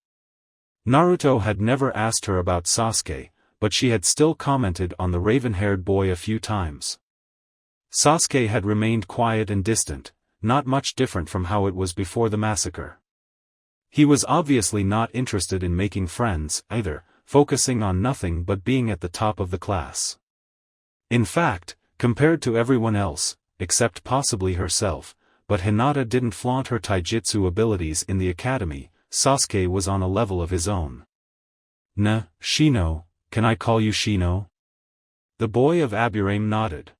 Naruto had never asked her about Sasuke, but she had still commented on the raven-haired boy a few times. Sasuke had remained quiet and distant, not much different from how it was before the massacre. He was obviously not interested in making friends, either, focusing on nothing but being at the top of the class. In fact, compared to everyone else, except possibly herself, but Hinata didn't flaunt her taijutsu abilities in the academy, Sasuke was on a level of his own. Shino, can I call you Shino? The boy of Aburame nodded.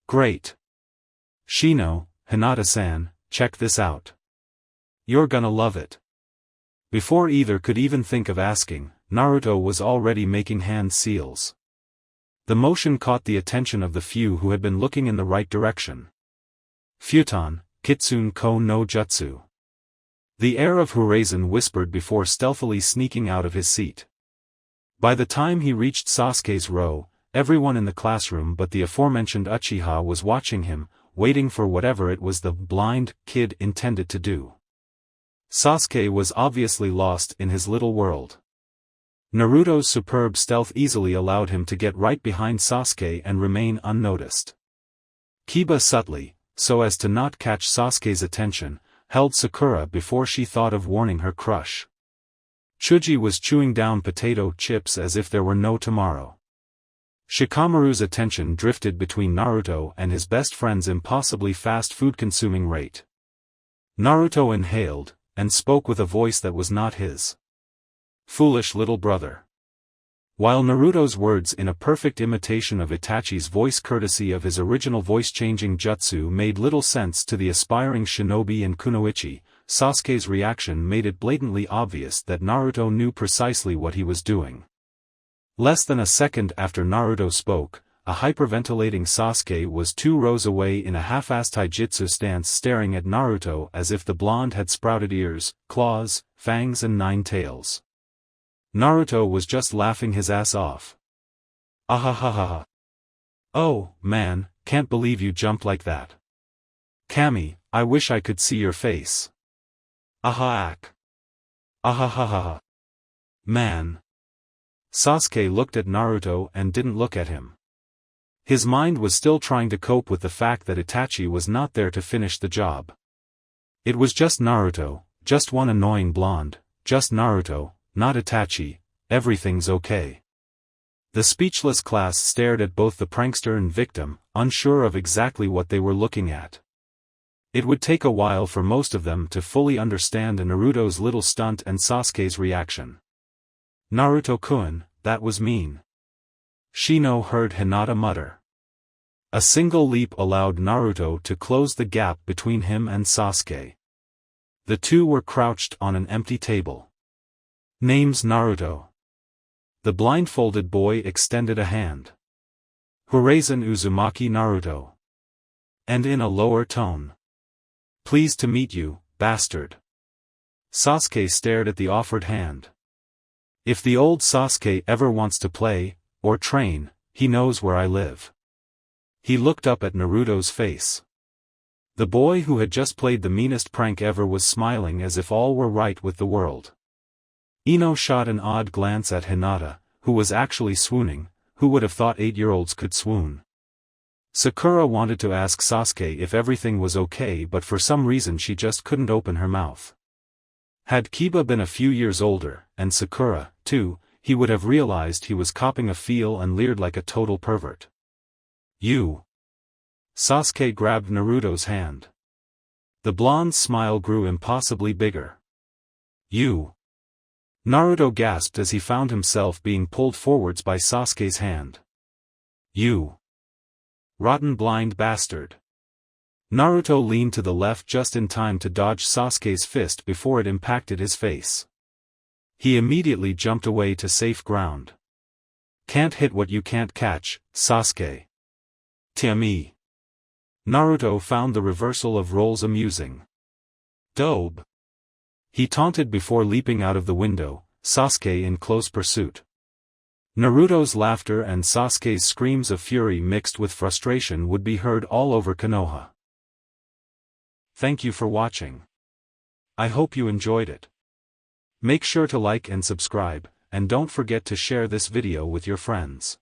Great. Shino, Hinata-san, check this out. You're gonna love it. Before either could even think of asking, Naruto was already making hand seals. The motion caught the attention of the few who had been looking in the right direction. Futon, Kitsune ko no jutsu. The heir of Urazen whispered before stealthily sneaking out of his seat. By the time he reached Sasuke's row, everyone in the classroom but the aforementioned Uchiha was watching him, waiting for whatever it was the blind kid intended to do. Sasuke was obviously lost in his little world. Naruto's superb stealth easily allowed him to get right behind Sasuke and remain unnoticed. Kiba subtly, so as to not catch Sasuke's attention, held Sakura before she thought of warning her crush. Chuji was chewing down potato chips as if there were no tomorrow. Shikamaru's attention drifted between Naruto and his best friend's impossibly fast food-consuming rate. Naruto inhaled, and spoke with a voice that was not his. Foolish little brother. While Naruto's words in a perfect imitation of Itachi's voice courtesy of his original voice-changing jutsu made little sense to the aspiring shinobi and kunoichi, Sasuke's reaction made it blatantly obvious that Naruto knew precisely what he was doing. Less than a second after Naruto spoke, a hyperventilating Sasuke was 2 rows away in a half-assed taijutsu stance staring at Naruto as if the blonde had sprouted ears, claws, fangs and 9 tails. Naruto was just laughing his ass off. Ahahaha. Oh, man, can't believe you jumped like that. Kami, I wish I could see your face. Aha-ak. Ahahaha. Man. Sasuke looked at Naruto and didn't look at him. His mind was still trying to cope with the fact that Itachi was not there to finish the job. It was just Naruto, just one annoying blonde, just Naruto, not Itachi, everything's okay. The speechless class stared at both the prankster and victim, unsure of exactly what they were looking at. It would take a while for most of them to fully understand Naruto's little stunt and Sasuke's reaction. Naruto-kun, that was mean. Shino heard Hinata mutter. A single leap allowed Naruto to close the gap between him and Sasuke. The two were crouched on an empty table. Name's Naruto. The blindfolded boy extended a hand. Horizon Uzumaki Naruto. And in a lower tone. Pleased to meet you, bastard. Sasuke stared at the offered hand. If the old Sasuke ever wants to play, or train, he knows where I live. He looked up at Naruto's face. The boy who had just played the meanest prank ever was smiling as if all were right with the world. Ino shot an odd glance at Hinata, who was actually swooning. Who would have thought 8-year-olds could swoon? Sakura wanted to ask Sasuke if everything was okay, but for some reason she just couldn't open her mouth. Had Kiba been a few years older, and Sakura, too, he would have realized he was copping a feel and leered like a total pervert. You. Sasuke grabbed Naruto's hand. The blonde's smile grew impossibly bigger. You. Naruto gasped as he found himself being pulled forwards by Sasuke's hand. You. Rotten blind bastard. Naruto leaned to the left just in time to dodge Sasuke's fist before it impacted his face. He immediately jumped away to safe ground. Can't hit what you can't catch, Sasuke. Timmy. Naruto found the reversal of roles amusing. Dobe. He taunted before leaping out of the window, Sasuke in close pursuit. Naruto's laughter and Sasuke's screams of fury mixed with frustration would be heard all over Konoha. Thank you for watching. I hope you enjoyed it. Make sure to like and subscribe, and don't forget to share this video with your friends.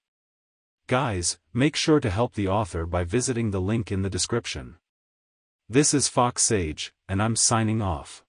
Guys, make sure to help the author by visiting the link in the description. This is Fox Sage, and I'm signing off.